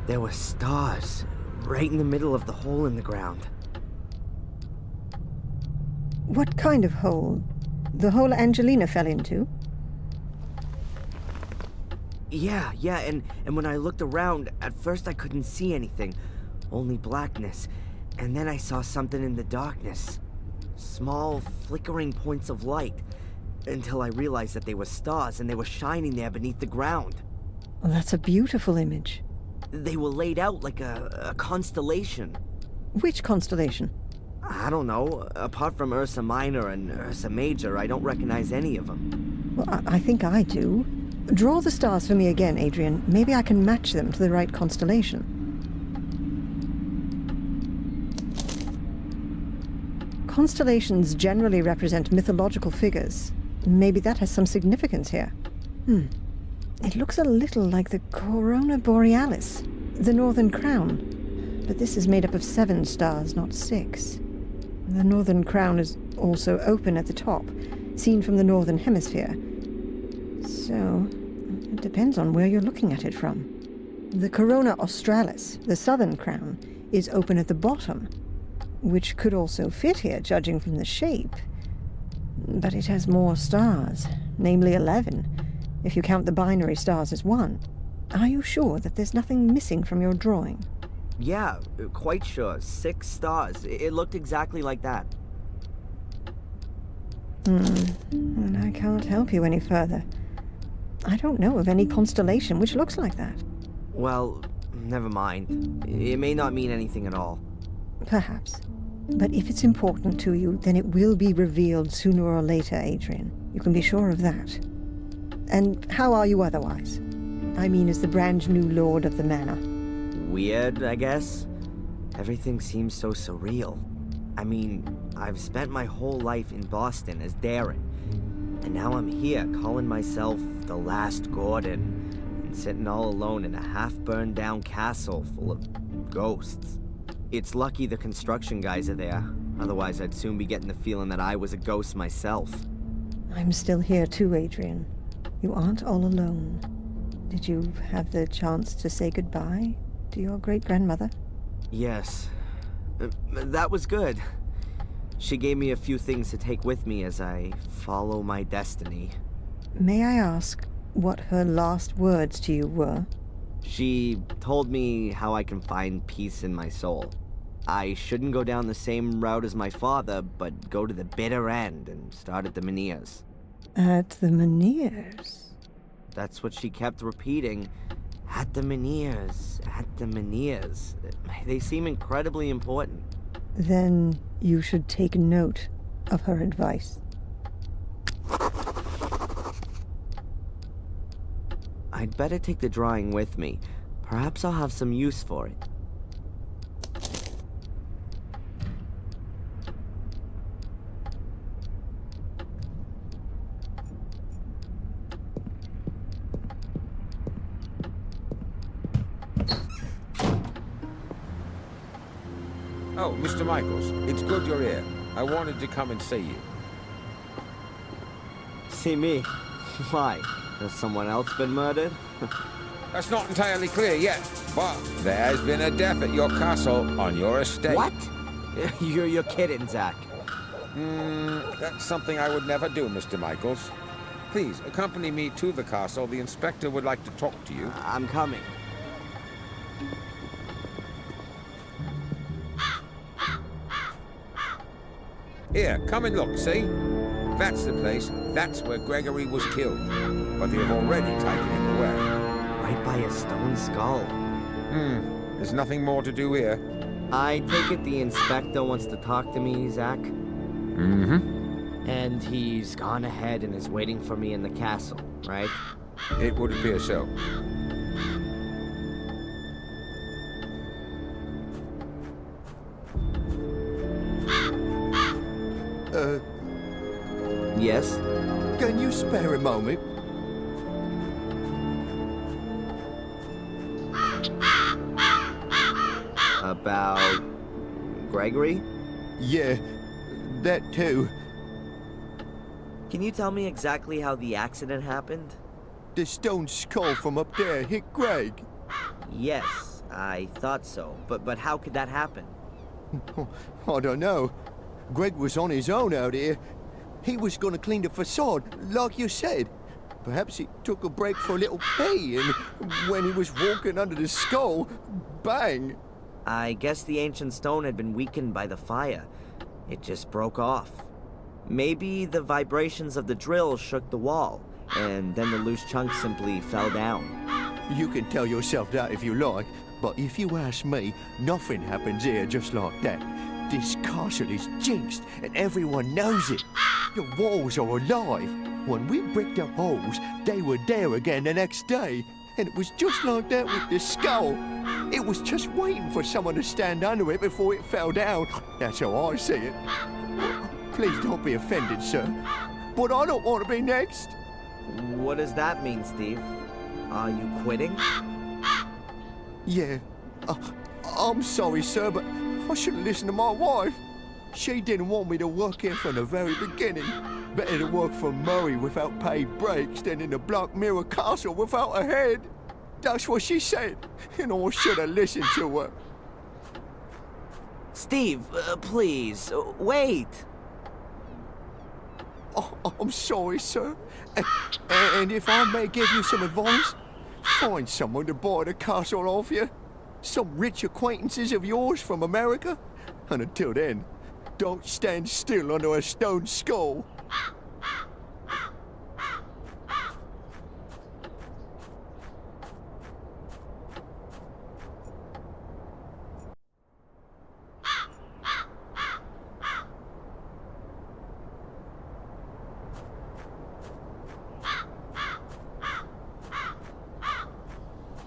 There were stars right in the middle of the hole in the ground. What kind of hole? The hole Angelina fell into? Yeah, and when I looked around, at first I couldn't see anything, only blackness. And then I saw something in the darkness. Small, flickering points of light. Until I realized that they were stars and they were shining there beneath the ground. Well, that's a beautiful image. They were laid out like a constellation. Which constellation? I don't know. Apart from Ursa Minor and Ursa Major, I don't recognize any of them. Well, I think I do. Draw the stars for me again, Adrian. Maybe I can match them to the right constellation. Constellations generally represent mythological figures. Maybe that has some significance here. It looks a little like the Corona Borealis, the Northern Crown. But this is made up of 7 stars, not 6. The Northern Crown is also open at the top, seen from the Northern Hemisphere. So, it depends on where you're looking at it from. The Corona Australis, the Southern Crown, is open at the bottom, which could also fit here, judging from the shape. But it has more stars, namely 11, if you count the binary stars as 1. Are you sure that there's nothing missing from your drawing? Yeah, quite sure. 6 stars. It looked exactly like that. And I can't help you any further. I don't know of any constellation which looks like that. Well, never mind. It may not mean anything at all. Perhaps. But if it's important to you, then it will be revealed sooner or later, Adrian. You can be sure of that. And how are you otherwise? I mean, as the brand new lord of the manor. Weird, I guess. Everything seems so surreal. I mean, I've spent my whole life in Boston as Darren. And now I'm here calling myself the Last Gordon and sitting all alone in a half-burned down castle full of ghosts. It's lucky the construction guys are there. Otherwise, I'd soon be getting the feeling that I was a ghost myself. I'm still here too, Adrian. You aren't all alone. Did you have the chance to say goodbye to your great-grandmother? Yes. That was good. She gave me a few things to take with me as I follow my destiny. May I ask what her last words to you were? She told me how I can find peace in my soul. I shouldn't go down the same route as my father, but go to the bitter end and start at the Menhirs. At the Menhirs? That's what she kept repeating. At the Menhirs, at the Menhirs. They seem incredibly important. Then you should take note of her advice. I'd better take the drawing with me. Perhaps I'll have some use for it. Oh, Mr. Michaels, it's good you're here. I wanted to come and see you. See me? Why? Has someone else been murdered? That's not entirely clear yet, but there has been a death at your castle on your estate. What? You're kidding, Zach. That's something I would never do, Mr. Michaels. Please, accompany me to the castle. The inspector would like to talk to you. I'm coming. Here, come and look, see? That's the place. That's where Gregory was killed. But they have already taken him away. Right by a stone skull. There's nothing more to do here. I take it the inspector wants to talk to me, Zach? And he's gone ahead and is waiting for me in the castle, right? It would appear so. Yes? Can you spare a moment? About Gregory? Yeah, that too. Can you tell me exactly how the accident happened? The stone skull from up there hit Greg. Yes, I thought so. But how could that happen? I don't know. Greg was on his own out here. He was gonna clean the facade, like you said. Perhaps he took a break for a little pee, and when he was walking under the skull, bang! I guess the ancient stone had been weakened by the fire. It just broke off. Maybe the vibrations of the drill shook the wall, and then the loose chunks simply fell down. You can tell yourself that if you like, but if you ask me, nothing happens here just like that. This castle is jinxed, and everyone knows it. The walls are alive. When we bricked up holes, they were there again the next day. And it was just like that with the skull. It was just waiting for someone to stand under it before it fell down. That's how I see it. Please don't be offended, sir. But I don't want to be next. What does that mean, Steve? Are you quitting? Yeah. I'm sorry, sir, but I should have listened to my wife. She didn't want me to work here from the very beginning. Better to work for Murray without paid breaks than in the Black Mirror Castle without a head. That's what she said, and I should have listened to her. Steve, please, wait. Oh, I'm sorry, sir. And if I may give you some advice, find someone to buy the castle off you. Some rich acquaintances of yours from America. And until then, don't stand still under a stone skull.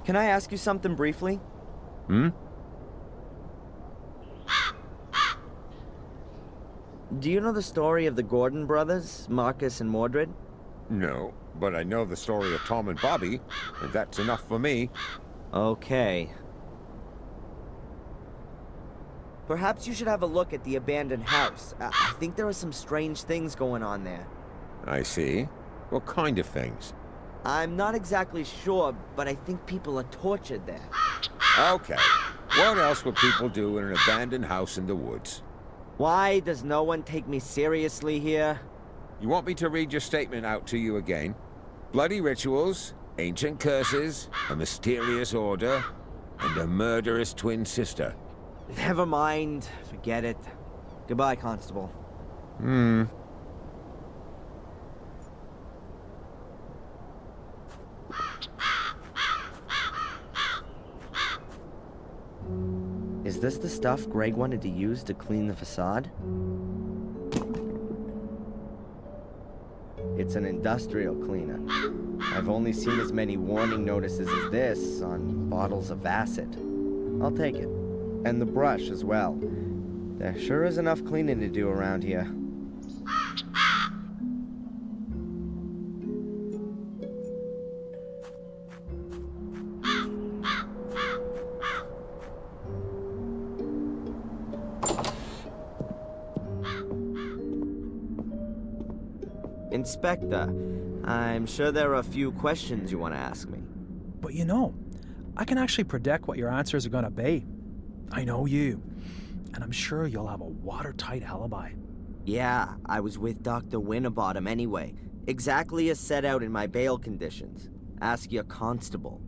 Can I ask you something briefly? Hmm? Do you know the story of the Gordon brothers, Marcus and Mordred? No, but I know the story of Tom and Bobby, and that's enough for me. Okay. Perhaps you should have a look at the abandoned house. I think there are some strange things going on there. I see. What kind of things? I'm not exactly sure, but I think people are tortured there. Okay. What else would people do in an abandoned house in the woods? Why does no one take me seriously here? You want me to read your statement out to you again? Bloody rituals, ancient curses, a mysterious order, and a murderous twin sister. Never mind. Forget it. Goodbye, Constable. Is this the stuff Greg wanted to use to clean the facade? It's an industrial cleaner. I've only seen as many warning notices as this on bottles of acid. I'll take it. And the brush as well. There sure is enough cleaning to do around here. Inspector, I'm sure there are a few questions you want to ask me. But you know, I can actually predict what your answers are going to be. I know you, and I'm sure you'll have a watertight alibi. Yeah, I was with Dr. Winterbottom anyway. Exactly as set out in my bail conditions. Ask your constable.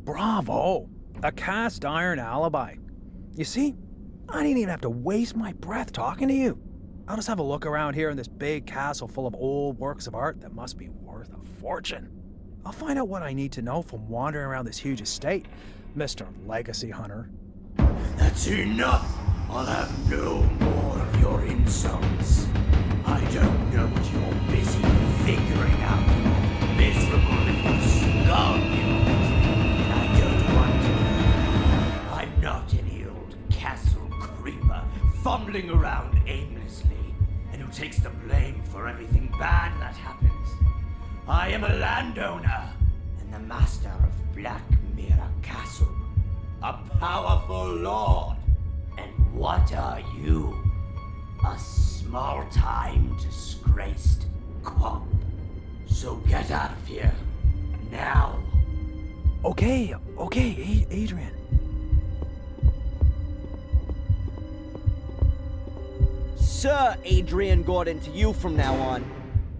Bravo! A cast iron alibi. You see, I didn't even have to waste my breath talking to you. I'll just have a look around here in this big castle full of old works of art that must be worth a fortune. I'll find out what I need to know from wandering around this huge estate, Mr. Legacy Hunter. That's enough! I'll have no more of your insults. I don't know what you're busy figuring out, you miserable little skull, and I don't want to know. I'm not any old castle creeper fumbling around aimlessly and who takes the blame for everything bad that happens. I am a landowner and the master of Black Mirror Castle. A powerful lord. And what are you? A small-time disgraced cop. So get out of here. Now. Okay, Adrian. Sir Adrian Gordon to you from now on.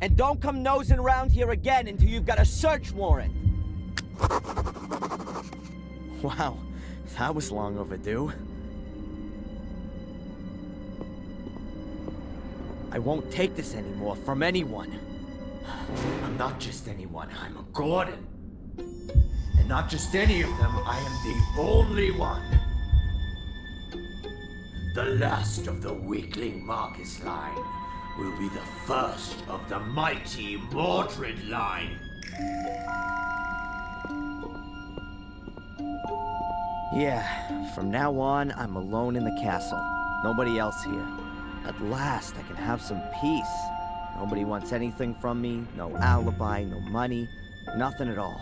And don't come nosing around here again until you've got a search warrant. Wow, that was long overdue. I won't take this anymore from anyone. I'm not just anyone, I'm a Gordon. And not just any of them, I am the only one. The last of the weakling Marcus line will be the first of the mighty Mordred line. Yeah, from now on, I'm alone in the castle. Nobody else here. At last, I can have some peace. Nobody wants anything from me, no alibi, no money, nothing at all.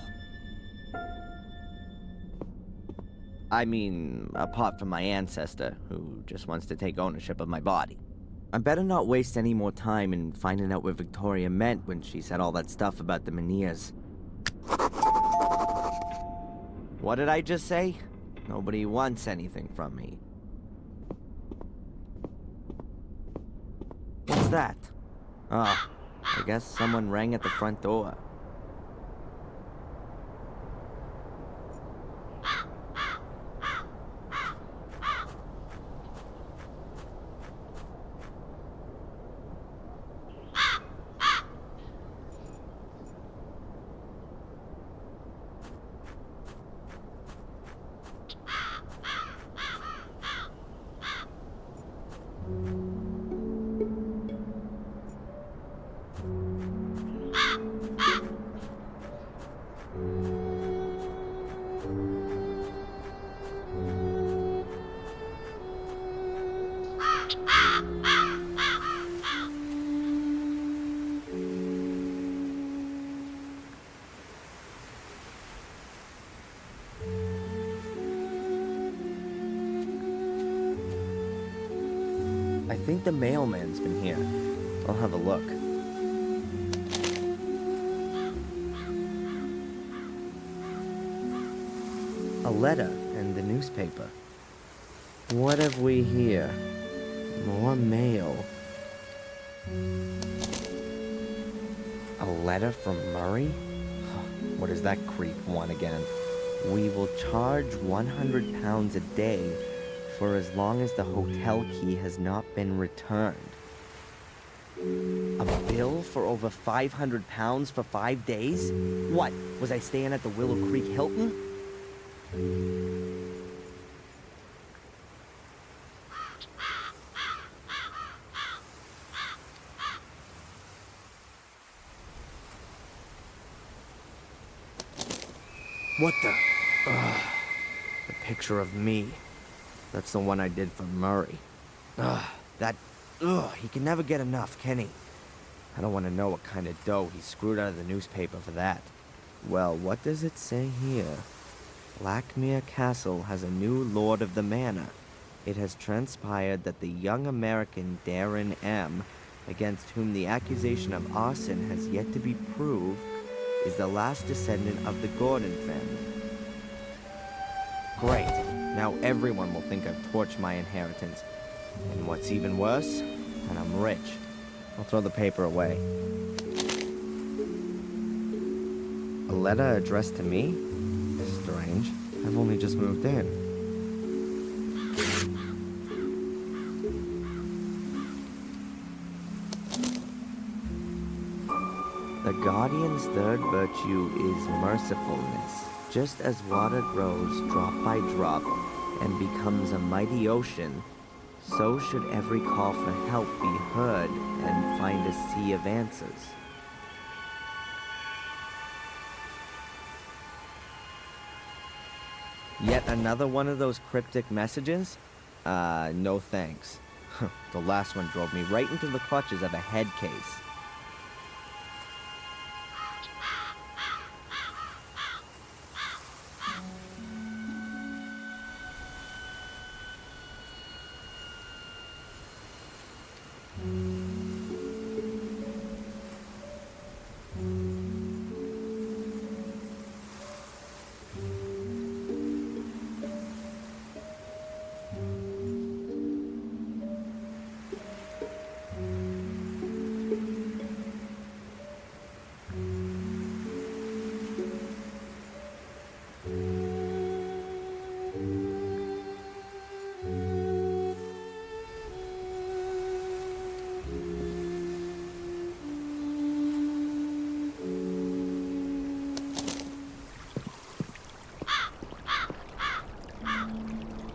I mean, apart from my ancestor, who just wants to take ownership of my body. I better not waste any more time in finding out what Victoria meant when she said all that stuff about the Meniers. What did I just say? Nobody wants anything from me. What's that? Oh, I guess someone rang at the front door. I think the mailman's been here. I'll have a look. A letter in the newspaper. What have we here? More mail. A letter from Murray? What does that creep want again? We will charge £100 a day for as long as the hotel key has not been returned. A bill for over £500 for 5 days? What, was I staying at the Willow Creek Hilton? What the? Ugh. The picture of me. That's the one I did for Murray. Ugh, he can never get enough, can he? I don't want to know what kind of dough he screwed out of the newspaper for that. Well, what does it say here? Blackmere Castle has a new lord of the manor. It has transpired that the young American Darren M., against whom the accusation of arson has yet to be proved, is the last descendant of the Gordon family. Great. Now everyone will think I've torched my inheritance. And what's even worse, that I'm rich. I'll throw the paper away. A letter addressed to me? Strange. I've only just moved in. The Guardian's third virtue is mercifulness. Just as water grows drop by drop and becomes a mighty ocean, so should every call for help be heard and find a sea of answers. Yet another one of those cryptic messages? No thanks. The last one drove me right into the clutches of a head case.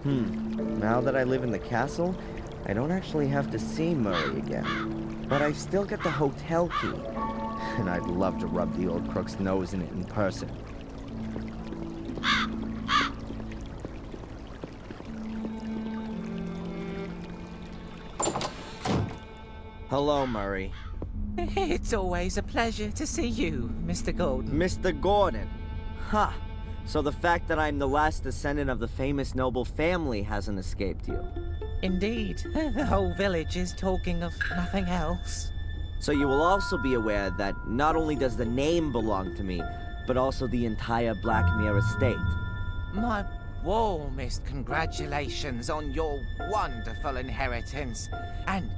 Now that I live in the castle, I don't actually have to see Murray again. But I still get the hotel key. And I'd love to rub the old crook's nose in it in person. Hello, Murray. It's always a pleasure to see you, Mr. Gordon. Mr. Gordon. Ha! So the fact that I'm the last descendant of the famous noble family hasn't escaped you. Indeed, the whole village is talking of nothing else. So you will also be aware that not only does the name belong to me, but also the entire Blackmere estate. My warmest congratulations on your wonderful inheritance. And,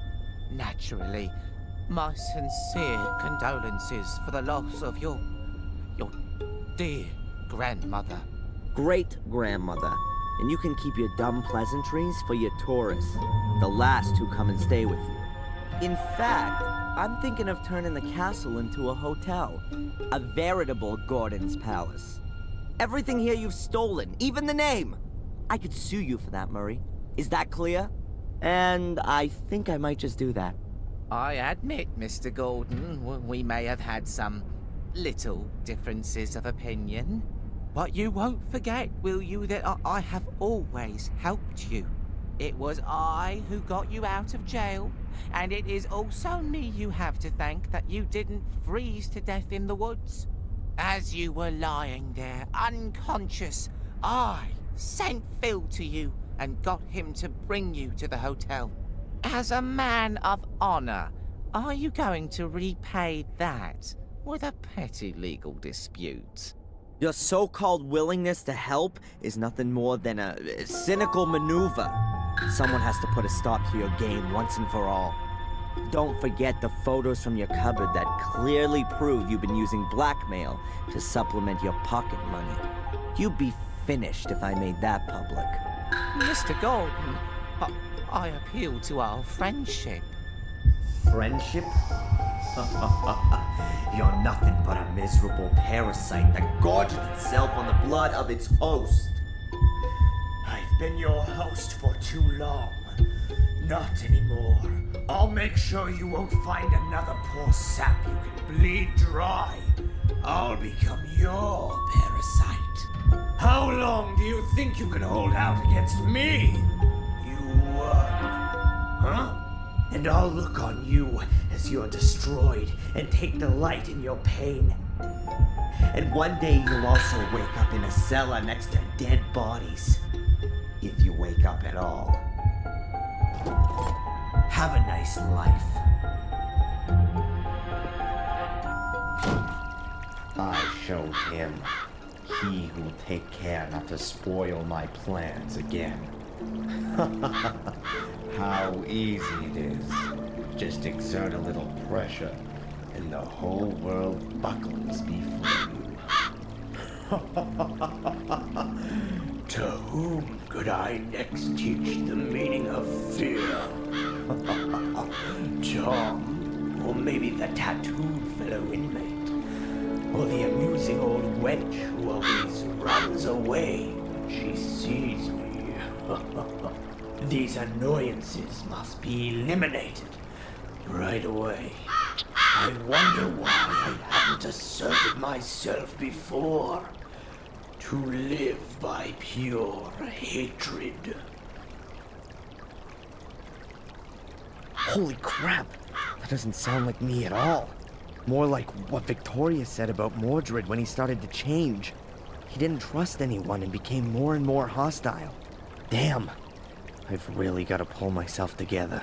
naturally, my sincere condolences for the loss of your dear grandmother. Great-grandmother. And you can keep your dumb pleasantries for your tourists, the last who come and stay with you. In fact, I'm thinking of turning the castle into a hotel. A veritable Gordon's Palace. Everything here you've stolen, even the name. I could sue you for that, Murray. Is that clear? And I think I might just do that. I admit, Mr. Gordon, we may have had some little differences of opinion. But you won't forget, will you, that I have always helped you. It was I who got you out of jail, and it is also me you have to thank that you didn't freeze to death in the woods. As you were lying there, unconscious, I sent Phil to you and got him to bring you to the hotel. As a man of honor, are you going to repay that with a petty legal dispute? Your so-called willingness to help is nothing more than a cynical maneuver. Someone has to put a stop to your game once and for all. Don't forget the photos from your cupboard that clearly prove you've been using blackmail to supplement your pocket money. You'd be finished if I made that public. Mr. Gordon, I appeal to our friendship. Friendship? You're nothing but a miserable parasite that gorges itself on the blood of its host. I've been your host for too long. Not anymore. I'll make sure you won't find another poor sap you can bleed dry. I'll become your parasite. How long do you think you can hold out against me? You won't. Huh? And I'll look on you as you're destroyed and take delight in your pain. And one day you'll also wake up in a cellar next to dead bodies. If you wake up at all. Have a nice life. I showed him. He who will take care not to spoil my plans again. How easy it is. Just exert a little pressure, and the whole world buckles before you. To whom could I next teach the meaning of fear? Tom, or maybe the tattooed fellow inmate, or the amusing old wench who always runs away when she sees me. These annoyances must be eliminated right away. I wonder why I haven't asserted myself before. To live by pure hatred. Holy crap! That doesn't sound like me at all. More like what Victoria said about Mordred when he started to change. He didn't trust anyone and became more and more hostile. Damn. I've really got to pull myself together.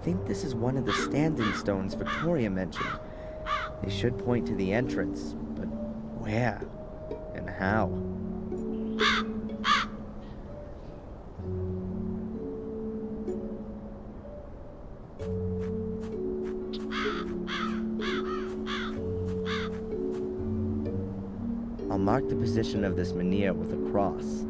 think this is one of the stand-in stones Victoria mentioned. They should point to the entrance, but where and how? I'll mark the position of this menhir with a cross.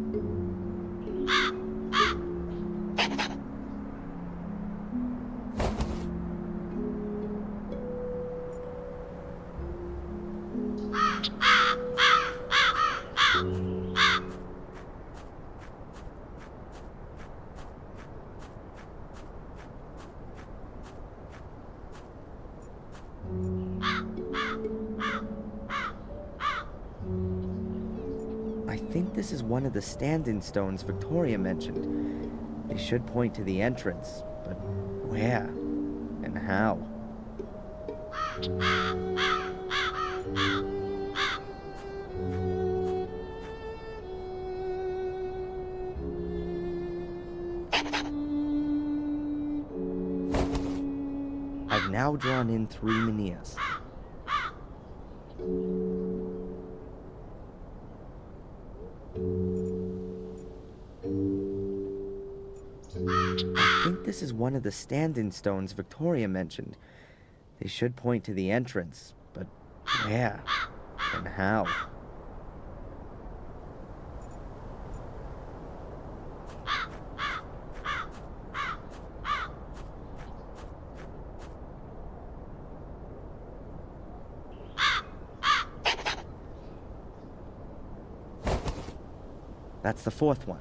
I think this is one of the stand-in stones Victoria mentioned. They should point to the entrance, but where and how? I've now drawn in 3 menhirs. I think this is one of the stand-in stones Victoria mentioned. They should point to the entrance, but where and how? That's the 4th one.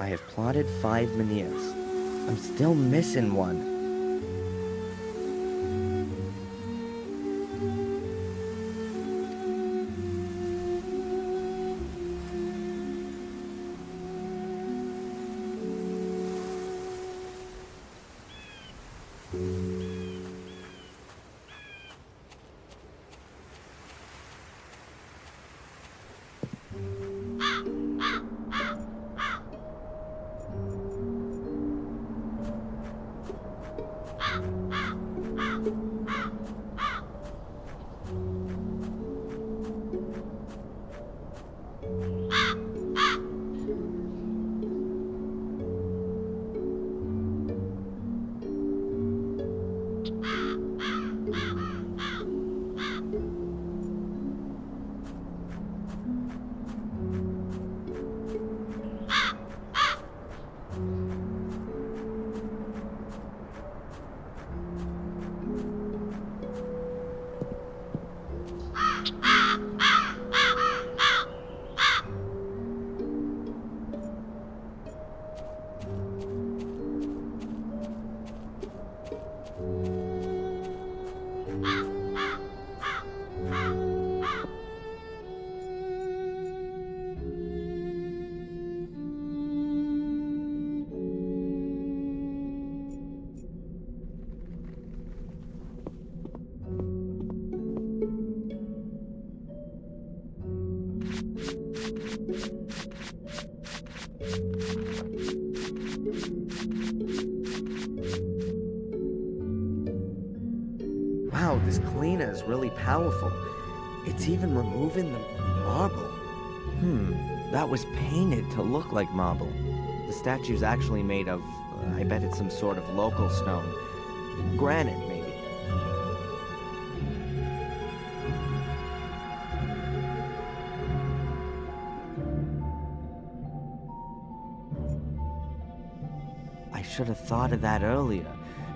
I have plotted 5 menhirs. I'm still missing one. Wow, this cleaner is really powerful. It's even removing the marble. That was painted to look like marble. The statue's actually made of, I bet it's some sort of local stone. Granite, maybe. should have thought of that earlier.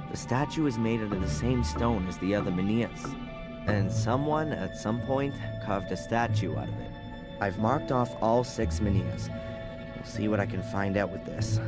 The statue is made out of the same stone as the other menhirs. And someone, at some point, carved a statue out of it. I've marked off all 6 menhirs. We'll see what I can find out with this.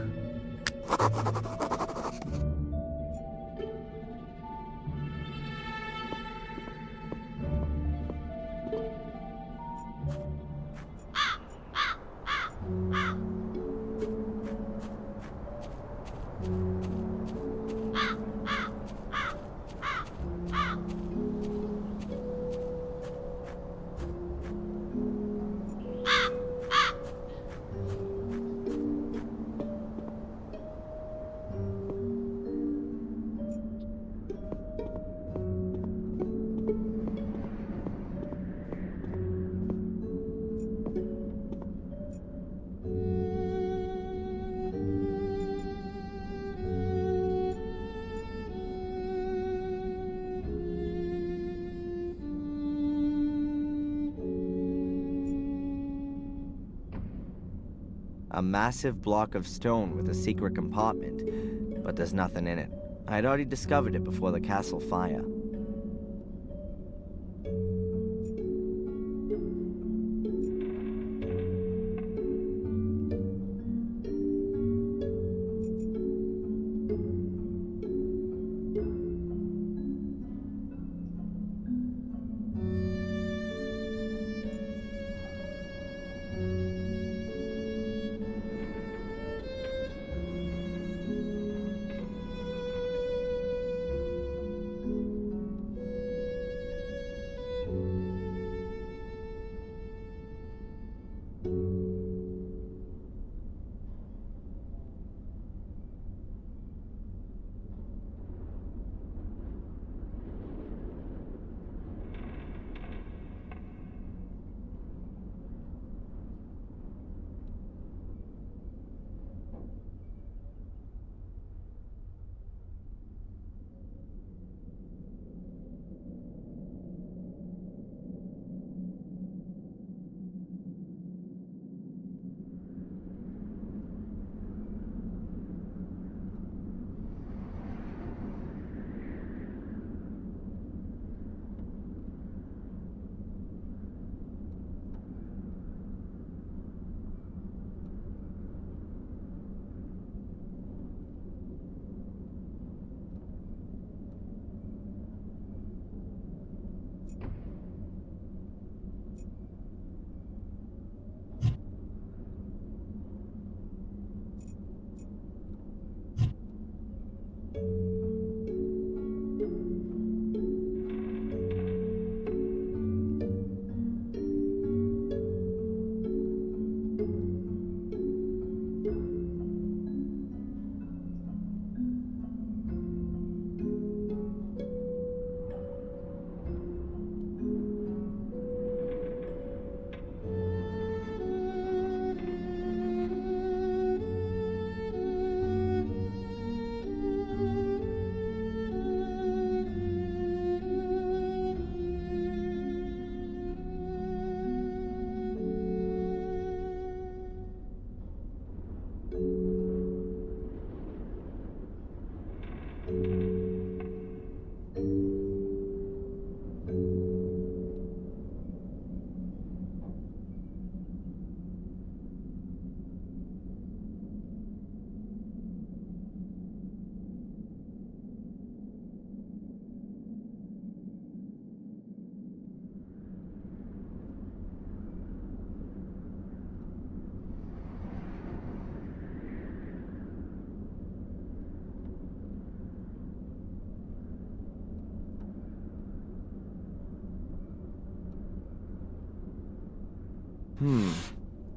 A massive block of stone with a secret compartment, but there's nothing in it. I had already discovered it before the castle fire.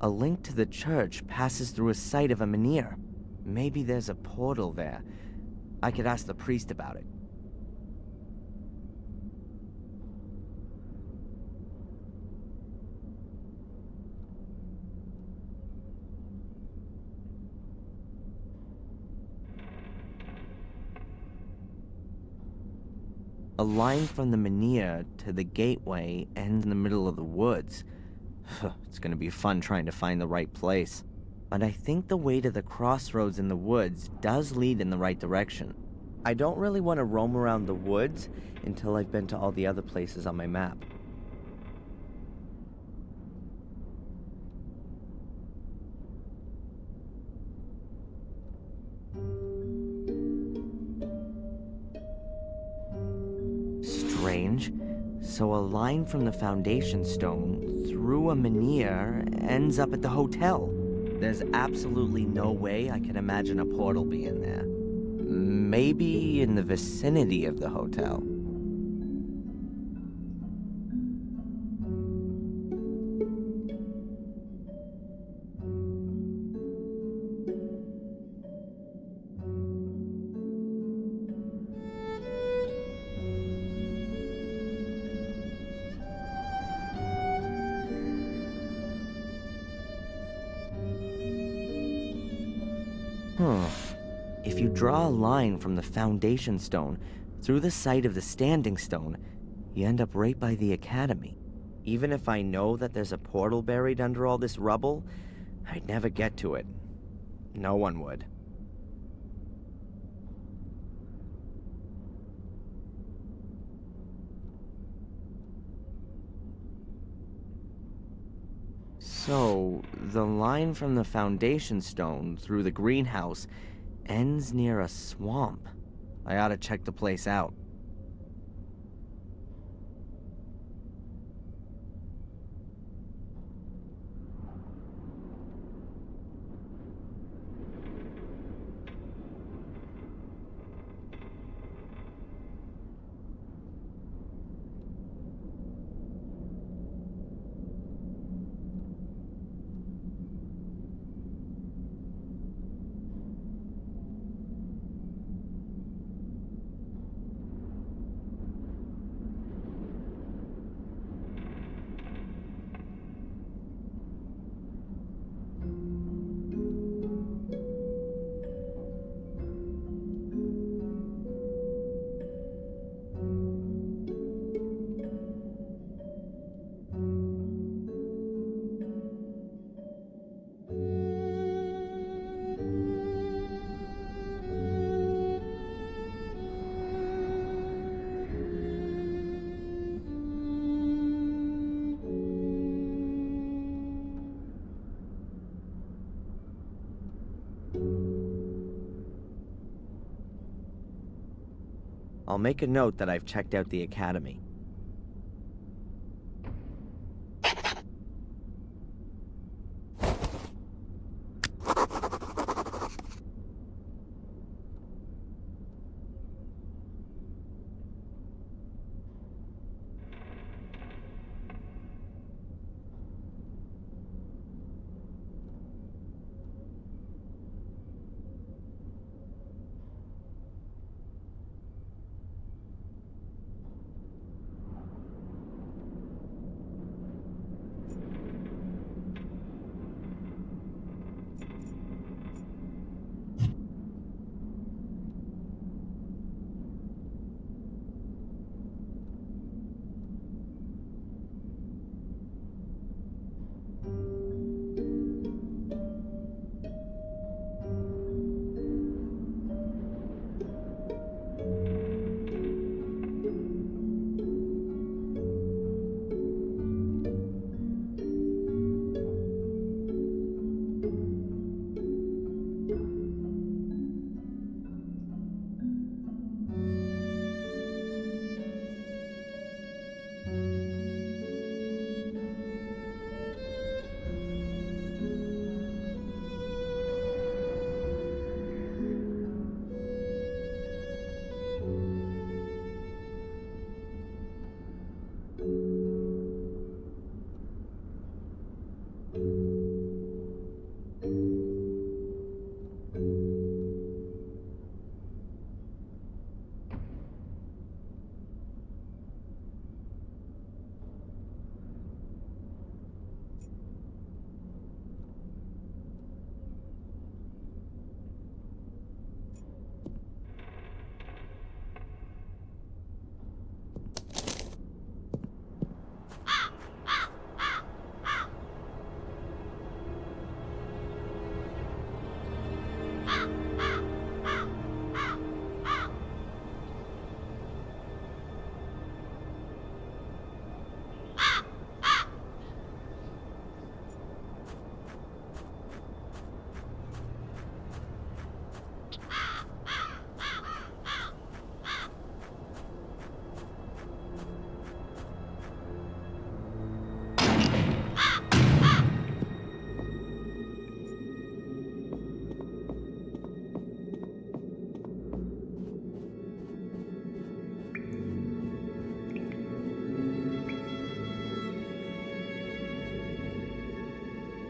A link to the church passes through a site of a menhir. Maybe there's a portal there. I could ask the priest about it. A line from the menhir to the gateway ends in the middle of the woods. It's gonna be fun trying to find the right place. but I think the way to the crossroads in the woods does lead in the right direction. I don't really want to roam around the woods until I've been to all the other places on my map. Strange. So a line from the foundation stone through a menhir ends up at the hotel. There's absolutely no way I can imagine a portal being there. Maybe in the vicinity of the hotel. If you draw a line from the foundation stone through the site of the standing stone, you end up right by the academy. Even if I know that there's a portal buried under all this rubble, I'd never get to it. No one would. So, the line from the foundation stone through the greenhouse ends near a swamp. I ought to check the place out. I'll make a note that I've checked out the academy.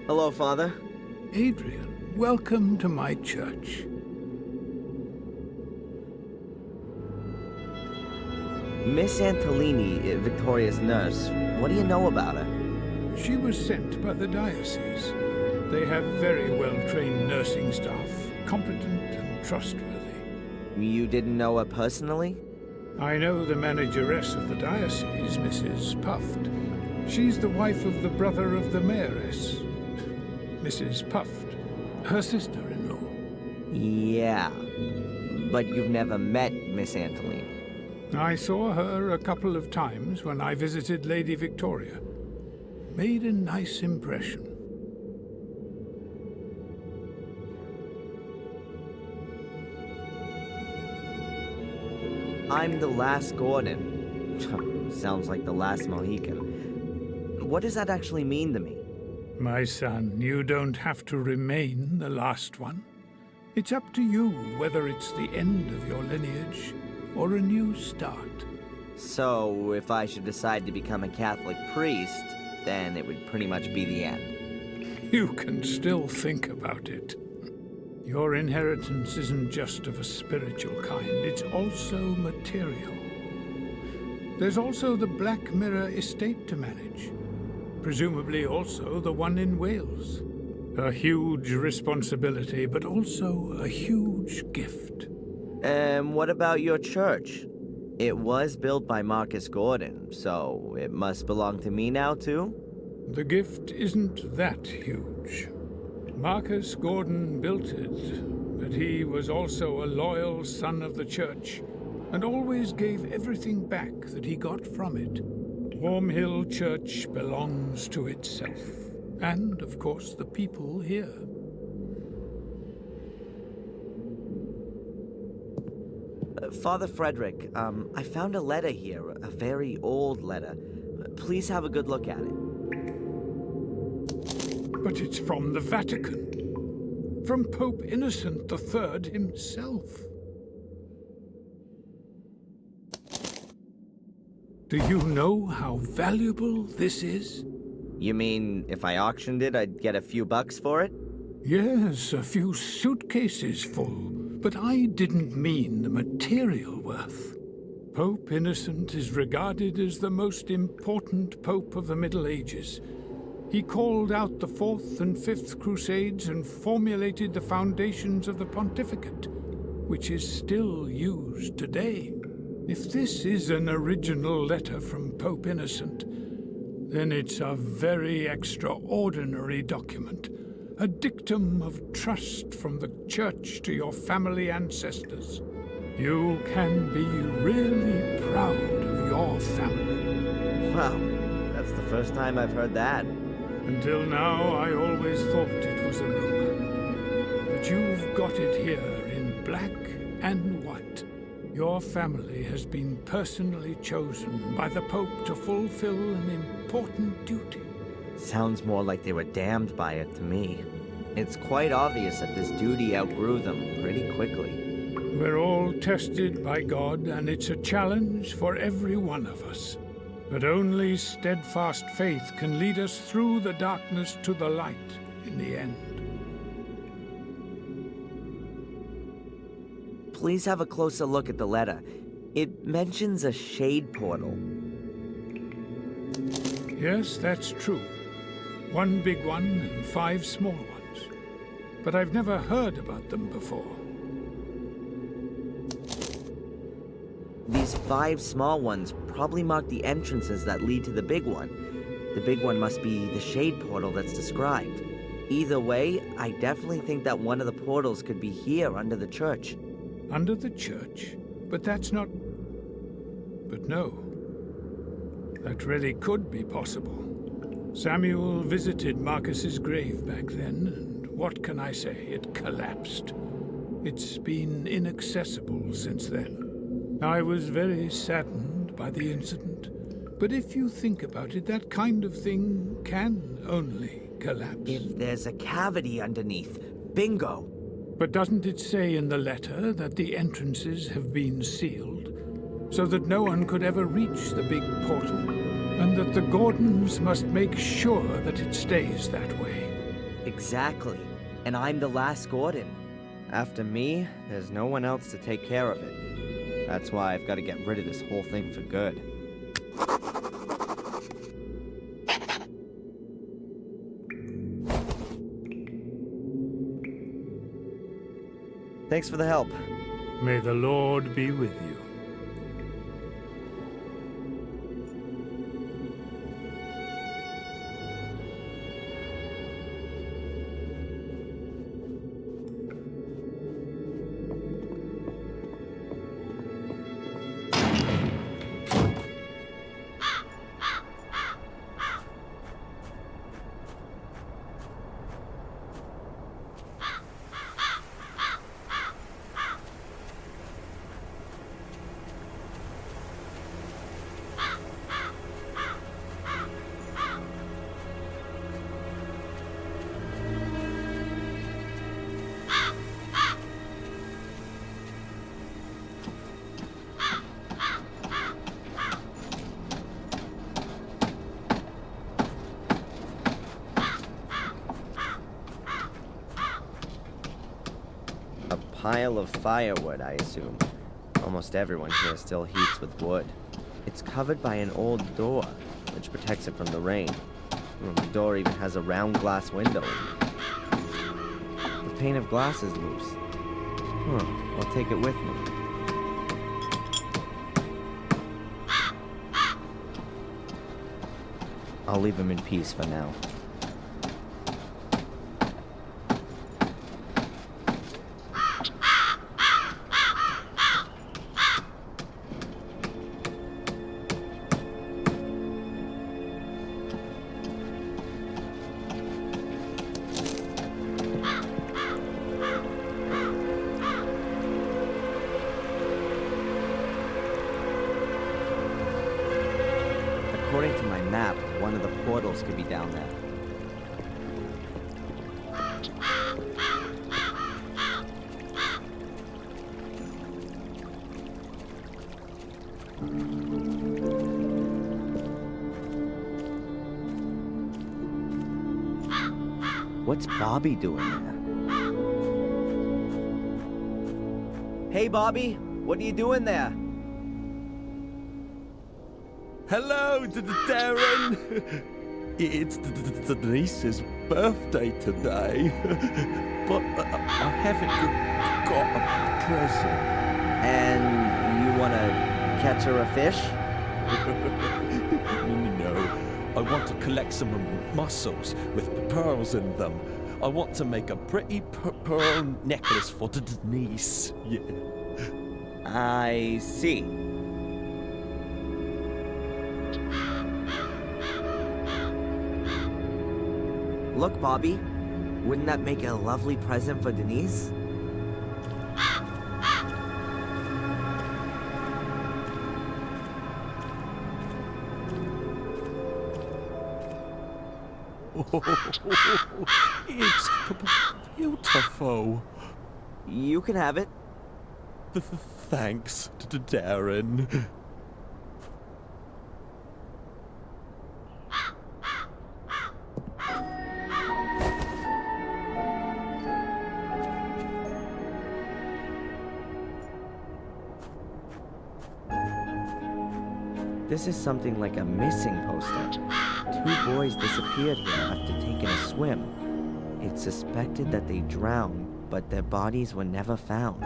Hello, Father. Adrian, welcome to my church. Miss Antolini, Victoria's nurse. What do you know about her? She was sent by the diocese. They have very well-trained nursing staff, competent and trustworthy. You didn't know her personally? I know the manageress of the diocese, Mrs. Puft. She's the wife of the brother of the mayoress, Mrs. Puft, her sister-in-law. Yeah. But you've never met Miss Antolini? I saw her a couple of times when I visited Lady Victoria. Made a nice impression. I'm the last Gordon. Sounds like the last Mohican. What does that actually mean to me? My son, you don't have to remain the last one. It's up to you whether it's the end of your lineage or a new start. So, if I should decide to become a Catholic priest, then it would pretty much be the end. You can still think about it. Your inheritance isn't just of a spiritual kind, it's also material. There's also the Black Mirror estate to manage. Presumably also the one in Wales. A huge responsibility, but also a huge gift. And what about your church? It was built by Marcus Gordon, so it must belong to me now, too? The gift isn't that huge. Marcus Gordon built it, but he was also a loyal son of the church, and always gave everything back that he got from it. Wormhill Church belongs to itself, and, of course, the people here. Father Frederick, I found a letter here, a very old letter. Please have a good look at it. But it's from the Vatican. From Pope Innocent III himself. Do you know how valuable this is? You mean if I auctioned it, I'd get a few bucks for it? Yes, a few suitcases full. But I didn't mean the material worth. Pope Innocent is regarded as the most important pope of the Middle Ages. He called out the Fourth and Fifth Crusades and formulated the foundations of the pontificate, which is still used today. If this is an original letter from Pope Innocent, then it's a very extraordinary document. A dictum of trust from the church to your family ancestors. You can be really proud of your family. Wow, that's the first time I've heard that. Until now, I always thought it was a rumor. But you've got it here in black and white. Your family has been personally chosen by the Pope to fulfill an important duty. Sounds more like they were damned by it to me. It's quite obvious that this duty outgrew them pretty quickly. We're all tested by God, and it's a challenge for every one of us. But only steadfast faith can lead us through the darkness to the light in the end. Please have a closer look at the letter. It mentions a shade portal. Yes, that's true. One big one and 5 small ones. But I've never heard about them before. These 5 small ones probably mark the entrances that lead to the big one. The big one must be the shade portal that's described. Either way, I definitely think that one of the portals could be here under the church. Under the church? But that's not... But no. That really could be possible. Samuel visited Marcus's grave back then, and what can I say? It collapsed. It's been inaccessible since then. I was very saddened by the incident, but if you think about it, that kind of thing can only collapse. If there's a cavity underneath, bingo! But doesn't it say in the letter that the entrances have been sealed, so that no one could ever reach the big portal, and that the Gordons must make sure that it stays that way? Exactly. And I'm the last Gordon. After me, there's no one else to take care of it. That's why I've got to get rid of this whole thing for good. Thanks for the help. May the Lord be with you. Pile of firewood, I assume. Almost everyone here still heats with wood. It's covered by an old door, which protects it from the rain. The door even has a round glass window in it. The pane of glass is loose. I'll take it with me. I'll leave him in peace for now. According to my map, one of the portals could be down there. What's Bobby doing there? Hey, Bobby, what are you doing there? Hello, Darren! It's Denise's birthday today, but I haven't got a present. And you want to catch her a fish? No, I want to collect some mussels with pearls in them. I want to make a pretty pearl necklace for Denise. Yeah. I see. Look, Bobby, wouldn't that make a lovely present for Denise? It's beautiful. You can have it. Thanks, Darren. This is something like a missing poster. 2 boys disappeared here after taking a swim. It's suspected that they drowned, but their bodies were never found.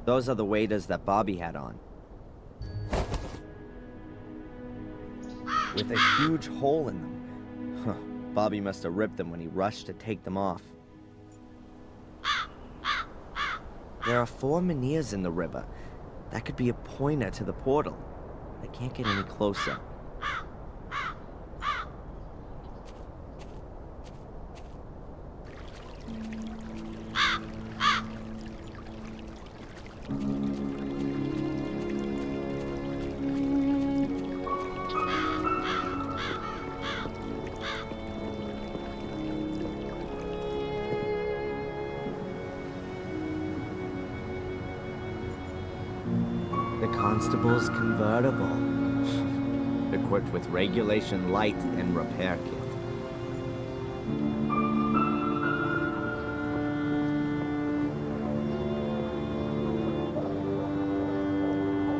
Those are the waders that Bobby had on. With a huge hole in them. Bobby must have ripped them when he rushed to take them off. There are 4 Menhirs in the river. That could be a pointer to the portal. I can't get any closer. Constable's convertible. Equipped with regulation light and repair kit.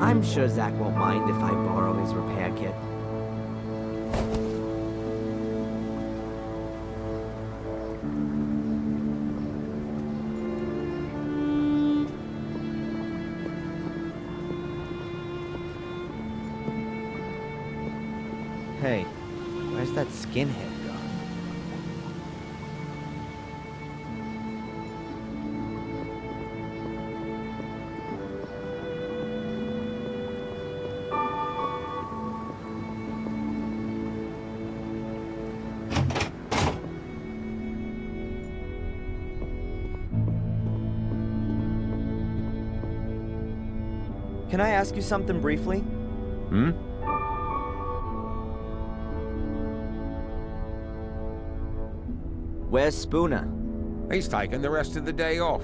I'm sure Zach won't mind if I borrow his repair kit. Hey, where's that skinhead gone? Can I ask you something briefly? Hmm? Where's Spooner? He's taking the rest of the day off.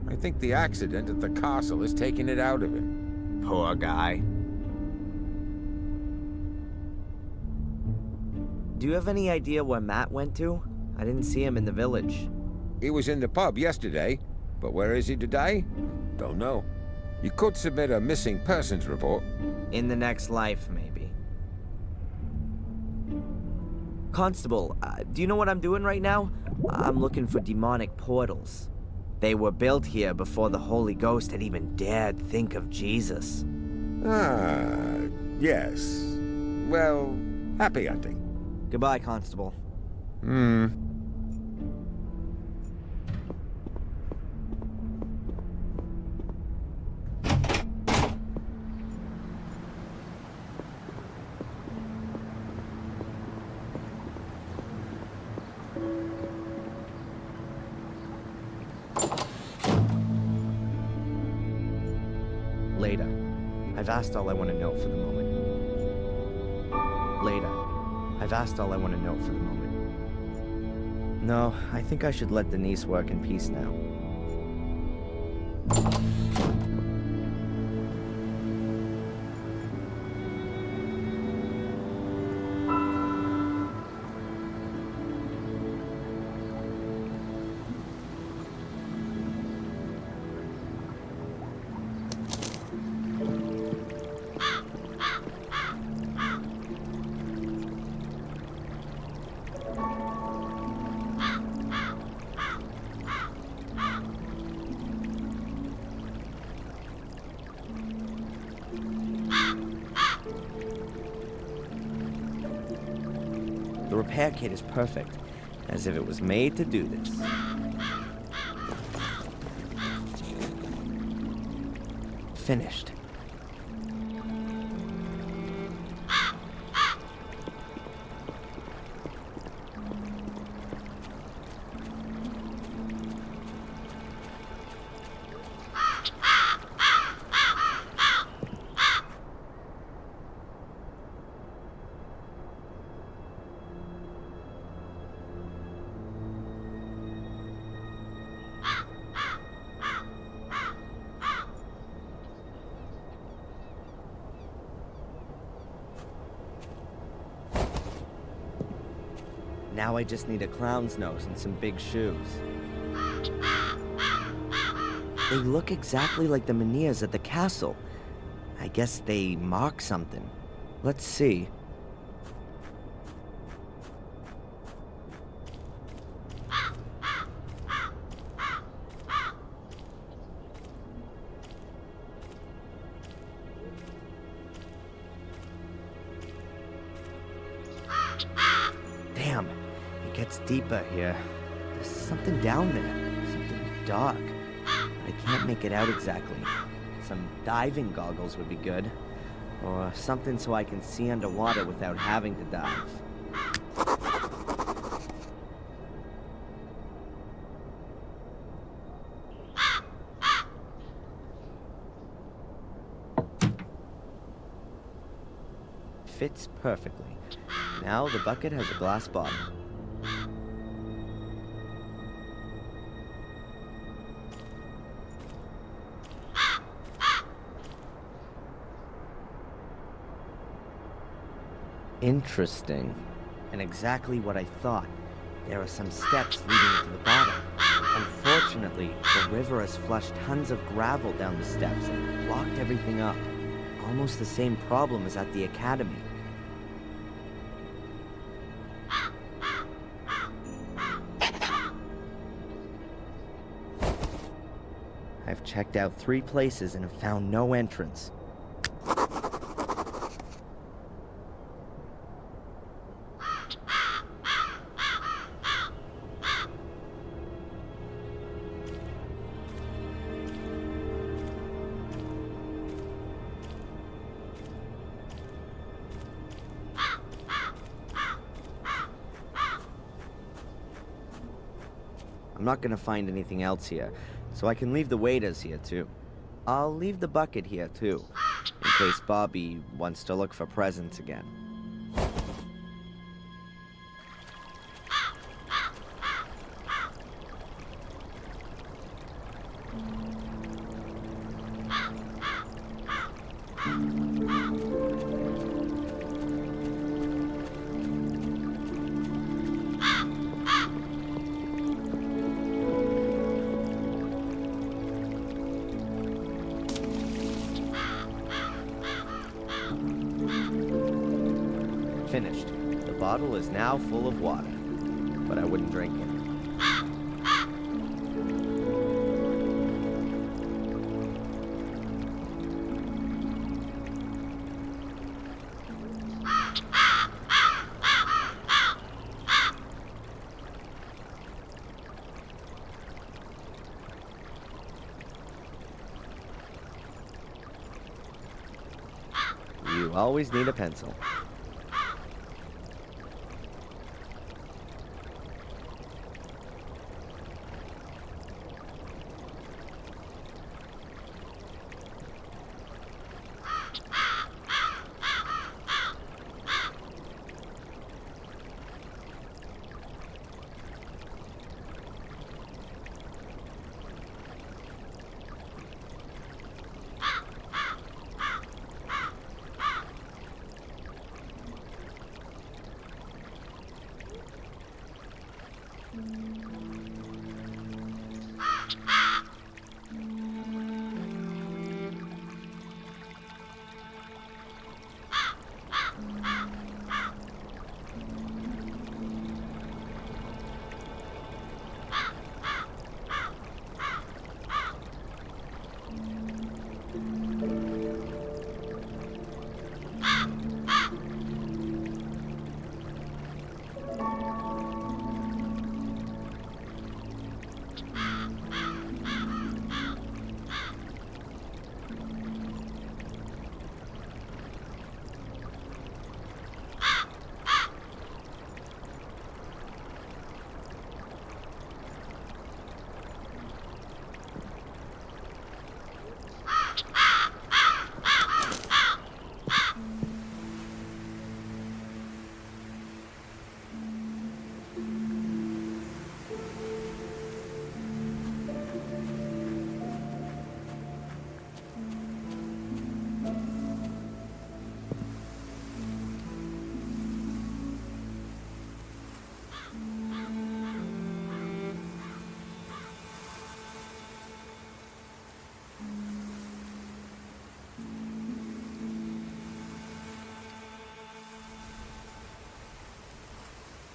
I think the accident at the castle has taken it out of him. Poor guy. Do you have any idea where Matt went to? I didn't see him in the village. He was in the pub yesterday, but where is he today? Don't know. You could submit a missing persons report. In the next life, maybe. Constable, do you know what I'm doing right now? I'm looking for demonic portals. They were built here before the Holy Ghost had even dared think of Jesus. Ah, yes. Well, happy hunting. Goodbye, Constable. Later. I've asked all I want to know for the moment. Later. I've asked all I want to know for the moment. No, I think I should let Denise work in peace now. The repair kit is perfect, as if it was made to do this. Finished. Now I just need a clown's nose and some big shoes. They look exactly like the menhirs at the castle. I guess they mark something. Let's see. Damn, it gets deeper here. There's something down there, something dark. I can't make it out exactly. Some diving goggles would be good. Or something so I can see underwater without having to dive. Fits perfectly. Now the bucket has a glass bottom. Interesting. And exactly what I thought. There are some steps leading into the bottom. Unfortunately, the river has flushed tons of gravel down the steps and blocked everything up. Almost the same problem as at the academy. I've checked out 3 places and have found no entrance. I'm not gonna find anything else here, so I can leave the waiters here too. I'll leave the bucket here too, in case Bobby wants to look for presents again. Finished. The bottle is now full of water, but I wouldn't drink it. You always need a pencil.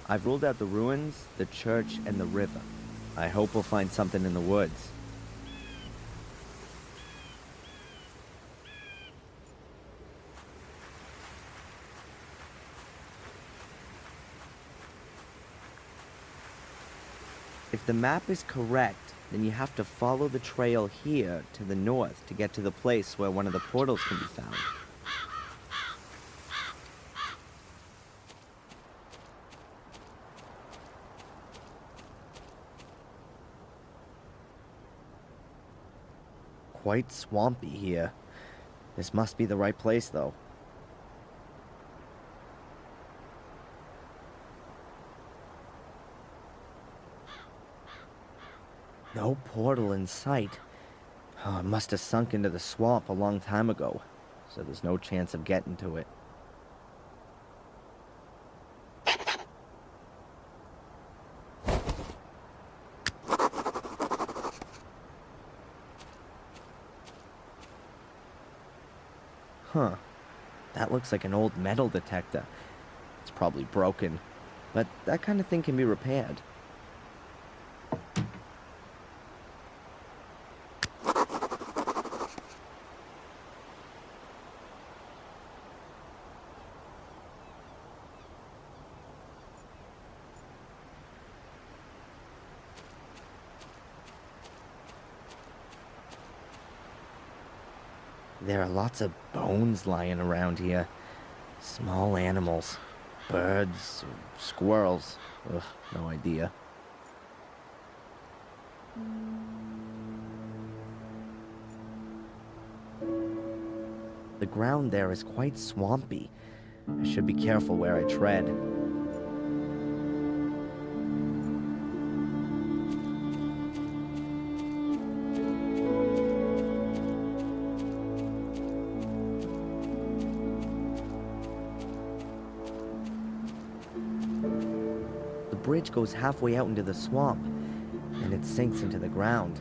I've ruled out the ruins, the church, and the river. I hope we'll find something in the woods. If the map is correct, then you have to follow the trail here to the north to get to the place where one of the portals can be found. Quite swampy here. This must be the right place, though. No portal in sight. Oh, it must have sunk into the swamp a long time ago, so there's no chance of getting to it. Huh. That looks like an old metal detector. It's probably broken, but that kind of thing can be repaired. There are lots of bones lying around here. Small animals. Birds, squirrels. Ugh, no idea. The ground there is quite swampy. I should be careful where I tread. The bridge goes halfway out into the swamp, and it sinks into the ground.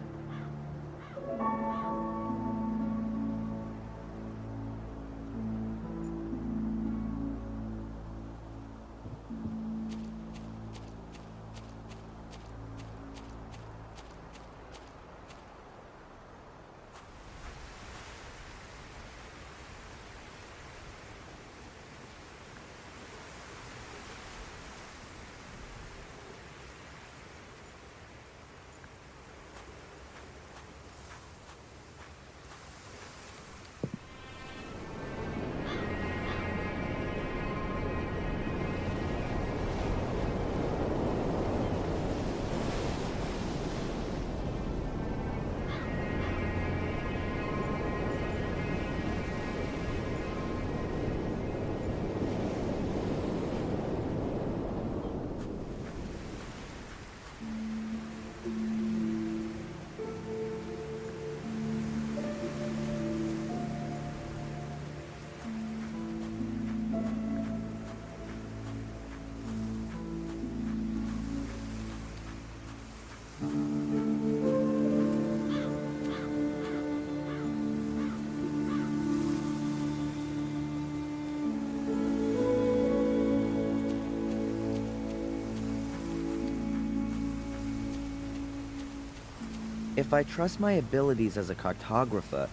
If I trust my abilities as a cartographer,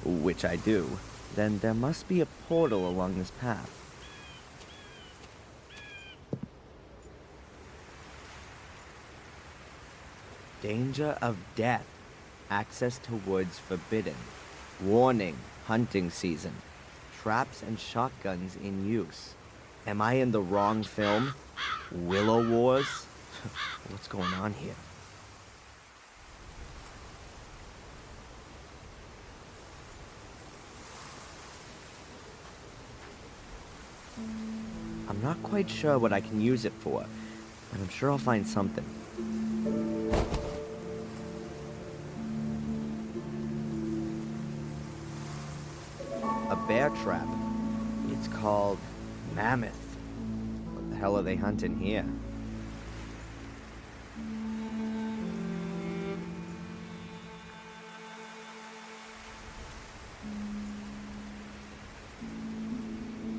which I do, then there must be a portal along this path. Danger of death. Access to woods forbidden. Warning, hunting season. Traps and shotguns in use. Am I in the wrong film? Willow Wars? What's going on here? I'm not quite sure what I can use it for, but I'm sure I'll find something. A bear trap. It's called Mammoth. What the hell are they hunting here?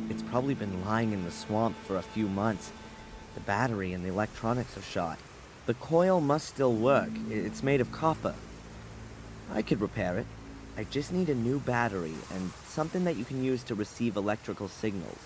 It's probably been lying in the swamp for a few months. The battery and the electronics are shot. The coil must still work. It's made of copper. I could repair it. I just need a new battery and something that you can use to receive electrical signals.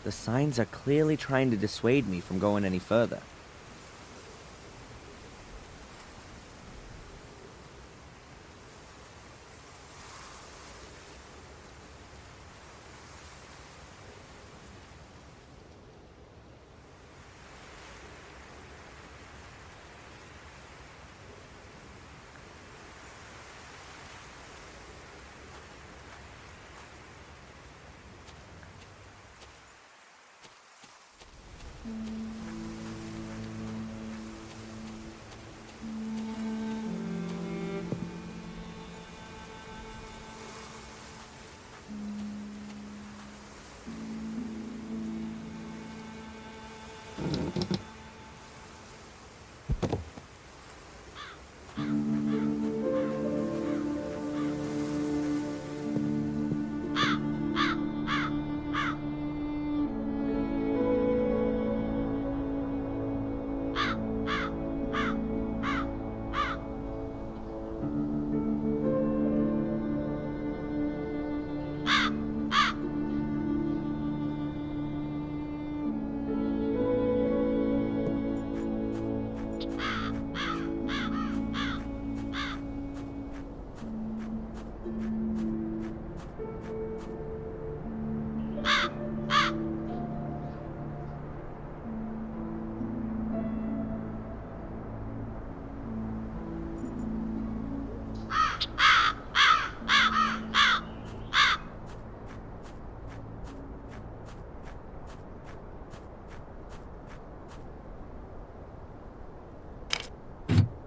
The signs are clearly trying to dissuade me from going any further.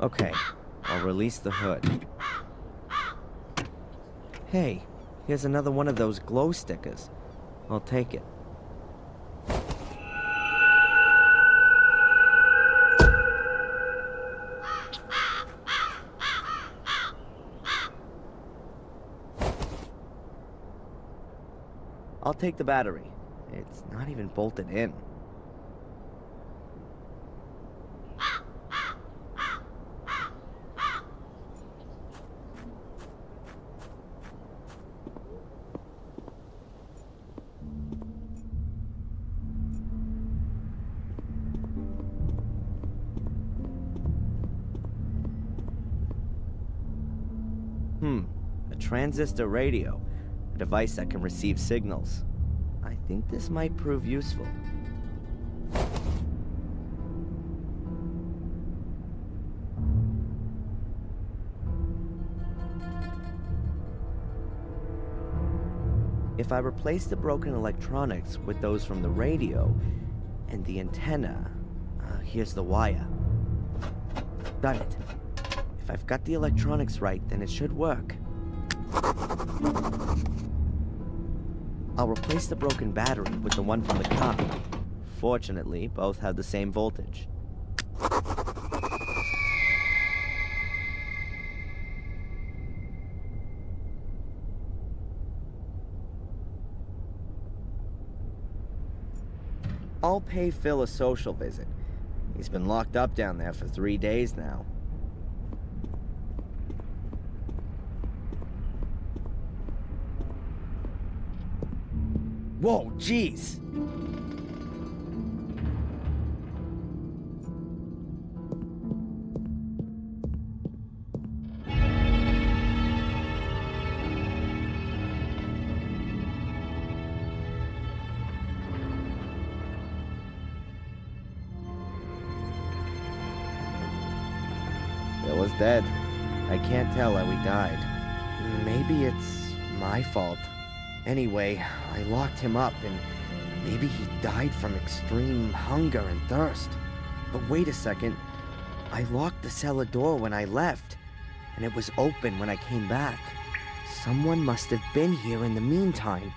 Okay, I'll release the hood. Hey, here's another one of those glow stickers. I'll take it. I'll take the battery. It's not even bolted in. A transistor radio, a device that can receive signals. I think this might prove useful. If I replace the broken electronics with those from the radio and the antenna, here's the wire. Done it. If I've got the electronics right, then it should work. I'll replace the broken battery with the one from the car. Fortunately, both have the same voltage. I'll pay Phil a social visit. He's been locked up down there for 3 days now. Whoa, jeez! Bill was dead. I can't tell how he died. Maybe it's my fault. Anyway, I locked him up and maybe he died from extreme hunger and thirst. But wait a second. I locked the cellar door when I left, and it was open when I came back. Someone must have been here in the meantime.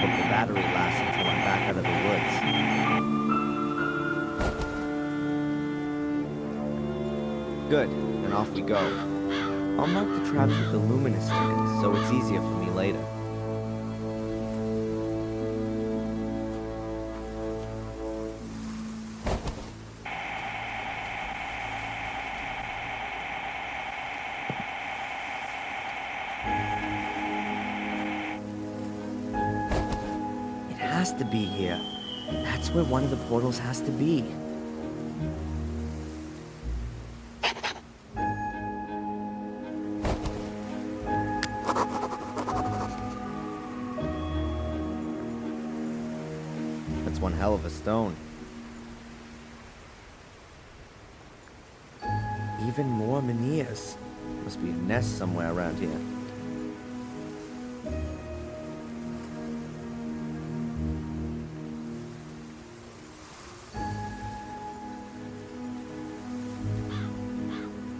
hope the battery lasts until I'm back out of the woods. Good, then off we go. I'll mark the traps with the luminous stickers so it's easier for me later. It has to be here. That's where one of the portals has to be. That's one hell of a stone. Even more menhirs. Must be a nest somewhere around here.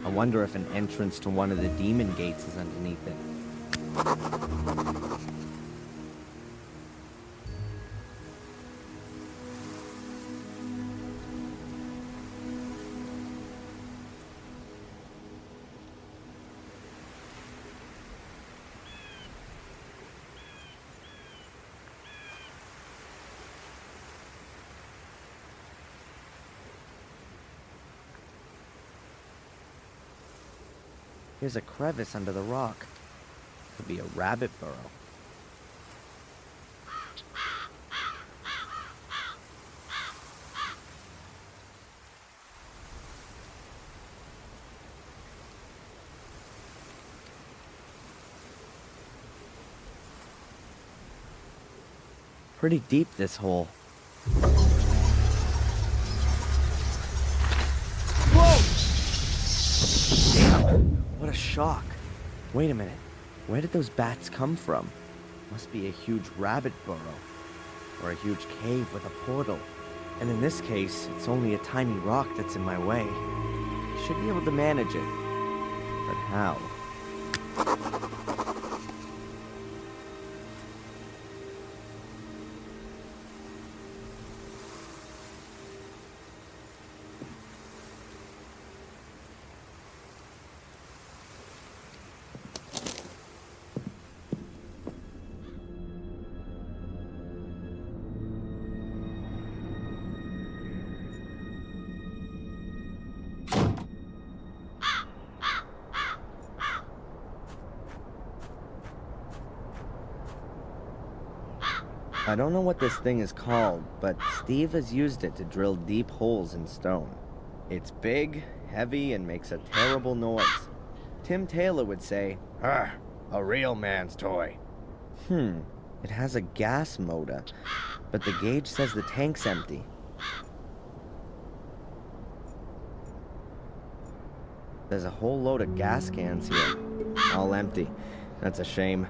I wonder if an entrance to one of the demon gates is underneath it. Here's a crevice under the rock. Could be a rabbit burrow. Pretty deep, this hole. What a shock. Wait a minute. Where did those bats come from? Must be a huge rabbit burrow. Or a huge cave with a portal. And in this case, it's only a tiny rock that's in my way. I should be able to manage it. But how? I don't know what this thing is called, but Steve has used it to drill deep holes in stone. It's big, heavy, and makes a terrible noise. Tim Taylor would say, "Ah, a real man's toy." It has a gas motor, but the gauge says the tank's empty. There's a whole load of gas cans here, all empty. That's a shame.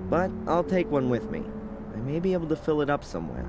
But I'll take one with me. I may be able to fill it up somewhere.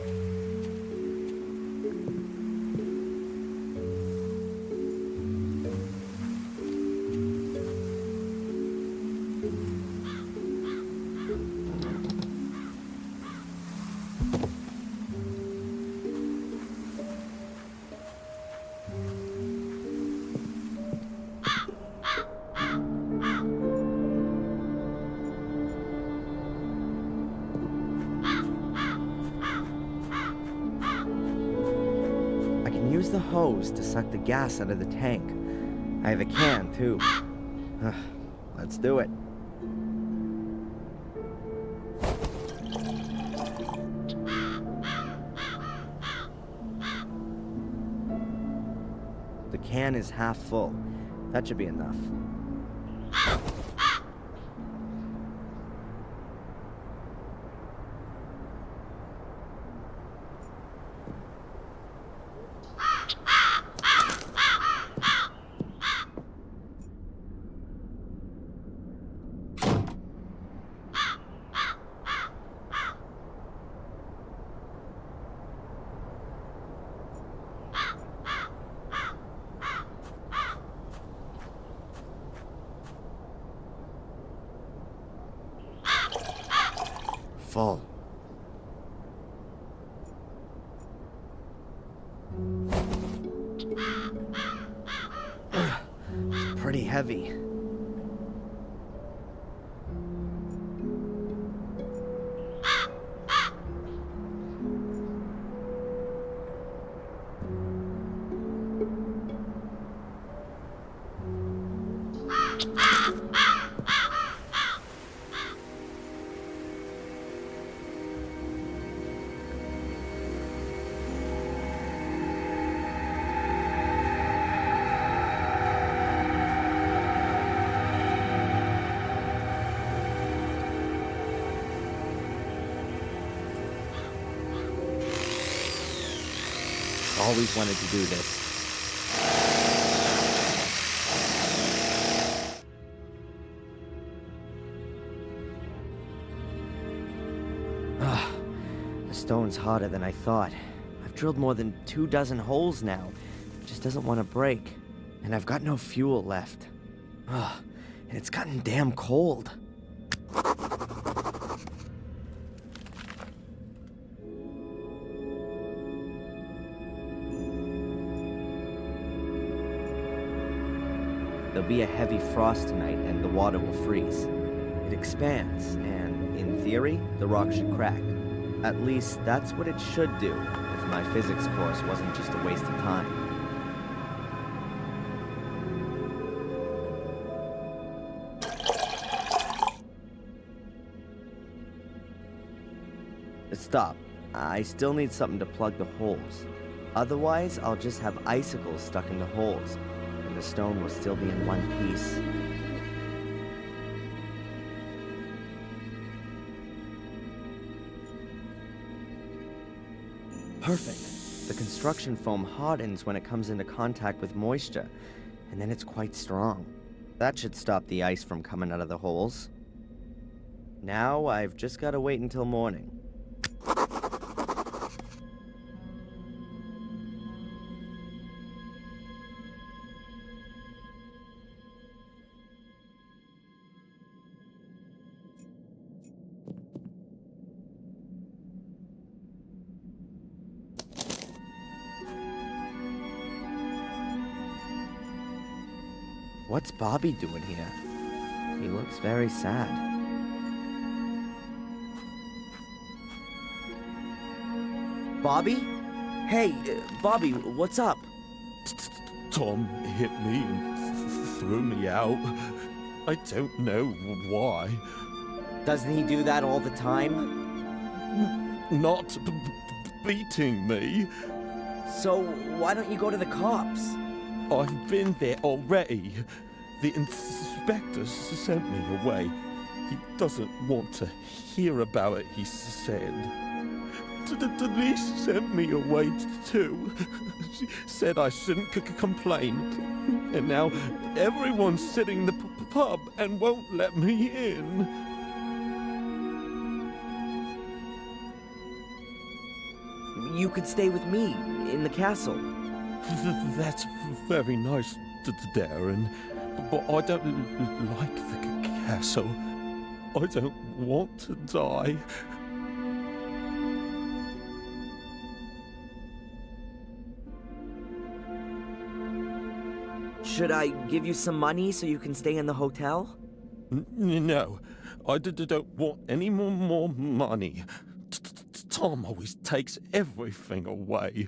I can use the hose to suck the gas out of the tank. I have a can, too. Let's do it. The can is half full. That should be enough. Full. It's pretty heavy. Always wanted to do this. The stone's harder than I thought. I've drilled more than 24 holes now. It just doesn't want to break. And I've got no fuel left. And it's gotten damn cold. There'll be a heavy frost tonight and the water will freeze. It expands, and in theory, the rock should crack. At least that's what it should do, if my physics course wasn't just a waste of time. Stop. I still need something to plug the holes. Otherwise, I'll just have icicles stuck in the holes, and the stone will still be in one piece. Perfect. The construction foam hardens when it comes into contact with moisture, and then it's quite strong. That should stop the ice from coming out of the holes. Now I've just got to wait until morning. What's Bobby doing here? He looks very sad. Bobby? Hey, Bobby, what's up? Tom hit me and threw me out. I don't know why. Doesn't he do that all the time? Not beating me. So, why don't you go to the cops? I've been there already. The inspector sent me away. He doesn't want to hear about it, he said. Denise sent me away too. She said I shouldn't complain. And now everyone's sitting in the pub and won't let me in. you could stay with me in the castle. That's very nice, Darren. But I don't like the castle. I don't want to die. Should I give you some money so you can stay in the hotel? No, I don't want any more money. Tom always takes everything away.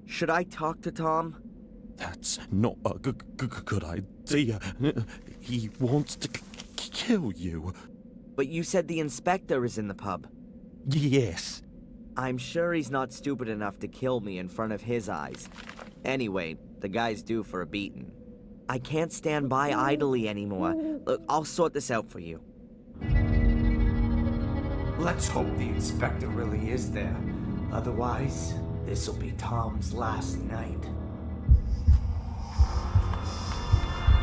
Should I talk to Tom? That's not a good idea. He wants to kill you. But you said the inspector is in the pub. Yes. I'm sure he's not stupid enough to kill me in front of his eyes. Anyway, the guy's due for a beating. I can't stand by idly anymore. Look, I'll sort this out for you. Let's hope the inspector really is there. Otherwise, this'll be Tom's last night.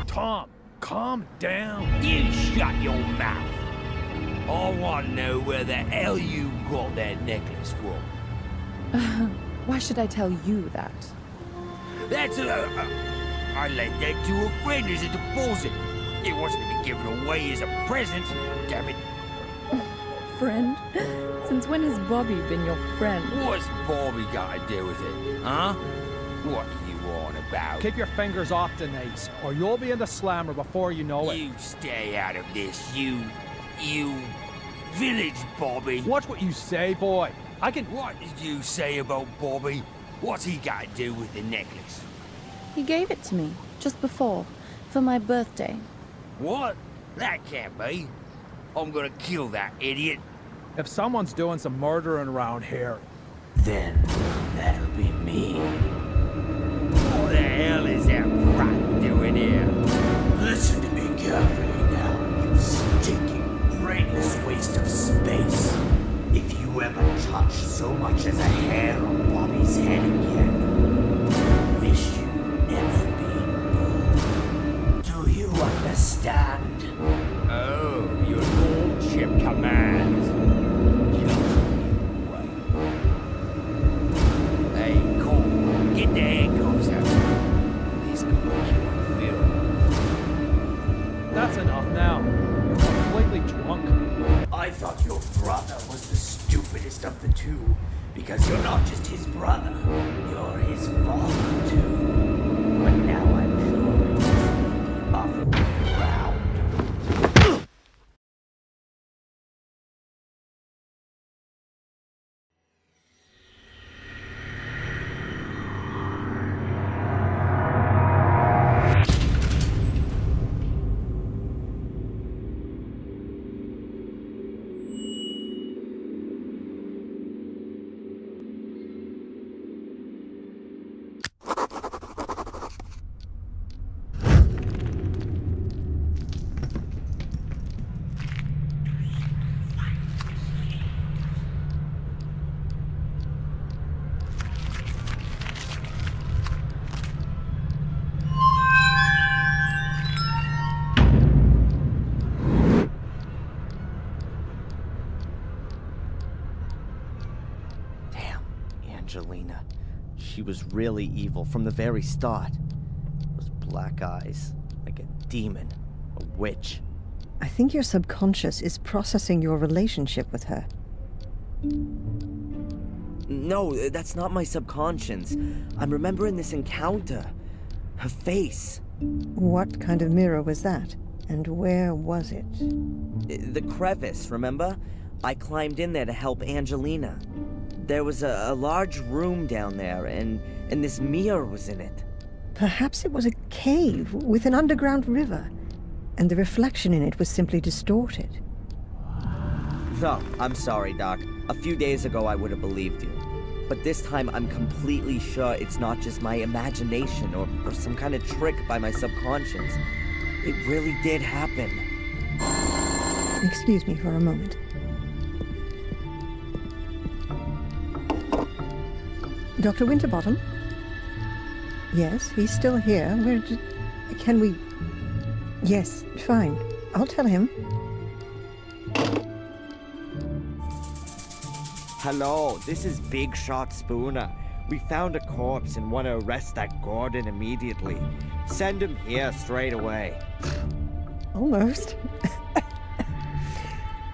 Tom, calm down. You shut your mouth. I want to know where the hell you got that necklace from. Why should I tell you that? That's I lent that to a friend as a deposit. It wasn't to be given away as a present. Damn it. Friend? Since when has Bobby been your friend? What's Bobby got to do with it, huh? What are you on about? Keep your fingers off Denise, or you'll be in the slammer before you know it. You stay out of this, you village Bobby. Watch what you say, boy. I can... What did you say about Bobby? What's he got to do with the necklace? He gave it to me, just before, for my birthday. What? That can't be. I'm gonna kill that idiot. If someone's doing some murdering around here... Then that'll be me. What the hell is that rat doing here? Listen to me carefully now, you stinking, brainless waste of space. If you ever touch so much as a hair on Bobby's head again, I wish you'd never been born. Do you understand? Oh, your lordship commands. Hey, Cole, get the handcuffs out. This gonna kill Phil. That's enough now. You're completely drunk. I thought your brother was the stupidest of the two, because you're not just his brother, you're his father too. But now I'm sure it's the other way around. Angelina. She was really evil from the very start. Those black eyes, like a demon, a witch. I think your subconscious is processing your relationship with her. No, that's not my subconscious. I'm remembering this encounter. Her face. What kind of mirror was that? And where was it? The crevice, remember? I climbed in there to help Angelina. There was a large room down there, and this mirror was in it. Perhaps it was a cave with an underground river, and the reflection in it was simply distorted. No, I'm sorry, Doc. A few days ago I would have believed you. But this time I'm completely sure it's not just my imagination or some kind of trick by my subconscious. It really did happen. Excuse me for a moment. Dr. Winterbottom? Yes, he's still here. Can we... Yes, fine. I'll tell him. Hello, this is Big Shot Spooner. We found a corpse and want to arrest that Gordon immediately. Send him here straight away. Almost.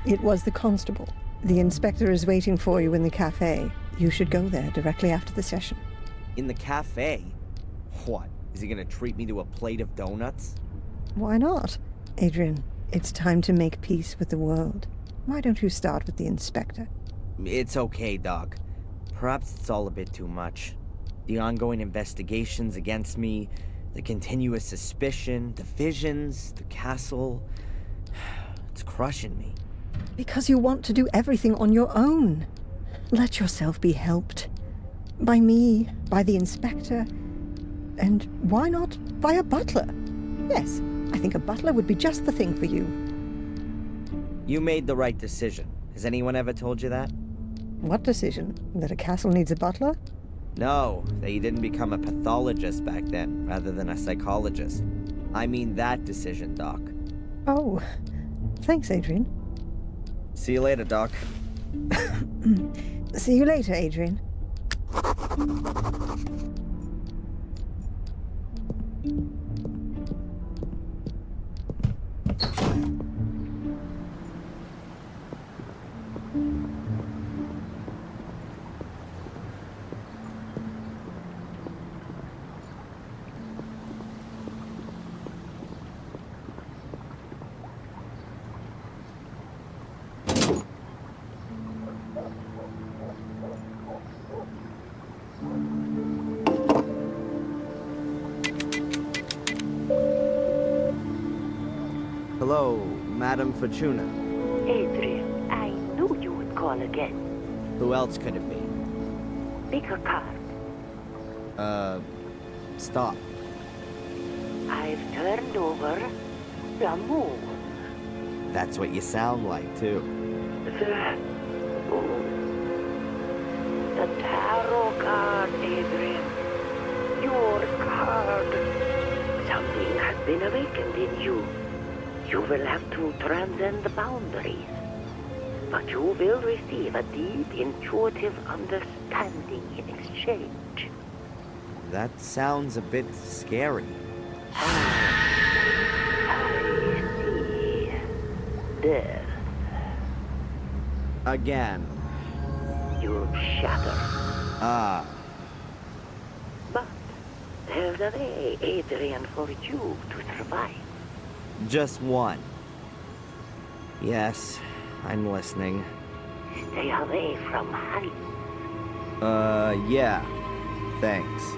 It was the constable. The inspector is waiting for you in the cafe. You should go there directly after the session. In the cafe? What? Is he gonna treat me to a plate of donuts? Why not? Adrian, it's time to make peace with the world. Why don't you start with the inspector? It's okay, Doc. Perhaps it's all a bit too much. The ongoing investigations against me, the continuous suspicion, the visions, the castle. It's crushing me. Because you want to do everything on your own. Let yourself be helped. By me, by the inspector, and why not by a butler? Yes, I think a butler would be just the thing for you. You made the right decision. Has anyone ever told you that? What decision? That a castle needs a butler? No, that you didn't become a pathologist back then, rather than a psychologist. I mean that decision, Doc. Oh, thanks, Adrian. See you later, Doc. See you later, Adrian. Hello, Madame Fortuna. Adrian, I knew you would call again. Who else could it be? Pick a card. Stop. I've turned over the moon. That's what you sound like, too. The moon. The tarot card, Adrian. Your card. Something has been awakened in you. You will have to transcend the boundaries. But you will receive a deep, intuitive understanding in exchange. That sounds a bit scary. I see. Death. Again. You'll shatter. Ah. But there's a way, Adrian, for you to survive. Just one. Yes, I'm listening. Stay away from heights. Yeah. Thanks.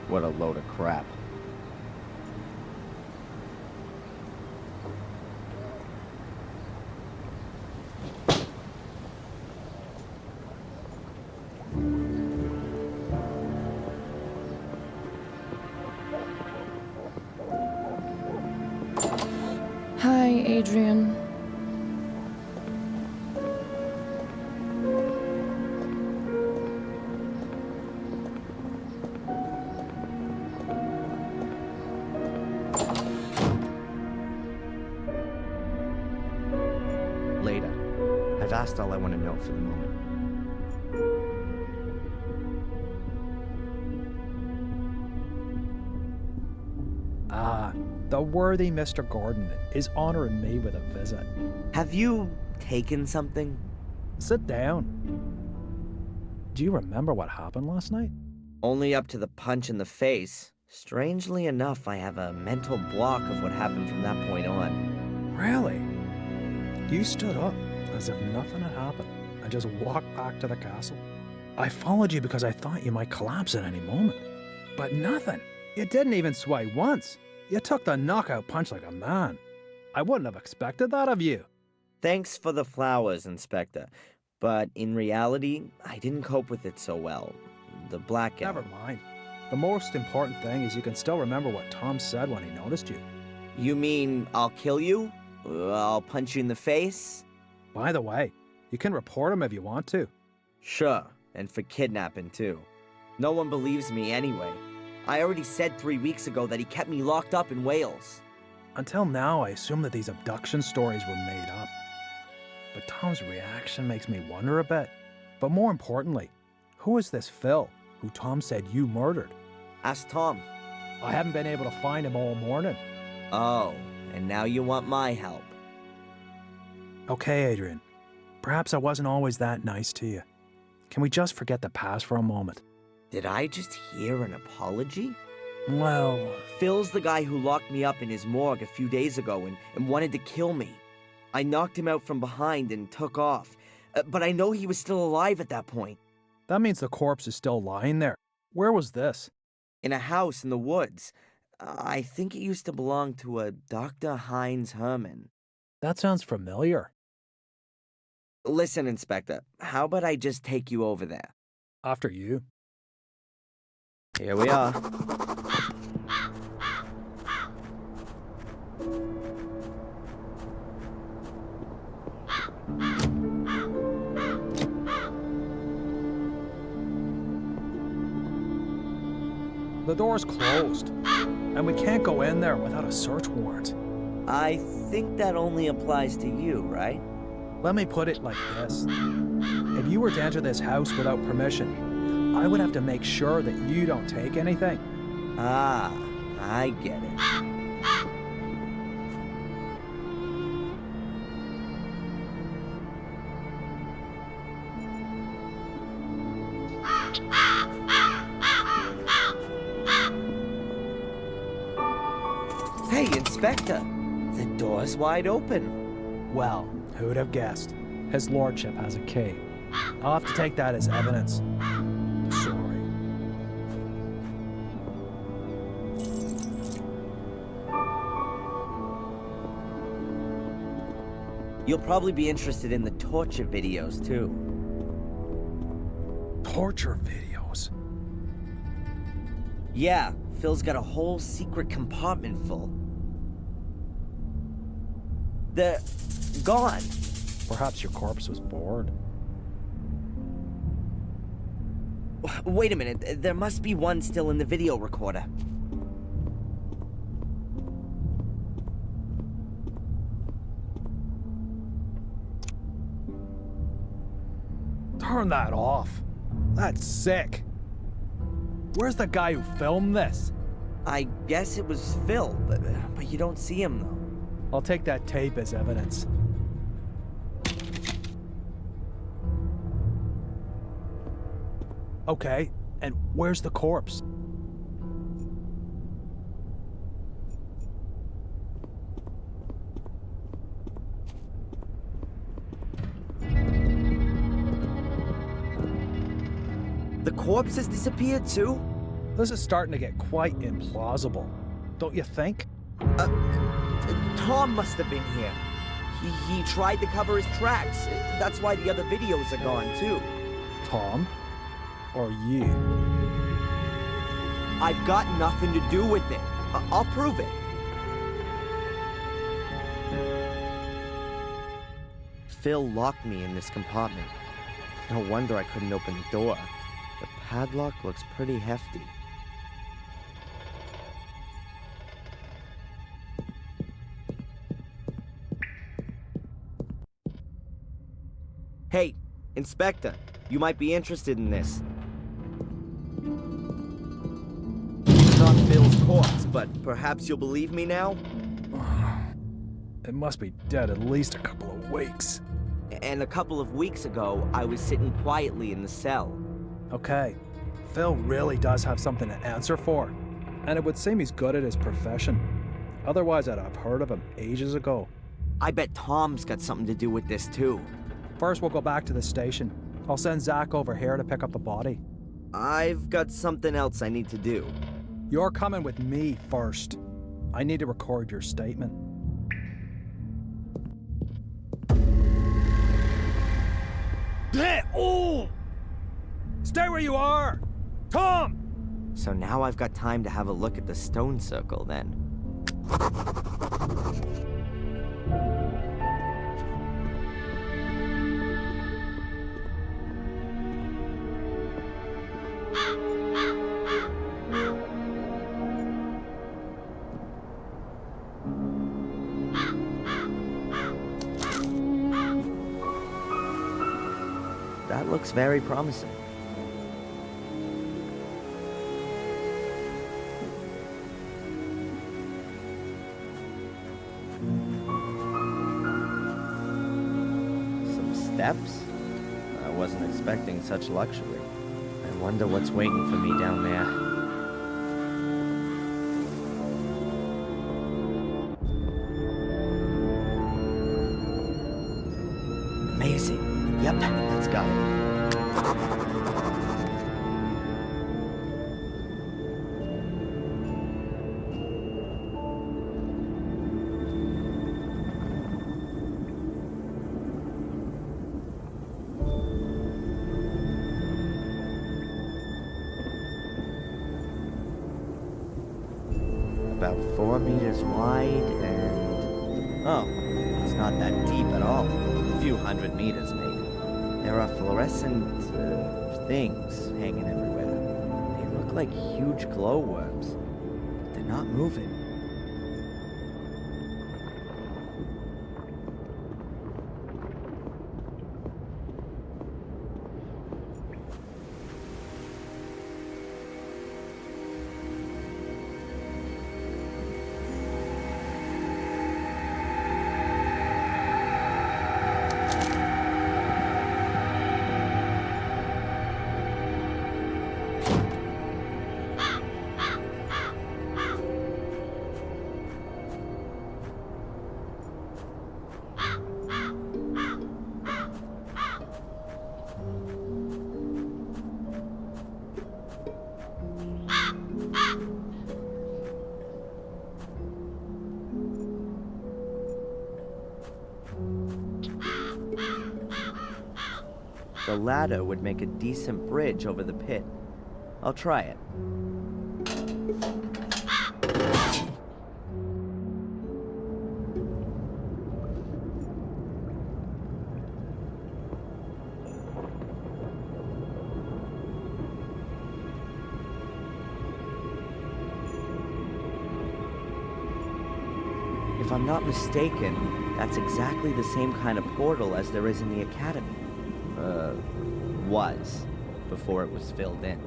What a load of crap. Hi, Adrian. Later. I've asked all I want to know for the moment. The worthy Mr. Gordon is honoring me with a visit. Have you taken something? Sit down. Do you remember what happened last night? Only up to the punch in the face. Strangely enough, I have a mental block of what happened from that point on. Really? You stood up as if nothing had happened and just walked back to the castle. I followed you because I thought you might collapse at any moment. But nothing. You didn't even sway once. You took the knockout punch like a man. I wouldn't have expected that of you. Thanks for the flowers, Inspector. But in reality, I didn't cope with it so well. The blackout. Never mind. The most important thing is you can still remember what Tom said when he noticed you. You mean I'll kill you? I'll punch you in the face? By the way, you can report him if you want to. Sure, and for kidnapping too. No one believes me anyway. I already said 3 weeks ago that he kept me locked up in Wales. Until now, I assumed that these abduction stories were made up. But Tom's reaction makes me wonder a bit. But more importantly, who is this Phil, who Tom said you murdered? Ask Tom. I haven't been able to find him all morning. Oh, and now you want my help. Okay, Adrian. Perhaps I wasn't always that nice to you. Can we just forget the past for a moment? Did I just hear an apology? Well, Phil's the guy who locked me up in his morgue a few days ago and wanted to kill me. I knocked him out from behind and took off. But I know he was still alive at that point. that means the corpse is still lying there. Where was this? In a house in the woods. I think it used to belong to a Dr. Heinz Herman. That sounds familiar. Listen, Inspector, how about I just take you over there? After you. Here we are. The door's closed, and we can't go in there without a search warrant. I think that only applies to you, right? Let me put it like this. If you were to enter this house without permission, I would have to make sure that you don't take anything. Ah, I get it. Hey, Inspector! The door's wide open. Well, who'd have guessed? His lordship has a key. I'll have to take that as evidence. Sorry. You'll probably be interested in the torture videos, too. Torture videos? Yeah, Phil's got a whole secret compartment full. They're gone. Perhaps your corpse was bored. Wait a minute, there must be one still in the video recorder. Turn that off. That's sick. Where's the guy who filmed this? I guess it was Phil, but you don't see him, though. I'll take that tape as evidence. Okay, and where's the corpse? The corpse has disappeared, too? This is starting to get quite implausible, don't you think? Tom must have been here. He tried to cover his tracks. That's why the other videos are gone, too. Tom? Or you? I've got nothing to do with it. I'll prove it. Phil locked me in this compartment. No wonder I couldn't open the door. The padlock looks pretty hefty. Hey, Inspector, you might be interested in this. It's not Phil's corpse, but perhaps you'll believe me now? It must be dead at least a couple of weeks. And a couple of weeks ago, I was sitting quietly in the cell. Okay, Phil really does have something to answer for. And it would seem he's good at his profession. Otherwise, I'd have heard of him ages ago. I bet Tom's got something to do with this, too. First, we'll go back to the station. I'll send Zach over here to pick up the body. I've got something else I need to do. You're coming with me first. I need to record your statement. Oh! Stay where you are! Tom! So now I've got time to have a look at the stone circle, then. That looks very promising. Some steps? I wasn't expecting such luxury. I wonder what's waiting for me down there. Amazing. Yep, let's go. About 4 meters wide and... oh, it's not that deep at all. A few hundred meters, maybe. There are fluorescent things hanging everywhere. They look like huge glowworms, but they're not moving. The ladder would make a decent bridge over the pit. I'll try it. If I'm not mistaken, that's exactly the same kind of portal as there is in the Academy. Was, before it was filled in.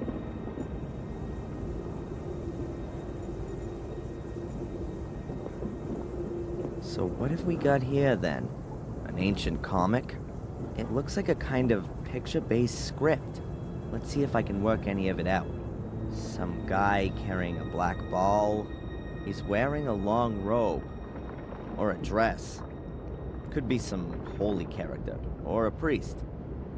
So what have we got here then? An ancient comic? It looks like a kind of picture-based script. Let's see if I can work any of it out. Some guy carrying a black ball. He's wearing a long robe. Or a dress. Could be some holy character. Or a priest.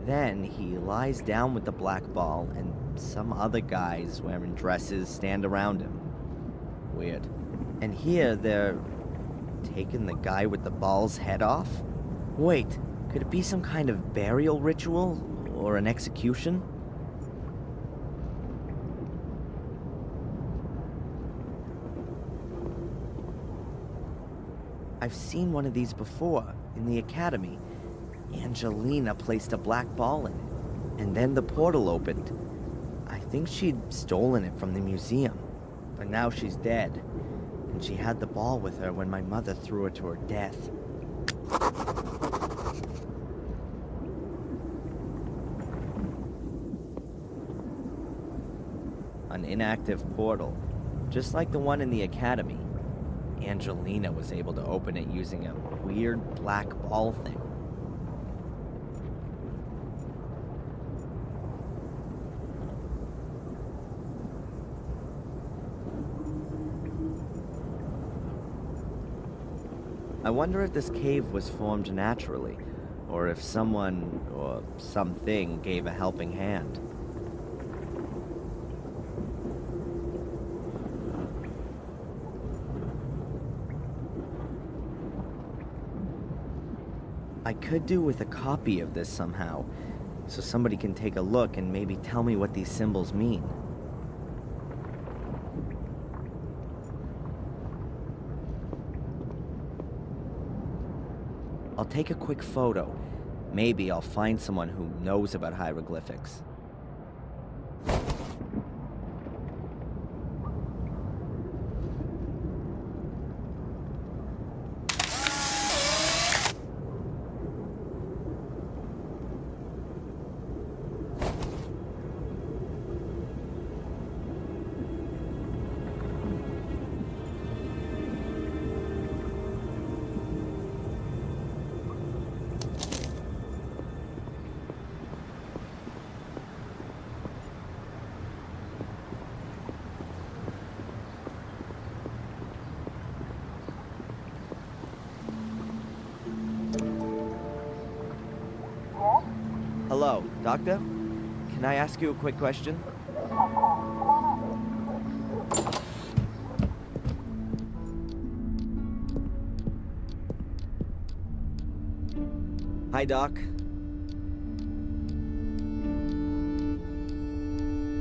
Then he lies down with the black ball and some other guys wearing dresses stand around him. Weird. And here they're taking the guy with the ball's head off? Wait, could it be some kind of burial ritual or an execution? I've seen one of these before in the Academy. Angelina placed a black ball in it, and then the portal opened. I think she'd stolen it from the museum, but now she's dead, and she had the ball with her when my mother threw her to her death. An inactive portal, just like the one in the Academy. Angelina was able to open it using a weird black ball thing. I wonder if this cave was formed naturally, or if someone or something gave a helping hand. I could do with a copy of this somehow, so somebody can take a look and maybe tell me what these symbols mean. I'll take a quick photo. Maybe I'll find someone who knows about hieroglyphics. Hello, Doctor? Can I ask you a quick question? Hi, Doc.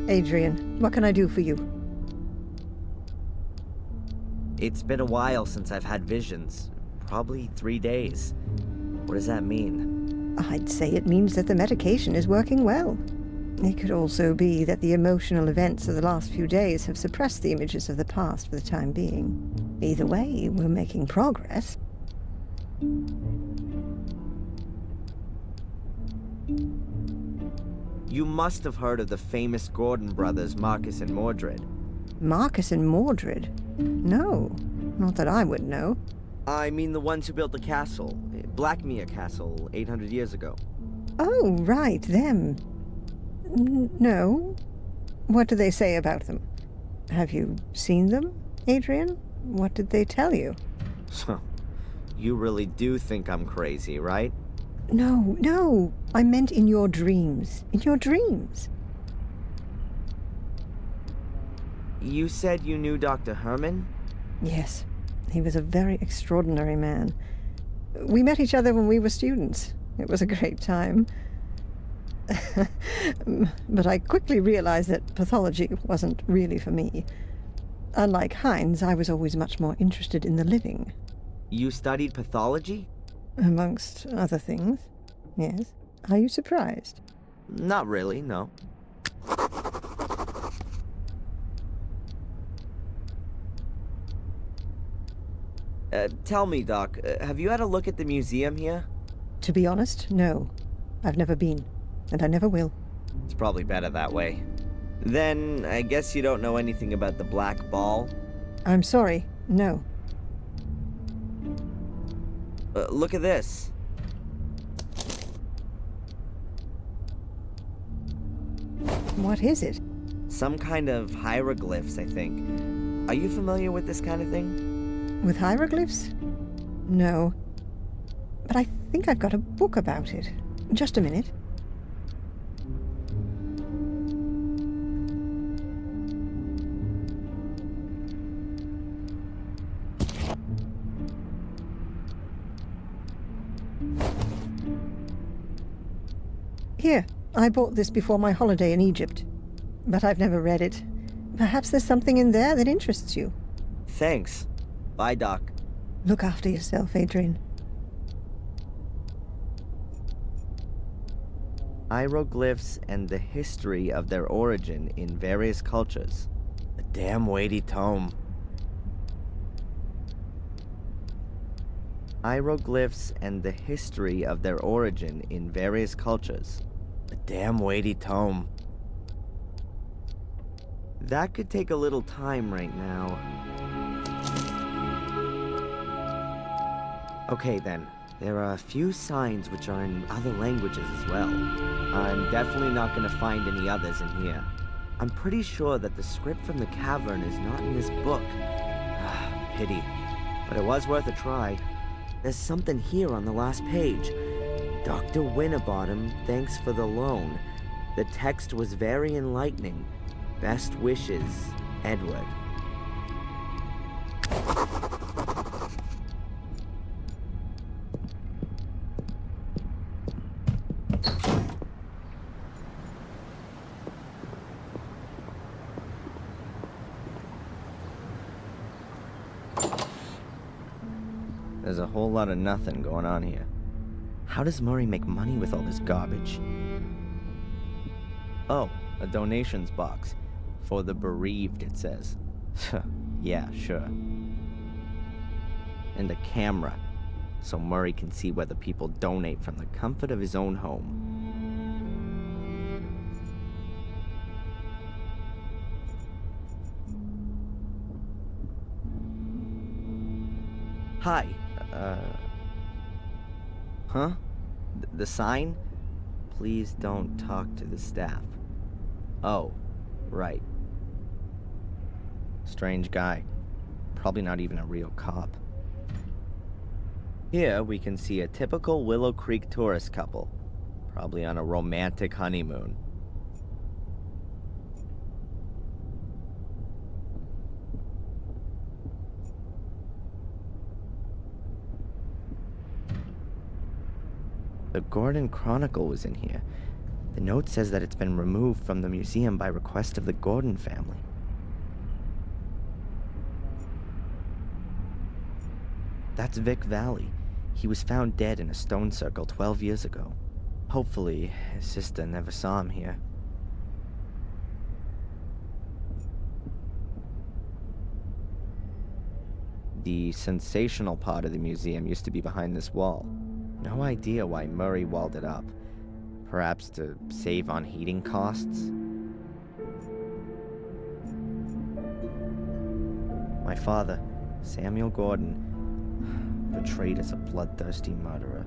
Adrian, what can I do for you? It's been a while since I've had visions. Probably 3 days. What does that mean? I'd say it means that the medication is working well. It could also be that the emotional events of the last few days have suppressed the images of the past for the time being. Either way, we're making progress. You must have heard of the famous Gordon brothers, Marcus and Mordred. Marcus and Mordred? No, not that I would know. I mean the ones who built the castle, Blackmere Castle, 800 years ago. Oh, right, them. No. What do they say about them? Have you seen them, Adrian? What did they tell you? You really do think I'm crazy, right? No. I meant in your dreams. In your dreams. You said you knew Dr. Herman? Yes. He was a very extraordinary man. We met each other when we were students. It was a great time. But I quickly realized that pathology wasn't really for me. Unlike Heinz, I was always much more interested in the living. You studied pathology? Amongst other things, yes. Are you surprised? Not really, no. Tell me, Doc, have you had a look at the museum here? To be honest, no. I've never been, and I never will. It's probably better that way. Then, I guess you don't know anything about the Black Ball? I'm sorry, no. Look at this. What is it? Some kind of hieroglyphs, I think. Are you familiar with this kind of thing? With hieroglyphs? No. But I think I've got a book about it. Just a minute. Here, I bought this before my holiday in Egypt. But I've never read it. Perhaps there's something in there that interests you. Thanks. Bye, Doc. Look after yourself, Adrian. Hieroglyphs and the history of their origin in various cultures. A damn weighty tome. Hieroglyphs and the history of their origin in various cultures. A damn weighty tome. That could take a little time right now. Okay then, there are a few signs which are in other languages as well. I'm definitely not going to find any others in here. I'm pretty sure that the script from the cavern is not in this book. Pity. But it was worth a try. There's something here on the last page. Dr. Winterbottom, thanks for the loan. The text was very enlightening. Best wishes, Edward. There's a whole lot of nothing going on here. How does Murray make money with all this garbage? Oh, a donations box. For the bereaved, it says. Yeah, sure. And a camera, so Murray can see whether people donate from the comfort of his own home. Hi, huh? The sign? Please don't talk to the staff. Oh, right. Strange guy. Probably not even a real cop. Here we can see a typical Willow Creek tourist couple. Probably on a romantic honeymoon. The Gordon Chronicle was in here. The note says that it's been removed from the museum by request of the Gordon family. That's Vic Valley. He was found dead in a stone circle 12 years ago. Hopefully, his sister never saw him here. The sensational part of the museum used to be behind this wall. No idea why Murray walled it up. Perhaps to save on heating costs? My father, Samuel Gordon, portrayed as a bloodthirsty murderer.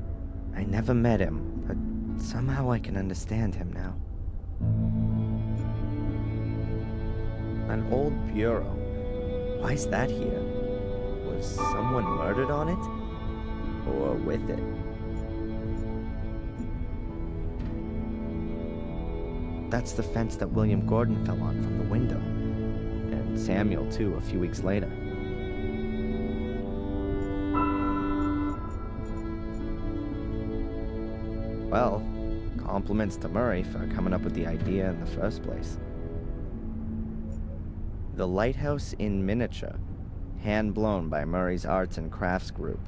I never met him, but somehow I can understand him now. An old bureau. Why's that here? Was someone murdered on it? Or with it? That's the fence that William Gordon fell on from the window. And Samuel, too, a few weeks later. Well, compliments to Murray for coming up with the idea in the first place. The Lighthouse in Miniature, hand-blown by Murray's Arts and Crafts Group.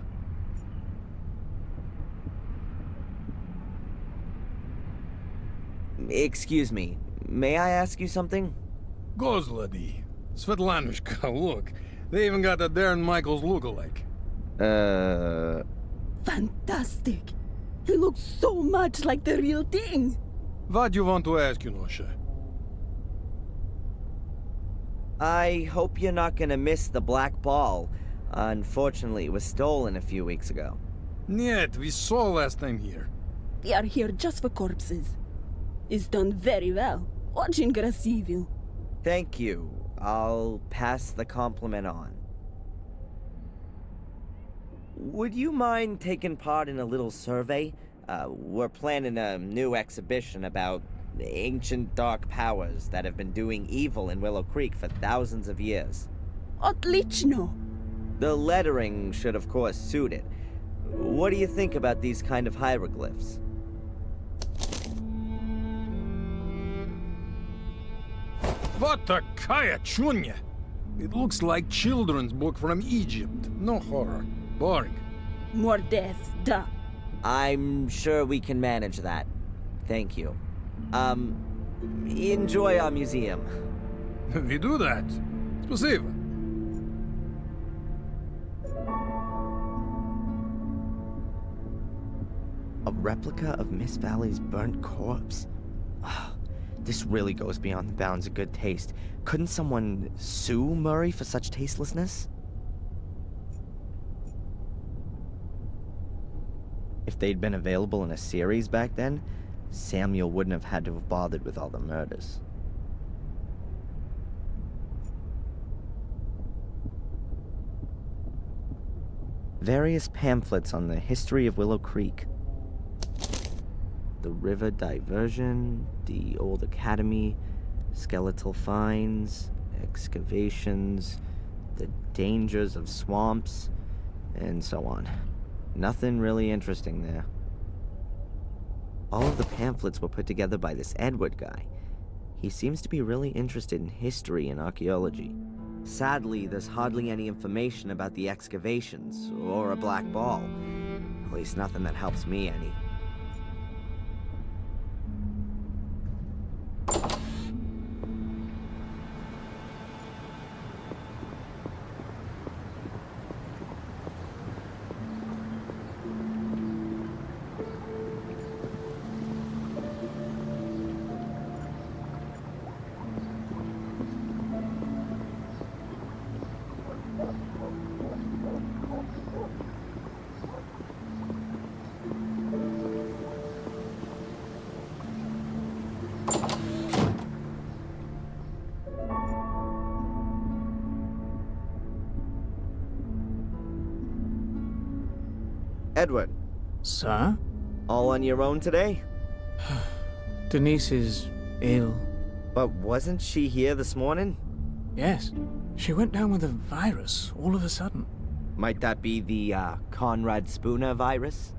Excuse me, may I ask you something? Gozlady. Svetlanushka, look. They even got a Darren Michaels lookalike. Fantastic. He looks so much like the real thing. What do you want to ask, Yunosha? I hope you're not gonna miss the black ball. Unfortunately, it was stolen a few weeks ago. Нет, we saw last time here. We are here just for corpses. It's done very well. Очень красиво. Thank you. I'll pass the compliment on. Would you mind taking part in a little survey? We're planning a new exhibition about ancient dark powers that have been doing evil in Willow Creek for thousands of years. Отлично. The lettering should, of course, suit it. What do you think about these kind of hieroglyphs? What a kaya chunya! It looks like children's book from Egypt. No horror. Boring. More death, da. I'm sure we can manage that. Thank you. Enjoy our museum. We do that. Спасибо. A replica of Miss Valley's burnt corpse. Oh, this really goes beyond the bounds of good taste. Couldn't someone sue Murray for such tastelessness? If they'd been available in a series back then, Samuel wouldn't have had to have bothered with all the murders. Various pamphlets on the history of Willow Creek. The River Diversion, the Old Academy, skeletal finds, excavations, the dangers of swamps, and so on. Nothing really interesting there. All of the pamphlets were put together by this Edward guy. He seems to be really interested in history and archaeology. Sadly, there's hardly any information about the excavations or a black ball. At least nothing that helps me any. Edward. Sir? All on your own today? Denise is ill. But wasn't she here this morning? Yes. She went down with a virus all of a sudden. Might that be the, Conrad Spooner virus?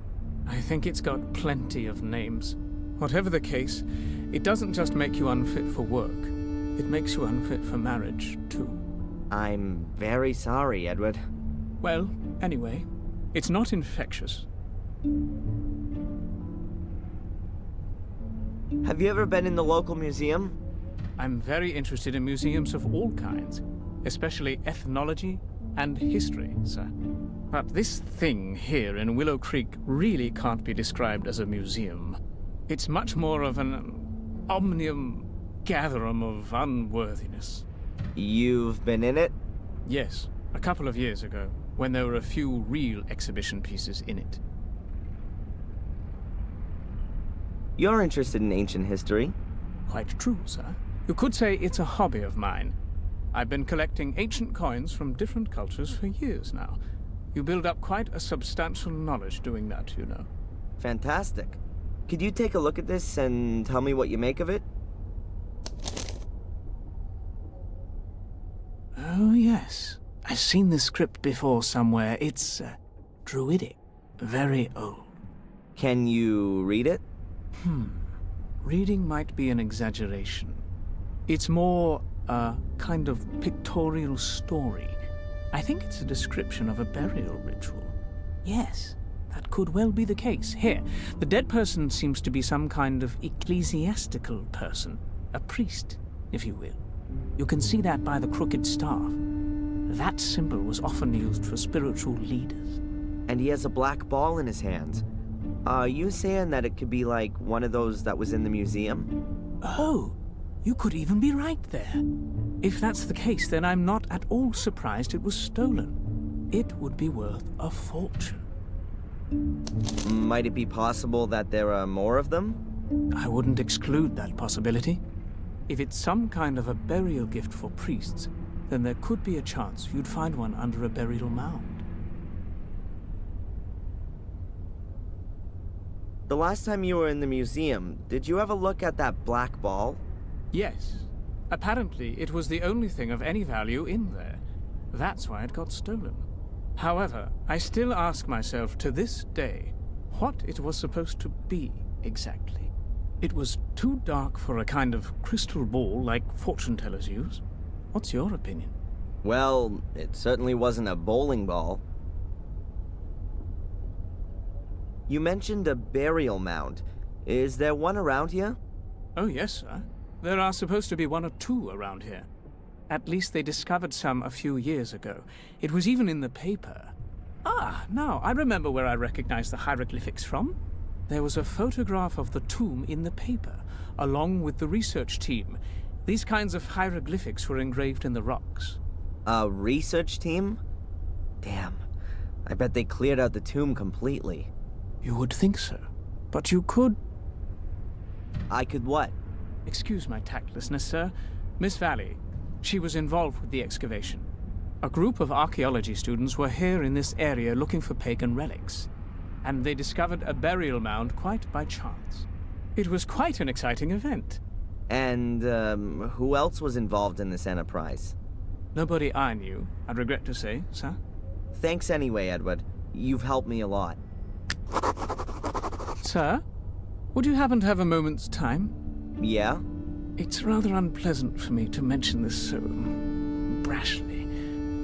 I think it's got plenty of names. Whatever the case, it doesn't just make you unfit for work. It makes you unfit for marriage, too. I'm very sorry, Edward. Well, anyway, it's not infectious. Have you ever been in the local museum? I'm very interested in museums of all kinds, especially ethnology and history, sir. But this thing here in Willow Creek really can't be described as a museum. It's much more of an omnium gatherum of unworthiness. You've been in it? Yes, a couple of years ago, when there were a few real exhibition pieces in it. You're interested in ancient history? Quite true, sir. You could say it's a hobby of mine. I've been collecting ancient coins from different cultures for years now. You build up quite a substantial knowledge doing that, you know. Fantastic. Could you take a look at this and tell me what you make of it? Oh, yes. I've seen this script before somewhere. It's druidic. Very old. Can you read it? Reading might be an exaggeration. It's more a kind of pictorial story. I think it's a description of a burial ritual. Yes, that could well be the case. Here, the dead person seems to be some kind of ecclesiastical person. A priest, if you will. You can see that by the crooked staff. That symbol was often used for spiritual leaders. And he has a black ball in his hand. Are you saying that it could be like one of those that was in the museum? Oh, you could even be right there. If that's the case, then I'm not at all surprised it was stolen. It would be worth a fortune. Might it be possible that there are more of them? I wouldn't exclude that possibility. If it's some kind of a burial gift for priests, then there could be a chance you'd find one under a burial mound. The last time you were in the museum, did you ever look at that black ball? Yes. Apparently, it was the only thing of any value in there. That's why it got stolen. However, I still ask myself to this day what it was supposed to be exactly. It was too dark for a kind of crystal ball like fortune tellers use. What's your opinion? Well, it certainly wasn't a bowling ball. You mentioned a burial mound. Is there one around here? Oh, yes, sir. There are supposed to be one or two around here. At least they discovered some a few years ago. It was even in the paper. Ah, now I remember where I recognized the hieroglyphics from. There was a photograph of the tomb in the paper, along with the research team. These kinds of hieroglyphics were engraved in the rocks. A research team? Damn. I bet they cleared out the tomb completely. You would think so. But you could... I could what? Excuse my tactlessness, sir. Miss Valley, she was involved with the excavation. A group of archaeology students were here in this area looking for pagan relics, and they discovered a burial mound quite by chance. It was quite an exciting event. And, who else was involved in this enterprise? Nobody I knew, I regret to say, sir. Thanks anyway, Edward. You've helped me a lot. Sir? Would you happen to have a moment's time? Yeah? It's rather unpleasant for me to mention this so brashly,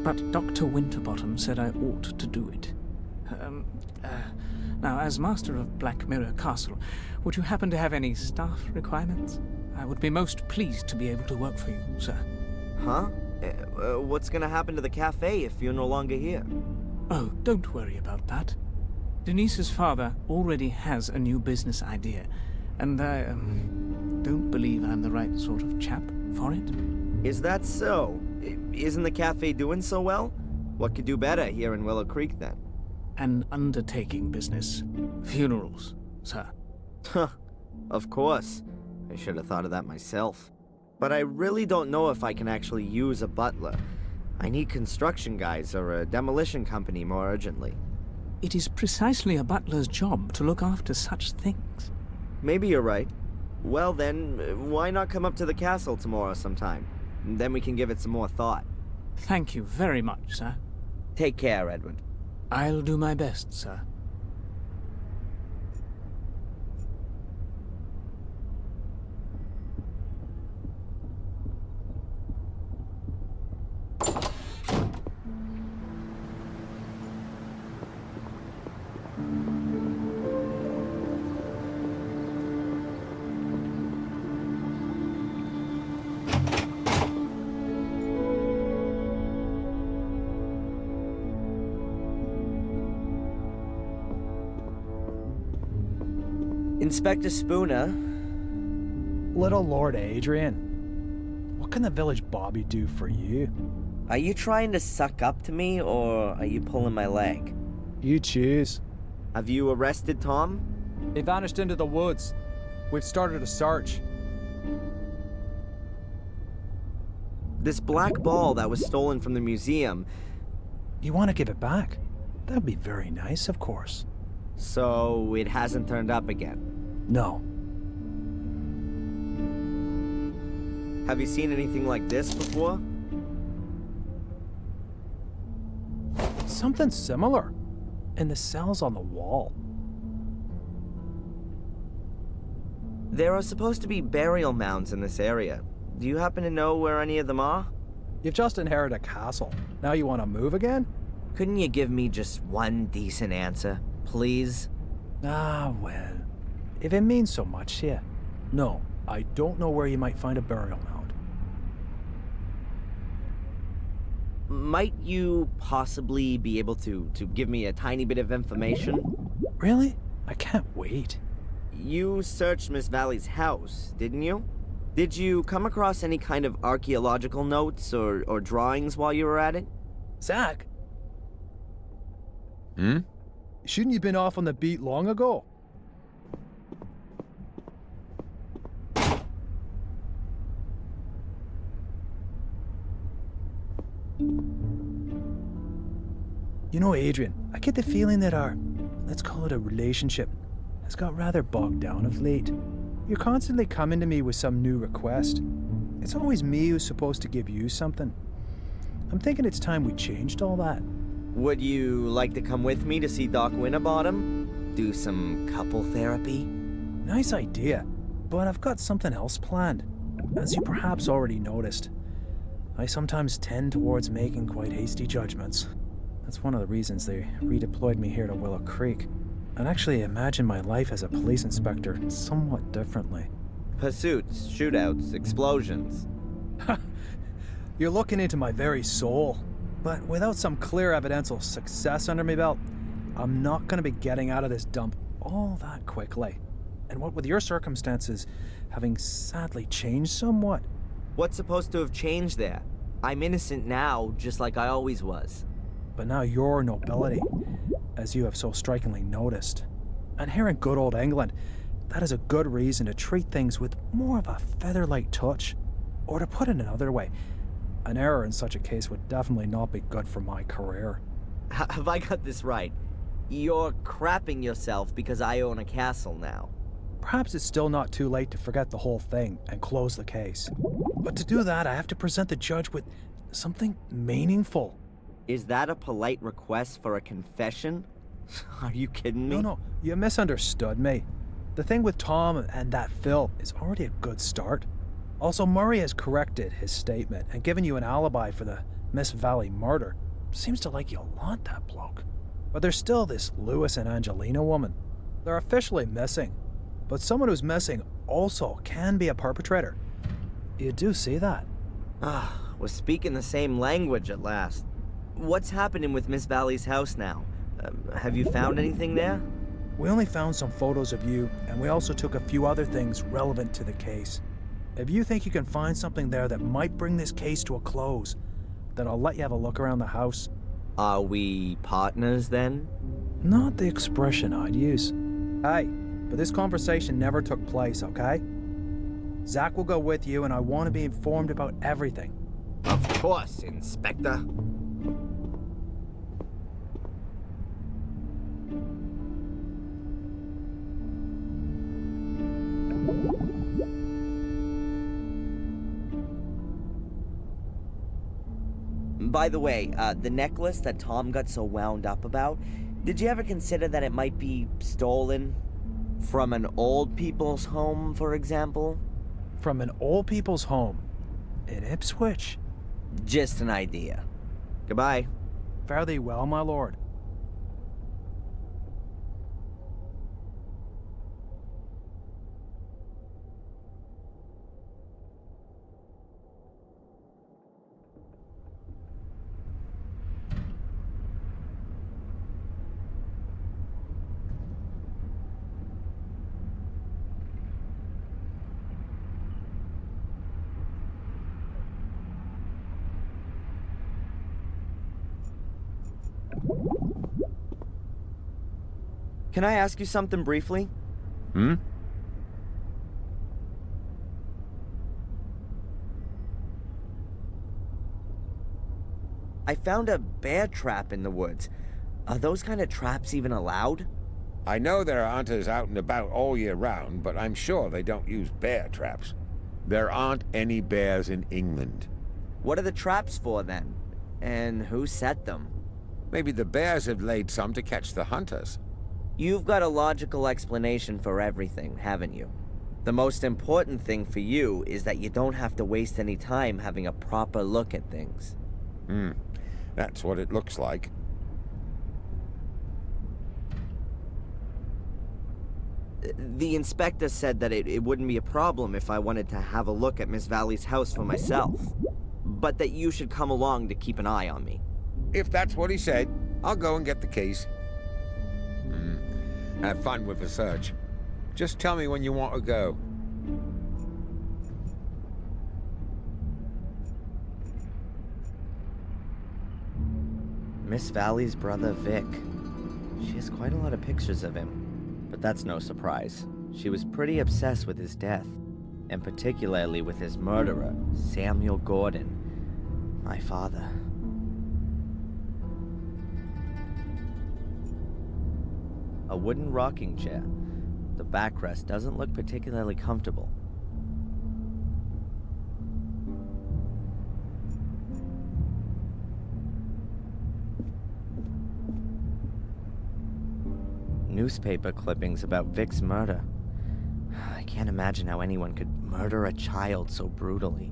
but Dr. Winterbottom said I ought to do it. Now, as master of Black Mirror Castle, would you happen to have any staff requirements? I would be most pleased to be able to work for you, sir. Huh? What's gonna happen to the cafe if you're no longer here? Oh, don't worry about that. Denise's father already has a new business idea, and I, don't believe I'm the right sort of chap for it. Is that so? Isn't the cafe doing so well? What could do better here in Willow Creek, then? An undertaking business. Funerals, sir. Huh. Of course. I should have thought of that myself. But I really don't know if I can actually use a butler. I need construction guys or a demolition company more urgently. It is precisely a butler's job to look after such things. Maybe you're right. Well then, why not come up to the castle tomorrow sometime? Then we can give it some more thought. Thank you very much, sir. Take care, Edward. I'll do my best, sir. Inspector Spooner. Little Lord Adrian, what can the village Bobby do for you? Are you trying to suck up to me, or are you pulling my leg? You choose. Have you arrested Tom? He vanished into the woods. We've started a search. This black ball that was stolen from the museum. You want to give it back? That'd be very nice, of course. So it hasn't turned up again? No. Have you seen anything like this before? Something similar. In the cells on the wall. There are supposed to be burial mounds in this area. Do you happen to know where any of them are? You've just inherited a castle. Now you want to move again? Couldn't you give me just one decent answer, please? Ah, well. If it means so much to you. No, I don't know where you might find a burial mound. Might you possibly be able to give me a tiny bit of information? Really? I can't wait. You searched Miss Valley's house, didn't you? Did you come across any kind of archaeological notes or drawings while you were at it? Zach? Hmm? Shouldn't you have been off on the beat long ago? You know, Adrian, I get the feeling that our, let's call it a relationship, has got rather bogged down of late. You're constantly coming to me with some new request. It's always me who's supposed to give you something. I'm thinking it's time we changed all that. Would you like to come with me to see Doc Winterbottom? Do some couple therapy? Nice idea, but I've got something else planned. As you perhaps already noticed, I sometimes tend towards making quite hasty judgments. That's one of the reasons they redeployed me here to Willow Creek. I'd actually imagine my life as a police inspector somewhat differently. Pursuits, shootouts, explosions. You're looking into my very soul. But without some clear evidential success under my belt, I'm not going to be getting out of this dump all that quickly. And what with your circumstances having sadly changed somewhat. What's supposed to have changed there? I'm innocent now, just like I always was. But now you're nobility, as you have so strikingly noticed. And here in good old England, that is a good reason to treat things with more of a feather-light touch. Or to put it another way, an error in such a case would definitely not be good for my career. Have I got this right? You're crapping yourself because I own a castle now. Perhaps it's still not too late to forget the whole thing and close the case. But to do that, I have to present the judge with something meaningful. Is that a polite request for a confession? Are you kidding me? No, you misunderstood me. The thing with Tom and that Phil is already a good start. Also, Murray has corrected his statement and given you an alibi for the Miss Valley murder. Seems to like you a lot, that bloke. But there's still this Lewis and Angelina woman. They're officially missing. But someone who's missing also can be a perpetrator. You do see that? We're speaking the same language at last. What's happening with Miss Valley's house now? Have you found anything there? We only found some photos of you, and we also took a few other things relevant to the case. If you think you can find something there that might bring this case to a close, then I'll let you have a look around the house. Are we partners then? Not the expression I'd use. Hey, but this conversation never took place, okay? Zach will go with you, and I want to be informed about everything. Of course, Inspector. By the way, the necklace that Tom got so wound up about, did you ever consider that it might be stolen? From an old people's home, for example? From an old people's home? In Ipswich? Just an idea. Goodbye. Fare thee well, my lord. Can I ask you something briefly? Hmm? I found a bear trap in the woods. Are those kind of traps even allowed? I know there are hunters out and about all year round, but I'm sure they don't use bear traps. There aren't any bears in England. What are the traps for then? And who set them? Maybe the bears have laid some to catch the hunters. You've got a logical explanation for everything, haven't you? The most important thing for you is that you don't have to waste any time having a proper look at things. That's what it looks like. The inspector said that it wouldn't be a problem if I wanted to have a look at Miss Valley's house for myself, but that you should come along to keep an eye on me. If that's what he said, I'll go and get the keys. Have fun with the search. Just tell me when you want to go. Miss Valley's brother, Vic. She has quite a lot of pictures of him, but that's no surprise. She was pretty obsessed with his death, and particularly with his murderer, Samuel Gordon, my father. A wooden rocking chair. The backrest doesn't look particularly comfortable. Newspaper clippings about Vic's murder. I can't imagine how anyone could murder a child so brutally.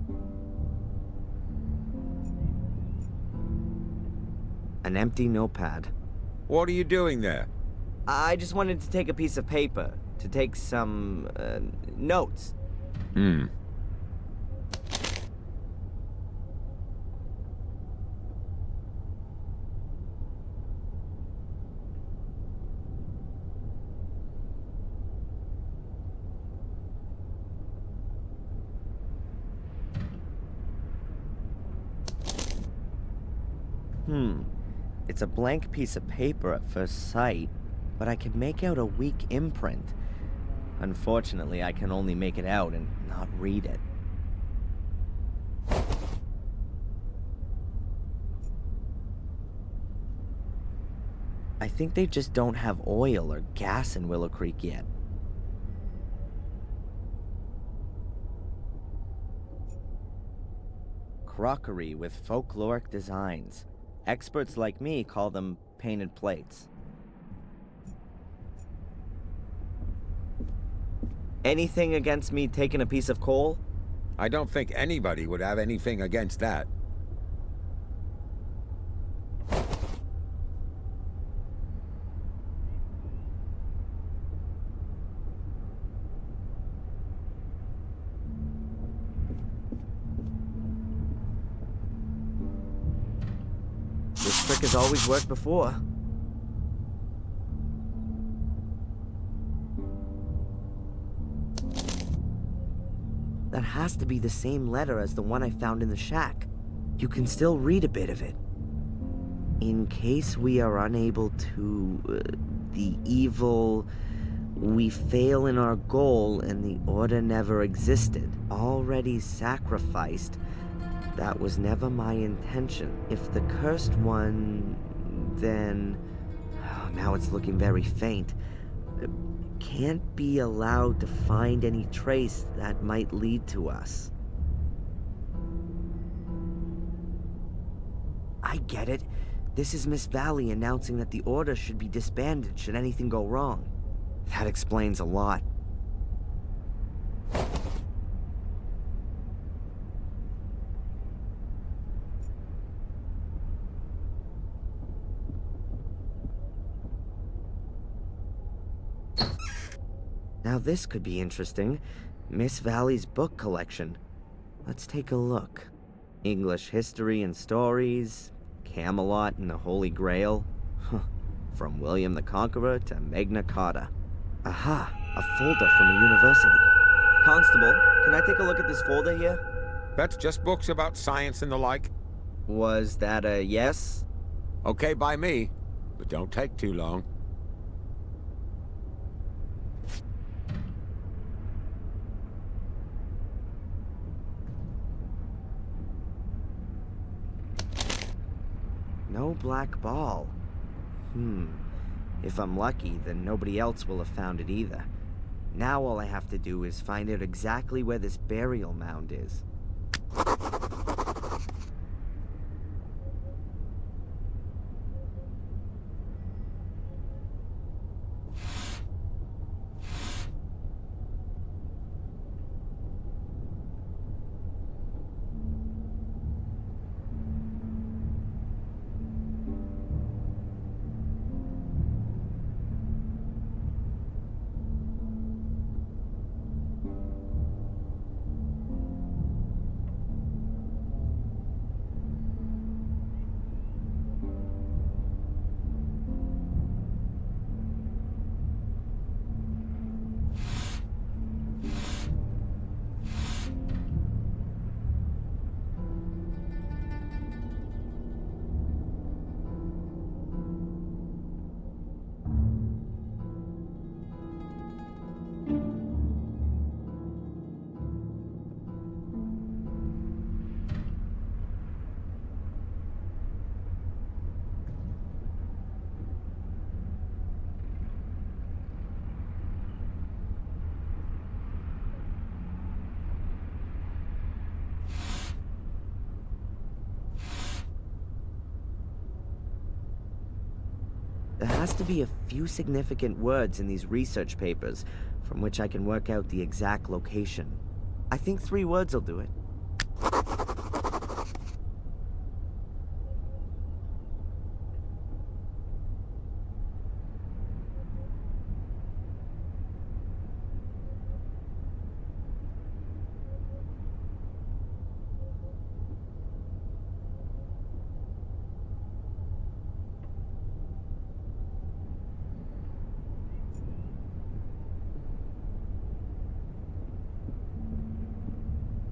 An empty notepad. What are you doing there? I just wanted to take a piece of paper to take some notes. It's a blank piece of paper at first sight, but I can make out a weak imprint. Unfortunately, I can only make it out and not read it. I think they just don't have oil or gas in Willow Creek yet. Crockery with folkloric designs. Experts like me call them painted plates. Anything against me taking a piece of coal? I don't think anybody would have anything against that. This trick has always worked before. That has to be the same letter as the one I found in the shack. You can still read a bit of it. In case we are unable to... the evil... we fail in our goal and the order never existed. Already sacrificed. That was never my intention. If the cursed one... then... oh, now it's looking very faint. Can't be allowed to find any trace that might lead to us. I get it. This is Miss Valley announcing that the Order should be disbanded should anything go wrong. That explains a lot. Now this could be interesting. Miss Valley's book collection. Let's take a look. English history and stories, Camelot and the Holy Grail. From William the Conqueror to Magna Carta. Aha, a folder from a university. Constable, can I take a look at this folder here? That's just books about science and the like. Was that a yes? Okay by me, but don't take too long. No black ball. If I'm lucky, then nobody else will have found it either. Now all I have to do is find out exactly where this burial mound is. There has to be a few significant words in these research papers from which I can work out the exact location. I think 3 words will do it.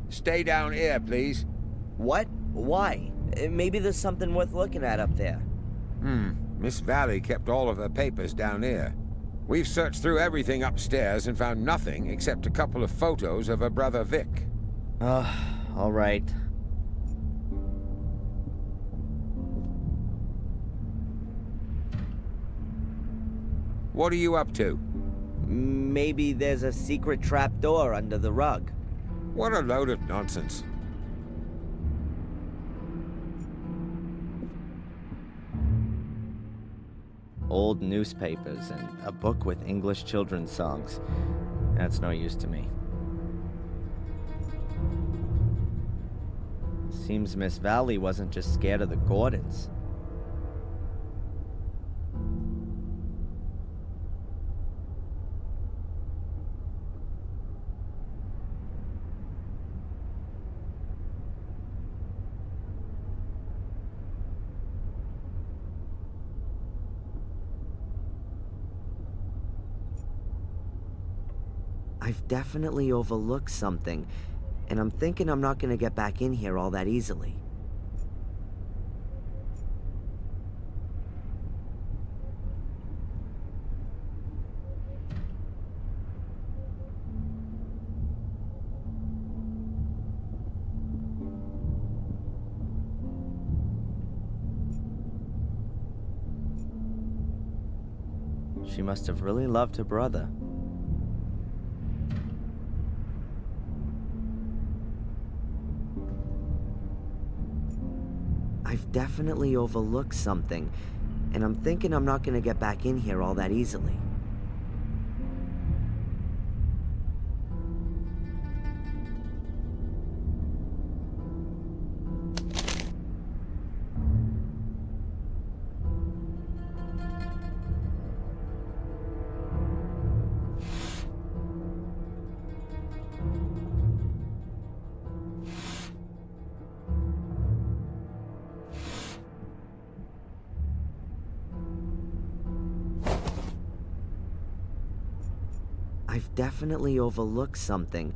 Stay down here, please. What? Why? Maybe there's something worth looking at up there. Miss Valley kept all of her papers down here. We've searched through everything upstairs and found nothing except a couple of photos of her brother Vic. All right. What are you up to? Maybe there's a secret trapdoor under the rug. What a load of nonsense. Old newspapers and a book with English children's songs. That's no use to me. Seems Miss Valley wasn't just scared of the Gordons. I've definitely overlooked something, and I'm thinking I'm not gonna get back in here all that easily. She must have really loved her brother. I've definitely overlooked something, and I'm thinking I'm not gonna get back in here all that easily. I've definitely overlooked something,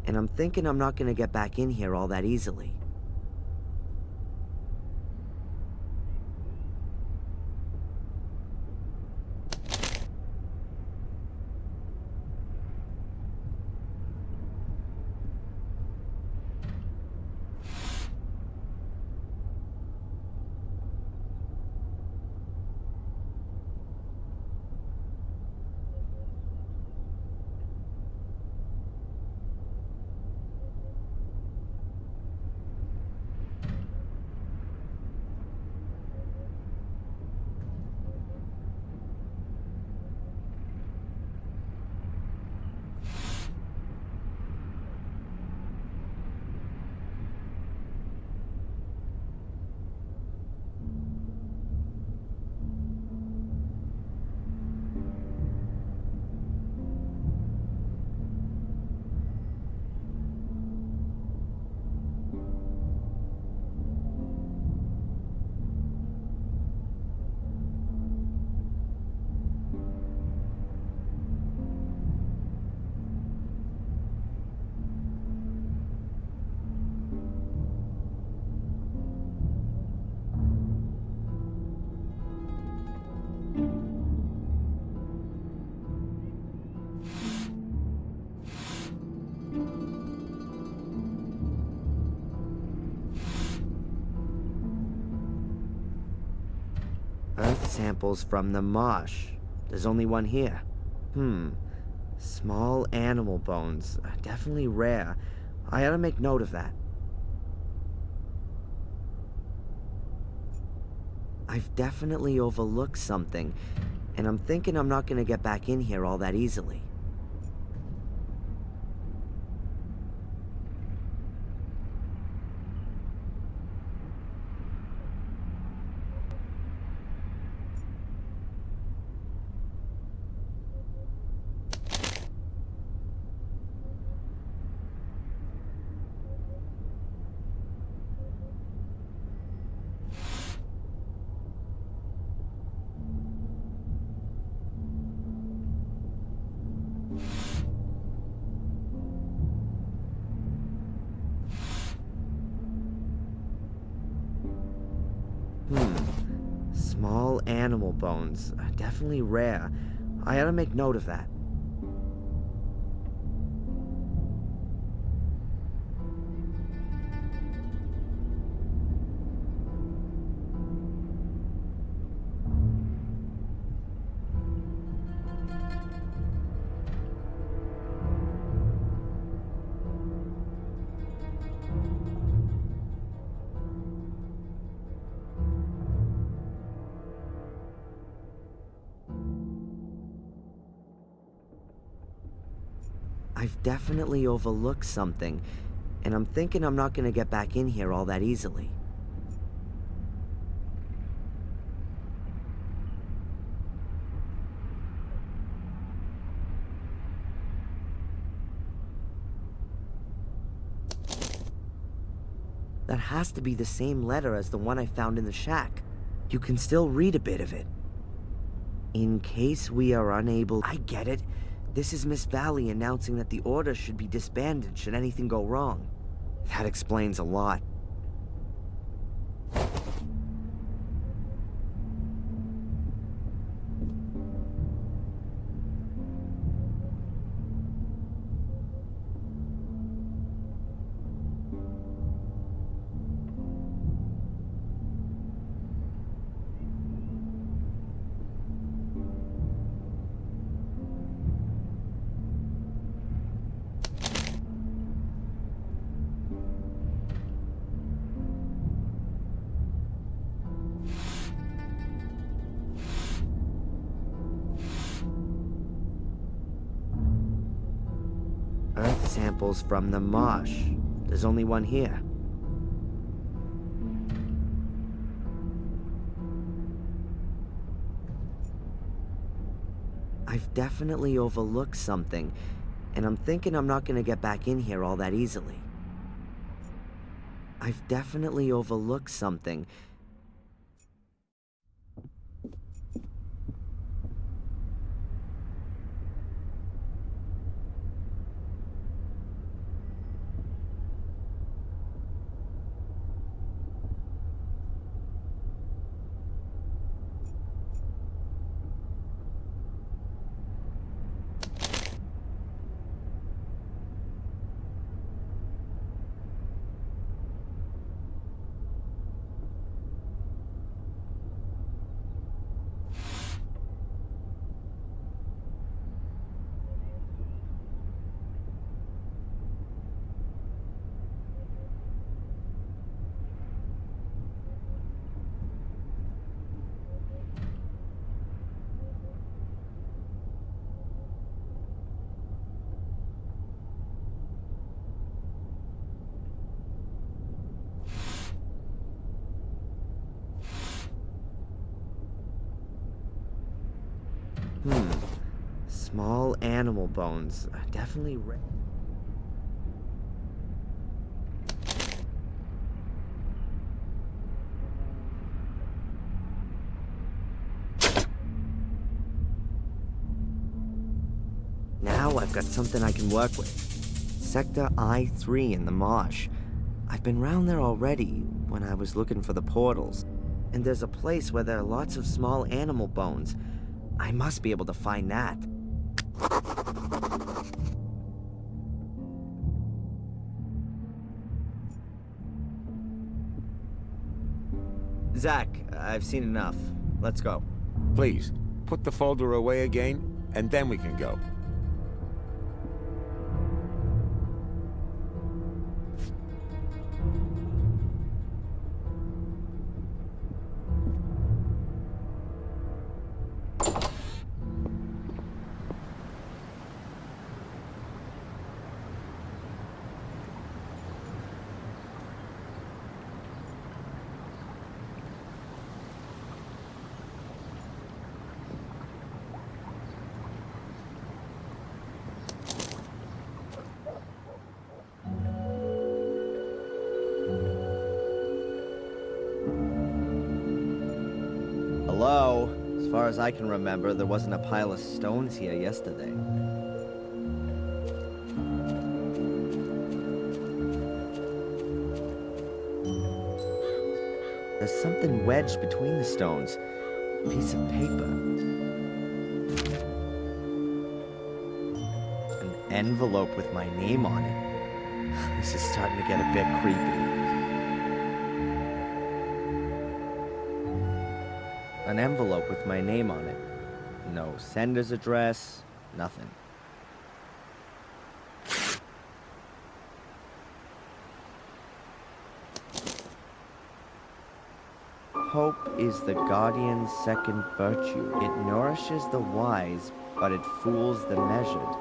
and I'm thinking I'm not gonna get back in here all that easily. Earth samples from the marsh. There's only one here. Small animal bones. Definitely rare. I ought to make note of that. I've definitely overlooked something, and I'm thinking I'm not gonna get back in here all that easily. Small animal bones. Definitely rare. I ought to make note of that. I've definitely overlooked something, and I'm thinking I'm not gonna get back in here all that easily. That has to be the same letter as the one I found in the shack. You can still read a bit of it. In case we are unable... I get it. This is Miss Valley announcing that the Order should be disbanded should anything go wrong. That explains a lot. Earth samples from the marsh. There's only one here. I've definitely overlooked something, and I'm thinking I'm not gonna get back in here all that easily. I've definitely overlooked something. Small animal bones. Definitely rare. Now I've got something I can work with. Sector I-3 in the marsh. I've been round there already when I was looking for the portals. And there's a place where there are lots of small animal bones. I must be able to find that. Zach, I've seen enough. Let's go. Please, put the folder away again, and then we can go. Hello? As far as I can remember, there wasn't a pile of stones here yesterday. There's something wedged between the stones. A piece of paper. An envelope with my name on it. This is starting to get a bit creepy. An envelope with my name on it. No sender's address, nothing. Hope is the guardian's second virtue. It nourishes the wise, but it fools the measured,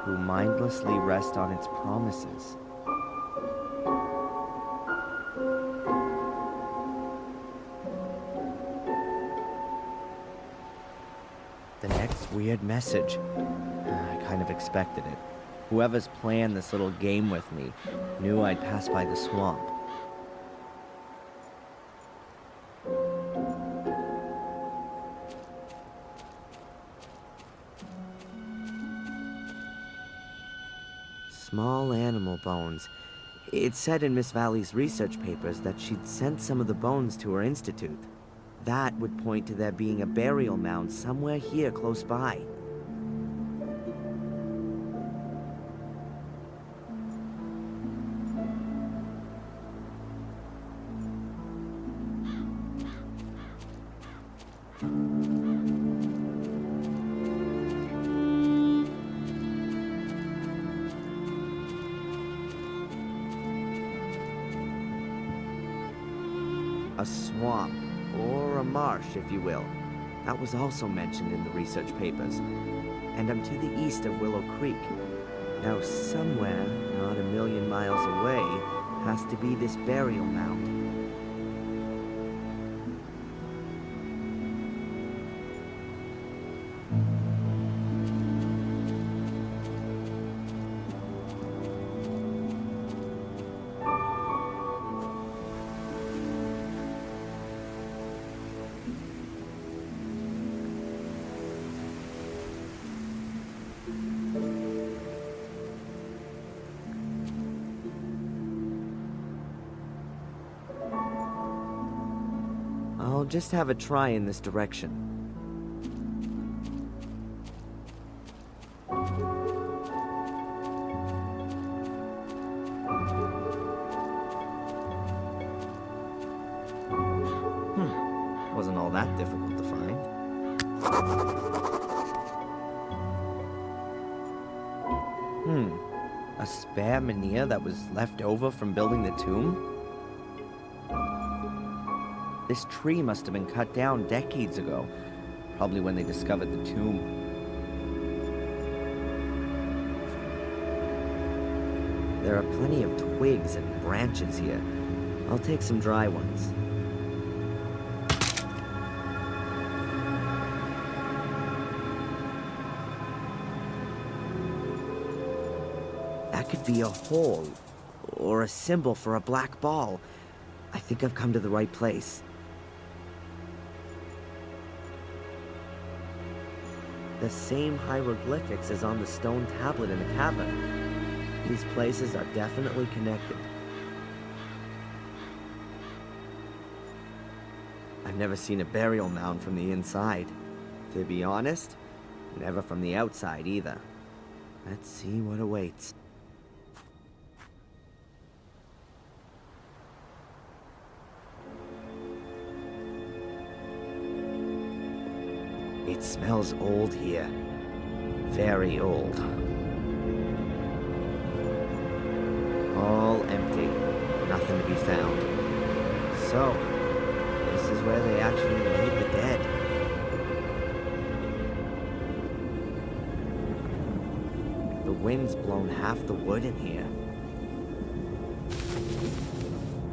who mindlessly rest on its promises. The next weird message. I kind of expected it. Whoever's planned this little game with me knew I'd pass by the swamp. Small animal bones. It said in Miss Valley's research papers that she'd sent some of the bones to her institute. That would point to there being a burial mound somewhere here close by. A swamp, or a marsh, if you will. That was also mentioned in the research papers. And I'm to the east of Willow Creek. Now somewhere, not a million miles away, has to be this burial mound. I'll just have a try in this direction. Wasn't all that difficult to find. A spare menhir that was left over from building the tomb? This tree must have been cut down decades ago, probably when they discovered the tomb. There are plenty of twigs and branches here. I'll take some dry ones. That could be a hole, or a symbol for a black ball. I think I've come to the right place. The same hieroglyphics as on the stone tablet in the cavern. These places are definitely connected. I've never seen a burial mound from the inside. To be honest, never from the outside either. Let's see what awaits. It smells old here. Very old. All empty. Nothing to be found. So, this is where they actually laid the dead. The wind's blown half the wood in here.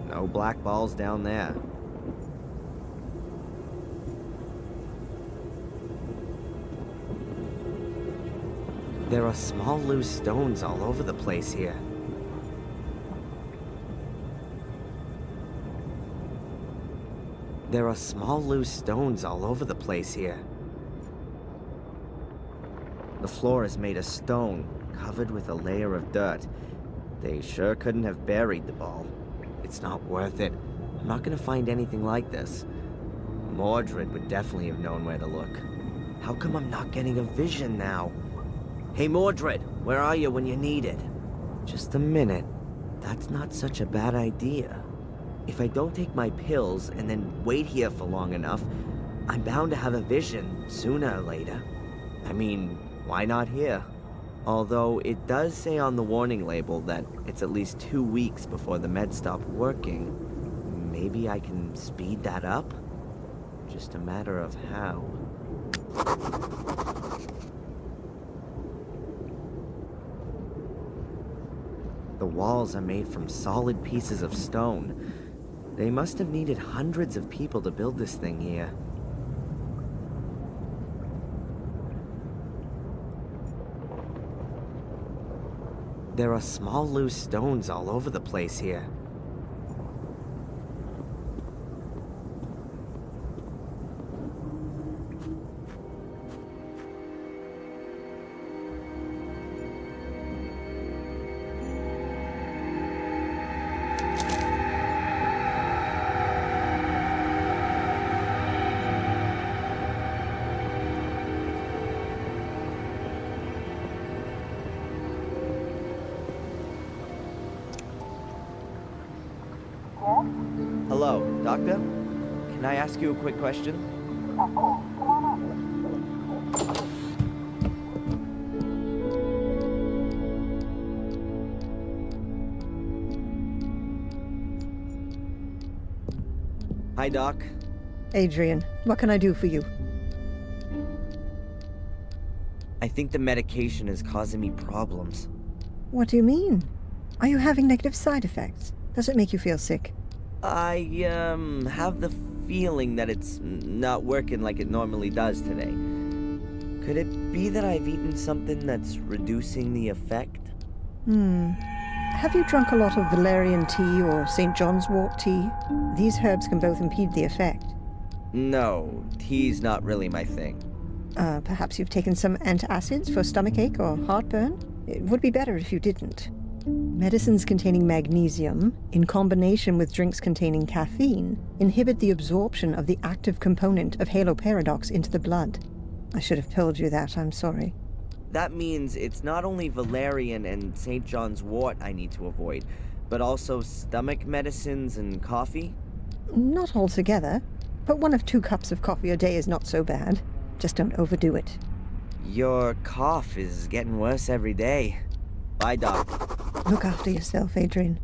No black balls down there. There are small loose stones all over the place here. There are small loose stones all over the place here. The floor is made of stone, covered with a layer of dirt. They sure couldn't have buried the ball. It's not worth it. I'm not gonna find anything like this. Mordred would definitely have known where to look. How come I'm not getting a vision now? Hey Mordred, where are you when you need it? Just a minute. That's not such a bad idea. If I don't take my pills and then wait here for long enough, I'm bound to have a vision sooner or later. I mean, why not here? Although it does say on the warning label that it's at least 2 weeks before the meds stop working. Maybe I can speed that up? Just a matter of how. The walls are made from solid pieces of stone. They must have needed hundreds of people to build this thing here. There are small loose stones all over the place here. Hello, Doctor? Can I ask you a quick question? Of course. Come on in. Hi, Doc. Adrian, what can I do for you? I think the medication is causing me problems. What do you mean? Are you having negative side effects? Does it make you feel sick? I, have the feeling that it's not working like it normally does today. Could it be that I've eaten something that's reducing the effect? Have you drunk a lot of valerian tea or St. John's wort tea? These herbs can both impede the effect. No, tea's not really my thing. Perhaps you've taken some antacids for stomachache or heartburn? It would be better if you didn't. Medicines containing magnesium, in combination with drinks containing caffeine, inhibit the absorption of the active component of haloparadox into the blood. I should have told you that, I'm sorry. That means it's not only valerian and St. John's wort I need to avoid, but also stomach medicines and coffee? Not altogether, but 1 of 2 cups of coffee a day is not so bad. Just don't overdo it. Your cough is getting worse every day. Bye, Doc. Look after yourself, Adrian.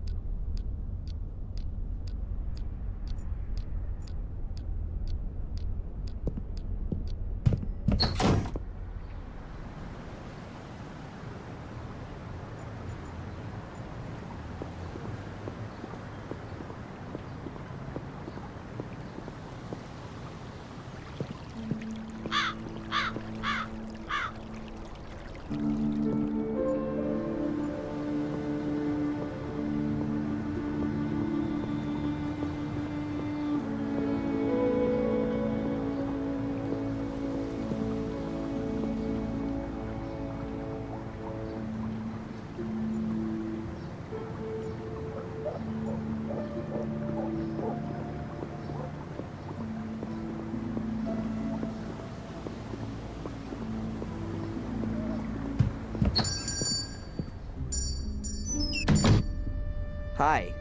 Hi.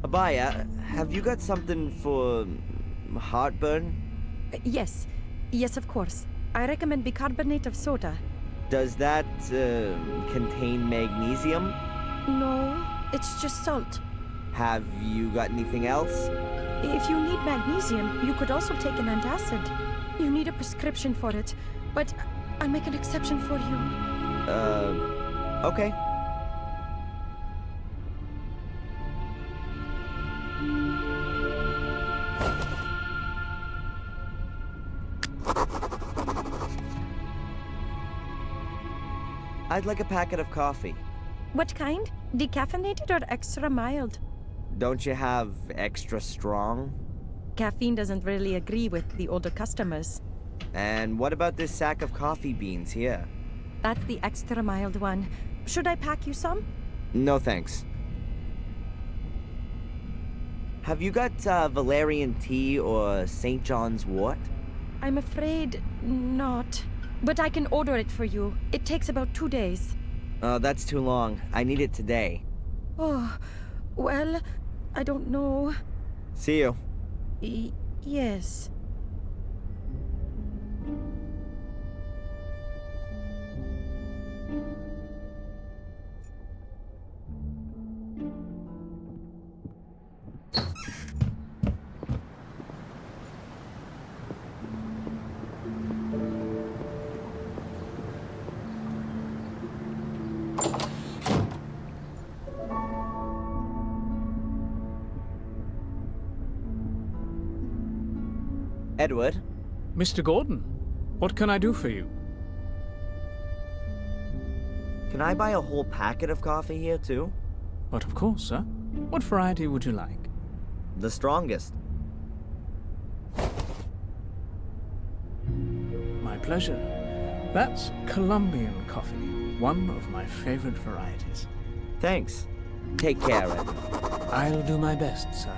Abaya, have you got something for heartburn? Yes. Yes, of course. I recommend bicarbonate of soda. Does that contain magnesium? No, it's just salt. Have you got anything else? If you need magnesium, you could also take an antacid. You need a prescription for it, but I'll make an exception for you. Okay. I'd like a packet of coffee. What kind? Decaffeinated or extra mild? Don't you have extra strong? Caffeine doesn't really agree with the older customers. And what about this sack of coffee beans here? That's the extra mild one. Should I pack you some? No thanks. Have you got valerian tea or St. John's wort? I'm afraid not. But I can order it for you. It takes about 2 days. That's too long. I need it today. Oh, well, I don't know. See you. Yes. Edward? Mr. Gordon, what can I do for you? Can I buy a whole packet of coffee here, too? But of course, sir. What variety would you like? The strongest. My pleasure. That's Colombian coffee, one of my favorite varieties. Thanks. Take care, Ed. I'll do my best, sir.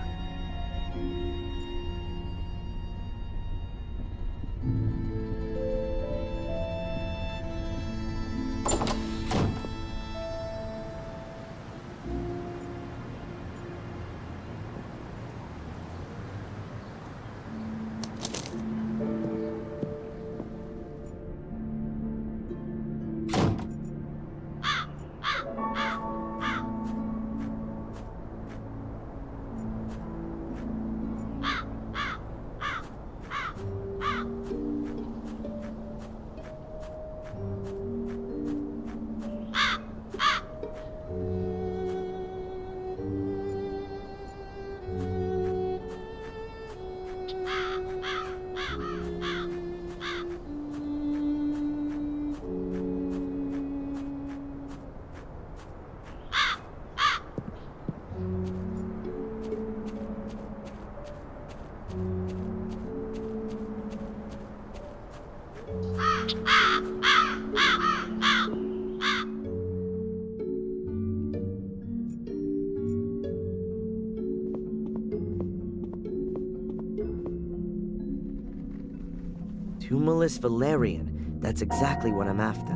Tumulus Valerian. That's exactly what I'm after.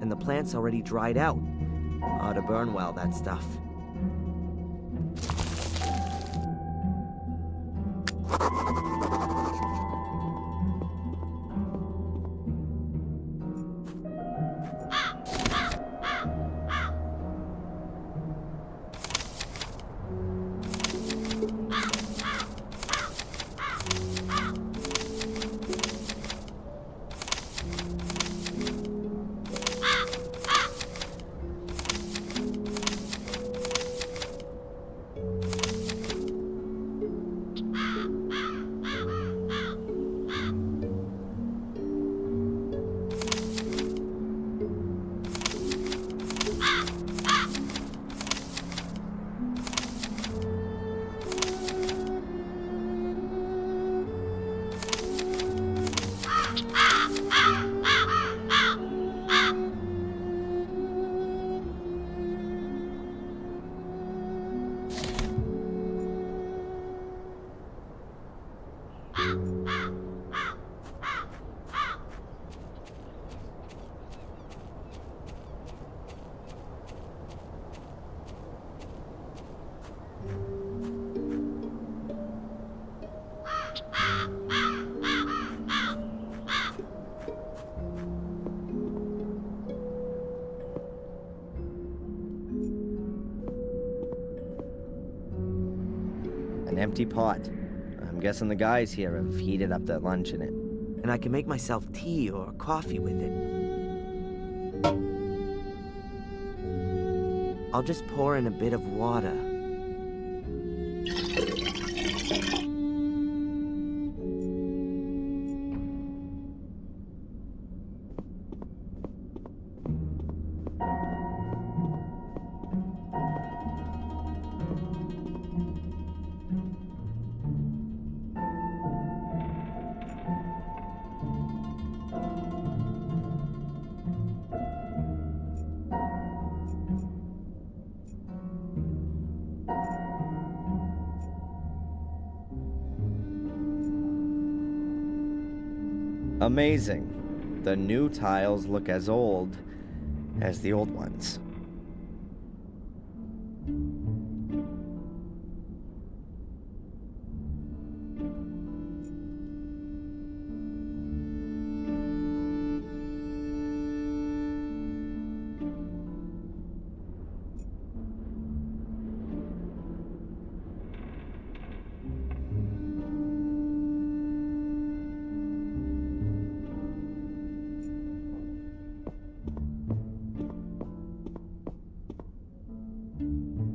And the plant's already dried out. Ought to burn well, that stuff. An empty pot. I'm guessing the guys here have heated up their lunch in it. And I can make myself tea or coffee with it. I'll just pour in a bit of water. Amazing. The new tiles look as old as the old ones.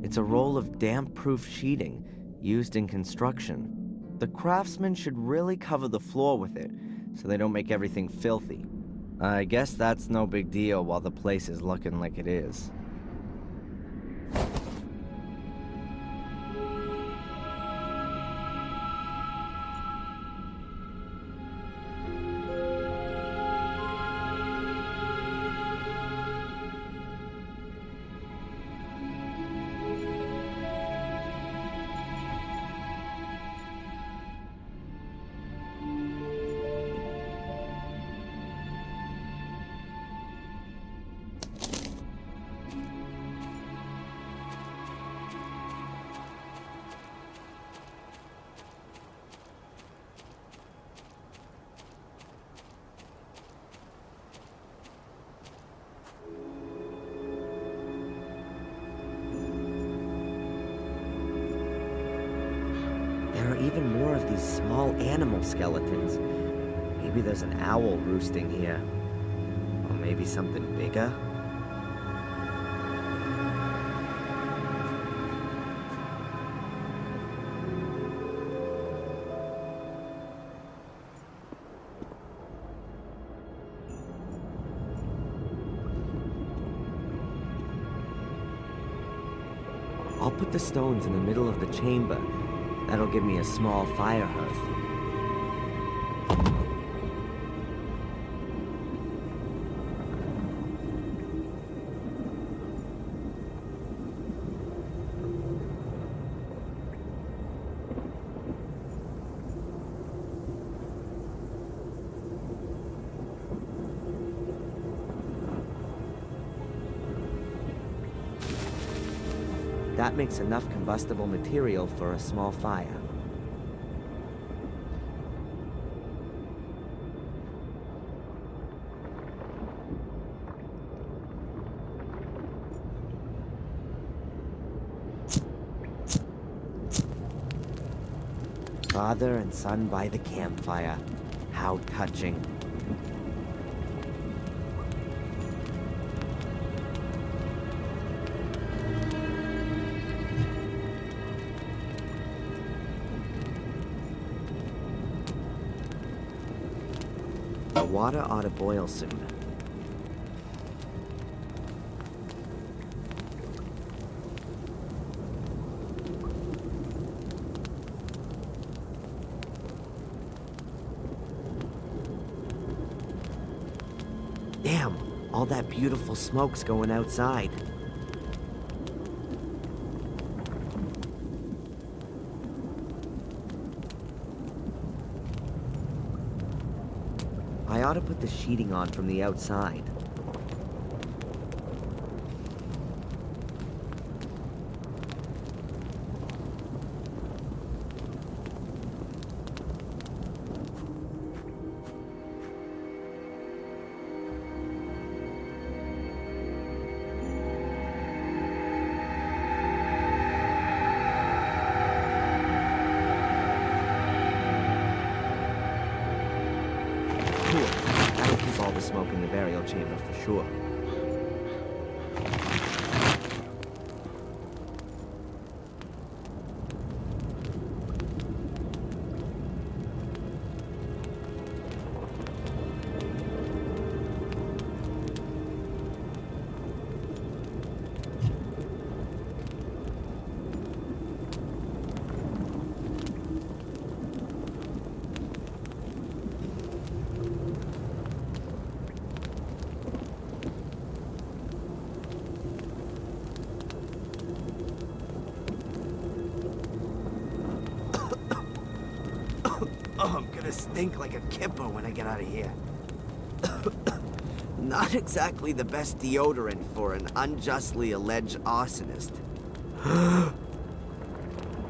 It's a roll of damp-proof sheeting used in construction. The craftsmen should really cover the floor with it so they don't make everything filthy. I guess that's no big deal while the place is looking like it is. There are even more of these small animal skeletons. Maybe there's an owl roosting here. Or maybe something bigger? I'll put the stones in the middle of the chamber. That'll give me a small fire hearth. That makes enough combustible material for a small fire. Father and son by the campfire. How touching. The water ought to boil soon. Damn, all that beautiful smoke's going outside. I ought to put the sheeting on from the outside. That'll keep all the smoke in the burial chamber for sure. Oh, I'm gonna stink like a kipper when I get out of here. Not exactly the best deodorant for an unjustly alleged arsonist. Oh,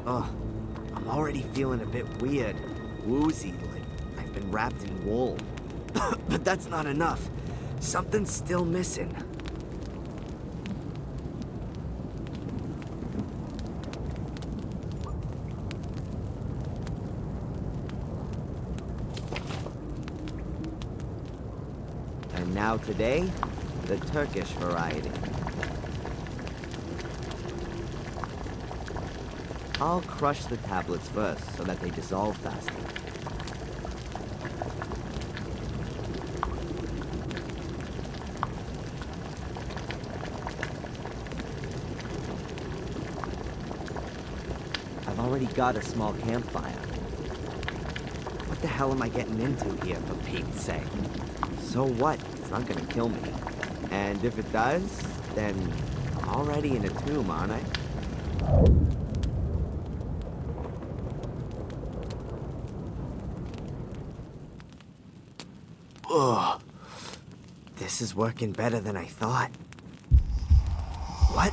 I'm already feeling a bit weird, woozy, like I've been wrapped in wool. But that's not enough. Something's still missing. And now today, the Turkish variety. I'll crush the tablets first so that they dissolve faster. I've already got a small campfire. What the hell am I getting into here, for Pete's sake? So what? It's not gonna kill me. And if it does, then I'm already in a tomb, aren't I? Ugh. This is working better than I thought. What?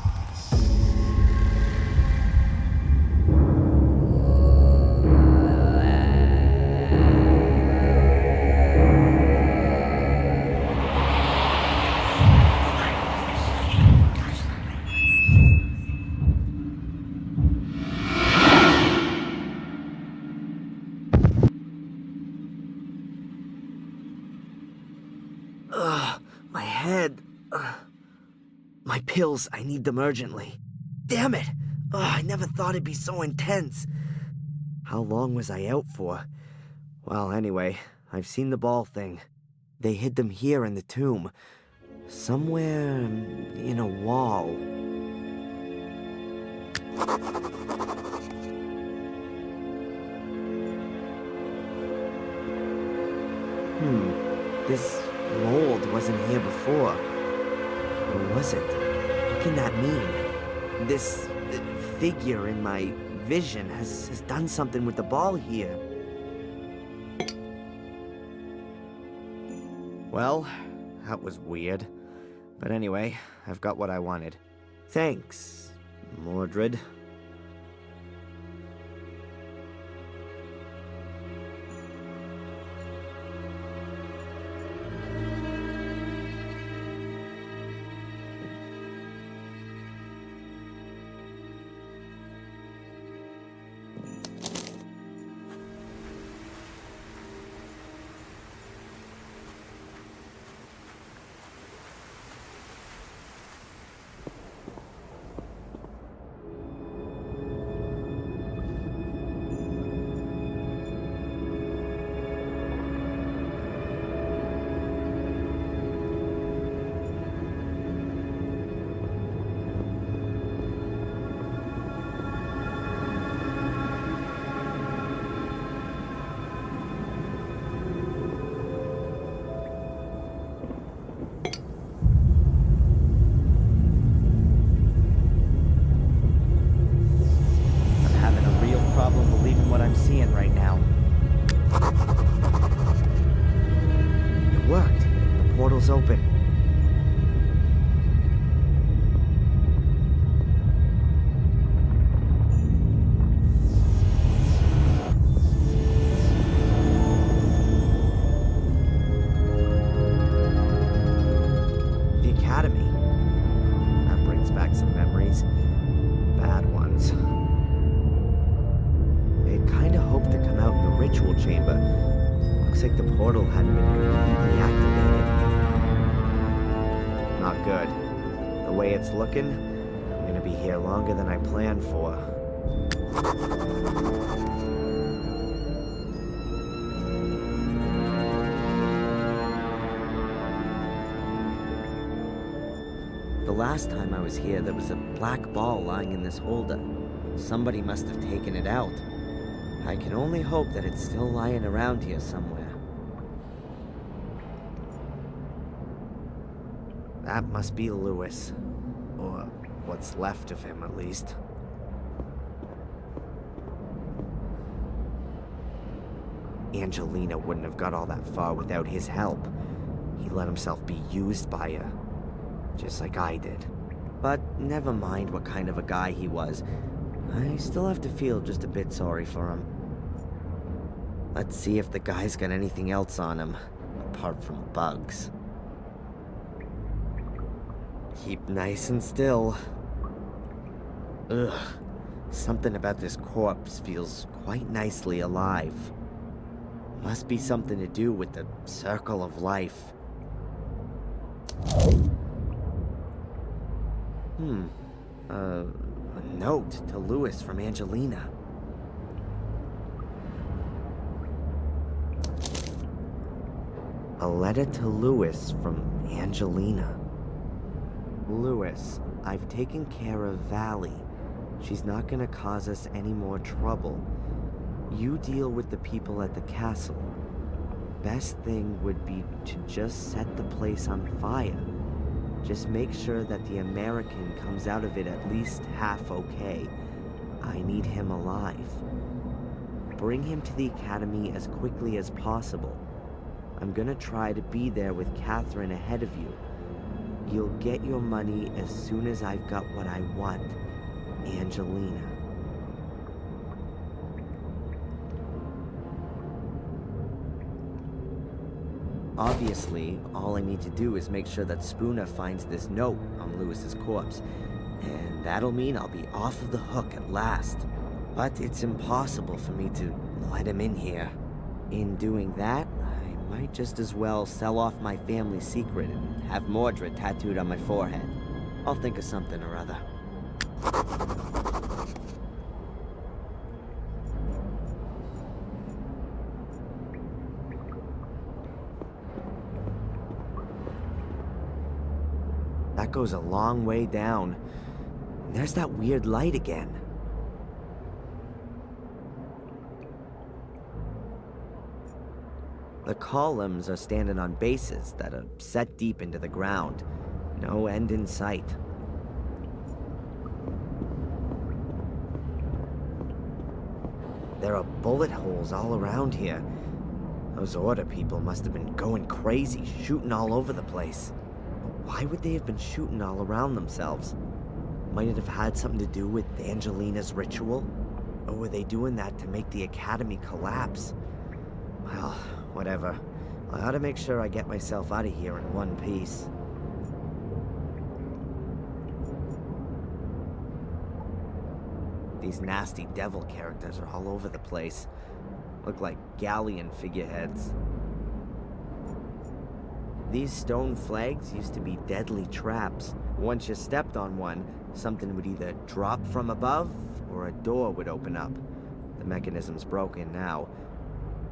Ugh, my head. My pills, I need them urgently. Damn it! Ugh, I never thought it'd be so intense. How long was I out for? Well, anyway, I've seen the ball thing. They hid them here in the tomb. Somewhere in a wall. This mold wasn't here before. Or was it? What can that mean? This figure in my vision has done something with the ball here. Well, that was weird. But anyway, I've got what I wanted. Thanks, Mordred. Seeing right now. It worked. The portal's open. The Academy. That brings back some memories. Bad ones. Kinda hoped to come out in the ritual chamber. Looks like the portal hadn't been completely activated. Not good. The way it's looking, I'm gonna be here longer than I planned for. The last time I was here, there was a black ball lying in this holder. Somebody must have taken it out. I can only hope that it's still lying around here somewhere. That must be Louis. Or what's left of him, at least. Angelina wouldn't have got all that far without his help. He let himself be used by her. Just like I did. But never mind what kind of a guy he was. I still have to feel just a bit sorry for him. Let's see if the guy's got anything else on him, apart from bugs. Keep nice and still. Ugh. Something about this corpse feels quite nicely alive. Must be something to do with the circle of life. A note to Louis from Angelina. A letter to Louis from Angelina. Louis, I've taken care of Valley. She's not gonna cause us any more trouble. You deal with the people at the castle. Best thing would be to just set the place on fire. Just make sure that the American comes out of it at least half okay. I need him alive. Bring him to the academy as quickly as possible. I'm gonna try to be there with Catherine ahead of you. You'll get your money as soon as I've got what I want. Angelina. Obviously, all I need to do is make sure that Spooner finds this note on Louis's corpse. And that'll mean I'll be off of the hook at last. But it's impossible for me to let him in here. In doing that, I might just as well sell off my family secret and have Mordred tattooed on my forehead. I'll think of something or other. That goes a long way down. And there's that weird light again. The columns are standing on bases that are set deep into the ground. No end in sight. There are bullet holes all around here. Those Order people must have been going crazy, shooting all over the place. But why would they have been shooting all around themselves? Might it have had something to do with Angelina's ritual? Or were they doing that to make the Academy collapse? Well, whatever. I ought to make sure I get myself out of here in one piece. These nasty devil characters are all over the place. Look like galleon figureheads. These stone flags used to be deadly traps. Once you stepped on one, something would either drop from above or a door would open up. The mechanism's broken now.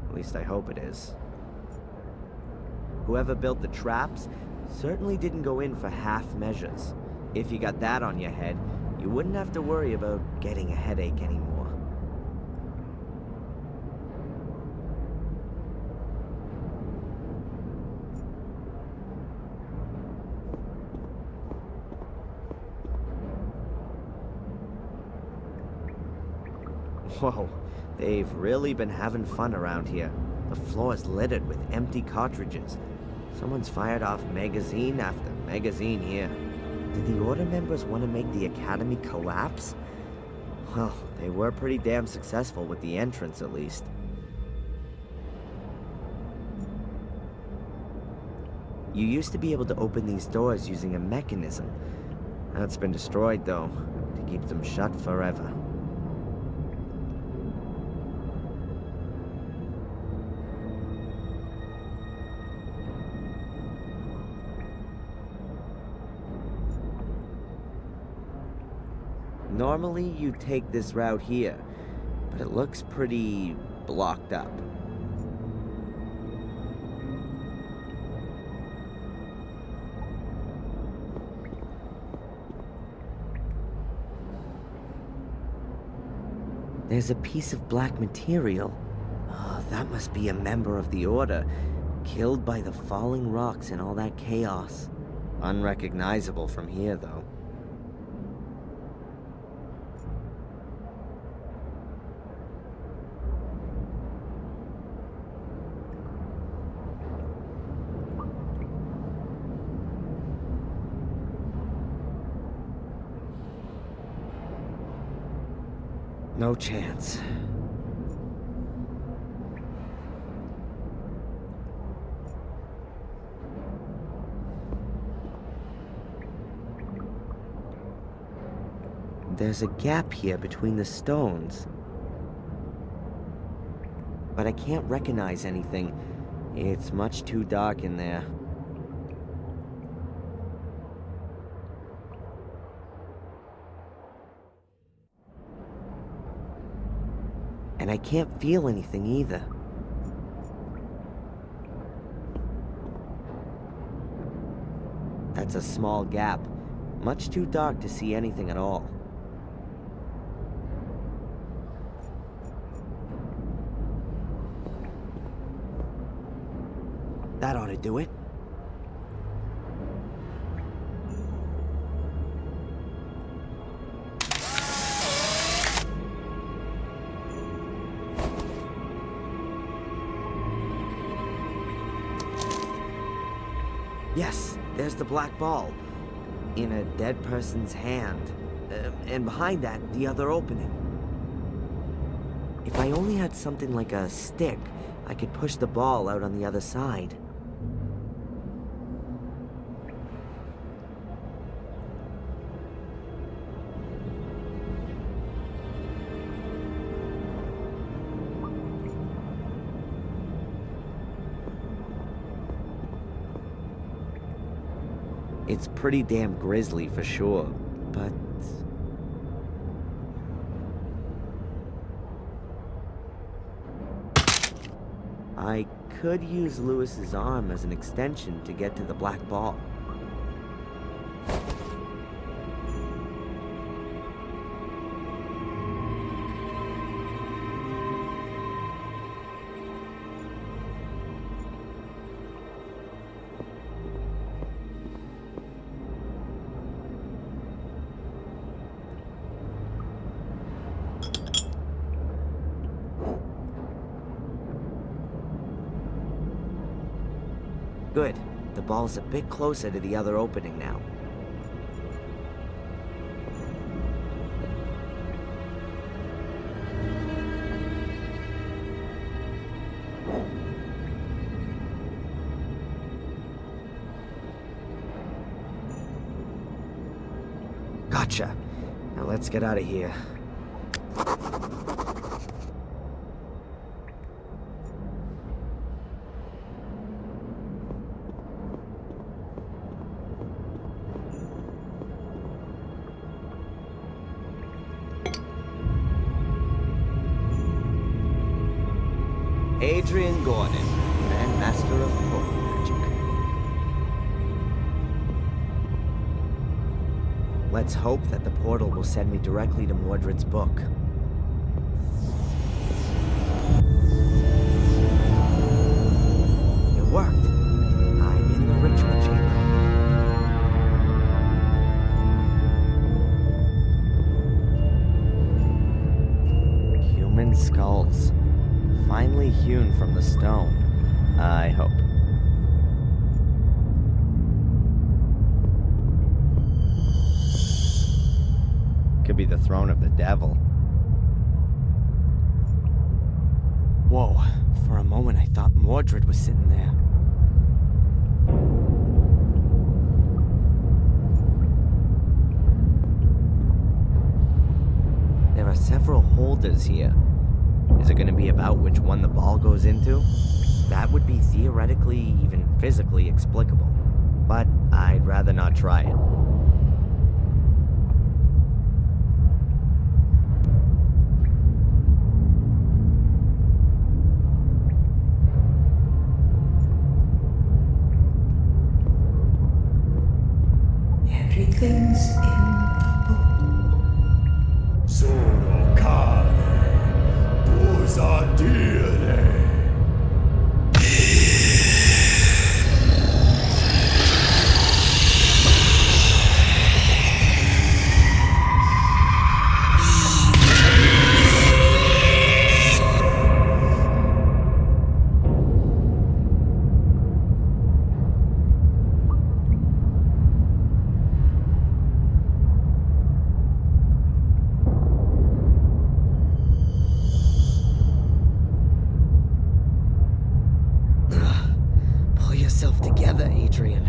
At least I hope it is. Whoever built the traps certainly didn't go in for half measures. If you got that on your head, you wouldn't have to worry about getting a headache anymore. Whoa, they've really been having fun around here. The floor's littered with empty cartridges. Someone's fired off magazine after magazine here. Did the Order members want to make the Academy collapse? Well, they were pretty damn successful with the entrance, at least. You used to be able to open these doors using a mechanism. That's been destroyed, though, to keep them shut forever. Normally, you'd take this route here, but it looks pretty blocked up. There's a piece of black material. Oh, that must be a member of the Order, killed by the falling rocks and all that chaos. Unrecognizable from here, though. No chance. There's a gap here between the stones. But I can't recognize anything. It's much too dark in there. And I can't feel anything either. That's a small gap. Much too dark to see anything at all. That ought to do it. Yes, there's the black ball. In a dead person's hand. And behind that, the other opening. If I only had something like a stick, I could push the ball out on the other side. It's pretty damn grisly for sure, but... I could use Lewis's arm as an extension to get to the black ball. Good. The ball's a bit closer to the other opening now. Gotcha. Now let's get out of here. Adrian Gordon, Grand Master of Portal Magic. Let's hope that the portal will send me directly to Mordred's book. It worked. I'm in the ritual chamber. Human skulls. Finely hewn from the stone, I hope. Could be the throne of the devil. Whoa, for a moment I thought Mordred was sitting there. There are several holders here. Is it going to be about which one the ball goes into? That would be theoretically, even physically explicable. But I'd rather not try it. Everything's in the book. Sono carne, usa dire. Together, Adrian.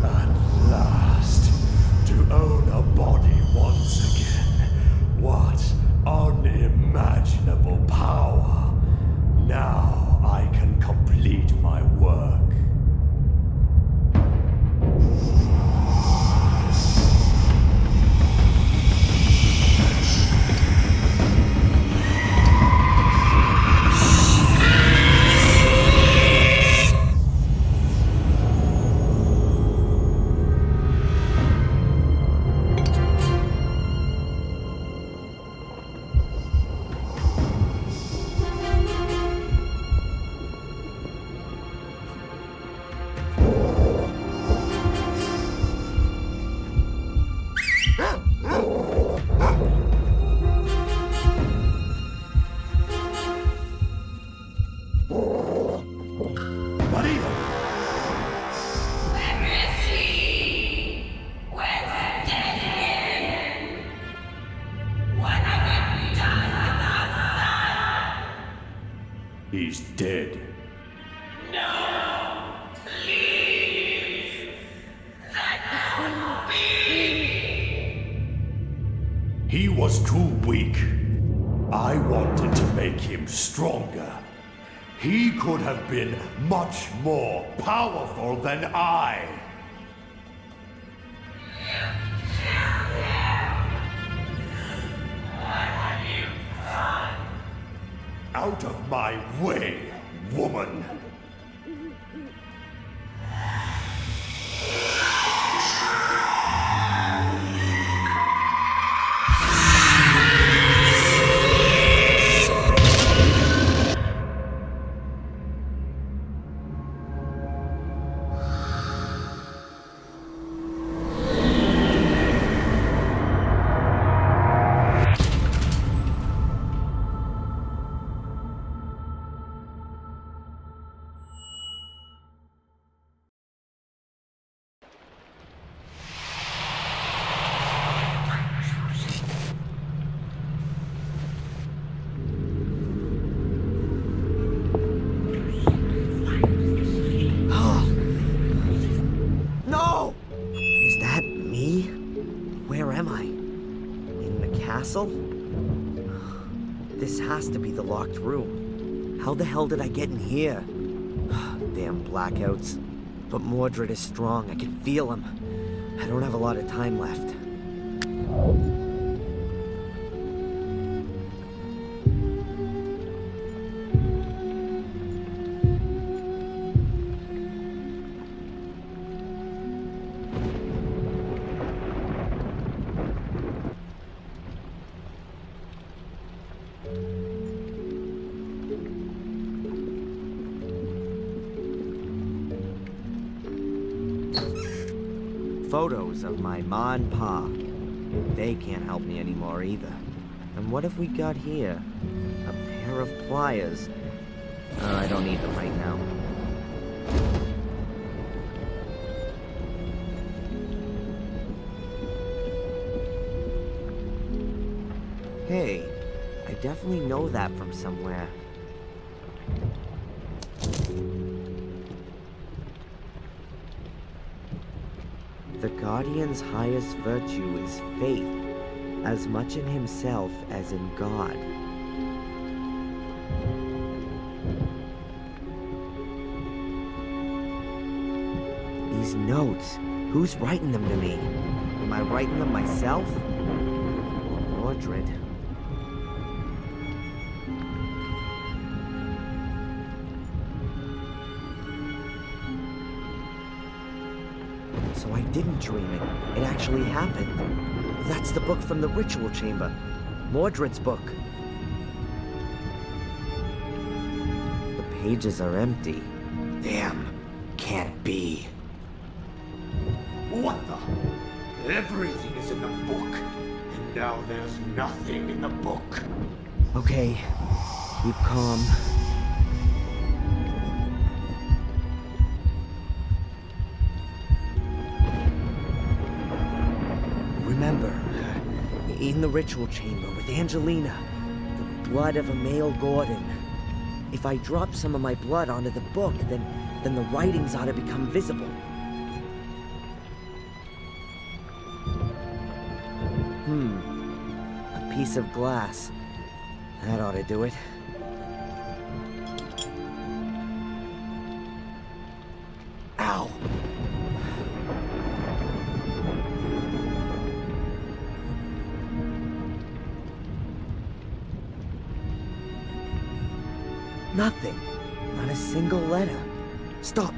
At last, to own a body once again. What unimaginable power! Now I can complete my work. He's dead. No, please. That couldn't be. He was too weak. I wanted to make him stronger. He could have been much more powerful than I. What have you done? Out of my way, woman! castle? This has to be the locked room. How the hell did I get in here? Damn blackouts. But Mordred is strong. I can feel him. I don't have a lot of time left. Photos of my ma and pa. They can't help me anymore either. And what have we got here? A pair of pliers. I don't need them right now. Hey, I definitely know that from somewhere. The Guardian's highest virtue is faith, as much in himself as in God. These notes, who's writing them to me? Am I writing them myself? Or Mordred? So I didn't dream it. It actually happened. That's the book from the ritual chamber. Mordred's book. The pages are empty. Damn. Can't be. What the? Everything is in the book. And now there's nothing in the book. Okay. Keep calm. Remember, in the ritual chamber with Angelina, the blood of a male Gordon. If I drop some of my blood onto the book, then the writings ought to become visible. A piece of glass. That ought to do it. Ow! Nothing. Not a single letter. Stop.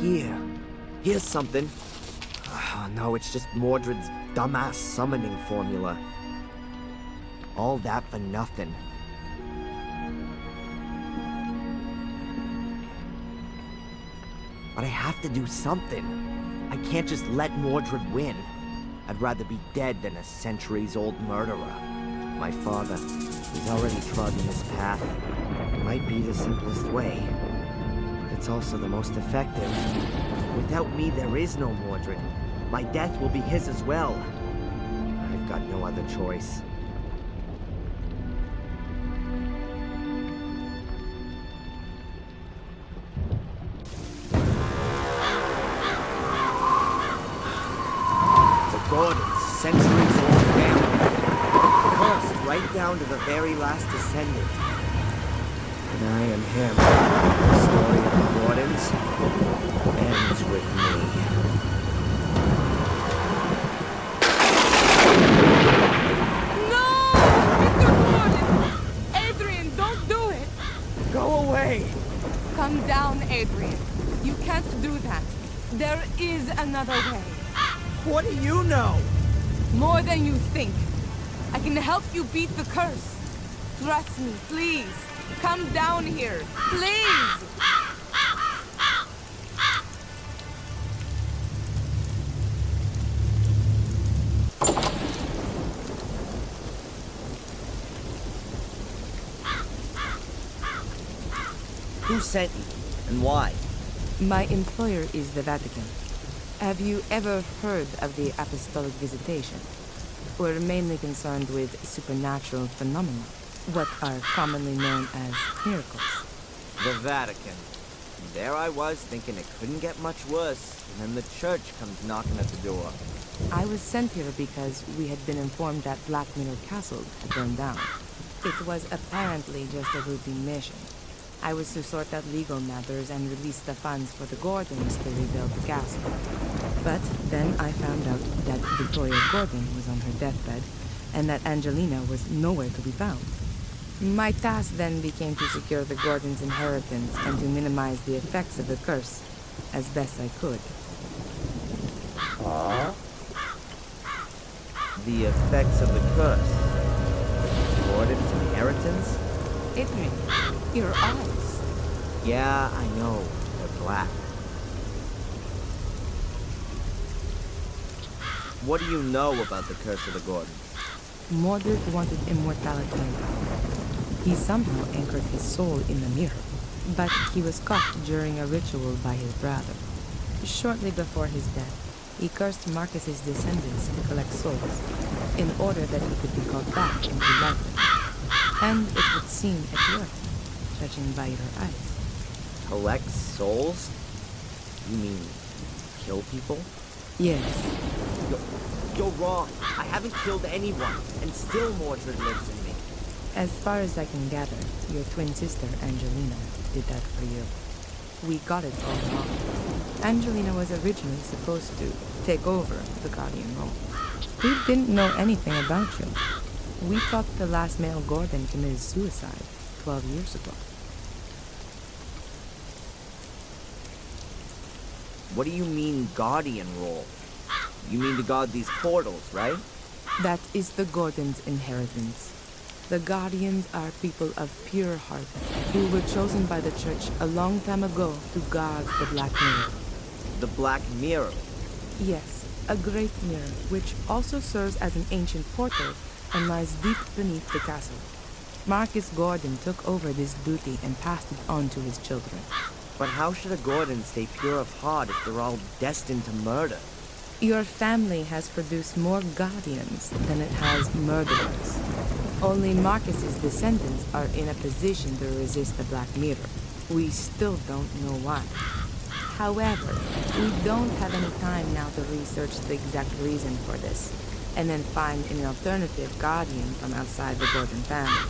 Here. Here's something. Oh, no, it's just Mordred's dumbass summoning formula. All that for nothing. But I have to do something. I can't just let Mordred win. I'd rather be dead than a centuries-old murderer. My father, he's already trodden this path. It might be the simplest way, but it's also the most effective. Without me, there is no Mordred. My death will be his as well. I've got no other choice. The Gordons, centuries-old family. Cursed right down to the very last descendant. And I am him. The story of the Gordons ends with me. Go away! Calm down, Adrian. You can't do that. There is another way. What do you know? More than you think. I can help you beat the curse. Trust me, please. Come down here. Please! Who sent you, and why? My employer is the Vatican. Have you ever heard of the Apostolic Visitation? We're mainly concerned with supernatural phenomena, what are commonly known as miracles. The Vatican. There I was thinking it couldn't get much worse, and then the church comes knocking at the door. I was sent here because we had been informed that Black Mirror Castle had burned down. It was apparently just a routine mission. I was to sort out legal matters and release the funds for the Gordons to rebuild the castle. But then I found out that Victoria Gordon was on her deathbed, and that Angelina was nowhere to be found. My task then became to secure the Gordons' inheritance and to minimize the effects of the curse as best I could. The effects of the curse. Gordon's inheritance? Adrian, your eyes. Yeah, I know. They're black. What do you know about the curse of the Gordons? Mordred wanted immortality and power. He somehow anchored his soul in the mirror, but he was caught during a ritual by his brother. Shortly before his death, he cursed Marcus's descendants to collect souls, in order that he could be called back into life. And it would seem it worked, judging by your eyes. Collect souls? You mean kill people? Yes. You're wrong. I haven't killed anyone, and still Mordred lives in me. As far as I can gather, your twin sister, Angelina, did that for you. We got it all wrong. Angelina was originally supposed to take over the Guardian role. We didn't know anything about you. We thought the last male Gordon committed suicide 12 years ago. What do you mean, Guardian role? You mean to guard these portals, right? That is the Gordons' inheritance. The Guardians are people of pure heart who were chosen by the Church a long time ago to guard the Black Mirror. The Black Mirror? Yes, a great mirror, which also serves as an ancient portal and lies deep beneath the castle. Marcus Gordon took over this duty and passed it on to his children. But how should a Gordon stay pure of heart if they're all destined to murder? Your family has produced more Guardians than it has murderers. Only Marcus's descendants are in a position to resist the Black Mirror. We still don't know why. However, we don't have any time now to research the exact reason for this, and then find an alternative Guardian from outside the Gordon family.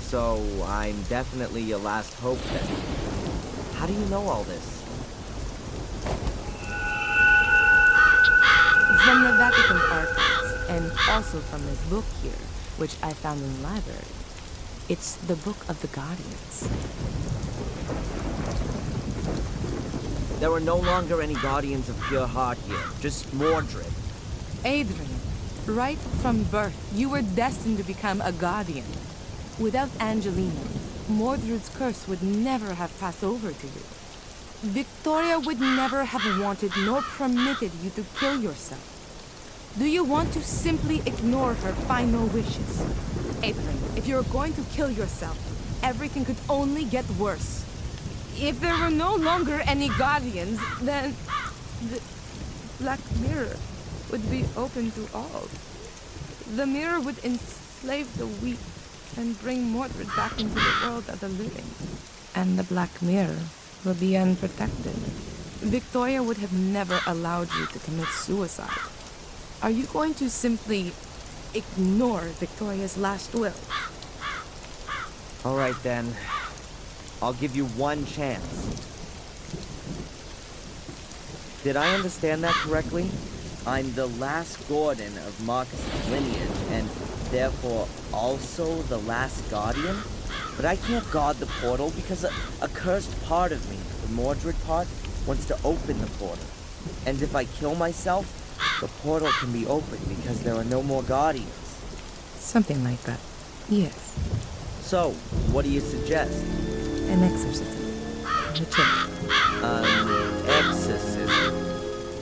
So, I'm definitely your last hope then. How do you know all this? From the Vatican archives, and also from this book here, which I found in the library. It's the Book of the Guardians. There are no longer any Guardians of pure heart here, just Mordred. Adrian, right from birth, you were destined to become a Guardian. Without Angelina, Mordred's curse would never have passed over to you. Victoria would never have wanted nor permitted you to kill yourself. Do you want to simply ignore her final wishes? Adrian, if you're going to kill yourself, everything could only get worse. If there were no longer any Guardians, then the Black Mirror would be open to all. The mirror would enslave the weak and bring Mordred back into the world of the living. And the Black Mirror will be unprotected. Victoria would have never allowed you to commit suicide. Are you going to simply ignore Victoria's last will? All right then. I'll give you one chance. Did I understand that correctly? I'm the last Gordon of Marcus's lineage, and therefore also the last Guardian? But I can't guard the portal because a cursed part of me, the Mordred part, wants to open the portal. And if I kill myself, the portal can be opened because there are no more Guardians. Something like that, yes. So, what do you suggest? An exorcism. The church. Exorcism?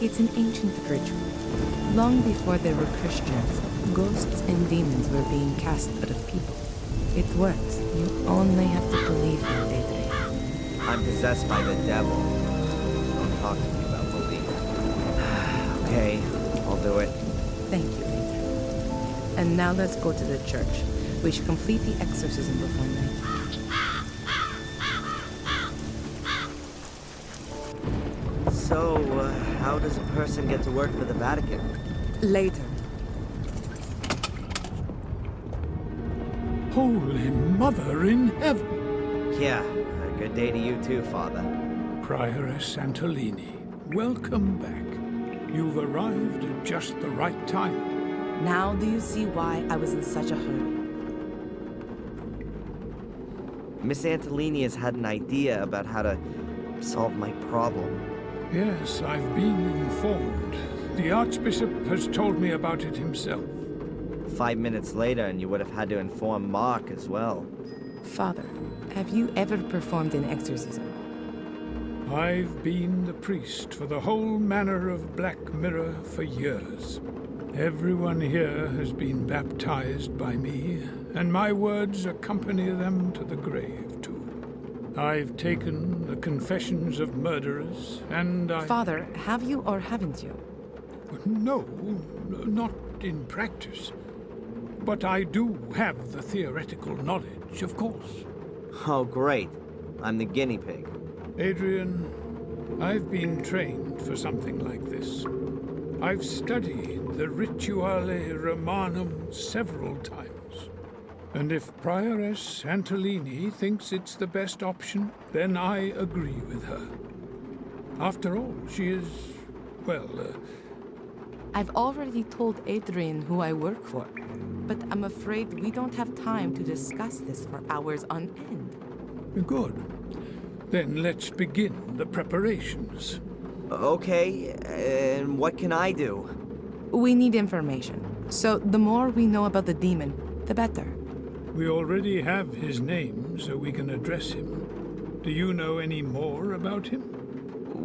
It's an ancient ritual. Long before there were Christians, ghosts and demons were being cast out of people. It works. You only have to believe it, Adrian. I'm possessed by the devil. Don't talk to me about belief. Okay, I'll do it. Thank you, Adrian. And now let's go to the church. We should complete the exorcism before night. how does a person get to work for the Vatican? Later. Holy Mother in Heaven! Yeah, a good day to you too, Father. Prioress Santolini, welcome back. You've arrived at just the right time. Now do you see why I was in such a hurry? Miss Antolini has had an idea about how to solve my problem. Yes, I've been informed. The Archbishop has told me about it himself. 5 minutes later, and you would have had to inform Mark as well. Father, have you ever performed an exorcism? I've been the priest for the whole manor of Black Mirror for years. Everyone here has been baptized by me, and my words accompany them to the grave, too. I've taken the confessions of murderers, and Father, have you or haven't you? No, not in practice. But I do have the theoretical knowledge, of course. Oh, great. I'm the guinea pig. Adrian, I've been trained for something like this. I've studied the Rituale Romanum several times. And if Prioress Antolini thinks it's the best option, then I agree with her. After all, she is, well, I've already told Adrian who I work for, but I'm afraid we don't have time to discuss this for hours on end. Good. Then let's begin the preparations. Okay, and what can I do? We need information. So the more we know about the demon, the better. We already have his name, so we can address him. Do you know any more about him?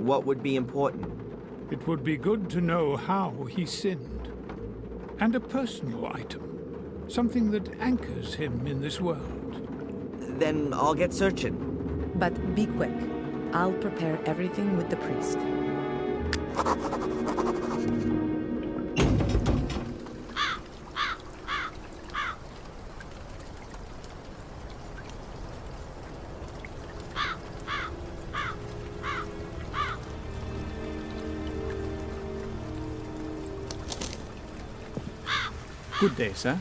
What would be important? It would be good to know how he sinned. And a personal item. Something that anchors him in this world. Then I'll get searching. But be quick. I'll prepare everything with the priest. Good day, sir.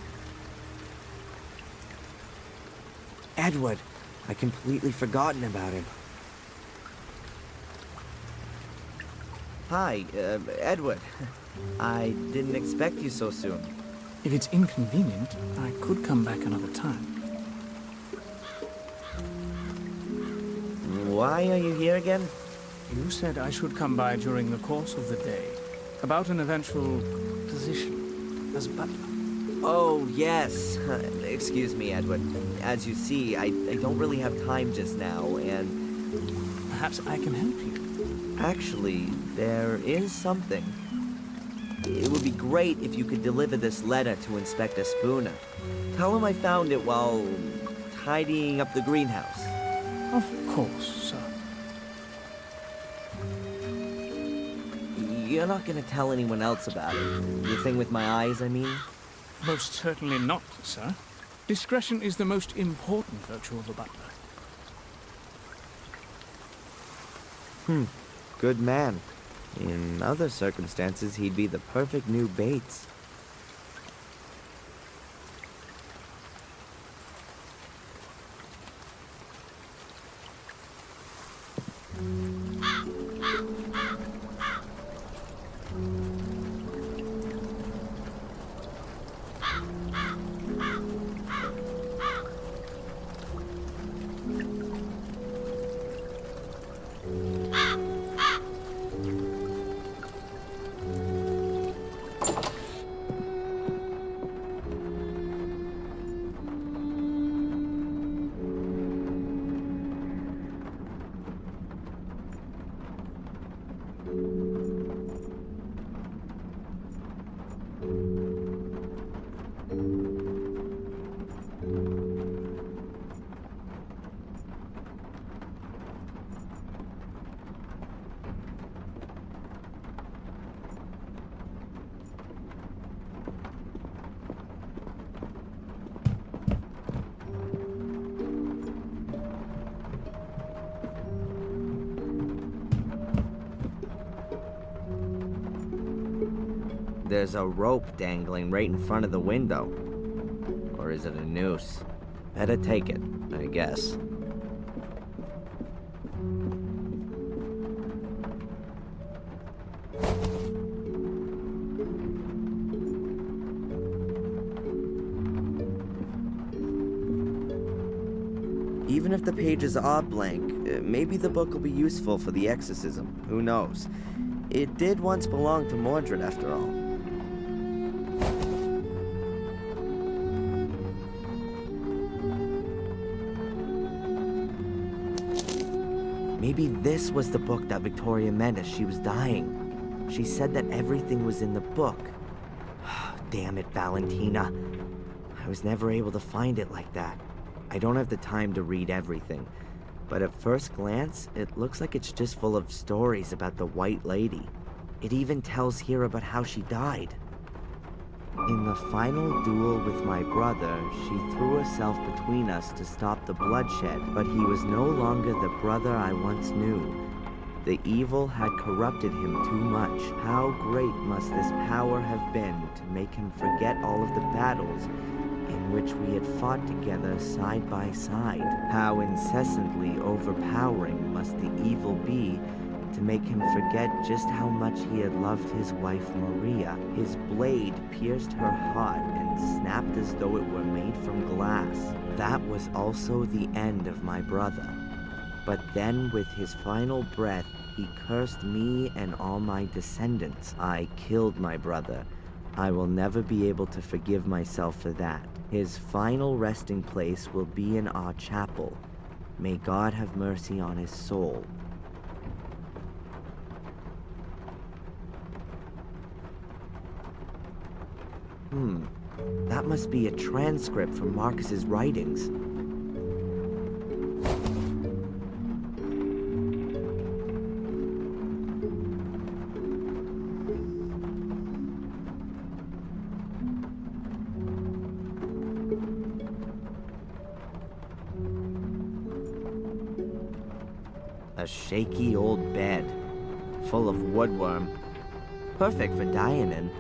Edward. I completely forgotten about him. Hi, Edward. I didn't expect you so soon. If it's inconvenient, I could come back another time. Why are you here again? You said I should come by during the course of the day, about an eventual position as butler. Oh, yes. Excuse me, Edward. As you see, I don't really have time just now, and... Perhaps I can help you. Actually, there is something. It would be great if you could deliver this letter to Inspector Spooner. Tell him I found it while tidying up the greenhouse. Of course, sir. You're not gonna tell anyone else about it. The thing with my eyes, I mean? Most certainly not, sir. Discretion is the most important virtue of a butler. Good man. In other circumstances, he'd be the perfect new Bates. There's a rope dangling right in front of the window. Or is it a noose? Better take it, I guess. Even if the pages are blank, maybe the book will be useful for the exorcism. Who knows? It did once belong to Mordred, after all. Maybe this was the book that Victoria meant as she was dying. She said that everything was in the book. Damn it, Valentina. I was never able to find it like that. I don't have the time to read everything, but at first glance, it looks like it's just full of stories about the White Lady. It even tells here about how she died. In the final duel with my brother, she threw herself between us to stop the bloodshed, but he was no longer the brother I once knew. The evil had corrupted him too much. How great must this power have been to make him forget all of the battles in which we had fought together side by side? How incessantly overpowering must the evil be to make him forget just how much he had loved his wife Maria. His blade pierced her heart and snapped as though it were made from glass. That was also the end of my brother. But then with his final breath, he cursed me and all my descendants. I killed my brother. I will never be able to forgive myself for that. His final resting place will be in our chapel. May God have mercy on his soul. That must be a transcript from Marcus's writings. A shaky old bed, full of woodworm. Perfect for dying in.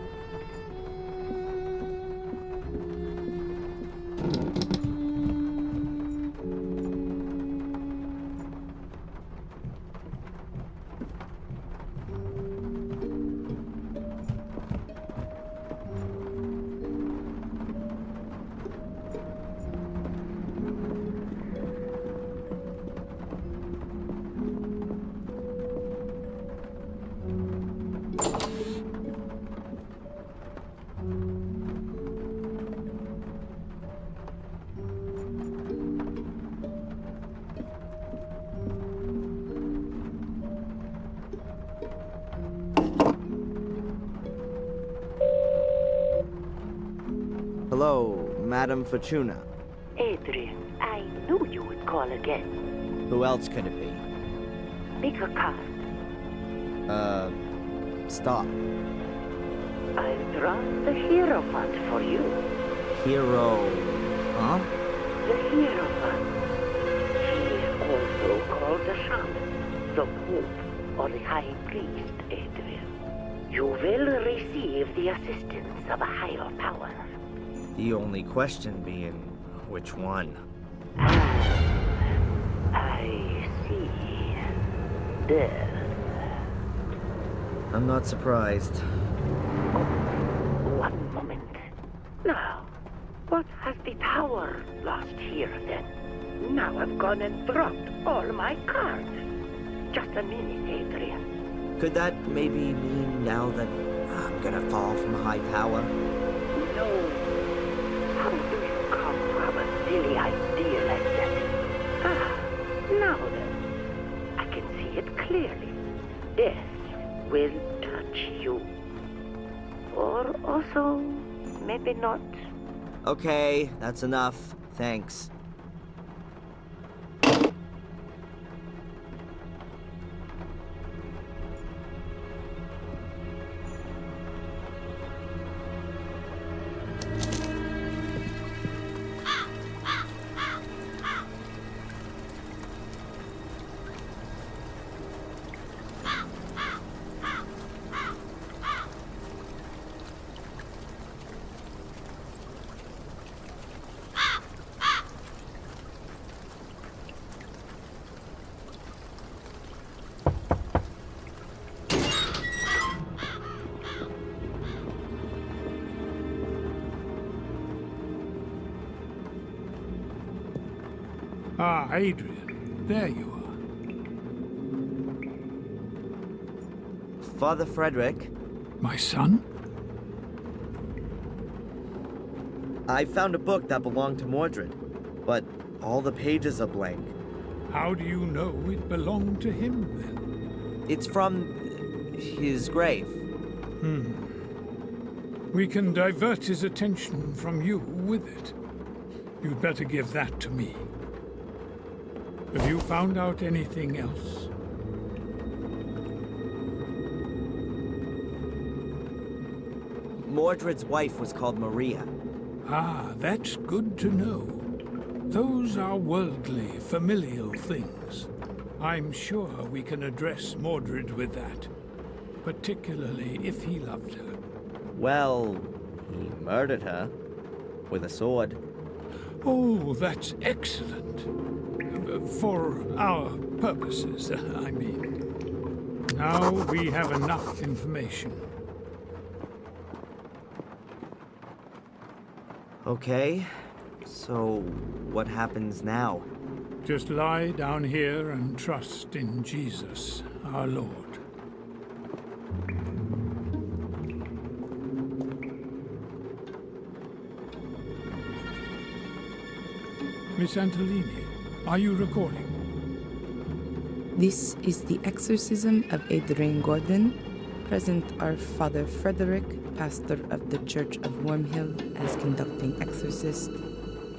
Hello, Madame Fortuna. Adrian, I knew you would call again. Who else could it be? Pick a card. Stop. I'll draw the Hierophant for you. Hero... huh? The Hierophant. He is also called the Shaman, the Pope, or the High Priest, Adrian. You will receive the assistance of a higher power. The only question being, which one? I see. Death. I'm not surprised. One moment. Now, what has the tower lost here then? Now I've gone and dropped all my cards. Just a minute, Adrian. Could that maybe mean now that I'm gonna fall from a high tower? No. How do you come to have a silly idea like that? Ah, now then. I can see it clearly. Death will touch you. Or also, maybe not. Okay, that's enough. Thanks. Ah, Adrian. There you are. Father Frederick? My son? I found a book that belonged to Mordred, but all the pages are blank. How do you know it belonged to him, then? It's from his grave. We can divert his attention from you with it. You'd better give that to me. Have you found out anything else? Mordred's wife was called Maria. Ah, that's good to know. Those are worldly, familial things. I'm sure we can address Mordred with that, particularly if he loved her. Well, he murdered her with a sword. Oh, that's excellent. For our purposes, I mean. Now we have enough information. Okay, so what happens now? Just lie down here and trust in Jesus, our Lord. Miss Antolini, are you recording? This is the exorcism of Adrian Gordon. Present are Father Frederick, pastor of the Church of Wormhill, as conducting exorcist,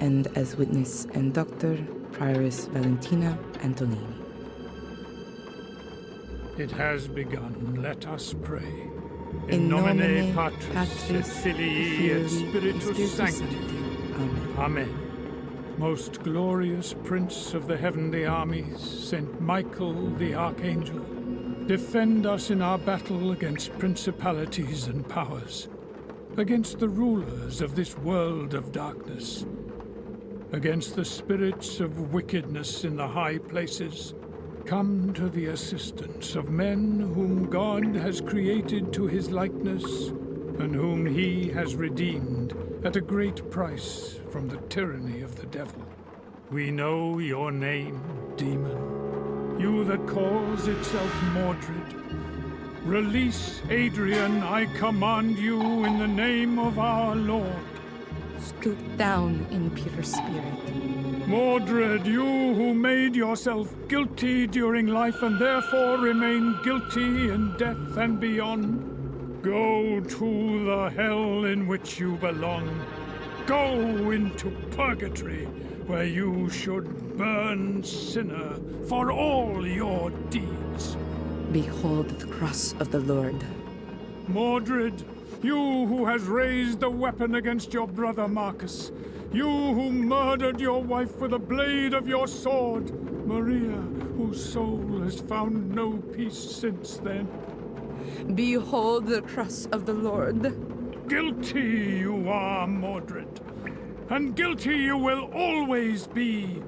and as witness and doctor, Prioress Valentina Antolini. It has begun. Let us pray. In nomine Patris et Filii et Spiritus Sancti. Amen. Amen. Most glorious Prince of the heavenly armies, Saint Michael the Archangel, defend us in our battle against principalities and powers, against the rulers of this world of darkness, against the spirits of wickedness in the high places. Come to the assistance of men whom God has created to his likeness, and whom he has redeemed at a great price from the tyranny of the devil. We know your name, demon, you that calls itself Mordred. Release Adrian, I command you in the name of our Lord. Stoop down, impure spirit. Mordred, you who made yourself guilty during life and therefore remain guilty in death and beyond, go to the hell in which you belong. Go into purgatory, where you should burn, sinner, for all your deeds. Behold the cross of the Lord. Mordred, you who has raised a weapon against your brother Marcus, you who murdered your wife with a blade of your sword, Maria, whose soul has found no peace since then. Behold the cross of the Lord. Guilty you are, Mordred, and guilty you will always be.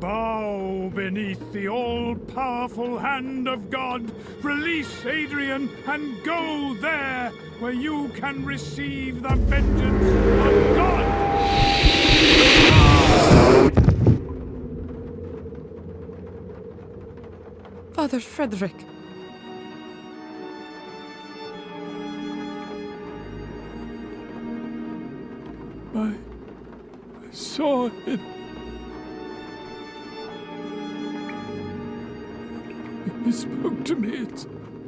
Bow beneath the all-powerful hand of God. Release Adrian and go there where you can receive the vengeance of God. Father Frederick. I saw it. He spoke to me.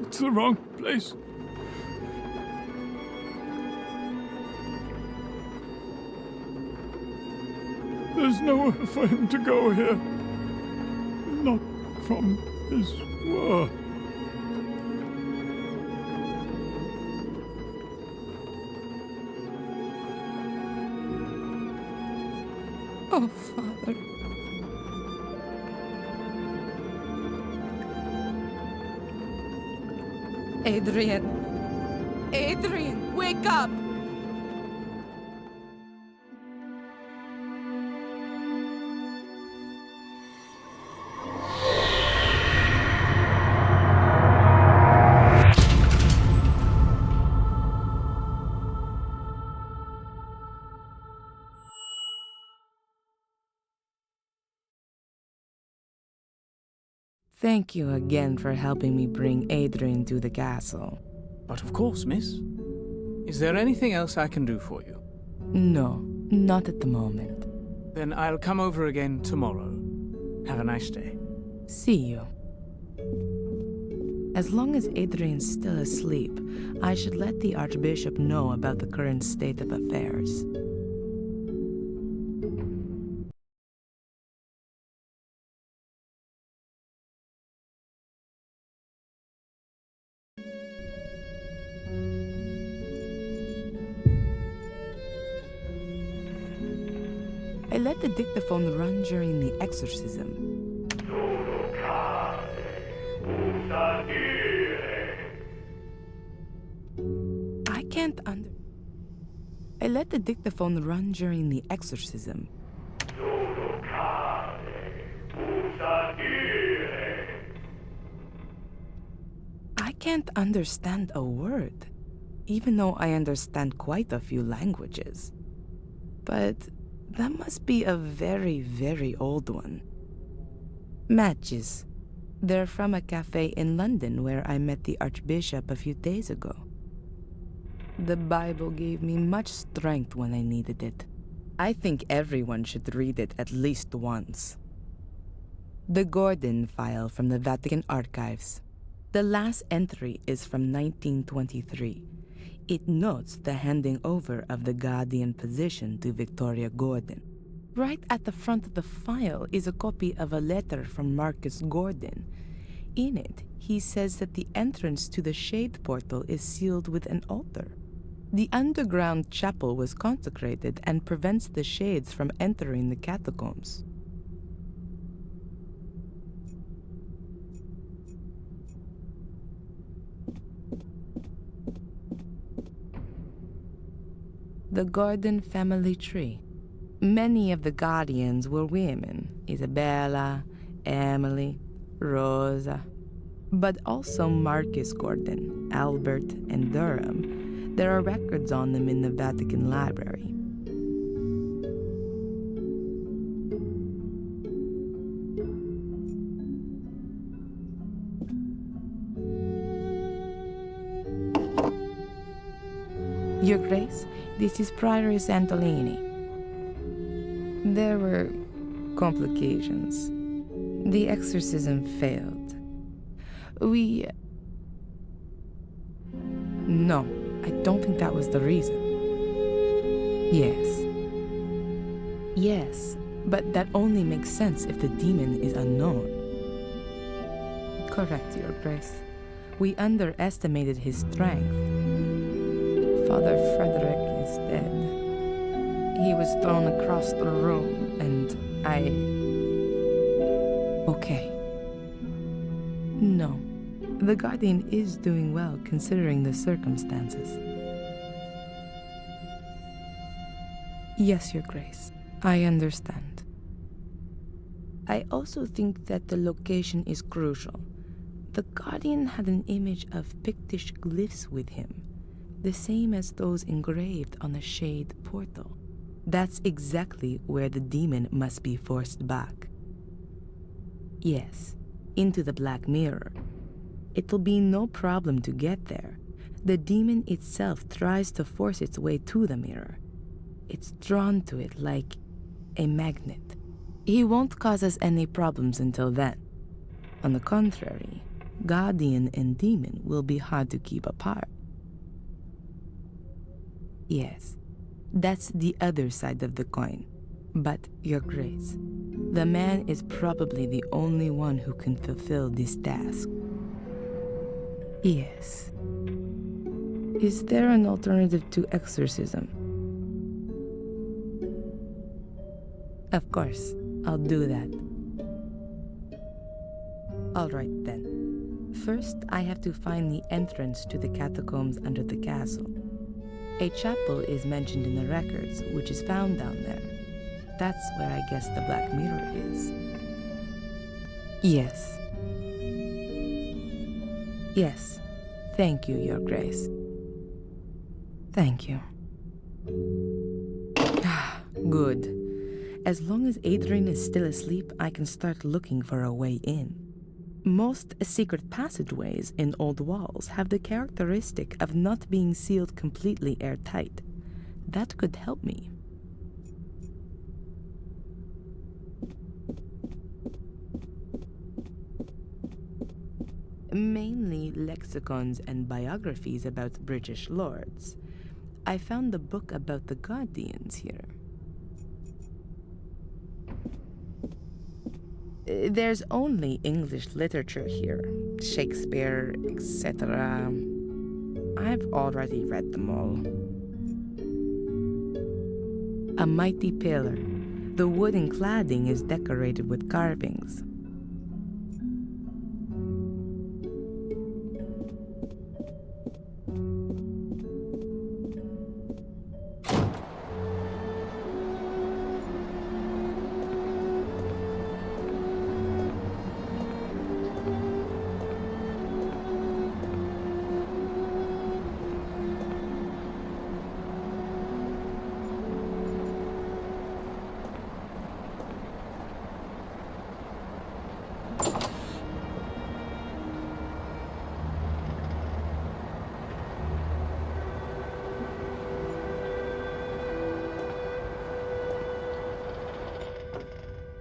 It's the wrong place. There's nowhere for him to go here. Not from this world. Oh, Father. Adrian. Adrian, wake up! Thank you again for helping me bring Adrian to the castle. But of course, miss. Is there anything else I can do for you? No, not at the moment. Then I'll come over again tomorrow. Have a nice day. See you. As long as Adrian's still asleep, I should let the Archbishop know about the current state of affairs. I let the dictaphone run during the exorcism. I let the dictaphone run during the exorcism. I can't understand a word, even though I understand quite a few languages. But that must be a very, very old one. Matches. They're from a cafe in London where I met the Archbishop a few days ago. The Bible gave me much strength when I needed it. I think everyone should read it at least once. The Gordon file from the Vatican Archives. The last entry is from 1923. It notes the handing over of the guardian position to Victoria Gordon. Right at the front of the file is a copy of a letter from Marcus Gordon. In it, he says that the entrance to the Shade Portal is sealed with an altar. The underground chapel was consecrated and prevents the Shades from entering the catacombs. The Gordon family tree. Many of the guardians were women: Isabella, Emily, Rosa, but also Marcus Gordon, Albert, and Durham. There are records on them in the Vatican Library. Your Grace, this is Prioress Antolini. There were complications. The exorcism failed. No, I don't think that was the reason. Yes, but that only makes sense if the demon is unknown. Correct, Your Grace. We underestimated his strength. Father Frederick is dead. He was thrown across the room, and Okay. No. The Guardian is doing well considering the circumstances. Yes, Your Grace. I understand. I also think that the location is crucial. The Guardian had an image of Pictish glyphs with him, the same as those engraved on the Shade Portal. That's exactly where the demon must be forced back. Yes, into the Black Mirror. It'll be no problem to get there. The demon itself tries to force its way to the mirror. It's drawn to it like a magnet. He won't cause us any problems until then. On the contrary, Guardian and demon will be hard to keep apart. Yes, that's the other side of the coin. But, Your Grace, the man is probably the only one who can fulfill this task. Yes. Is there an alternative to exorcism? Of course, I'll do that. All right then. First, I have to find the entrance to the catacombs under the castle. A chapel is mentioned in the records, which is found down there. That's where I guess the Black Mirror is. Yes. Yes. Thank you, Your Grace. Thank you. Good. As long as Adrian is still asleep, I can start looking for a way in. Most secret passageways in old walls have the characteristic of not being sealed completely airtight. That could help me. Mainly lexicons and biographies about British lords. I found the book about the Guardians here. There's only English literature here. Shakespeare, etc. I've already read them all. A mighty pillar. The wooden cladding is decorated with carvings.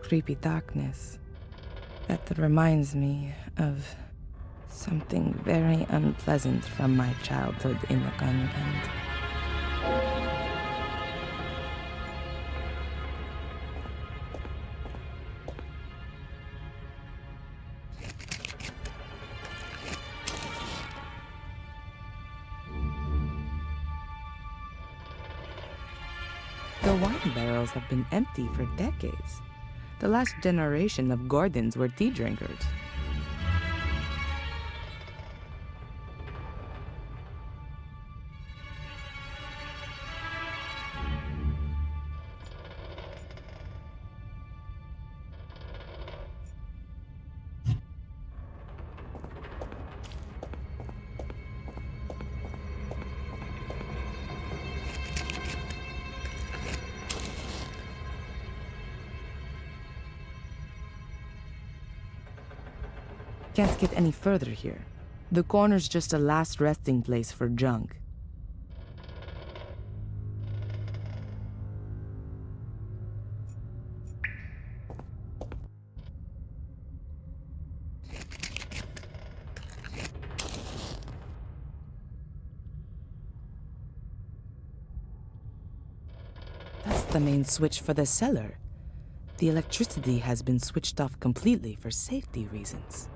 Creepy darkness. That reminds me of something very unpleasant from my childhood in the convent. The wine barrels have been empty for decades. The last generation of Gordons were tea drinkers. Can't get any further here. The corner's just a last resting place for junk. That's the main switch for the cellar. The electricity has been switched off completely for safety reasons.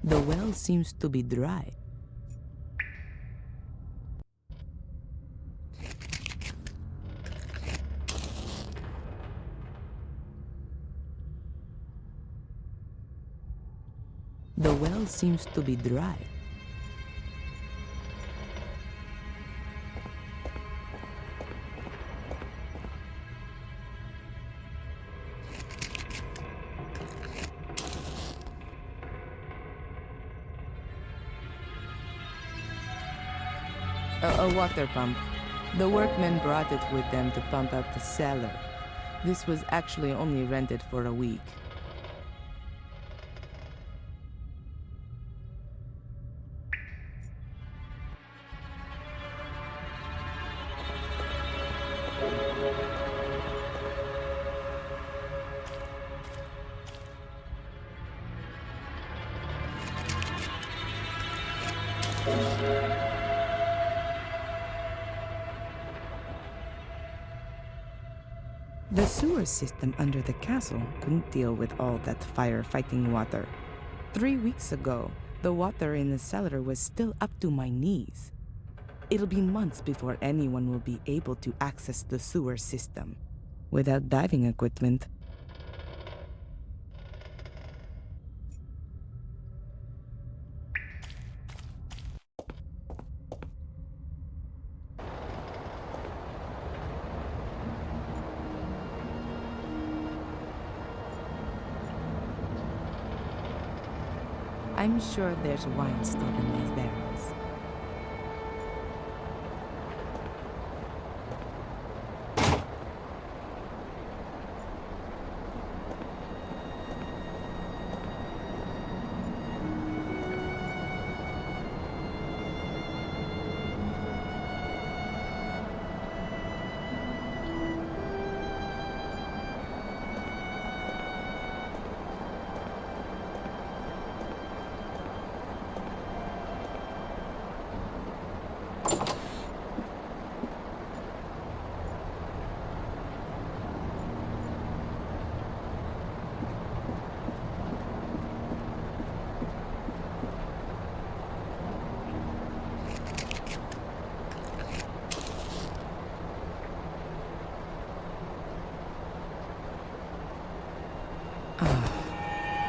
The well seems to be dry. The well seems to be dry. A water pump. The workmen brought it with them to pump out the cellar. This was actually only rented for a week. The sewer system under the castle couldn't deal with all that firefighting water. 3 weeks ago, the water in the cellar was still up to my knees. It'll be months before anyone will be able to access the sewer system without diving equipment. I'm sure there's wine stored in these barrels.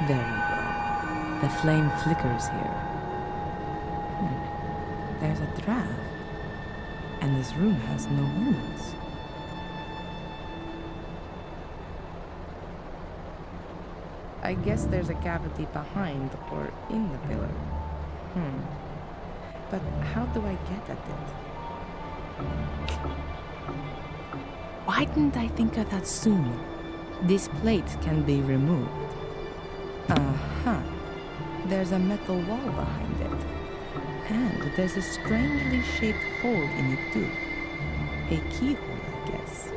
There you go. The flame flickers here. There's a draft. And this room has no windows. I guess there's a cavity behind or in the pillar. But how do I get at it? Why didn't I think of that sooner? This plate can be removed. There's a metal wall behind it. And there's a strangely shaped hole in it too. A keyhole, I guess.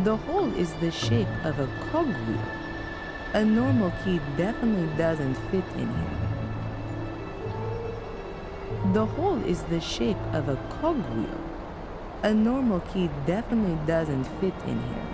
The hole is the shape of a cogwheel. A normal key definitely doesn't fit in here. The hole is the shape of a cogwheel. A normal key definitely doesn't fit in here.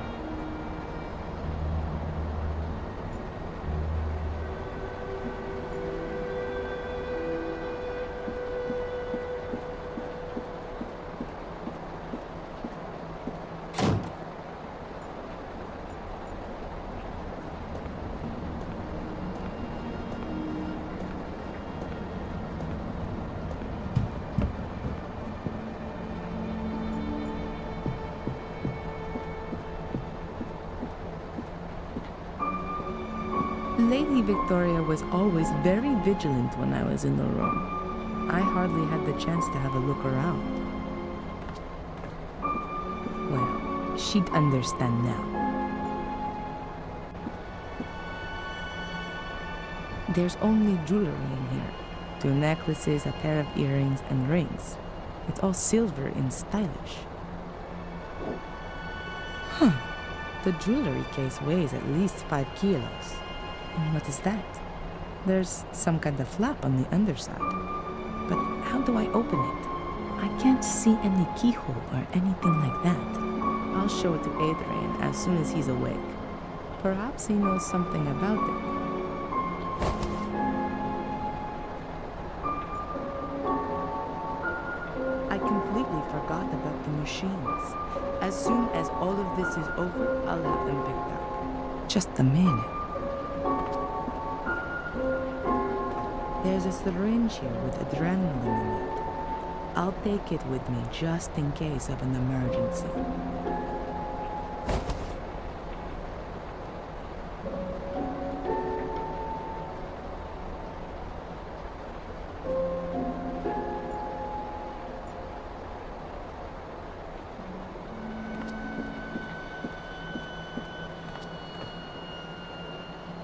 Lady Victoria was always very vigilant when I was in the room. I hardly had the chance to have a look around. Well, she'd understand now. There's only jewelry in here. 2 necklaces, a pair of earrings, and rings. It's all silver and stylish. The jewelry case weighs at least 5 kilos. And what is that? There's some kind of flap on the underside. But how do I open it? I can't see any keyhole or anything like that. I'll show it to Adrian as soon as he's awake. Perhaps he knows something about it. I completely forgot about the machines. As soon as all of this is over, I'll have them picked up. Just a minute. There's a syringe here with adrenaline in it. I'll take it with me just in case of an emergency.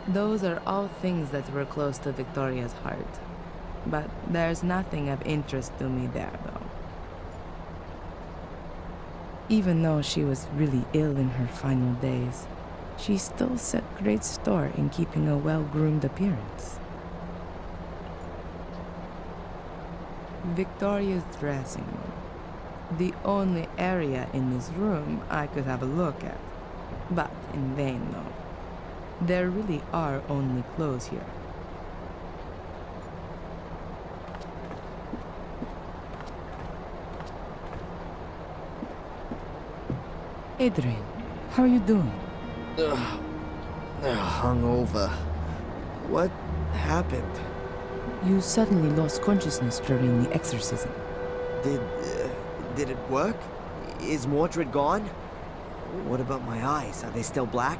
Those are all things that were close to Victoria's heart. But there's nothing of interest to me there, though. Even though she was really ill in her final days, she still set great store in keeping a well-groomed appearance. Victoria's dressing room. The only area in this room I could have a look at. But in vain, though. There really are only clothes here. Adrian, how are you doing? Hungover. What happened? You suddenly lost consciousness during the exorcism. Did it work? Is Mordred gone? What about my eyes? Are they still black?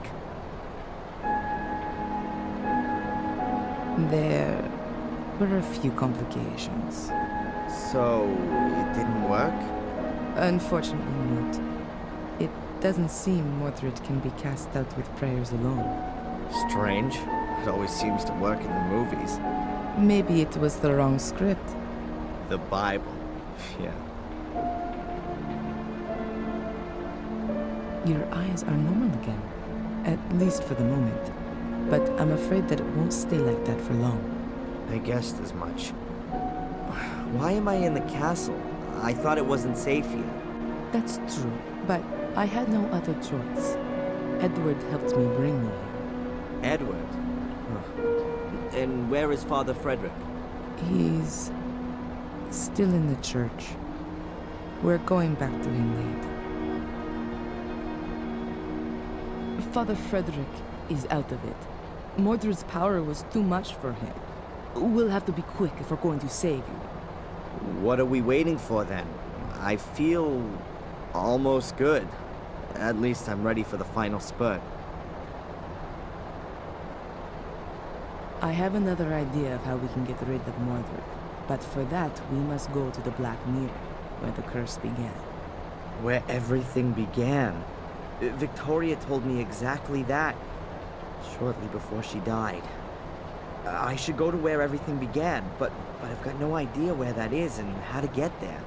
There were a few complications. So, it didn't work? Unfortunately not. It doesn't seem Mordred can be cast out with prayers alone. Strange. It always seems to work in the movies. Maybe it was the wrong script. The Bible. Yeah. Your eyes are normal again. At least for the moment. But I'm afraid that it won't stay like that for long. I guessed as much. Why am I in the castle? I thought it wasn't safe here. That's true, but I had no other choice. Edward helped me bring me here. Edward? Huh. And where is Father Frederick? He's still in the church. We're going back to him later. Father Frederick is out of it. Mordred's power was too much for him. We'll have to be quick if we're going to save you. What are we waiting for then? I feel almost good. At least I'm ready for the final spurt. I have another idea of how we can get rid of Mordred. But for that, we must go to the Black Mirror, where the curse began. Where everything began. Victoria told me exactly that, shortly before she died. I should go to where everything began, but I've got no idea where that is and how to get there.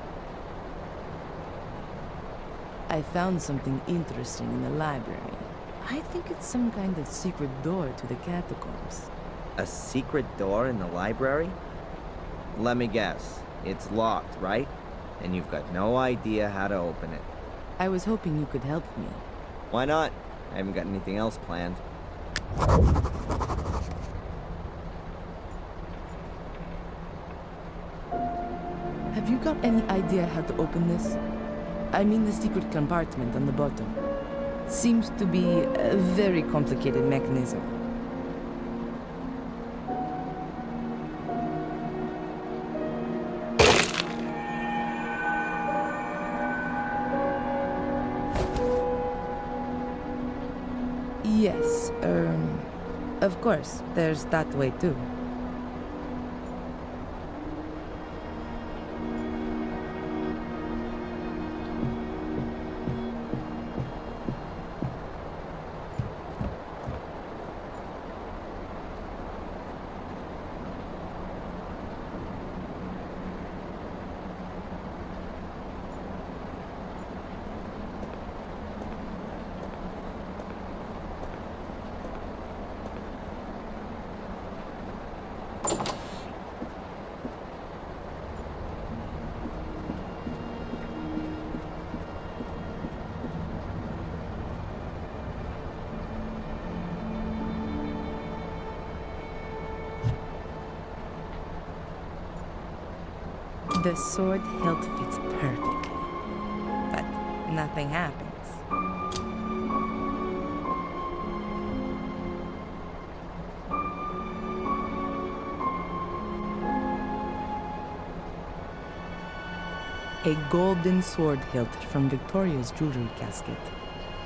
I found something interesting in the library. I think it's some kind of secret door to the catacombs. A secret door in the library? Let me guess. It's locked, right? And you've got no idea how to open it. I was hoping you could help me. Why not? I haven't got anything else planned. Have you got any idea how to open this? I mean the secret compartment on the bottom. Seems to be a very complicated mechanism. Yes, of course, there's that way too. The sword hilt fits perfectly, but nothing happens. A golden sword hilt from Victoria's jewelry casket.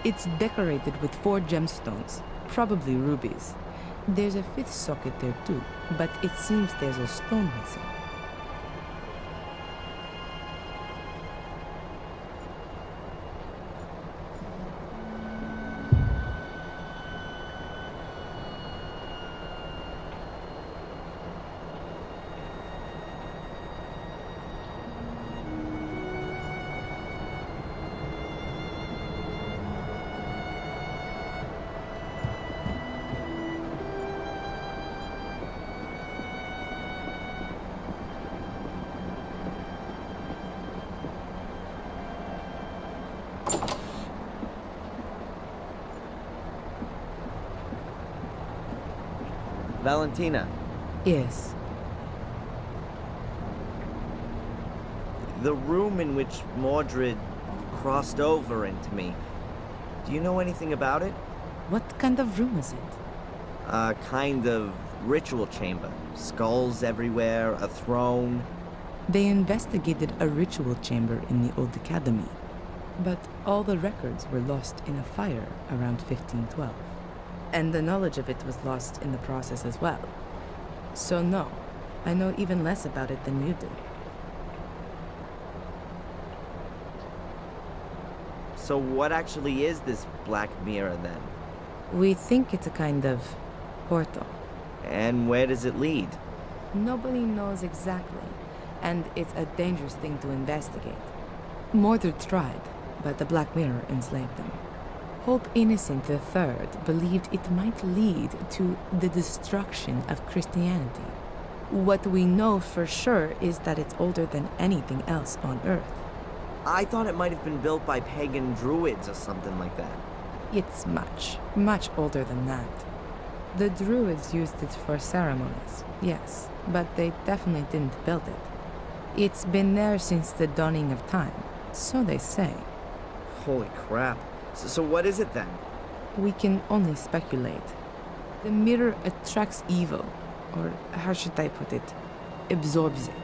It's decorated with 4 gemstones, probably rubies. There's a 5th socket there too, but it seems there's a stone missing. Valentina. Yes. The room in which Mordred crossed over into me. Do you know anything about it? What kind of room is it? A kind of ritual chamber. Skulls everywhere, a throne. They investigated a ritual chamber in the old academy, but all the records were lost in a fire around 1512. And the knowledge of it was lost in the process as well. So no, I know even less about it than you do. So what actually is this Black Mirror then? We think it's a kind of portal. And where does it lead? Nobody knows exactly, and it's a dangerous thing to investigate. Mordred tried, but the Black Mirror enslaved them. Pope Innocent III believed it might lead to the destruction of Christianity. What we know for sure is that it's older than anything else on Earth. I thought it might have been built by pagan druids or something like that. It's much, much older than that. The Druids used it for ceremonies, yes, but they definitely didn't build it. It's been there since the dawning of time, so they say. Holy crap. So what is it then? We can only speculate. The mirror attracts evil, or how should I put it? Absorbs it.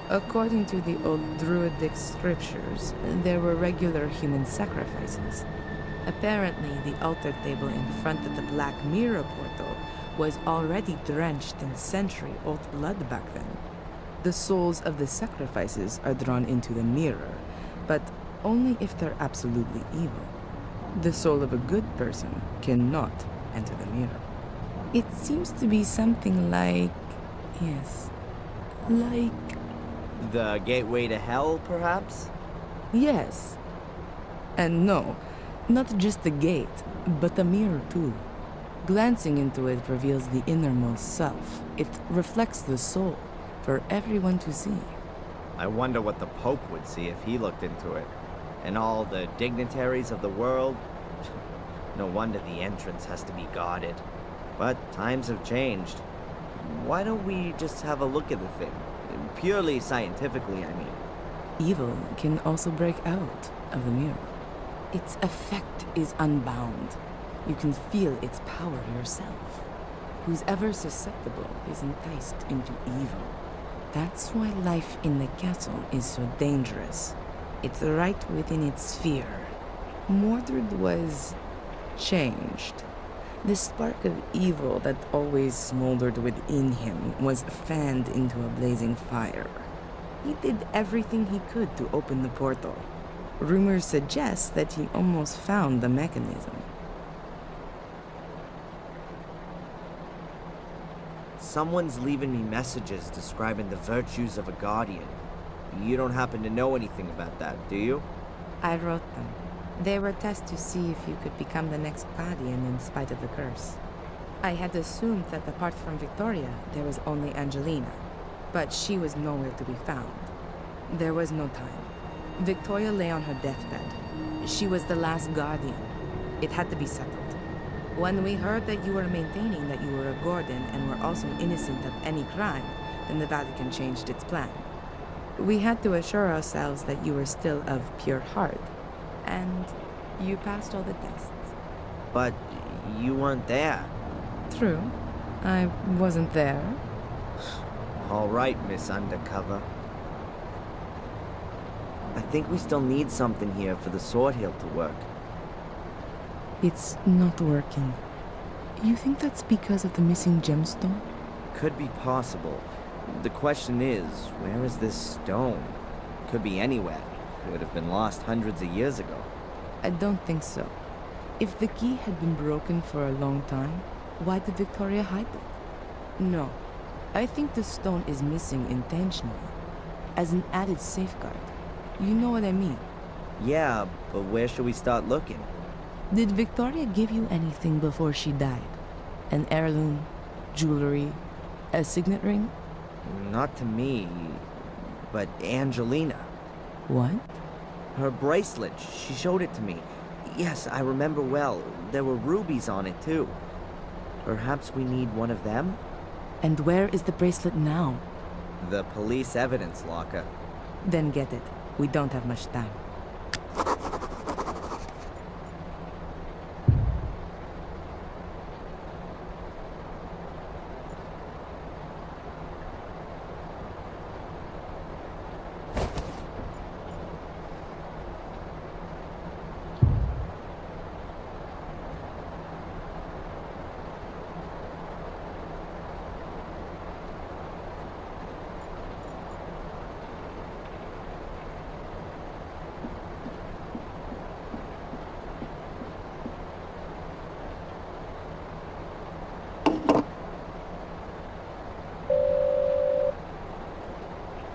According to the old Druidic scriptures, there were regular human sacrifices. Apparently, the altar table in front of the Black Mirror portal was already drenched in century-old blood back then. The souls of the sacrifices are drawn into the mirror, but only if they're absolutely evil. The soul of a good person cannot enter the mirror. It seems to be something like... yes, like... The gateway to hell, perhaps? yes. And no, not just the gate, but the mirror too. Glancing into it reveals the innermost self. It reflects the soul for everyone to see. I wonder what the Pope would see if he looked into it. And all the dignitaries of the world. No wonder the entrance has to be guarded. But times have changed. Why don't we just have a look at the thing? Purely scientifically, I mean. Evil can also break out of the mirror. Its effect is unbound. You can feel its power yourself. Who's ever susceptible is enticed into evil. That's why life in the castle is so dangerous. It's right within its sphere. Mordred was changed. The spark of evil that always smoldered within him was fanned into a blazing fire. He did everything he could to open the portal. Rumors suggest that he almost found the mechanism. Someone's leaving me messages describing the virtues of a guardian. You don't happen to know anything about that, do you? I wrote them. They were tests to see if you could become the next guardian in spite of the curse. I had assumed that apart from Victoria, there was only Angelina, but she was nowhere to be found. There was no time. Victoria lay on her deathbed. She was the last guardian. It had to be settled. When we heard that you were maintaining that you were a Gordon and were also innocent of any crime, then the Vatican changed its plan. We had to assure ourselves that you were still of pure heart. And you passed all the tests. But you weren't there. True. I wasn't there. All right, Miss Undercover. I think we still need something here for the sword hilt to work. It's not working. You think that's because of the missing gemstone? Could be possible. The question is, where is this stone? Could be anywhere. Could have been lost hundreds of years ago. I don't think so. If the key had been broken for a long time, why did Victoria hide it? No. I think the stone is missing intentionally, as an added safeguard. You know what I mean? Yeah, but where should we start looking? Did Victoria give you anything before she died? An heirloom, jewelry, a signet ring? Not to me, but Angelina. What? Her bracelet. She showed it to me. Yes, I remember well. There were rubies on it, too. Perhaps we need one of them? And where is the bracelet now? The police evidence locker. Then get it. We don't have much time.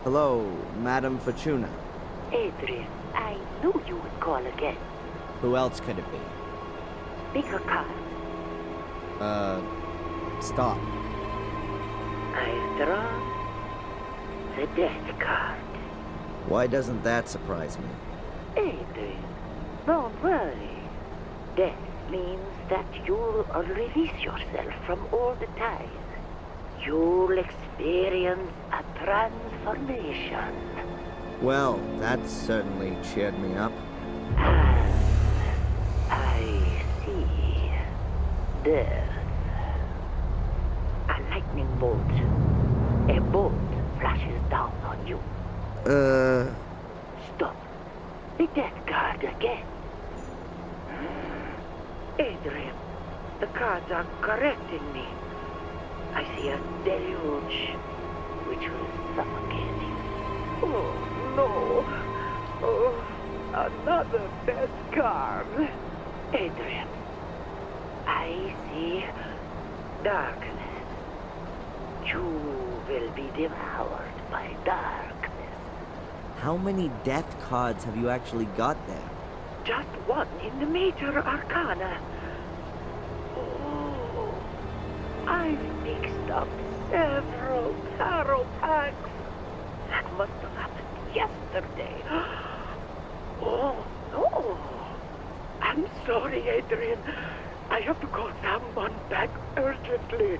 Hello, Madame Fortuna. Adrian, I knew you would call again. Who else could it be? Pick a card. Stop. I've drawn the death card. Why doesn't that surprise me? Adrian, don't worry. Death means that you'll release yourself from all the ties. You'll experience a transformation. Well, that certainly cheered me up. I see. Death. A lightning bolt. A bolt flashes down on you. Stop. The death card again. Adrian, the cards are correcting me. I see a deluge, which will suffocate you. Oh, no. Oh, another death card. Adrian, I see darkness. You will be devoured by darkness. How many death cards have you actually got there? Just one in the major arcana. Oh, I've mixed up several tarot packs. That must have happened yesterday. Oh, no. I'm sorry, Adrian. I have to call someone back urgently.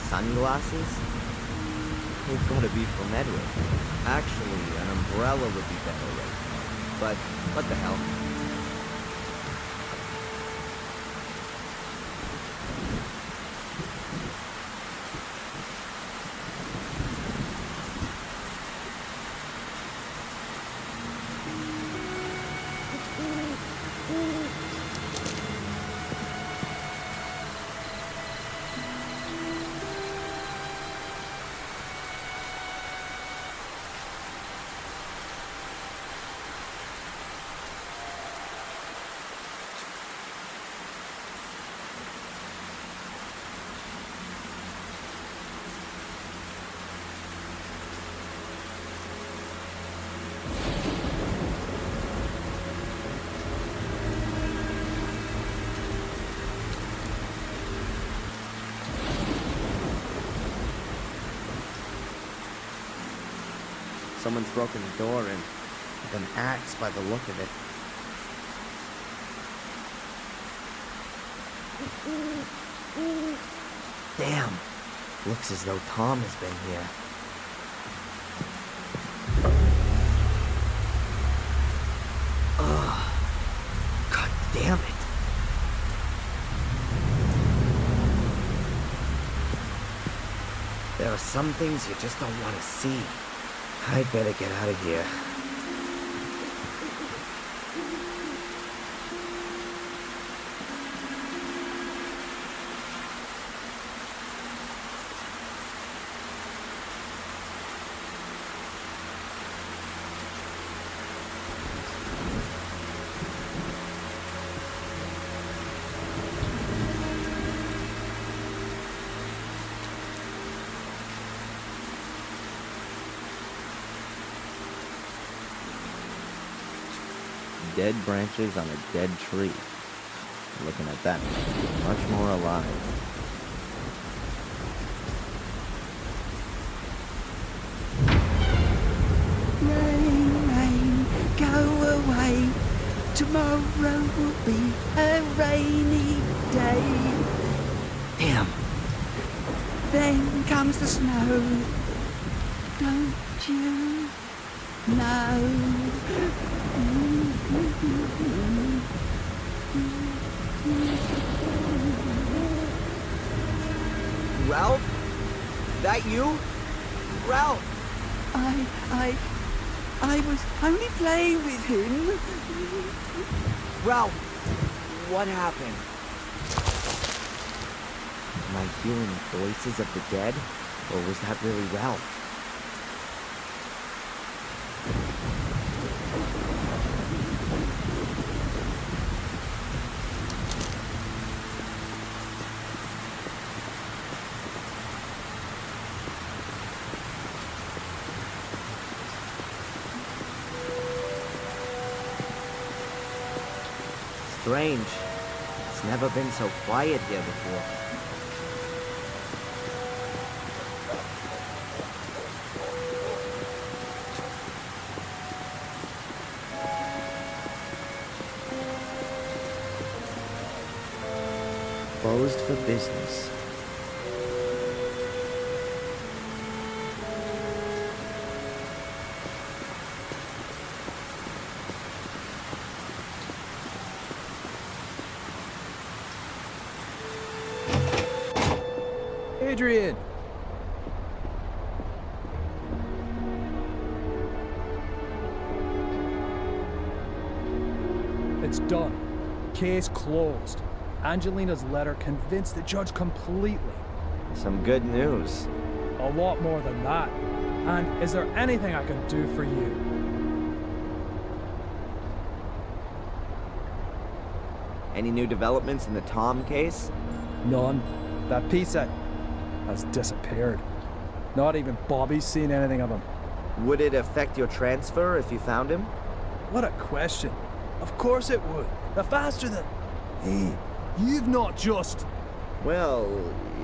Sunglasses? They've got to be from Edward. Actually, an umbrella would be better right now. But what the hell? Someone's broken the door in with an axe by the look of it. Damn. Looks as though Tom has been here. Ugh. God damn it. There are some things you just don't want to see. I'd better get out of here. Dead branches on a dead tree. Looking at that, much more alive. No. Tomorrow will be a rainy day. Damn. Then comes the snow. Don't you know? Ralph? That you? Ralph! I was only playing with him. Ralph! What happened? Am I hearing voices of the dead? Or was that really Ralph? Strange. It's never been so quiet here before. Closed for business. Adrian! It's done. Case closed. Angelina's letter convinced the judge completely. Some good news. A lot more than that. And is there anything I can do for you? Any new developments in the Tom case? None. That piece has disappeared. Not even Bobby's seen anything of him. Would it affect your transfer if you found him? What a question. Of course it would. The faster the... Hey, you've not just... Well,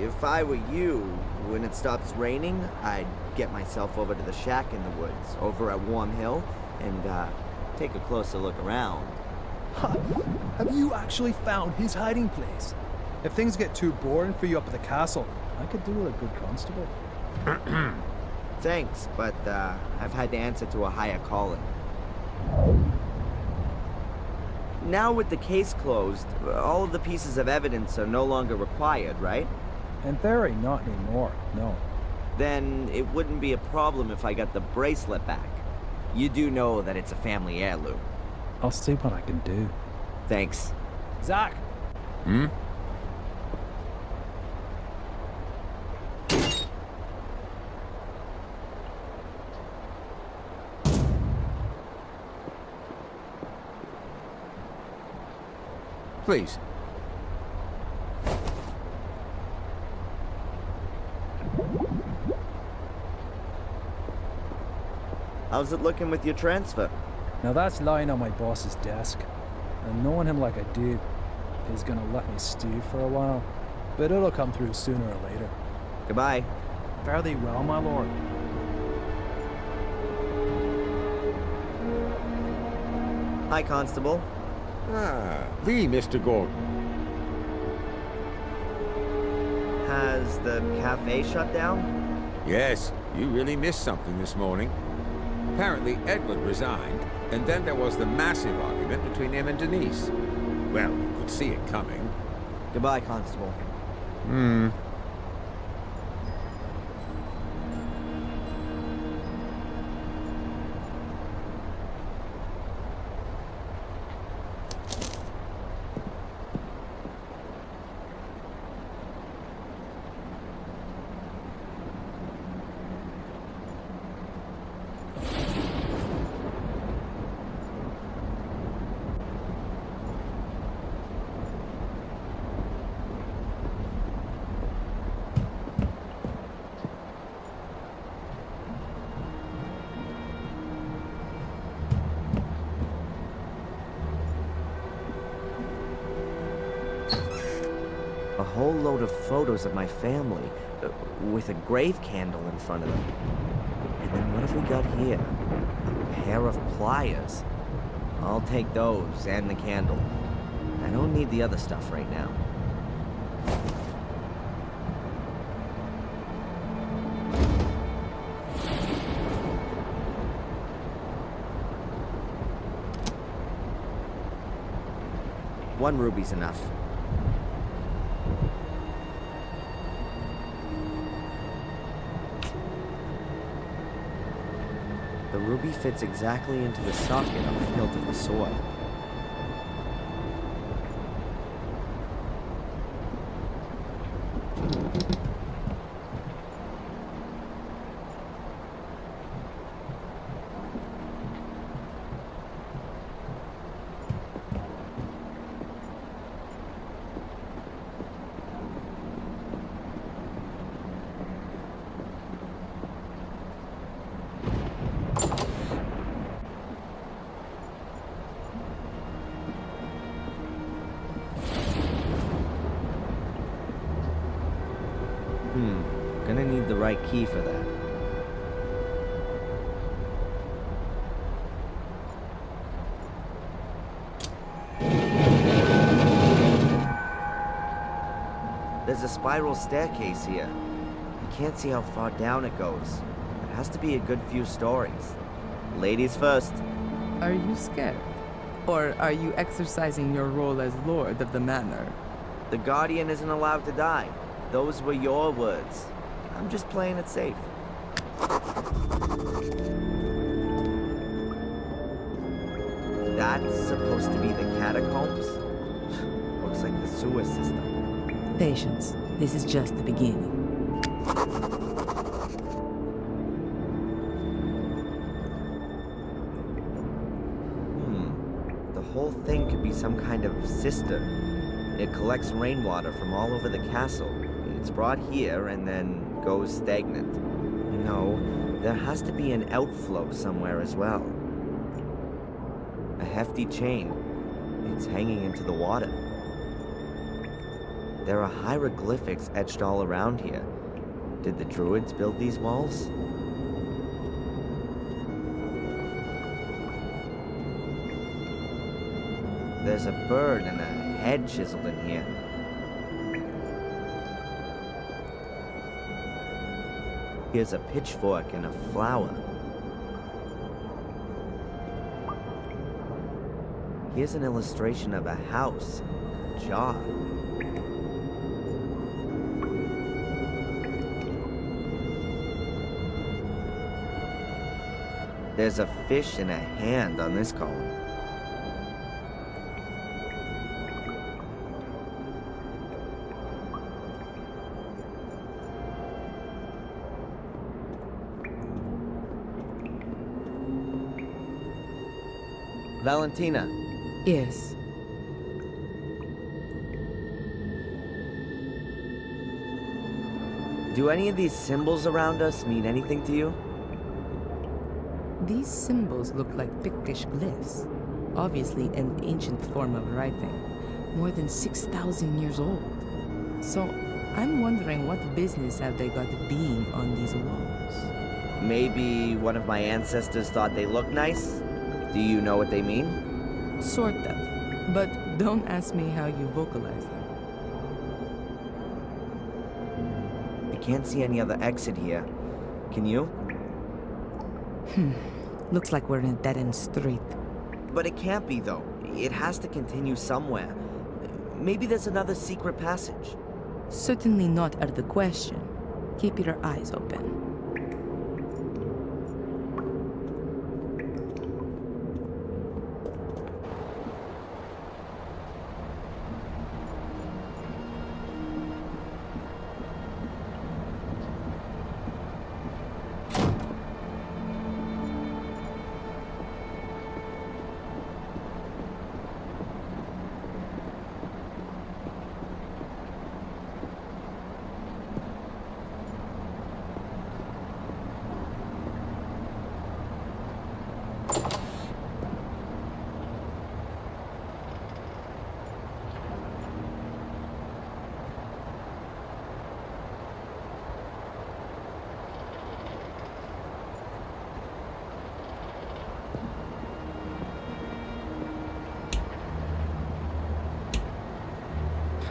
if I were you, when it stops raining, I'd get myself over to the shack in the woods, over at Warm Hill, and take a closer look around. Huh. Have you actually found his hiding place? If things get too boring for you up at the castle, I could do with a good constable. Thanks, but I've had to answer to a higher calling. Now with the case closed, all of the pieces of evidence are no longer required, right? In theory, not anymore, no. Then it wouldn't be a problem if I got the bracelet back. You do know that it's a family heirloom. I'll see what I can do. Thanks. Zach! Hmm? Please. How's it looking with your transfer? Now that's lying on my boss's desk. And knowing him like I do, he's gonna let me stew for a while. But it'll come through sooner or later. Goodbye. Fare thee well, my lord. Hi, Constable. Ah, the Mr. Gordon. Has the cafe shut down? Yes, you really missed something this morning. Apparently, Edward resigned, and then there was the massive argument between him and Denise. Well, you could see it coming. Goodbye, Constable. Hmm. A whole load of photos of my family, with a grave candle in front of them. And then what have we got here? A pair of pliers. I'll take those and the candle. I don't need the other stuff right now. One ruby's enough. The ruby fits exactly into the socket on the hilt of the sword. Gonna need the right key for that. There's a spiral staircase here. I can't see how far down it goes. It has to be a good few stories. Ladies first. Are you scared? Or are you exercising your role as Lord of the Manor? The Guardian isn't allowed to die. Those were your words. I'm just playing it safe. That's supposed to be the catacombs? Looks like the sewer system. Patience. This is just the beginning. The whole thing could be some kind of cistern. It collects rainwater from all over the castle. It's brought here and then goes stagnant. No, there has to be an outflow somewhere as well. A hefty chain. It's hanging into the water. There are hieroglyphics etched all around here. Did the Druids build these walls? There's a bird and a head chiseled in here. Here's a pitchfork and a flower. Here's an illustration of a house, a jar. There's a fish and a hand on this column. Valentina. Yes. Do any of these symbols around us mean anything to you? These symbols look like Pictish glyphs. Obviously an ancient form of writing, more than 6,000 years old. So, I'm wondering what business have they got being on these walls? Maybe one of my ancestors thought they looked nice? Do you know what they mean? Sort of. But don't ask me how you vocalize them. I can't see any other exit here. Can you? Looks like we're in a dead-end street. But it can't be, though. It has to continue somewhere. Maybe there's another secret passage. Certainly not out of the question. Keep your eyes open.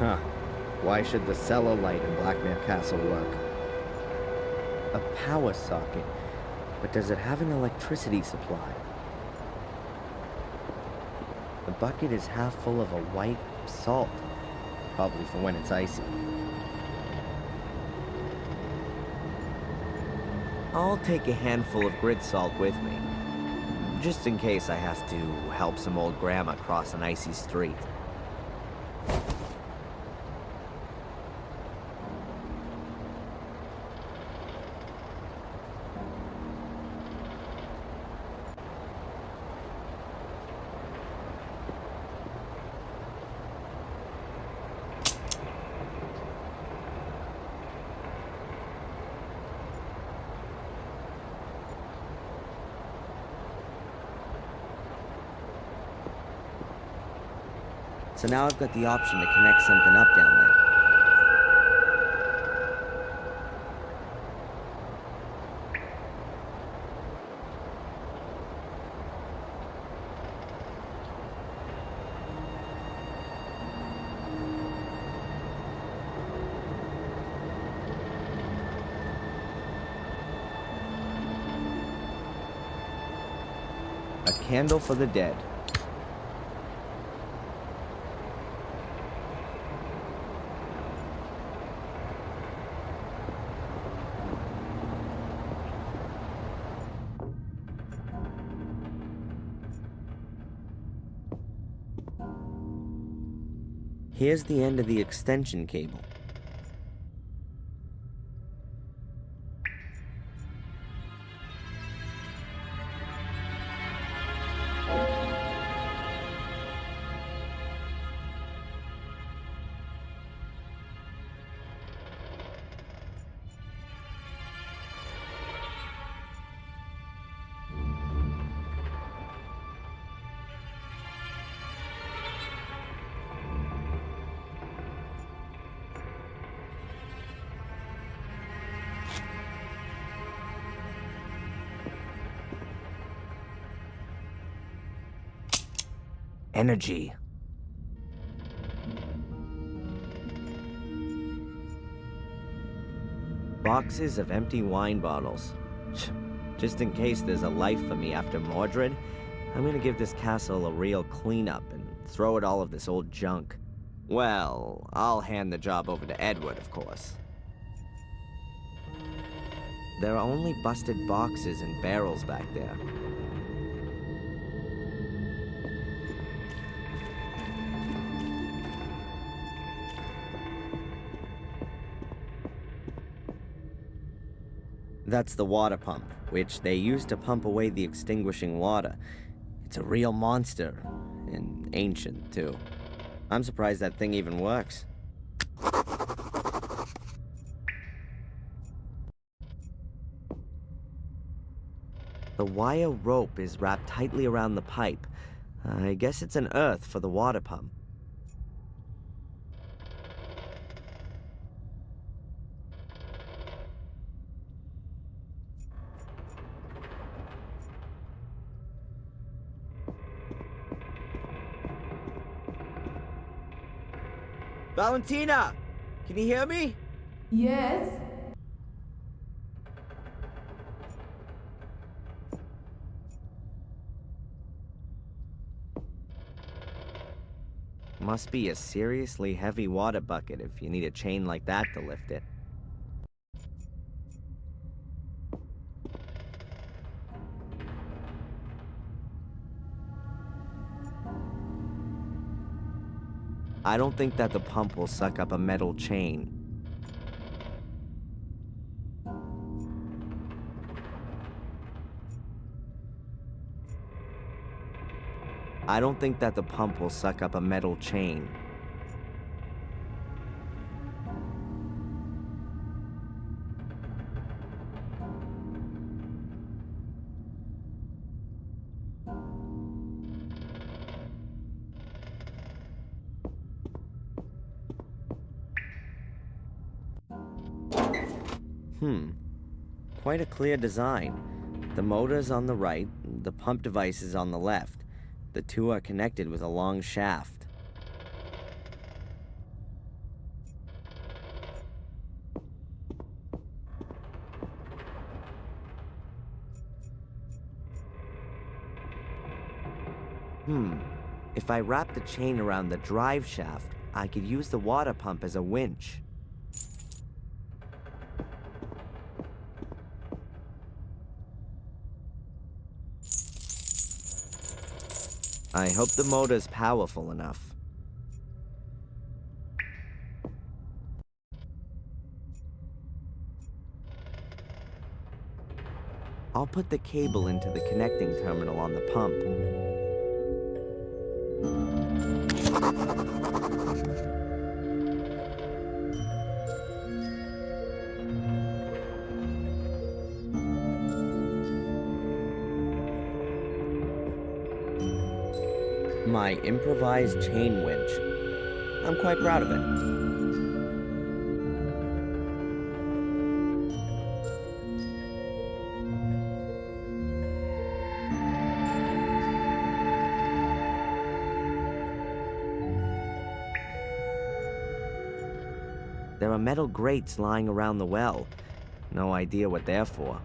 Huh. Why should the cellar light in Blackmare Castle work? A power socket. But does it have an electricity supply? The bucket is half full of a white salt. Probably for when it's icy. I'll take a handful of grit salt with me. Just in case I have to help some old grandma cross an icy street. So now I've got the option to connect something up down there. A candle for the dead. Here's the end of the extension cable. Energy. Boxes of empty wine bottles. Just in case there's a life for me after Mordred, I'm gonna give this castle a real cleanup and throw it all of this old junk. Well, I'll hand the job over to Edward, of course. There are only busted boxes and barrels back there. That's the water pump, which they use to pump away the extinguishing water. It's a real monster, and ancient, too. I'm surprised that thing even works. The wire rope is wrapped tightly around the pipe. I guess it's an earth for the water pump. Valentina! Can you hear me? Yes? Must be a seriously heavy water bucket if you need a chain like that to lift it. I don't think that the pump will suck up a metal chain. I don't think that the pump will suck up a metal chain. Quite a clear design. The motor's on the right, the pump device is on the left. The two are connected with a long shaft. If I wrap the chain around the drive shaft, I could use the water pump as a winch. I hope the motor's powerful enough. I'll put the cable into the connecting terminal on the pump. My improvised chain winch. I'm quite proud of it. There are metal grates lying around the well. No idea what they're for.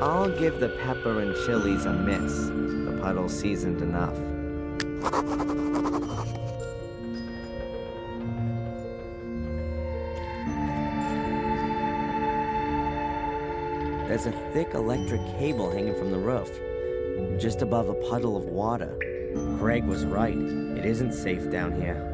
I'll give the pepper and chilies a miss. The puddle's seasoned enough. There's a thick electric cable hanging from the roof, just above a puddle of water. Craig was right. It isn't safe down here.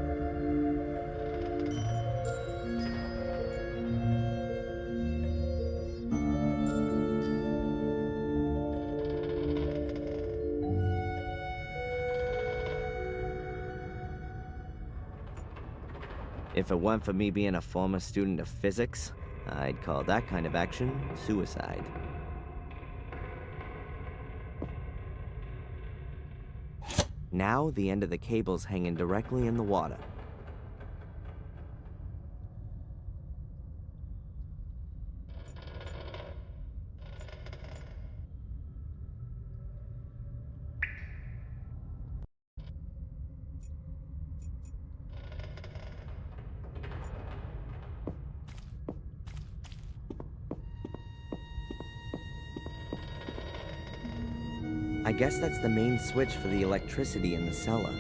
If it weren't for me being a former student of physics, I'd call that kind of action suicide. Now the end of the cable's hanging directly in the water. I guess that's the main switch for the electricity in the cellar.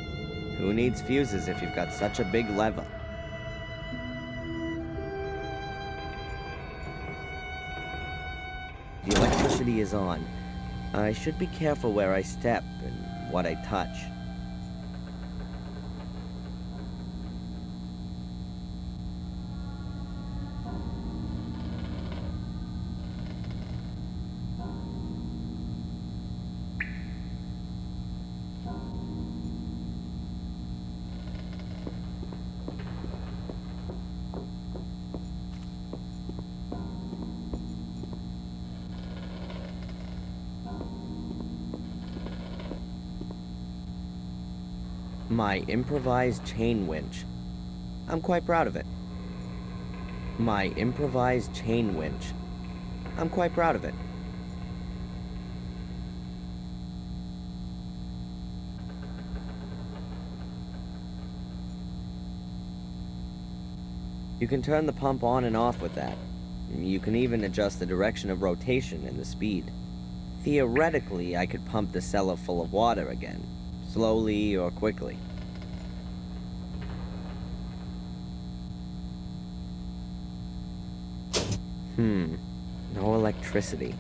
Who needs fuses if you've got such a big lever? The electricity is on. I should be careful where I step and what I touch. My improvised chain winch. I'm quite proud of it. My improvised chain winch. I'm quite proud of it. You can turn the pump on and off with that. You can even adjust the direction of rotation and the speed. Theoretically, I could pump the cellar full of water again, slowly or quickly. No electricity.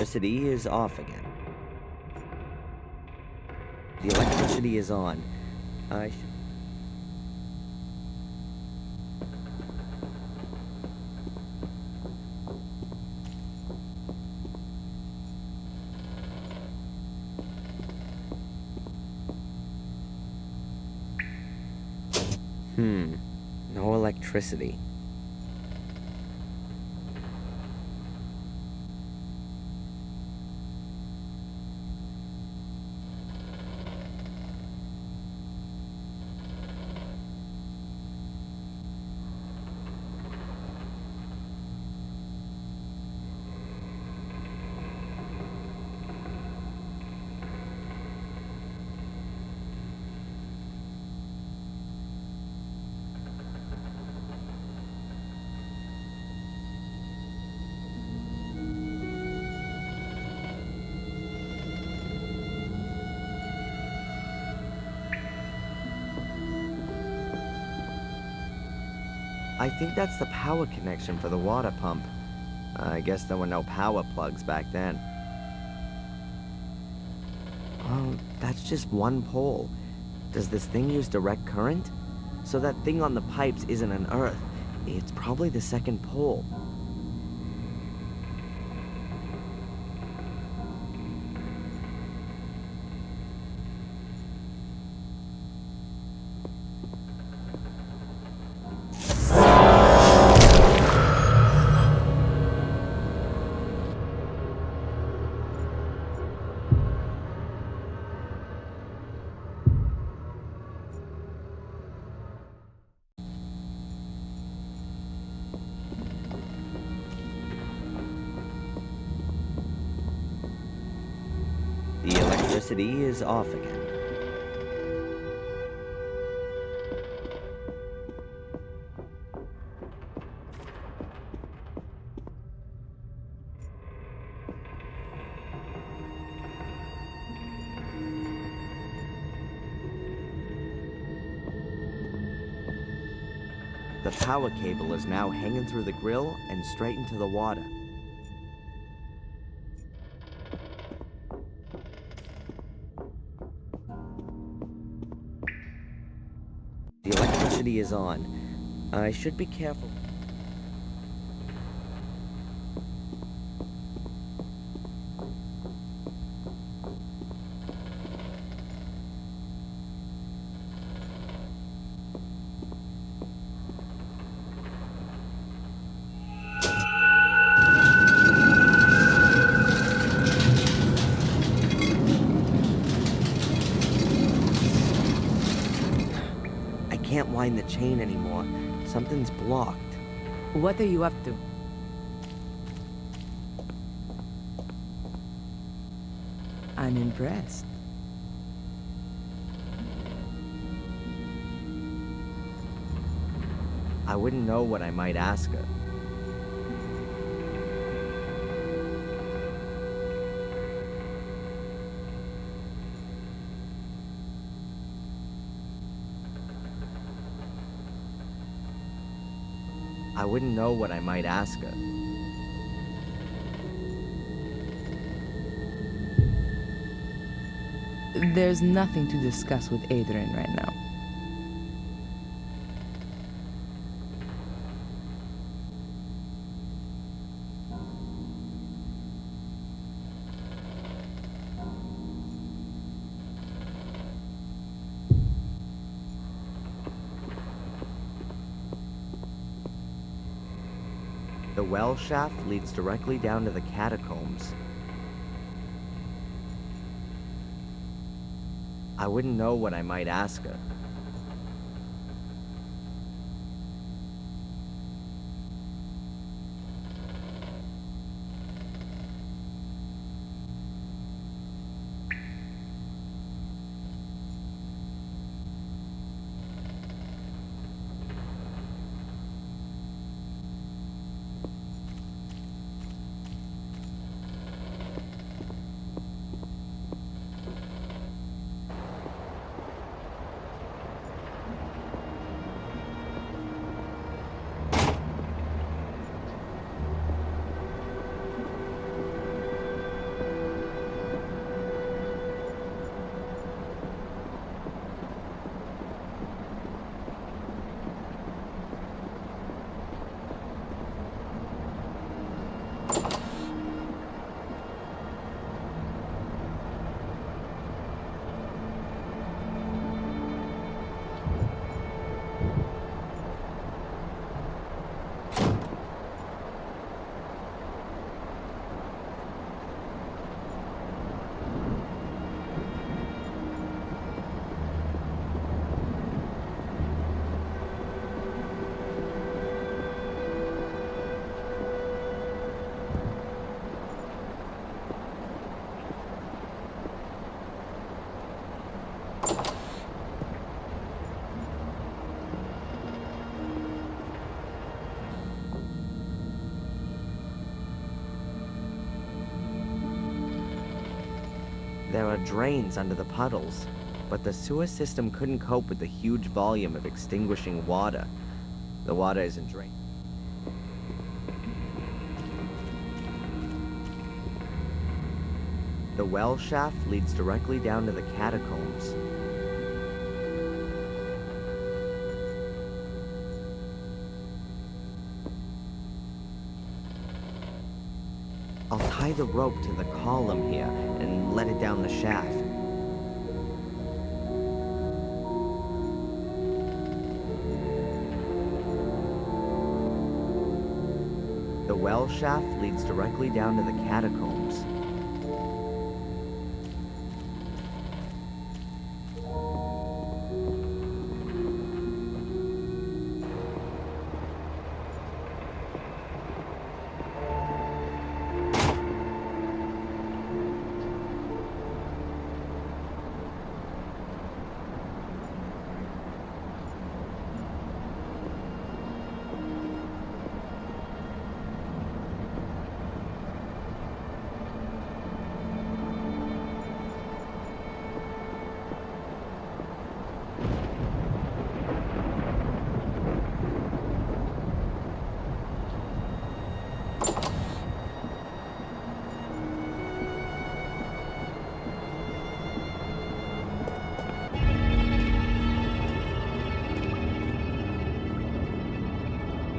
electricity is off again. The electricity is on. I should... No electricity. I think that's the power connection for the water pump. I guess there were no power plugs back then. Oh, that's just one pole. Does this thing use direct current? So that thing on the pipes isn't an earth. It's probably the second pole. The electricity is off again. The power cable is now hanging through the grill and straight into the water. The electricity is on. I should be careful. I can't wind the chain anymore. Something's blocked. What are you up to? I'm impressed. I wouldn't know what I might ask her. I wouldn't know what I might ask her. There's nothing to discuss with Adrian right now. The well shaft leads directly down to the catacombs. I wouldn't know what I might ask her. There are drains under the puddles, but the sewer system couldn't cope with the huge volume of extinguishing water. The water isn't drained. The well shaft leads directly down to the catacombs. I'll tie the rope to the column here and let it down the shaft. The well shaft leads directly down to the catacombs.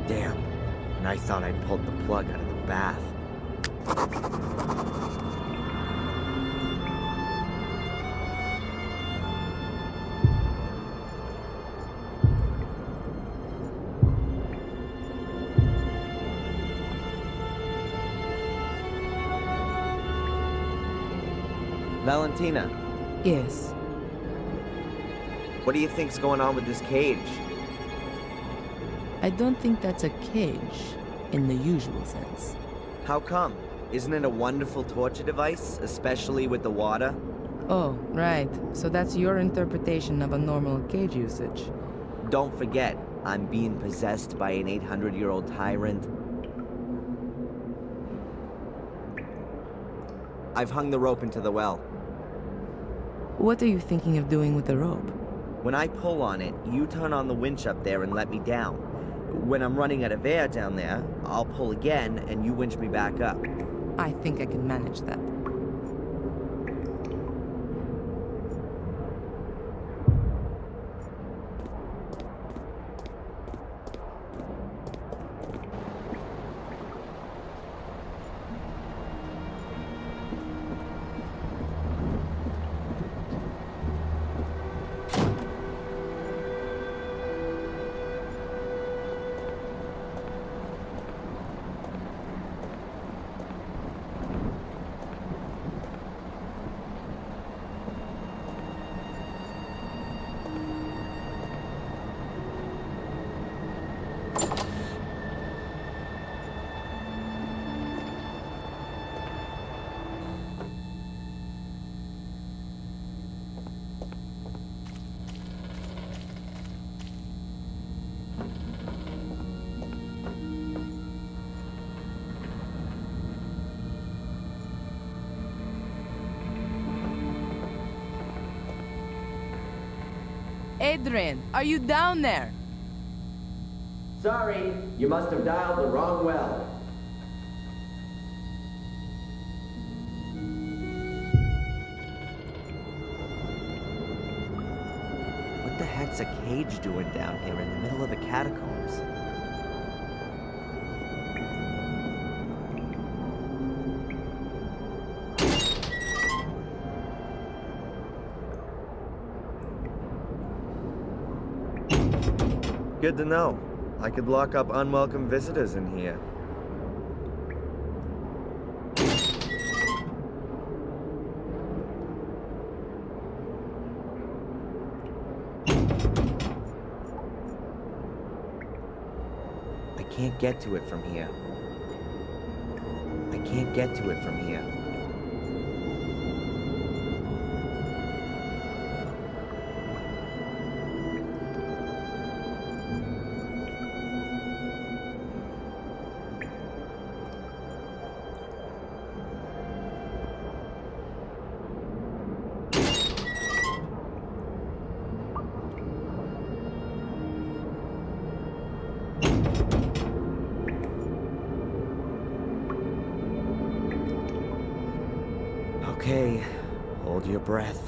Damn, and I thought I'd pulled the plug out of the bath. Valentina. Yes. What do you think's going on with this cage? I don't think that's a cage in the usual sense. How come? Isn't it a wonderful torture device, especially with the water? Oh, right. So that's your interpretation of a normal cage usage. Don't forget, I'm being possessed by an 800-year-old tyrant. I've hung the rope into the well. What are you thinking of doing with the rope? When I pull on it, you turn on the winch up there and let me down. When I'm running out of air down there, I'll pull again and you winch me back up. I think I can manage that. Adrian, are you down there? Sorry, you must have dialed the wrong well. What the heck's a cage doing down here in the middle of the catacombs? Good to know. I could lock up unwelcome visitors in here. I can't get to it from here. I can't get to it from here. Okay, hold your breath.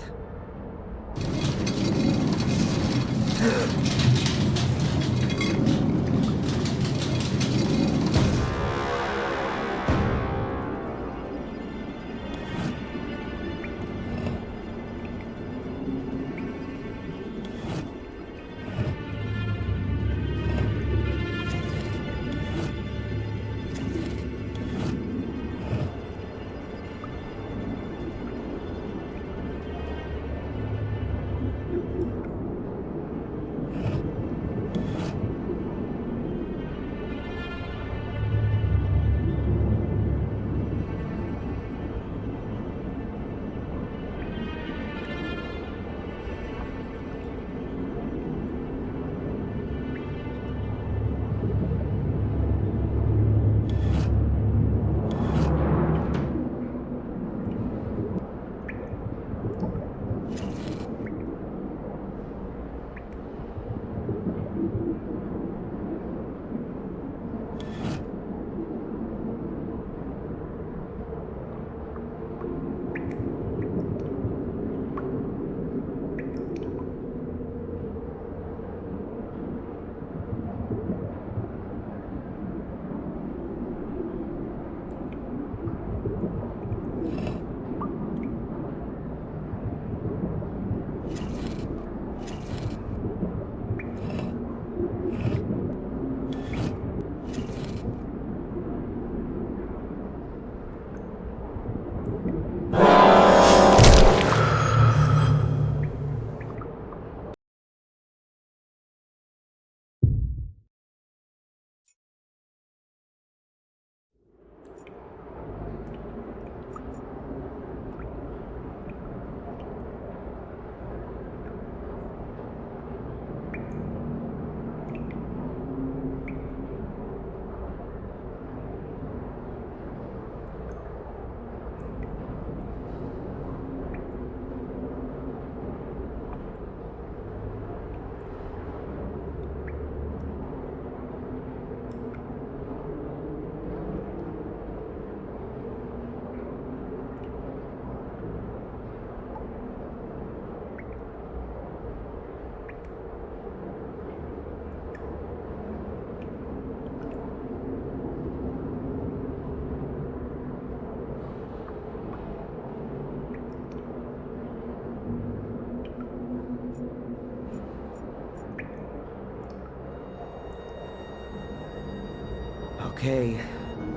Okay,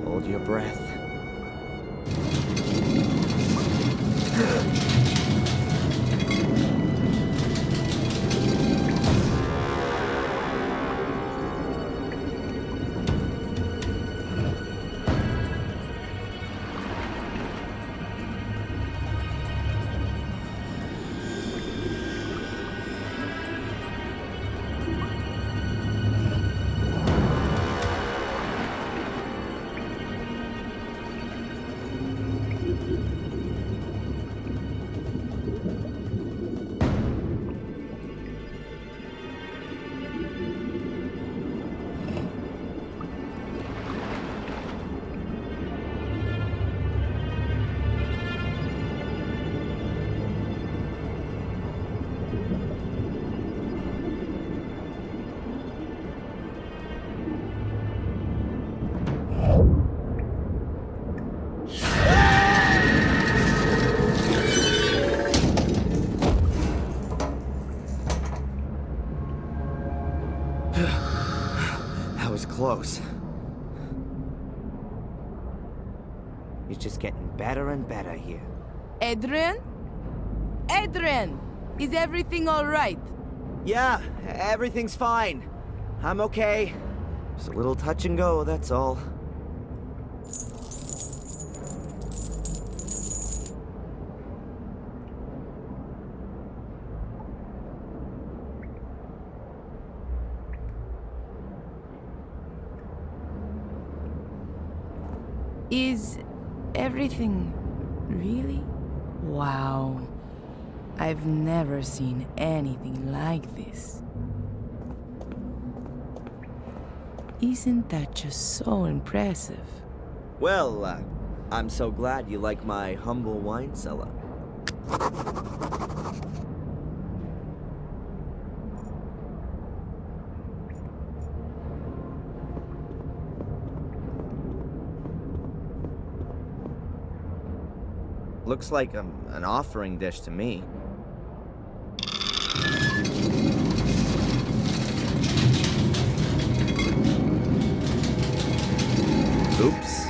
hold your breath. That was close. It's just getting better and better here. Adrian? Adrian! Is everything alright? Yeah, everything's fine. I'm okay. Just a little touch and go, that's all. Is everything really? Wow. I've never seen anything like this. Isn't that just so impressive? Well, I'm so glad you like my humble wine cellar. Looks like an offering dish to me. Oops.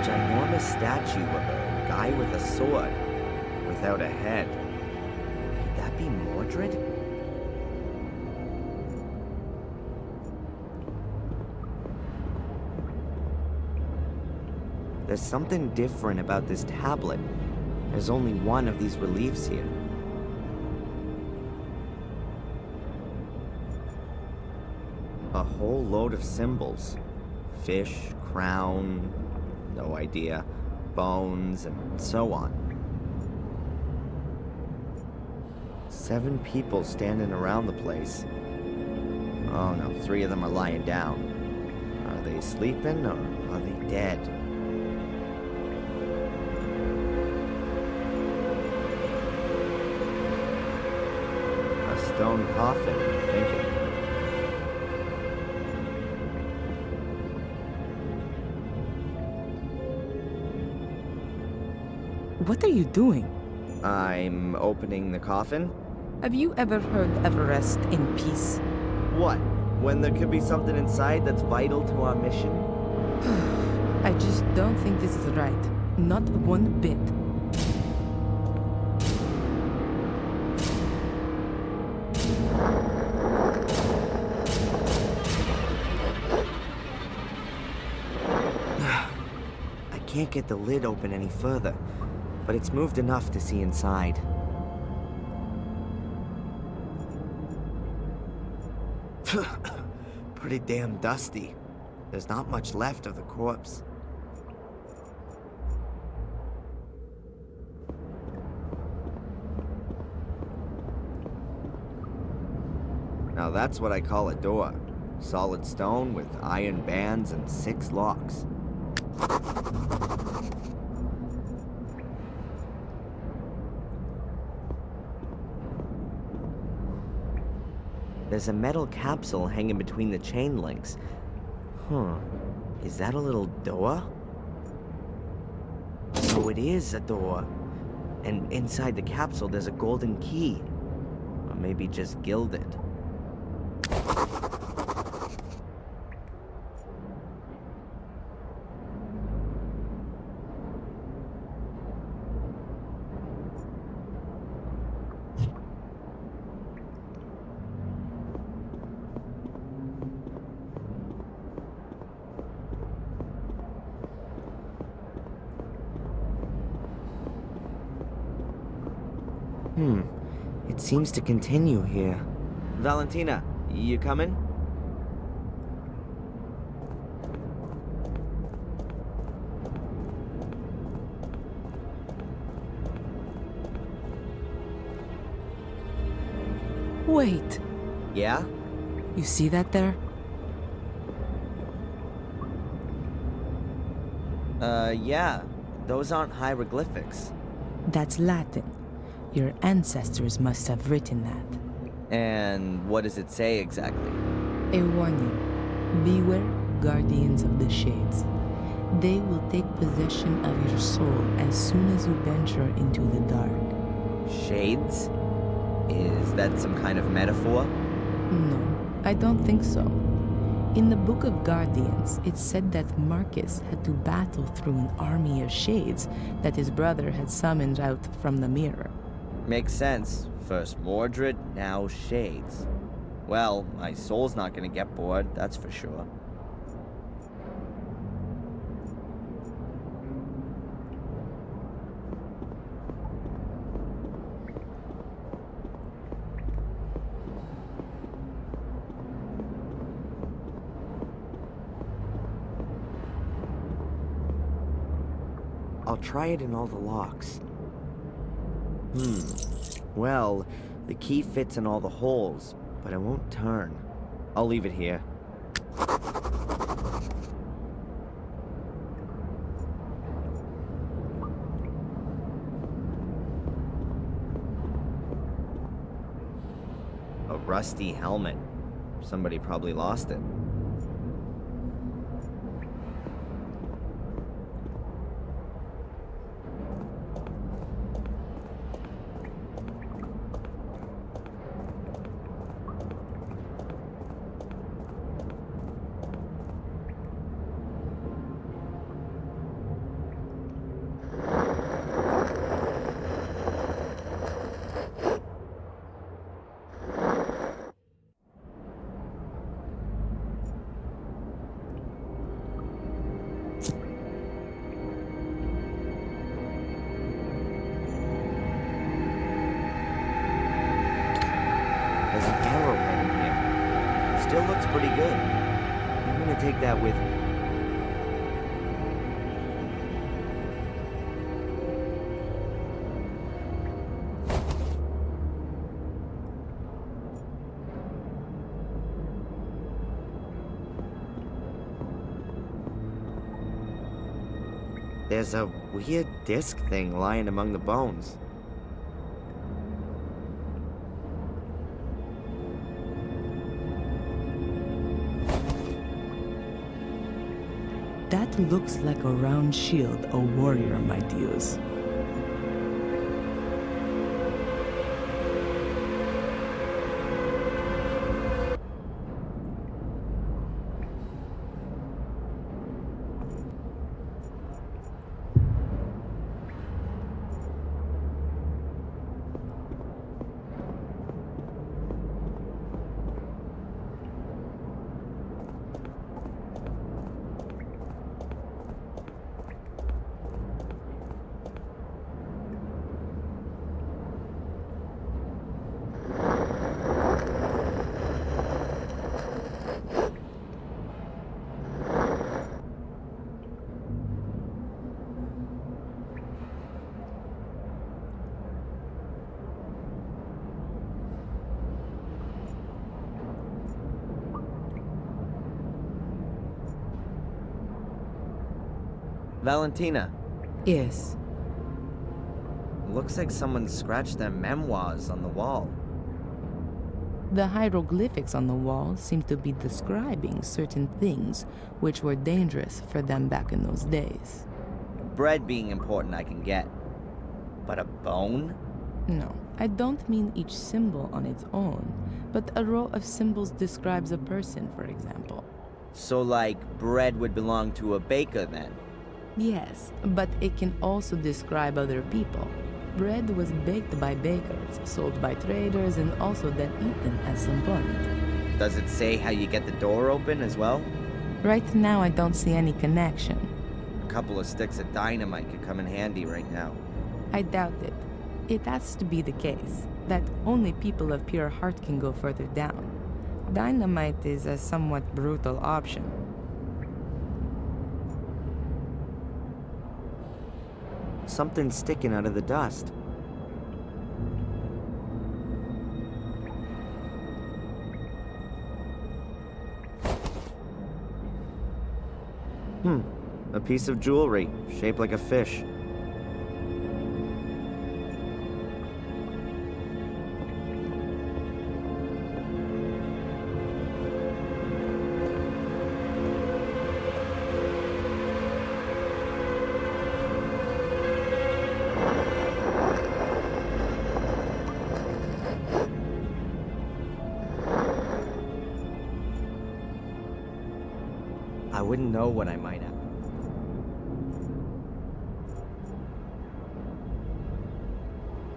Ginormous statue of a guy with a sword, without a head. Could that be Mordred? There's something different about this tablet. There's only one of these reliefs here. A whole load of symbols. Fish, crown, no idea, bones, and so on. 7 people standing around the place. Oh no, 3 of them are lying down. Are they sleeping or are they dead? A stone coffin, I'm thinking. What are you doing? I'm opening the coffin. Have you ever heard of rest in peace? What? When there could be something inside that's vital to our mission? I just don't think this is right. Not one bit. I can't get the lid open any further, but it's moved enough to see inside. Pretty damn dusty. There's not much left of the corpse. Now that's what I call a door. Solid stone with iron bands and 6 locks. There's a metal capsule hanging between the chain links. Huh. Is that a little door? So it is a door. And inside the capsule there's a golden key. Or maybe just gilded. It seems to continue here. Valentina, you coming? Wait. Yeah? You see that there? Yeah. Those aren't hieroglyphics. That's Latin. Your ancestors must have written that. And what does it say exactly? A warning. Beware, guardians of the shades. They will take possession of your soul as soon as you venture into the dark. Shades? Is that some kind of metaphor? No, I don't think so. In the Book of Guardians, it said that Marcus had to battle through an army of shades that his brother had summoned out from the mirror. Makes sense. First Mordred, now Shades. Well, my soul's not gonna get bored, that's for sure. I'll try it in all the locks. Well, The key fits in all the holes, but it won't turn. I'll leave it here. A rusty helmet. Somebody probably lost it. There's an arrowhead in here. Still looks pretty good. I'm gonna take that with me. There's a weird disc thing lying among the bones. That looks like a round shield a warrior might use. Valentina. Yes. Looks like someone scratched their memoirs on the wall. The hieroglyphics on the wall seem to be describing certain things which were dangerous for them back in those days. Bread being important I can get. But a bone? No, I don't mean each symbol on its own, but a row of symbols describes a person, for example. So like, bread would belong to a baker then? Yes, but it can also describe other people. Bread was baked by bakers, sold by traders, and also then eaten at some point. Does it say how you get the door open as well? Right now, I don't see any connection. A couple of sticks of dynamite could come in handy right now. I doubt it. It has to be the case that only people of pure heart can go further down. Dynamite is a somewhat brutal option. Something's sticking out of the dust. A piece of jewelry, shaped like a fish. I wouldn't know what I might have.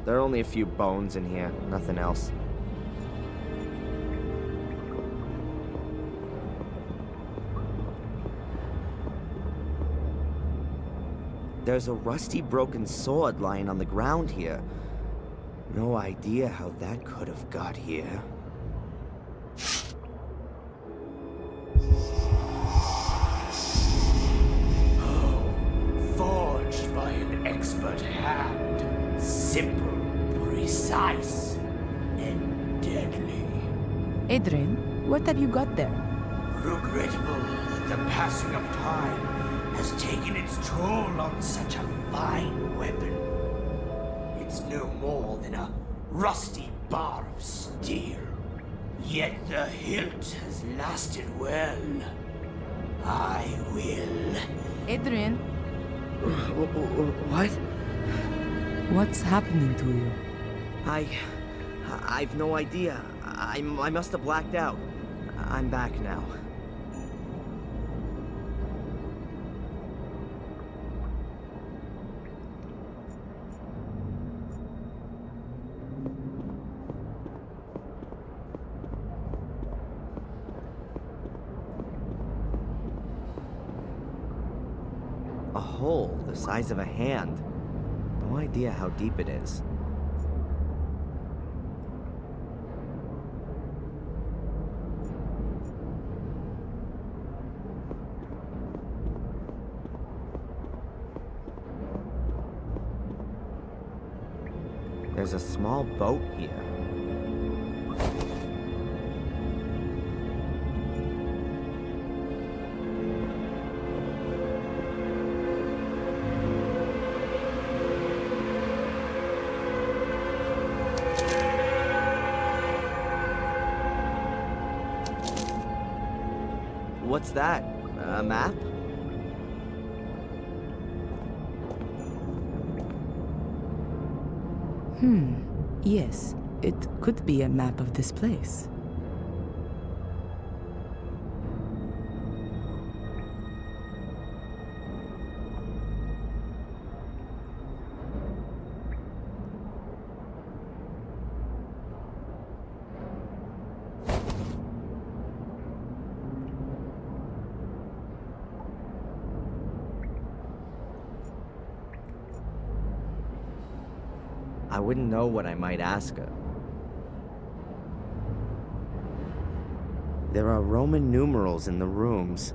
There are only a few bones in here, nothing else. There's a rusty broken sword lying on the ground here. No idea how that could have got here. Forged by an expert hand. Simple, precise, Adrian, what have you got there? Regrettable that the passing of time has taken its toll on such a fine weapon. It's no more than a rusty bar of steel. Yet the hilt has lasted well. I will. Adrian, What? what's happening to you? I've no idea. I must have blacked out. I'm back now. A hole the size of a hand. No idea how deep it is. There's a small boat here. What's that? A map? Yes, it could be a map of this place. I wouldn't know what I might ask her. There are Roman numerals in the rooms.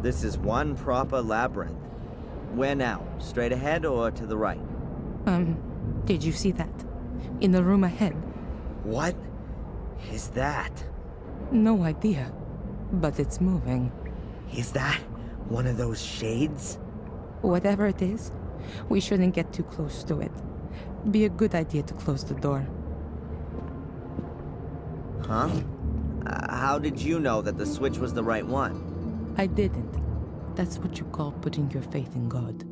This is one proper labyrinth. Where now? Straight ahead or to the right? Did you see that? In the room ahead. What is that? No idea, but it's moving. Is that one of those shades? Whatever it is, we shouldn't get too close to it. Be a good idea to close the door. Huh? How did you know that the switch was the right one? I didn't. That's what you call putting your faith in God.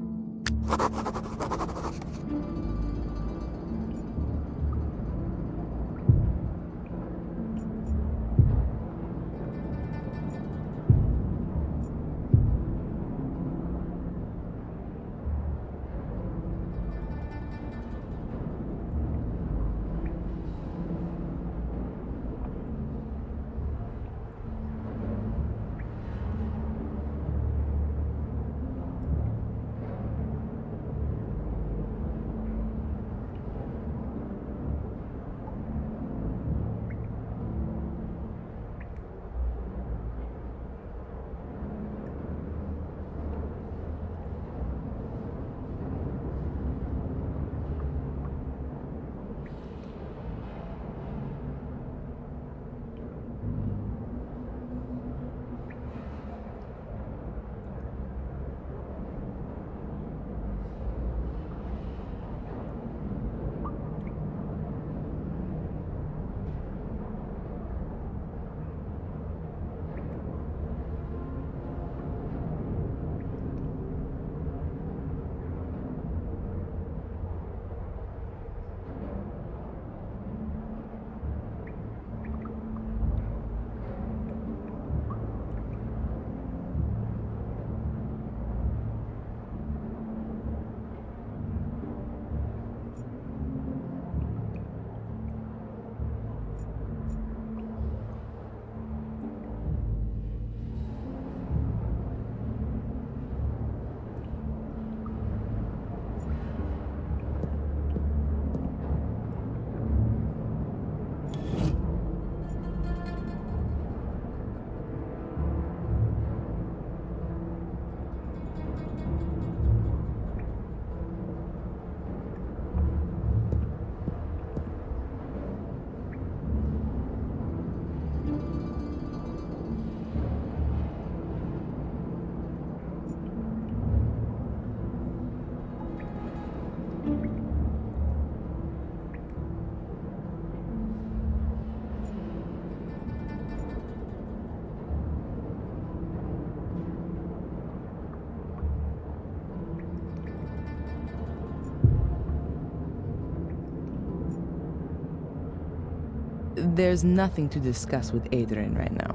There's nothing to discuss with Adrian right now.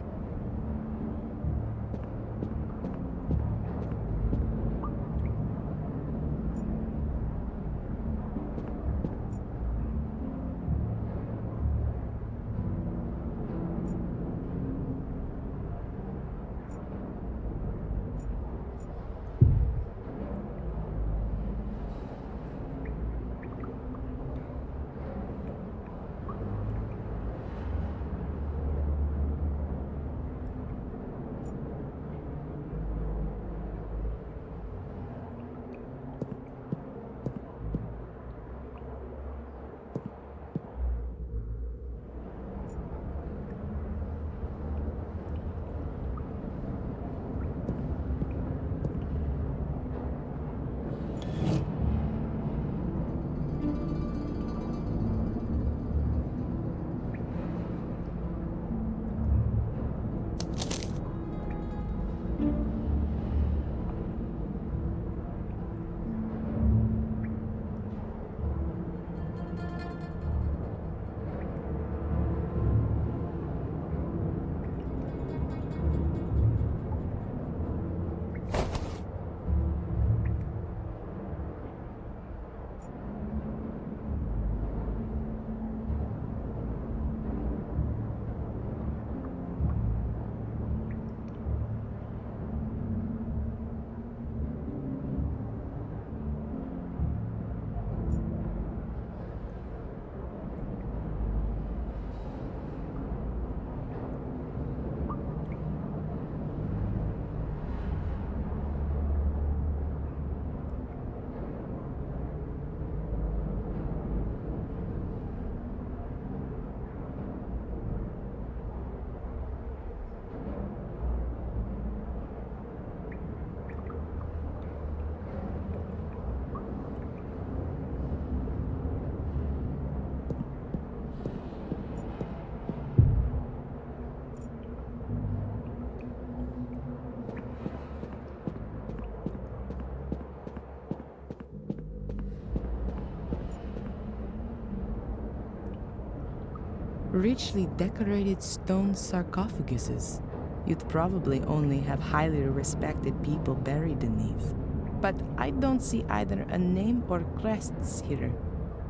Richly decorated stone sarcophaguses. You'd probably only have highly respected people buried in these. But I don't see either a name or crests here.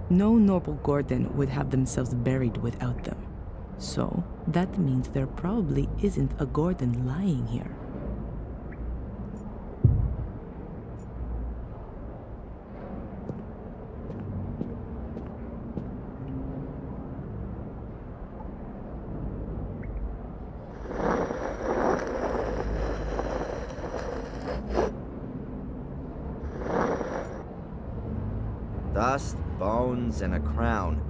No noble Gordon would have themselves buried without them. So, that means there probably isn't a Gordon lying here. Dust, bones, and a crown.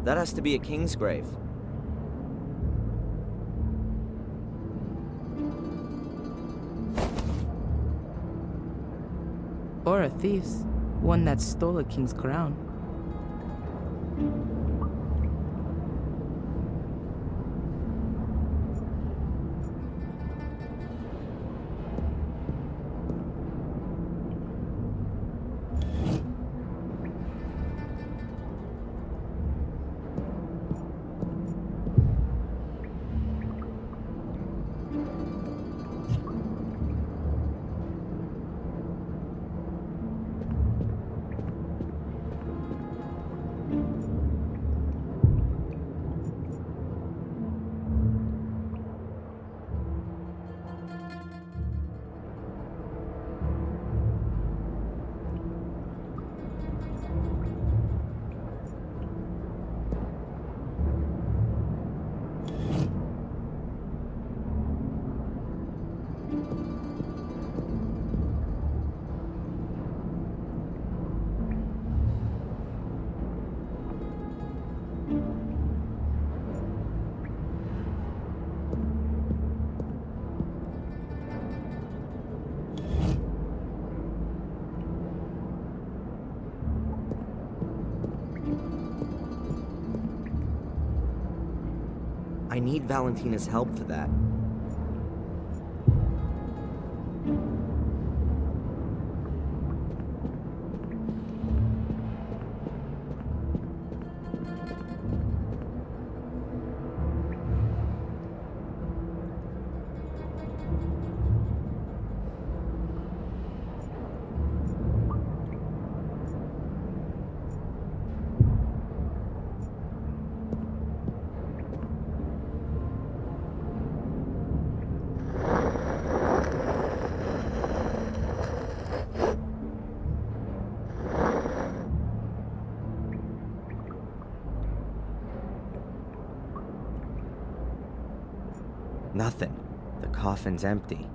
That has to be a king's grave. Or a thief's, one that stole a king's crown. I need Valentina's help for that. Nothing. The coffin's empty.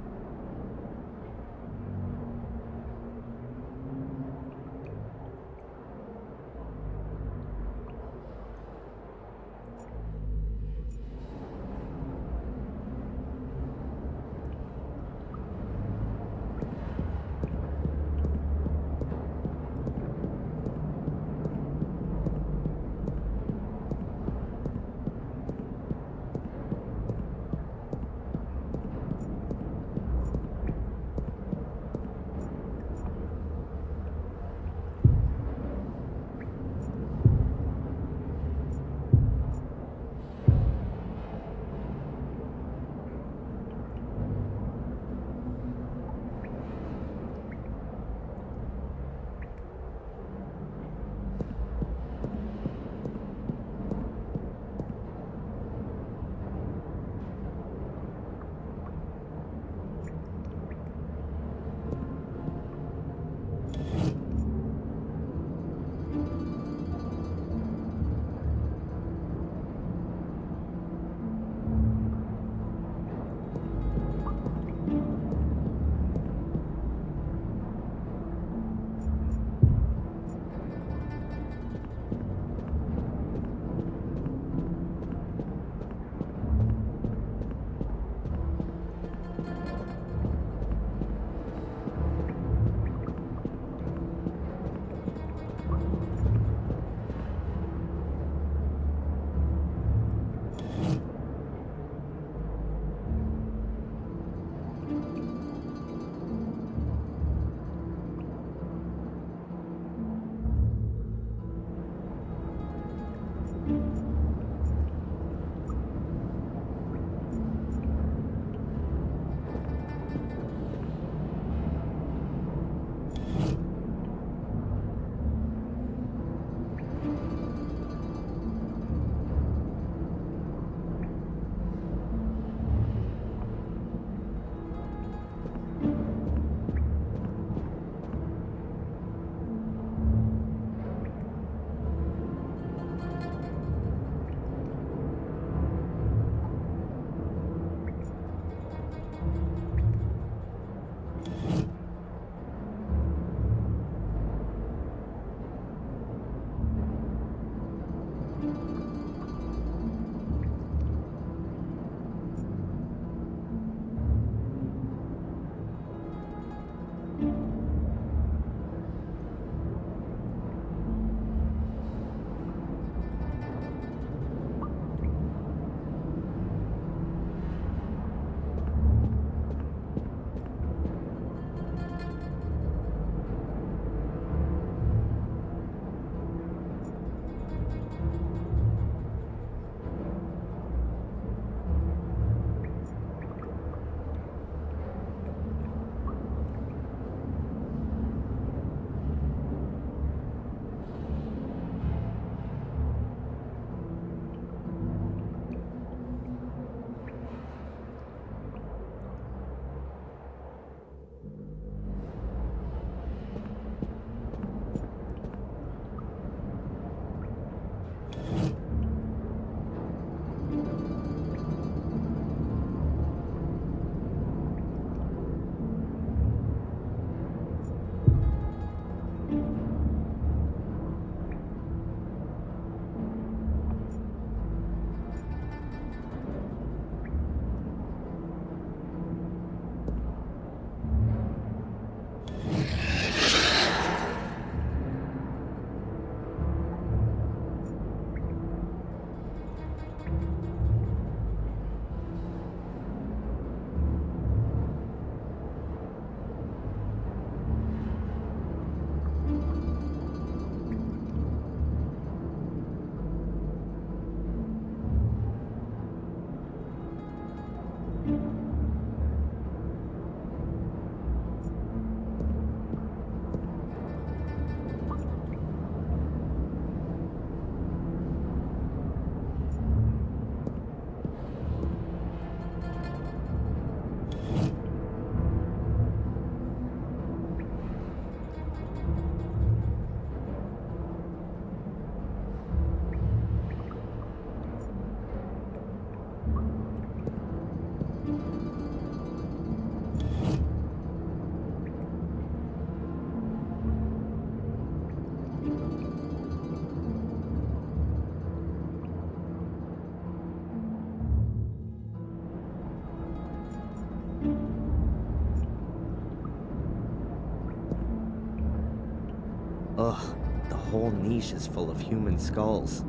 whole niche is full of human skulls.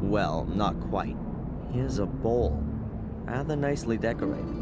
Well, not quite. Here's a bowl. Rather nicely decorated.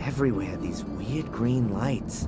Everywhere, these weird green lights.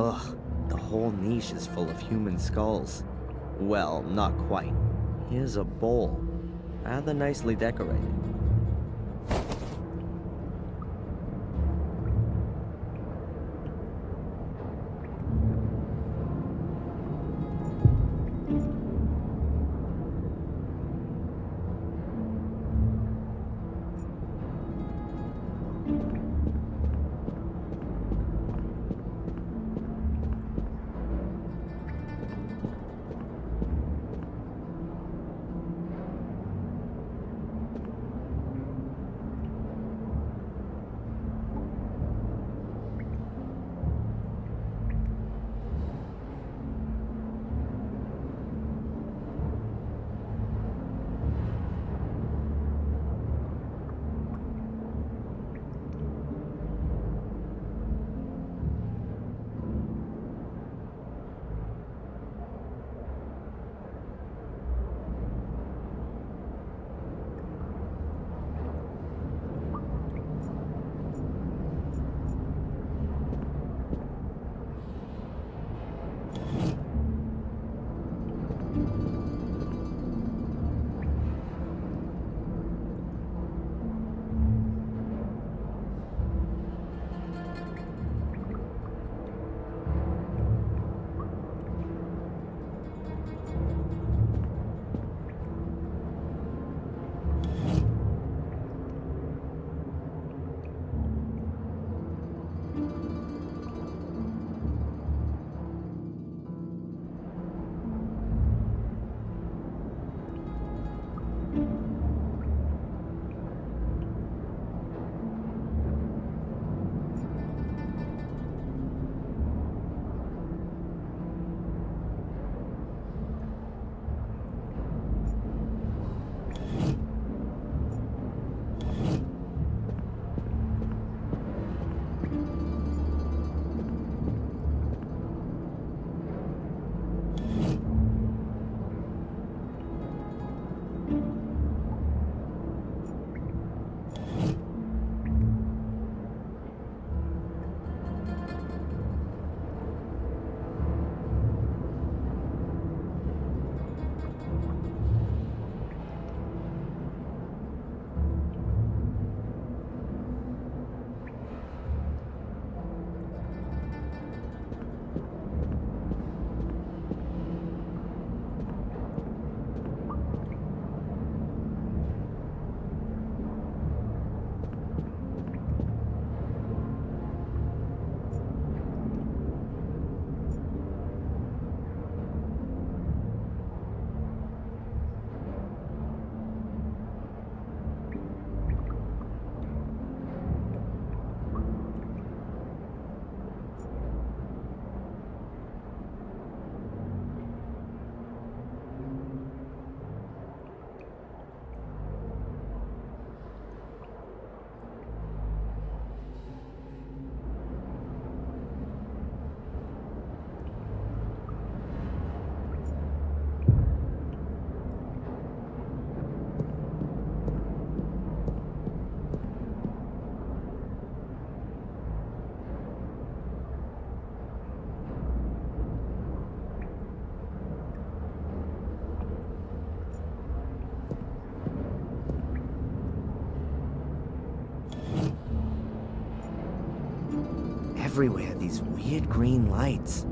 Ugh, the whole niche is full of human skulls. Well, not quite. Here's a bowl, rather nicely decorated. Everywhere, these weird green lights.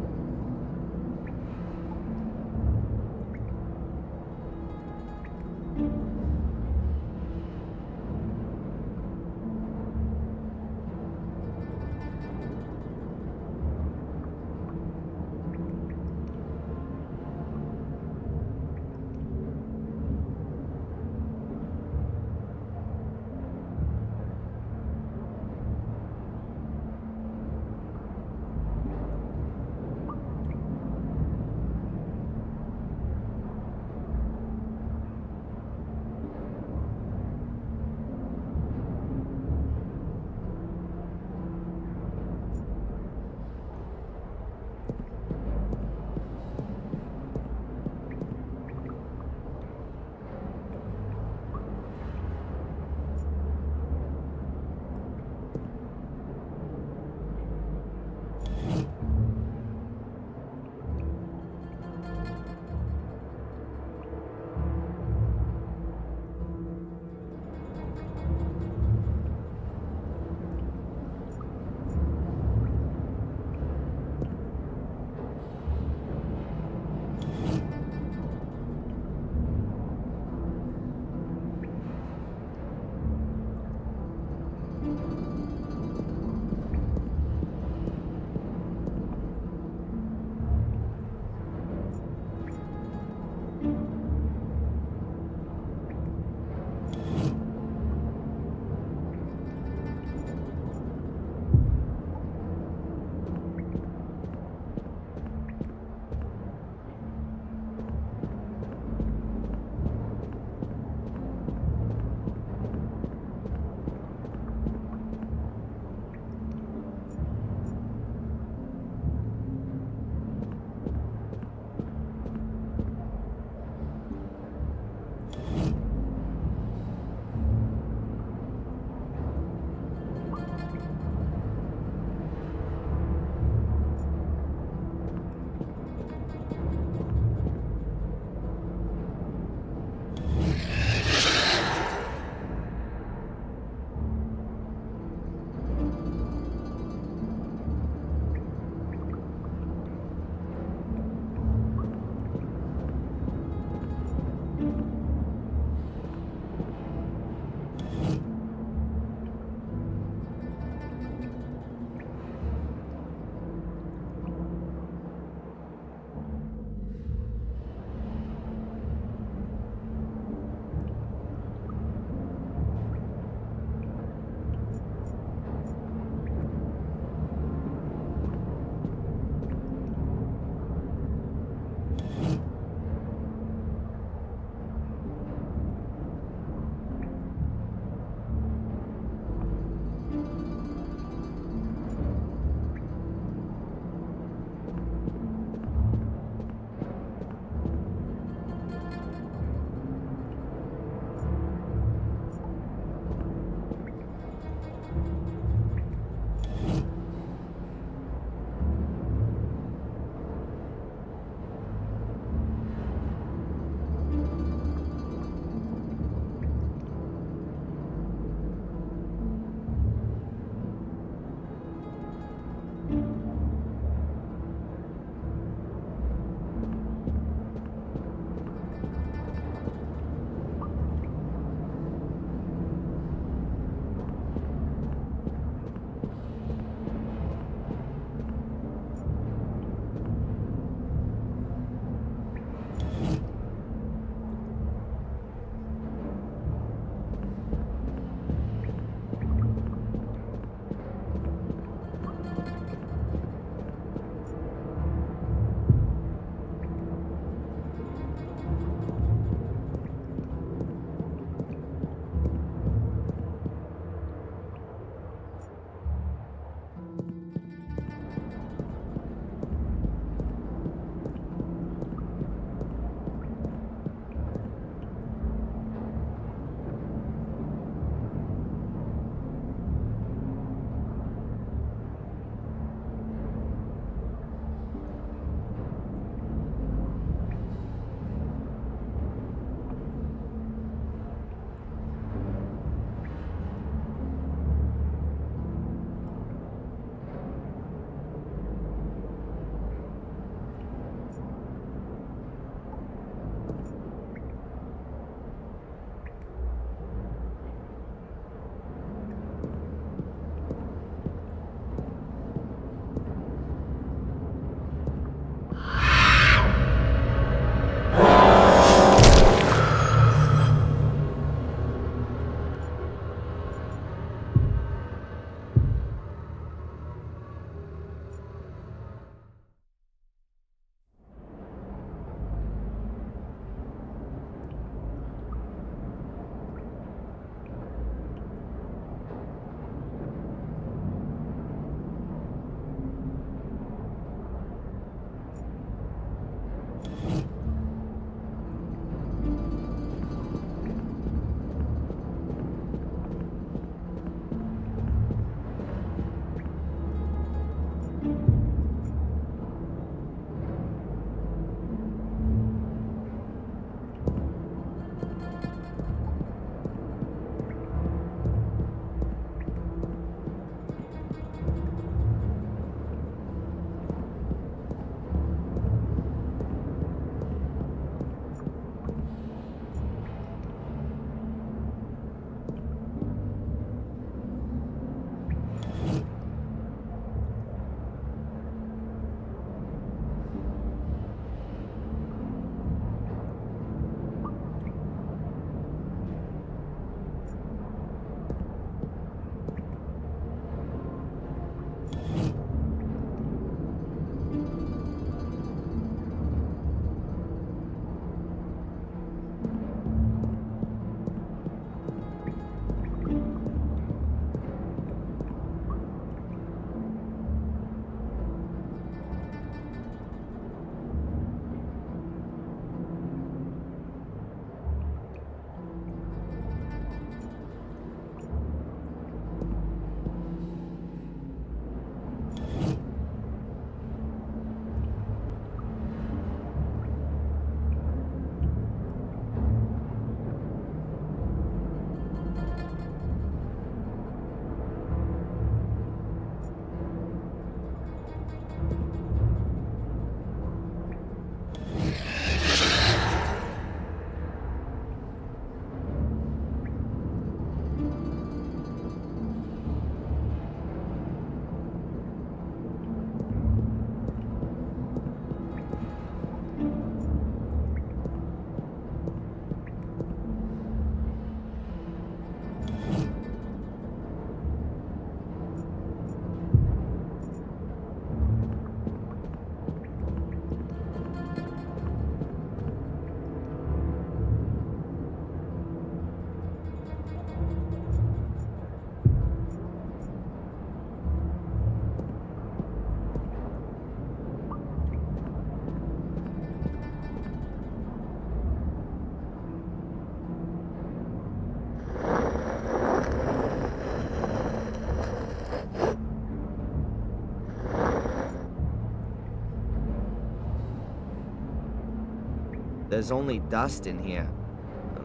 there's only dust in here.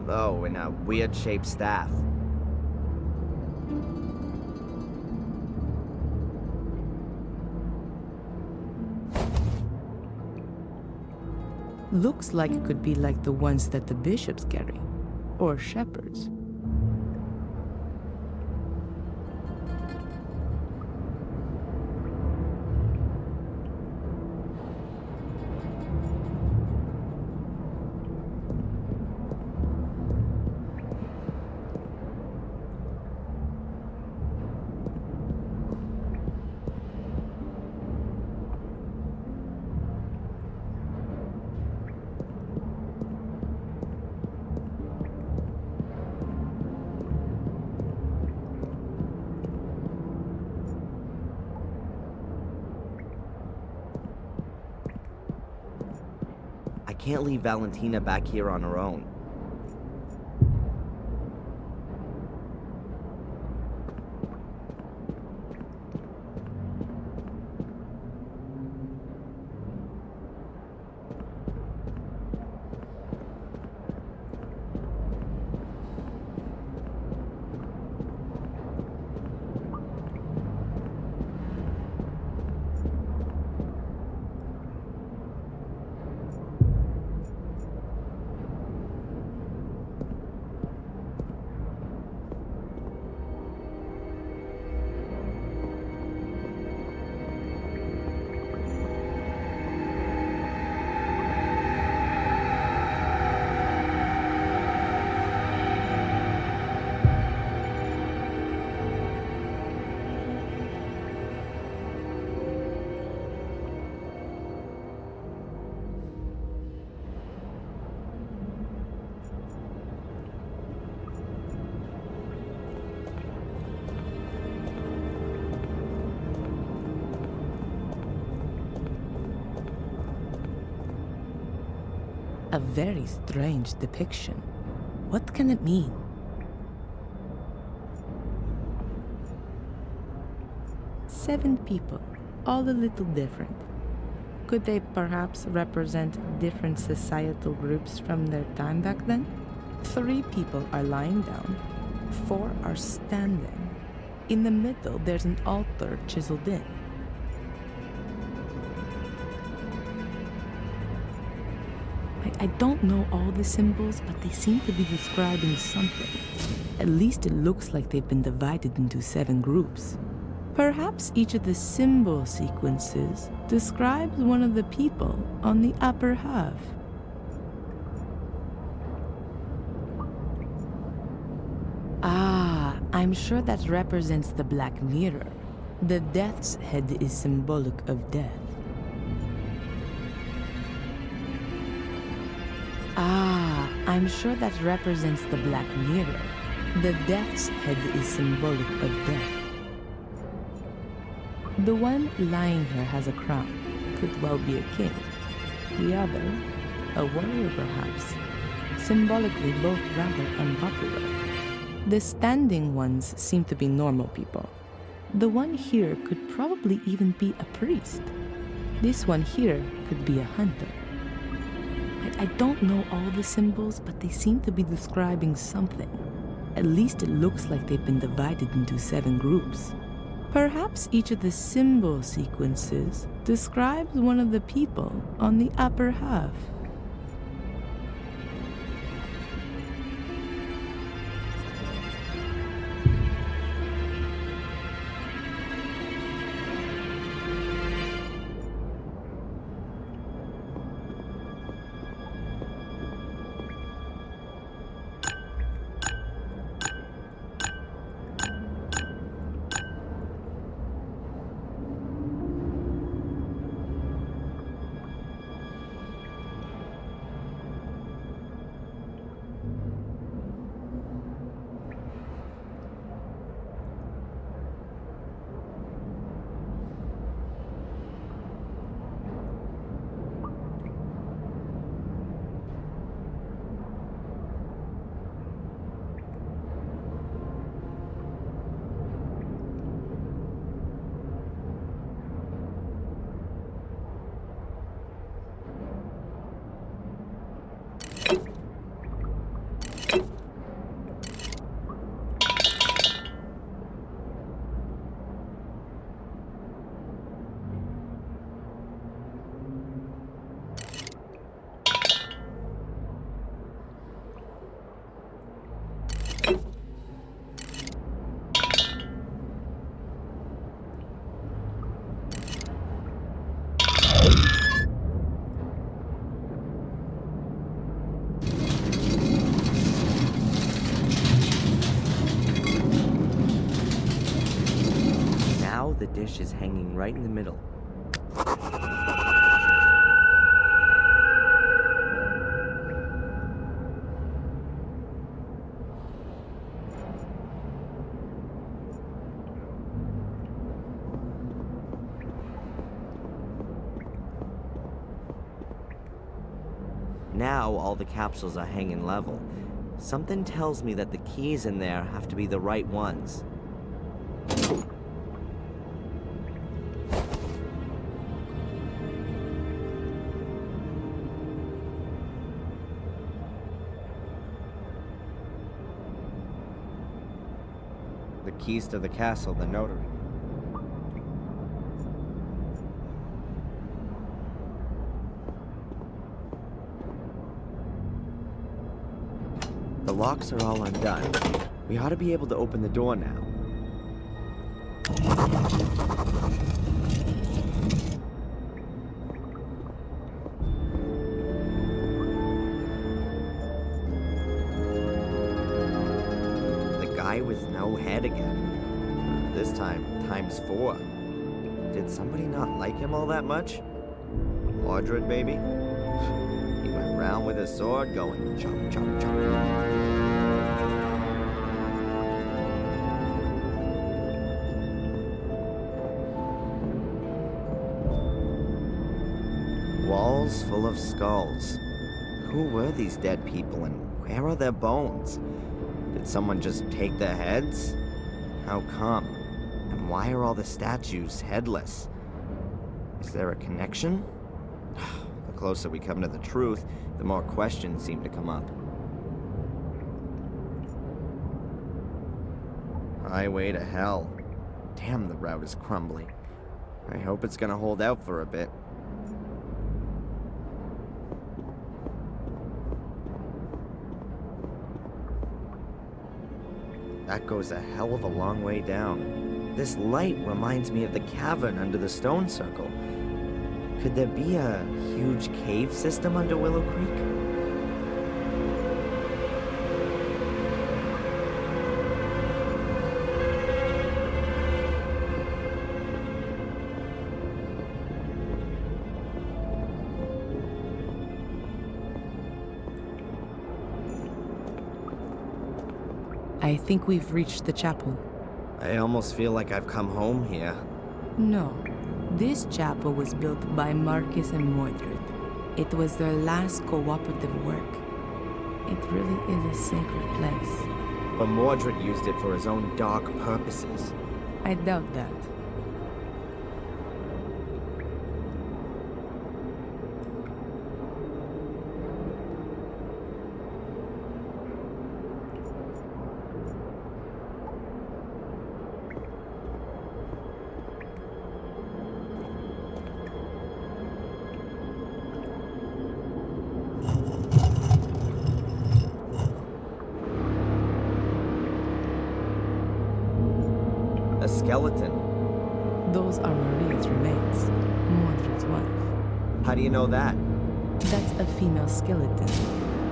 Oh, and a weird-shaped staff. Looks like it could be like the ones that the bishops carry, or shepherds. I can't leave Valentina back here on her own. A very strange depiction. What can it mean? Seven people, all a little different. Could they perhaps represent different societal groups from their time back then? 3 people are lying down, 4 are standing. In the middle, there's an altar chiseled in. I don't know all the symbols, but they seem to be describing something. At least it looks like they've been divided into 7 groups. Perhaps each of the symbol sequences describes one of the people on the upper half. Ah, I'm sure that represents the Black Mirror. The death's head is symbolic of death. Ah, I'm sure that represents the Black Mirror. The death's head is symbolic of death. The one lying here has a crown. Could well be a king. The other, a warrior perhaps. Symbolically both rather unpopular. The standing ones seem to be normal people. The one here could probably even be a priest. This one here could be a hunter. I don't know all the symbols, but they seem to be describing something. At least it looks like they've been divided into 7 groups. Perhaps each of the symbol sequences describes one of the people on the upper half. the dish is hanging right in the middle. Now all the capsules are hanging level. Something tells me that the keys in there have to be the right ones. The keys to the castle, the notary. The locks are all undone. We ought to be able to open the door now. The guy with no head again. This time, times 4. Did somebody not like him all that much? Mordred, baby? He went round with his sword going chop, chop, chop. Walls full of skulls. Who were these dead people and where are their bones? Did someone just take their heads? How come? And why are all the statues headless? Is there a connection? The closer we come to the truth, the more questions seem to come up. Highway to hell. Damn, the route is crumbly. I hope it's gonna hold out for a bit. That goes a hell of a long way down. This light reminds me of the cavern under the stone circle. Could there be a huge cave system under Willow Creek? I think we've reached the chapel. I almost feel like I've come home here. No. This chapel was built by Marcus and Mordred. It was their last cooperative work. It really is a sacred place. But Mordred used it for his own dark purposes. I doubt that. A skeleton. Those are Maria's remains, Mordred's wife. How do you know that? That's a female skeleton.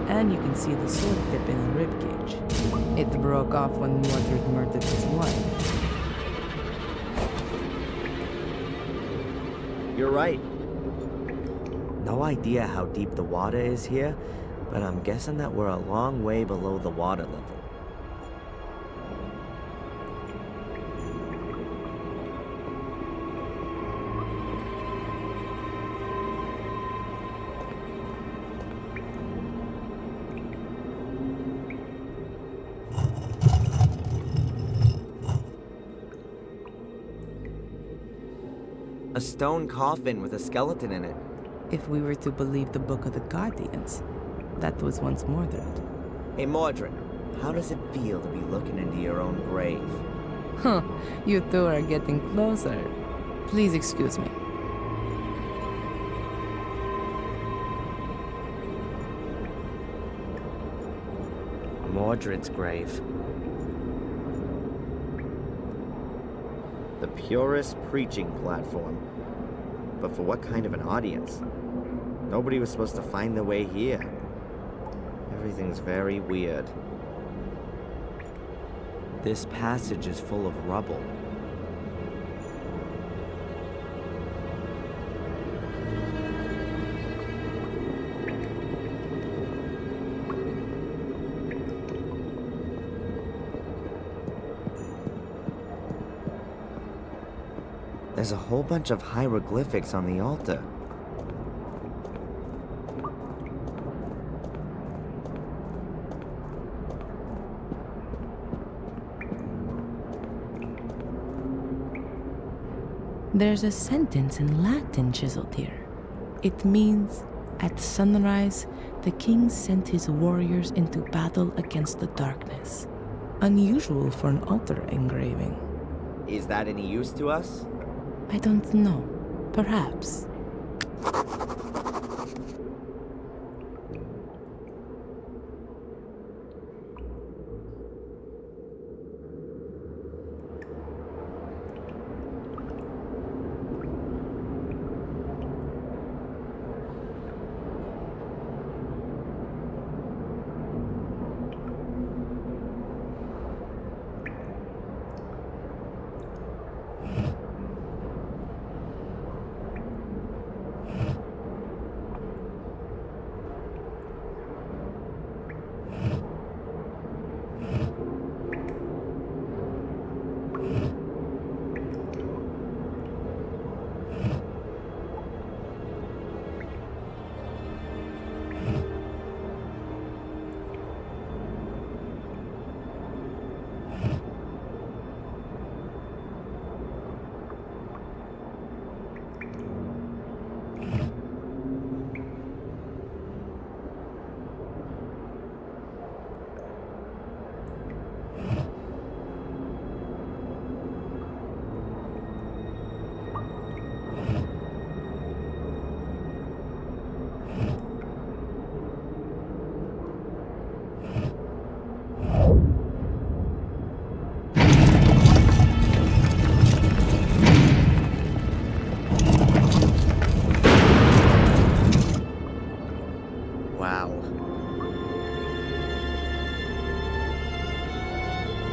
And you can see the sword dip in the ribcage. It broke off when Mordred murdered his wife. You're right. No idea how deep the water is here, but I'm guessing that we're a long way below the water level. A stone coffin with a skeleton in it. If we were to believe the Book of the Guardians, that was once Mordred. Hey Mordred, how does it feel to be looking into your own grave? Huh, you two are getting closer. Please excuse me. Mordred's grave. The purest preaching platform. But for what kind of an audience? Nobody was supposed to find their way here. Everything's very weird. This passage is full of rubble. There's a whole bunch of hieroglyphics on the altar. There's a sentence in Latin chiseled here. It means, "At sunrise, the king sent his warriors into battle against the darkness." Unusual for an altar engraving. Is that any use to us? I don't know. Perhaps.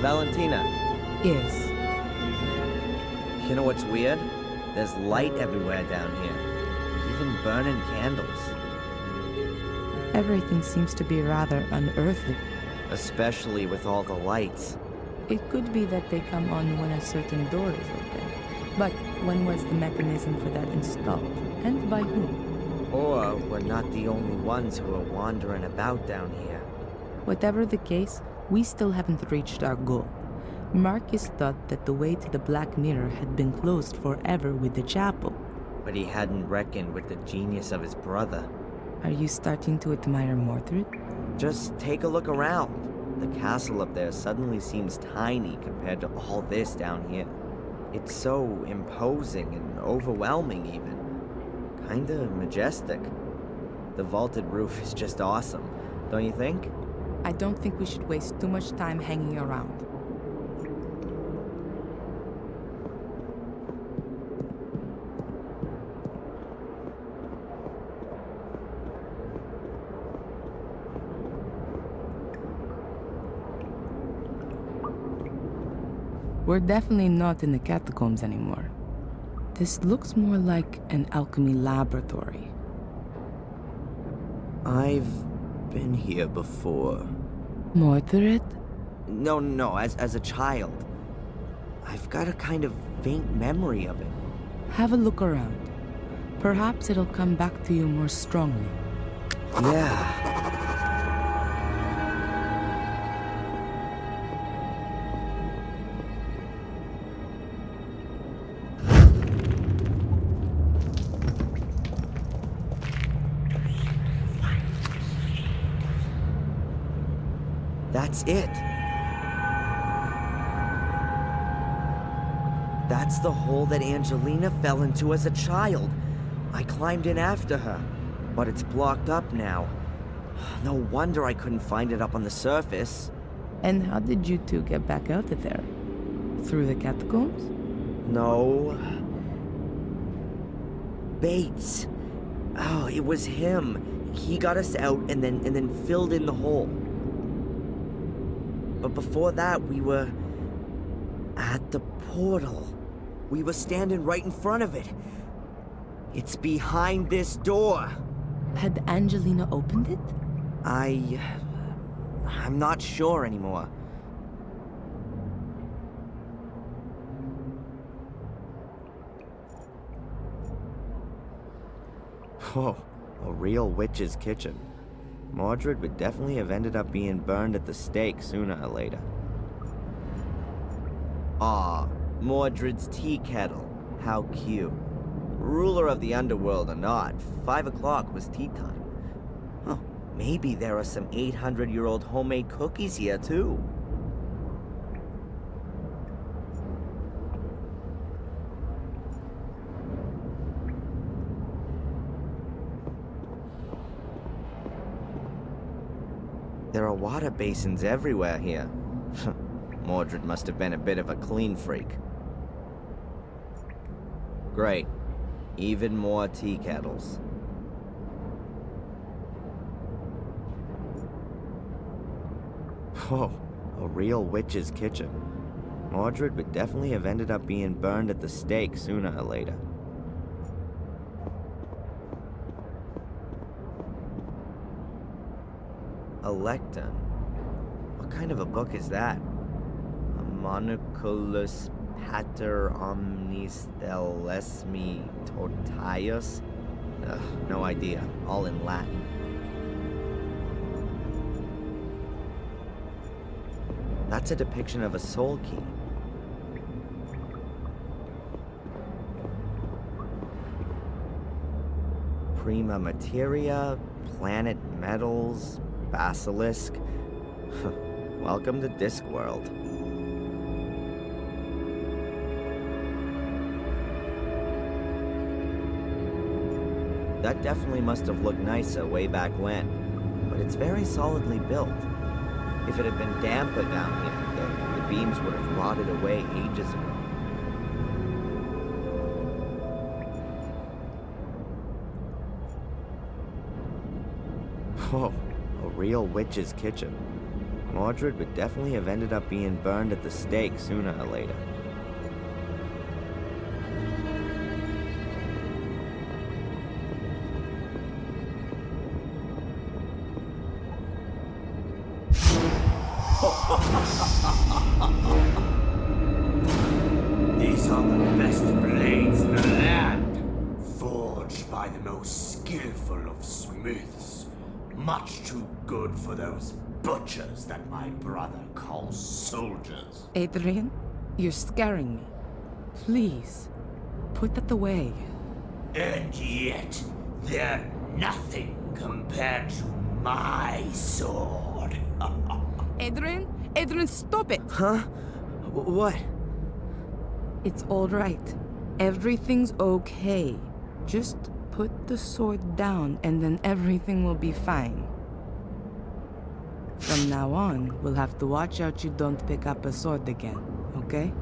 Valentina. Yes. You know what's weird? There's light everywhere down here. Even burning candles. Everything seems to be rather unearthly. Especially with all the lights. It could be that they come on when a certain door is open. But when was the mechanism for that installed? And by whom? Or we're not the only ones who are wandering about down here. Whatever the case, we still haven't reached our goal. Marcus thought that the way to the Black Mirror had been closed forever with the chapel. But he hadn't reckoned with the genius of his brother. Are you starting to admire Mordred? Just take a look around. The castle up there suddenly seems tiny compared to all this down here. It's so imposing and overwhelming even. Kinda majestic. The vaulted roof is just awesome, don't you think? I don't think we should waste too much time hanging around. We're definitely not in the catacombs anymore. This looks more like an alchemy laboratory. I've been here before. Mordred? No, as a child. I've got a kind of faint memory of it. Have a look around. Perhaps it'll come back to you more strongly. Yeah. That's it. That's the hole that Angelina fell into as a child. I climbed in after her, but it's blocked up now. No wonder I couldn't find it up on the surface. And how did you two get back out of there? Through the catacombs? No. Bates. Oh, it was him. He got us out and then filled in the hole. But before that, we were at the portal. We were standing right in front of it. It's behind this door. Had Angelina opened it? I'm not sure anymore. Oh, a real witch's kitchen. Mordred would definitely have ended up being burned at the stake sooner or later. Aw, Mordred's tea kettle. How cute. Ruler of the underworld or not, 5 o'clock was tea time. Oh, maybe there are some 800-year-old homemade cookies here too. There are water basins everywhere here. Mordred must have been a bit of a clean freak. Great. Even more tea kettles. Oh, a real witch's kitchen. Mordred would definitely have ended up being burned at the stake sooner or later. A lectern? What kind of a book is that? Monoculus Pater Omnis Delesmi Totius? Ugh, no idea. All in Latin. That's a depiction of a soul key. Prima Materia, Planet Metals, Basilisk. Welcome to Discworld. That definitely must have looked nicer way back when, but it's very solidly built. If it had been damper down here, the beams would have rotted away ages ago. Oh, a real witch's kitchen. Mordred would definitely have ended up being burned at the stake sooner or later. These are the best blades in the land, forged by the most skillful of smiths. Much too good for those butchers that my brother calls soldiers. Adrian, you're scaring me. Please, put that away. And yet, they're nothing compared to my sword. Adrian, stop it! Huh? What? It's all right. Everything's okay. Just put the sword down and then everything will be fine. From now on, we'll have to watch out you don't pick up a sword again, okay?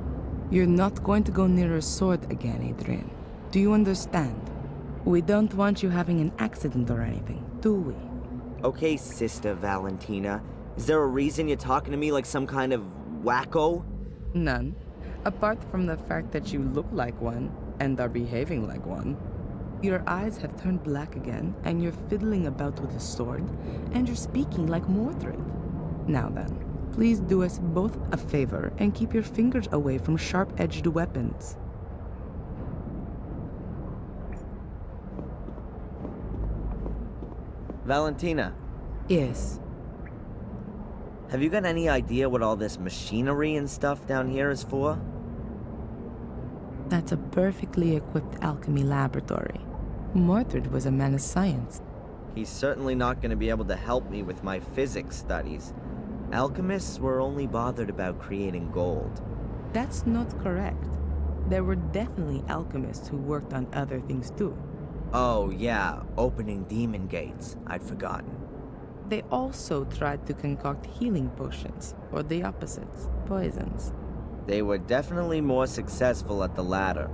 You're not going to go near a sword again, Adrian. Do you understand? We don't want you having an accident or anything, do we? Okay, Sister Valentina. Is there a reason you're talking to me like some kind of wacko? None. Apart from the fact that you look like one and are behaving like one. Your eyes have turned black again, and you're fiddling about with a sword, and you're speaking like Mordred. Now then, please do us both a favor and keep your fingers away from sharp-edged weapons. Valentina. Yes. Have you got any idea what all this machinery and stuff down here is for? That's a perfectly equipped alchemy laboratory. Mordred was a man of science. He's certainly not going to be able to help me with my physics studies. Alchemists were only bothered about creating gold. That's not correct. There were definitely alchemists who worked on other things too. Oh yeah, opening demon gates. I'd forgotten. They also tried to concoct healing potions, or the opposites, poisons. They were definitely more successful at the latter.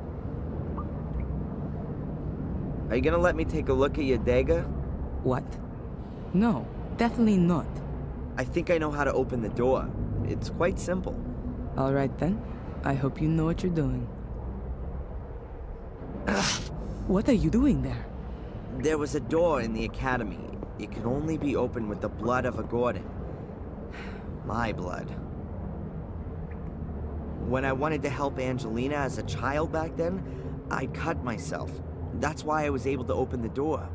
Are you gonna let me take a look at your dagger? What? No, definitely not. I think I know how to open the door. It's quite simple. All right then. I hope you know what you're doing. What are you doing there? There was a door in the academy. It could only be opened with the blood of a Gordon. My blood. When I wanted to help Angelina as a child back then, I'd cut myself. That's why I was able to open the door.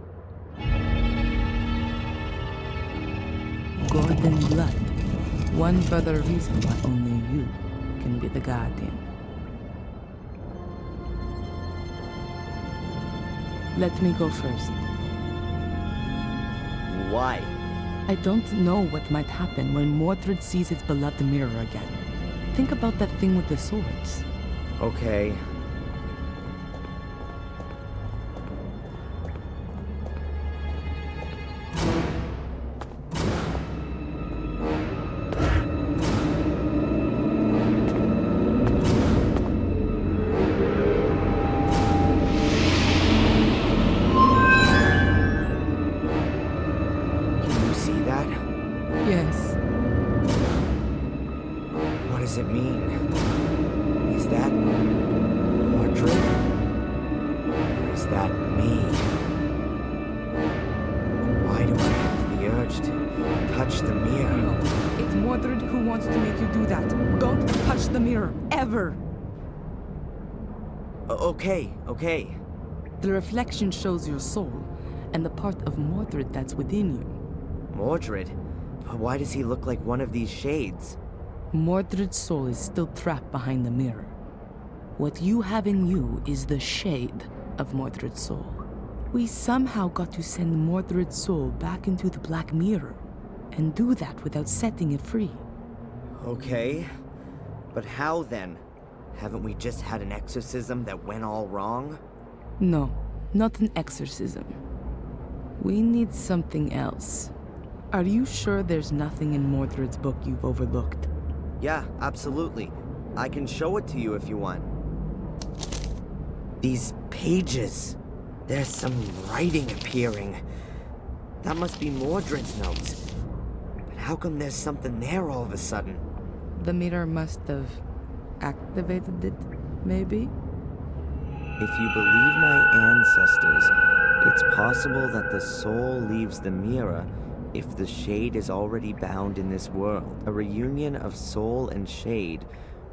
Gordon blood. One further reason why only you can be the Guardian. Let me go first. Why? I don't know what might happen when Mordred sees its beloved mirror again. Think about that thing with the swords. Okay. Yes. What does it mean? Is that Mordred? Or is that me? Why do I have the urge to touch the mirror? No, it's Mordred who wants to make you do that. Don't touch the mirror, ever! Okay. The reflection shows your soul, and the part of Mordred that's within you. Mordred? But why does he look like one of these shades? Mordred's soul is still trapped behind the mirror. What you have in you is the shade of Mordred's soul. We somehow got to send Mordred's soul back into the Black Mirror, and do that without setting it free. Okay. But how then? Haven't we just had an exorcism that went all wrong? No, not an exorcism. We need something else. Are you sure there's nothing in Mordred's book you've overlooked? Yeah, absolutely. I can show it to you if you want. These pages. There's some writing appearing. That must be Mordred's notes. But how come there's something there all of a sudden? The mirror must have activated it, maybe? If you believe my ancestors, it's possible that the soul leaves the mirror if the shade is already bound in this world. A reunion of soul and shade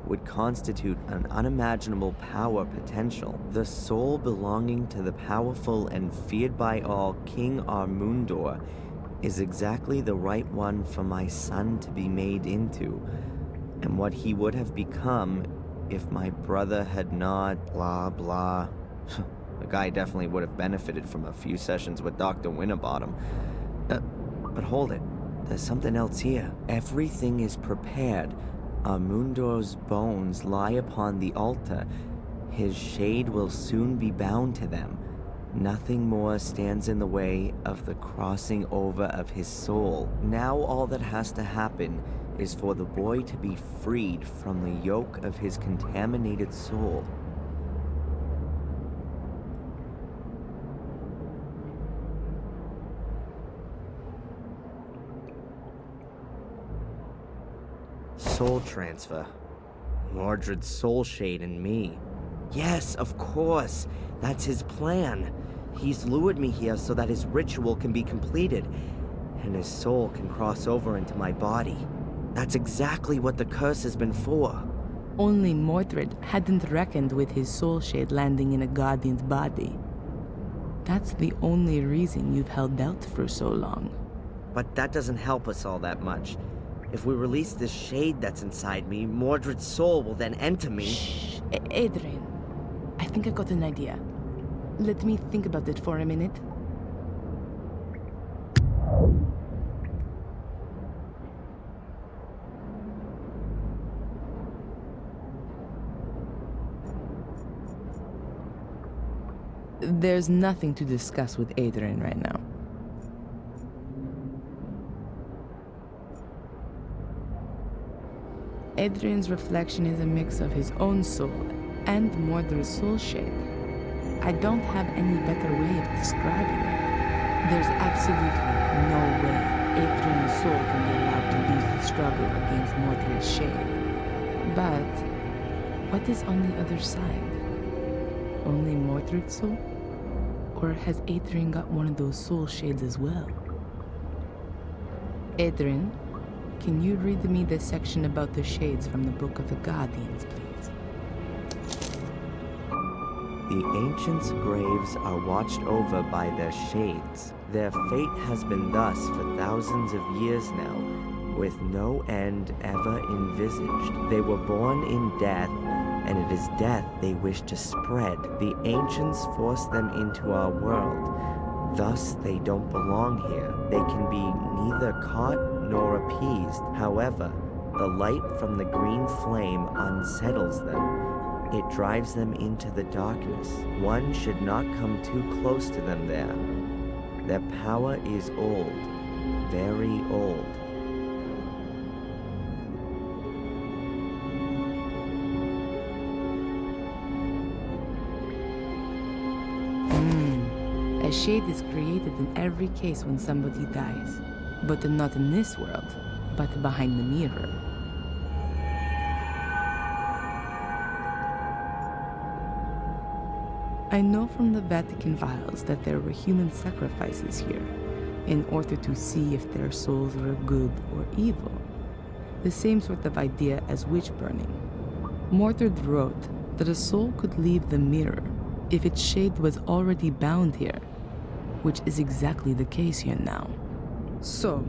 would constitute an unimaginable power potential. The soul belonging to the powerful and feared by all King Armundor is exactly the right one for my son to be made into, and what he would have become if my brother had not blah blah. The guy definitely would have benefited from a few sessions with Dr. Winterbottom. But hold it, there's something else here. Everything is prepared. Armundor's bones lie upon the altar. His shade will soon be bound to them. Nothing more stands in the way of the crossing over of his soul. Now all that has to happen is for the boy to be freed from the yoke of his contaminated soul. Soul transfer. Mordred's soul shade in me. Yes, of course. That's his plan. He's lured me here so that his ritual can be completed, and his soul can cross over into my body. That's exactly what the curse has been for. Only Mordred hadn't reckoned with his soul shade landing in a Guardian's body. That's the only reason you've held out for so long. But that doesn't help us all that much. If we release this shade that's inside me, Mordred's soul will then enter me. Shh, Adrian. I think I've got an idea. Let me think about it for a minute. There's nothing to discuss with Adrian right now. Adrian's reflection is a mix of his own soul and Mordred's soul shade. I don't have any better way of describing it. There's absolutely no way Adrian's soul can be allowed to lose the struggle against Mordred's shade. But what is on the other side? Only Mordred's soul? Or has Adrian got one of those soul shades as well? Adrian, can you read me the section about the shades from the Book of the Guardians, please? The ancients' graves are watched over by their shades. Their fate has been thus for thousands of years now, with no end ever envisaged. They were born in death, and it is death they wish to spread. The ancients forced them into our world. Thus, they don't belong here. They can be neither caught nor appeased. However, the light from the green flame unsettles them. It drives them into the darkness. One should not come too close to them there. Their power is old, very old. A shade is created in every case when somebody dies, but not in this world, but behind the mirror. I know from the Vatican files that there were human sacrifices here, in order to see if their souls were good or evil. The same sort of idea as witch burning. Mordred wrote that a soul could leave the mirror if its shade was already bound here, which is exactly the case here now. So,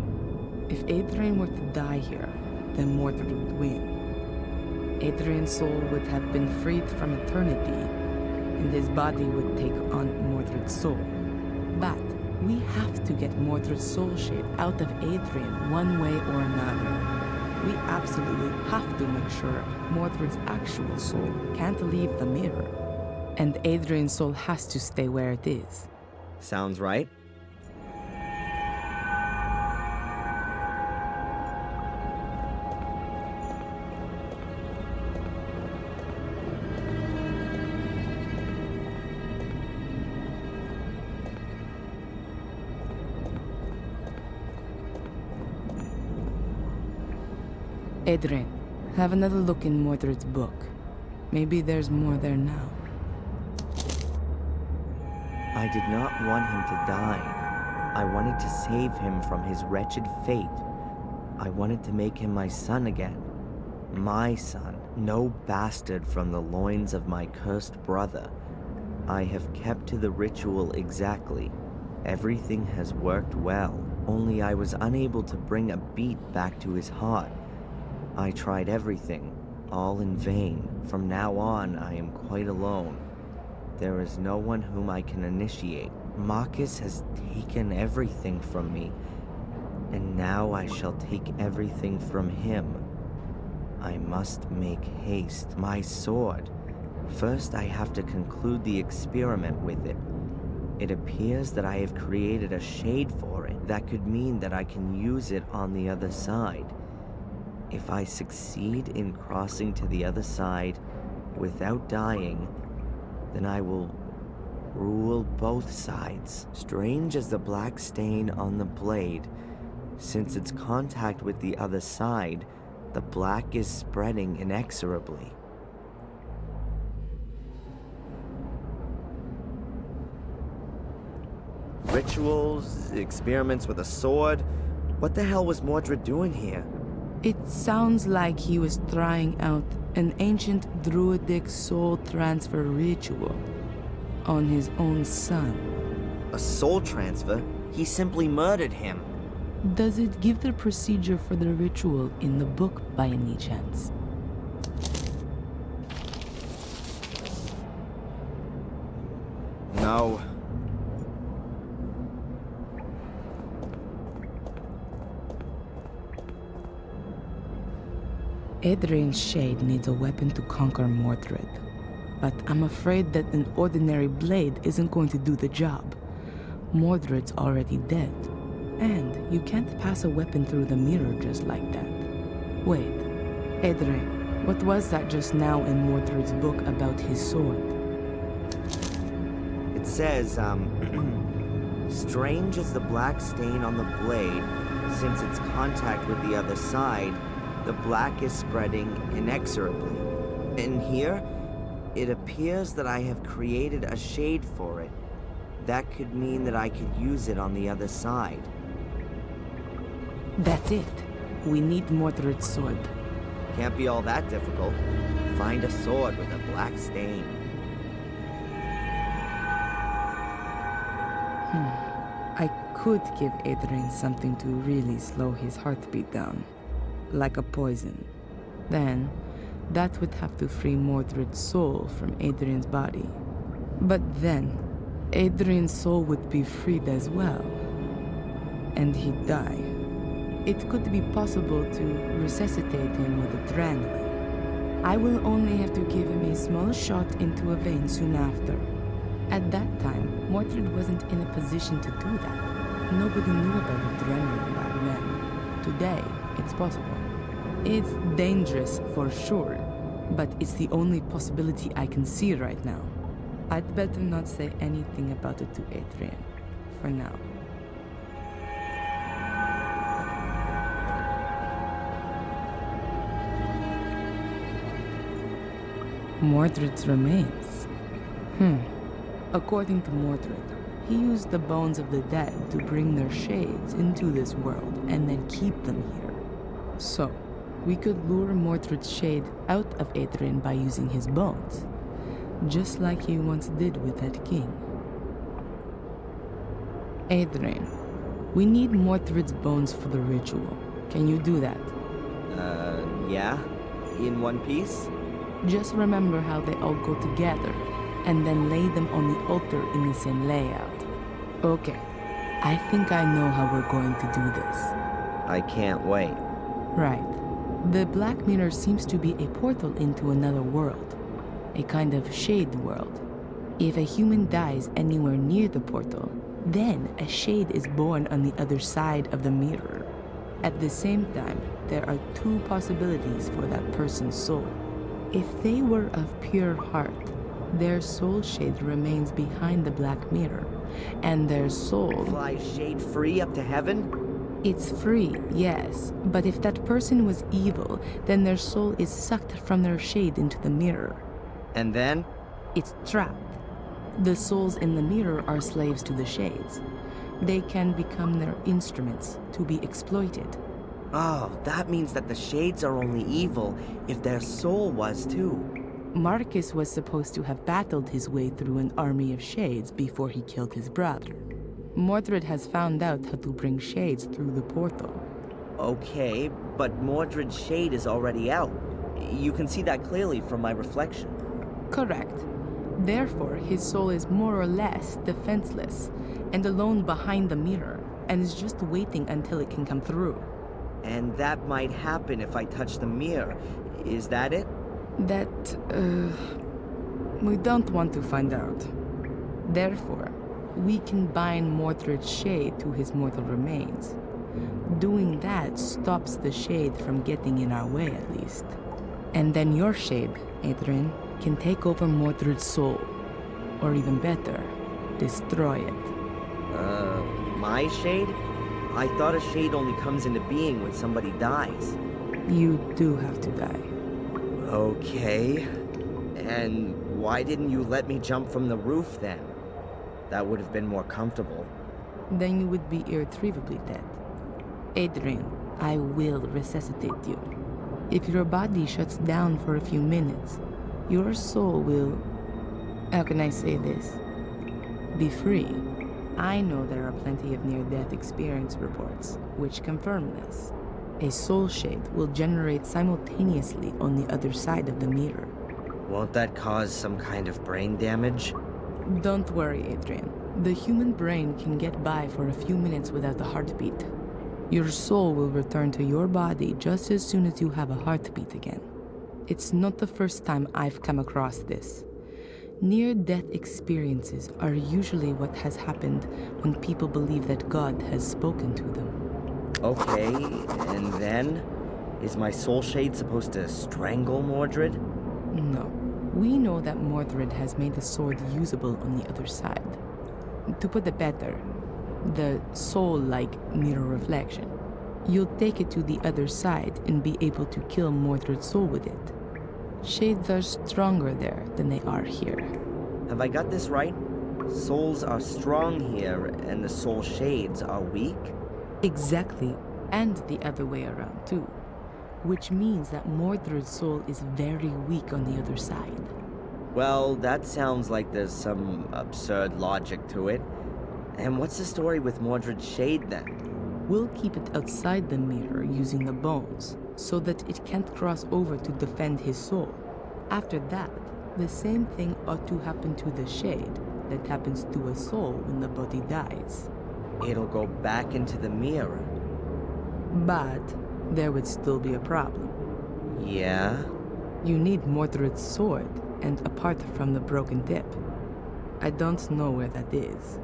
if Adrian were to die here, then Mordred would win. Adrian's soul would have been freed from eternity, and his body would take on Mordred's soul. But we have to get Mordred's soul shade out of Adrian one way or another. We absolutely have to make sure Mordred's actual soul can't leave the mirror. And Adrian's soul has to stay where it is. Sounds right. Adrian, have another look in Mordred's book. Maybe there's more there now. I did not want him to die. I wanted to save him from his wretched fate. I wanted to make him my son again. My son, no bastard from the loins of my cursed brother. I have kept to the ritual exactly. Everything has worked well, only I was unable to bring a beat back to his heart. I tried everything, all in vain. From now on, I am quite alone. There is no one whom I can initiate. Marcus has taken everything from me, and now I shall take everything from him. I must make haste. My sword. First, I have to conclude the experiment with it. It appears that I have created a shade for it. That could mean that I can use it on the other side. If I succeed in crossing to the other side without dying, then I will rule both sides. Strange as the black stain on the blade, since its contact with the other side, the black is spreading inexorably. Rituals, experiments with a sword. What the hell was Mordred doing here? It sounds like he was trying out an ancient druidic soul transfer ritual on his own son. A soul transfer? He simply murdered him. Does it give the procedure for the ritual in the book by any chance? No. Adrian's shade needs a weapon to conquer Mordred, but I'm afraid that an ordinary blade isn't going to do the job. Mordred's already dead, and you can't pass a weapon through the mirror just like that. Wait, Adrian, what was that just now in Mordred's book about his sword? It says, strange as the black stain on the blade, since its contact with the other side, the black is spreading inexorably. In here, it appears that I have created a shade for it. That could mean that I could use it on the other side. That's it. We need Mordred's sword. Can't be all that difficult. Find a sword with a black stain. I could give Adrian something to really slow his heartbeat down, like a poison. Then, that would have to free Mordred's soul from Adrian's body. But then, Adrian's soul would be freed as well, and he'd die. It could be possible to resuscitate him with adrenaline. I will only have to give him a small shot into a vein soon after. At that time, Mordred wasn't in a position to do that. Nobody knew about adrenaline back then. Today, it's possible. It's dangerous for sure, but it's the only possibility I can see right now. I'd better not say anything about it to Adrian, for now. Mordred's remains. According to Mordred, he used the bones of the dead to bring their shades into this world and then keep them here. So, we could lure Mordred's shade out of Adrian by using his bones, just like he once did with that king. Adrian, we need Mordred's bones for the ritual. Can you do that? Yeah? In one piece? Just remember how they all go together, and then lay them on the altar in the same layout. Okay, I think I know how we're going to do this. I can't wait. Right. The Black Mirror seems to be a portal into another world, a kind of shade world. If a human dies anywhere near the portal, then a shade is born on the other side of the mirror. At the same time, there are two possibilities for that person's soul. If they were of pure heart, their soul shade remains behind the Black Mirror, and their soul flies shade free up to heaven? It's free, yes, but if that person was evil, then their soul is sucked from their shade into the mirror. And then? It's trapped. The souls in the mirror are slaves to the shades. They can become their instruments to be exploited. Oh, that means that the shades are only evil if their soul was too. Marcus was supposed to have battled his way through an army of shades before he killed his brother. Mordred has found out how to bring shades through the portal. Okay, but Mordred's shade is already out. You can see that clearly from my reflection. Correct. Therefore, his soul is more or less defenseless and alone behind the mirror, and is just waiting until it can come through. And that might happen if I touch the mirror. Is that it? We don't want to find out. Therefore, we can bind Mordred's shade to his mortal remains. Doing that stops the shade from getting in our way, at least. And then your shade, Adrian, can take over Mordred's soul. Or even better, destroy it. My shade? I thought a shade only comes into being when somebody dies. You do have to die. Okay. And why didn't you let me jump from the roof then? That would have been more comfortable. Then you would be irretrievably dead. Adrian, I will resuscitate you. If your body shuts down for a few minutes, your soul will... How can I say this? Be free. I know there are plenty of near-death experience reports, which confirm this. A soul shade will generate simultaneously on the other side of the mirror. Won't that cause some kind of brain damage? Don't worry, Adrian. The human brain can get by for a few minutes without a heartbeat. Your soul will return to your body just as soon as you have a heartbeat again. It's not the first time I've come across this. Near-death experiences are usually what has happened when people believe that God has spoken to them. Okay, and then? Is my soul shade supposed to strangle Mordred? No. We know that Mordred has made the sword usable on the other side. To put it better, the soul-like mirror reflection. You'll take it to the other side and be able to kill Mordred's soul with it. Shades are stronger there than they are here. Have I got this right? Souls are strong here, and the soul shades are weak? Exactly, and the other way around too. Which means that Mordred's soul is very weak on the other side. Well, that sounds like there's some absurd logic to it. And what's the story with Mordred's shade then? We'll keep it outside the mirror using the bones, so that it can't cross over to defend his soul. After that, the same thing ought to happen to the shade that happens to a soul when the body dies. It'll go back into the mirror. But there would still be a problem. Yeah? You need Mordred's sword, and apart from the broken tip. I don't know where that is.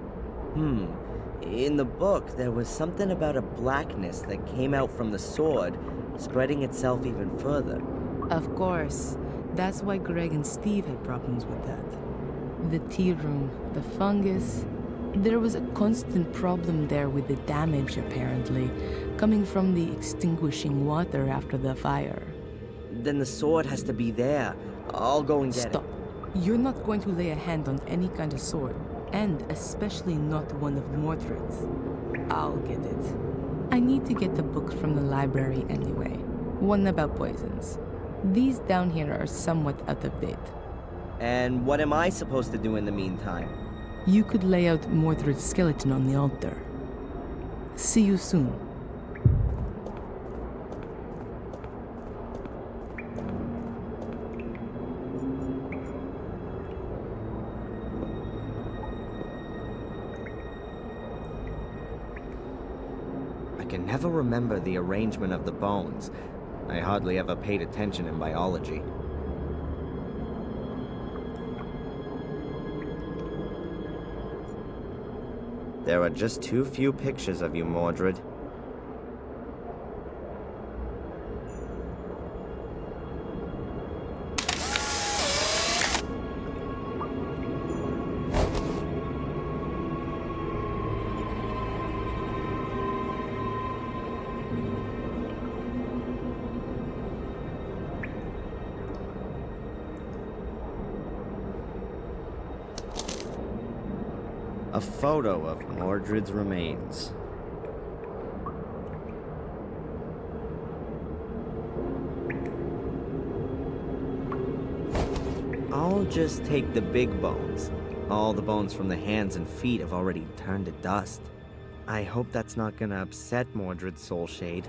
In the book, there was something about a blackness that came out from the sword, spreading itself even further. Of course. That's why Greg and Steve had problems with that. The tea room, the fungus. There was a constant problem there with the damage, apparently, coming from the extinguishing water after the fire. Then the sword has to be there. I'll go and get Stop. You're not going to lay a hand on any kind of sword, and especially not one of Mordred's. I'll get it. I need to get the book from the library anyway. One about poisons. These down here are somewhat out of date. And what am I supposed to do in the meantime? You could lay out Mordred's skeleton on the altar. See you soon. I can never remember the arrangement of the bones. I hardly ever paid attention in biology. There are just too few pictures of you, Mordred. A photo of Mordred's remains. I'll just take the big bones. All the bones from the hands and feet have already turned to dust. I hope that's not gonna upset Mordred's soul shade.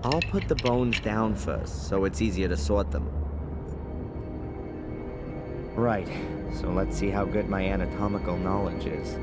I'll put the bones down first, so it's easier to sort them. Right, so let's see how good my anatomical knowledge is.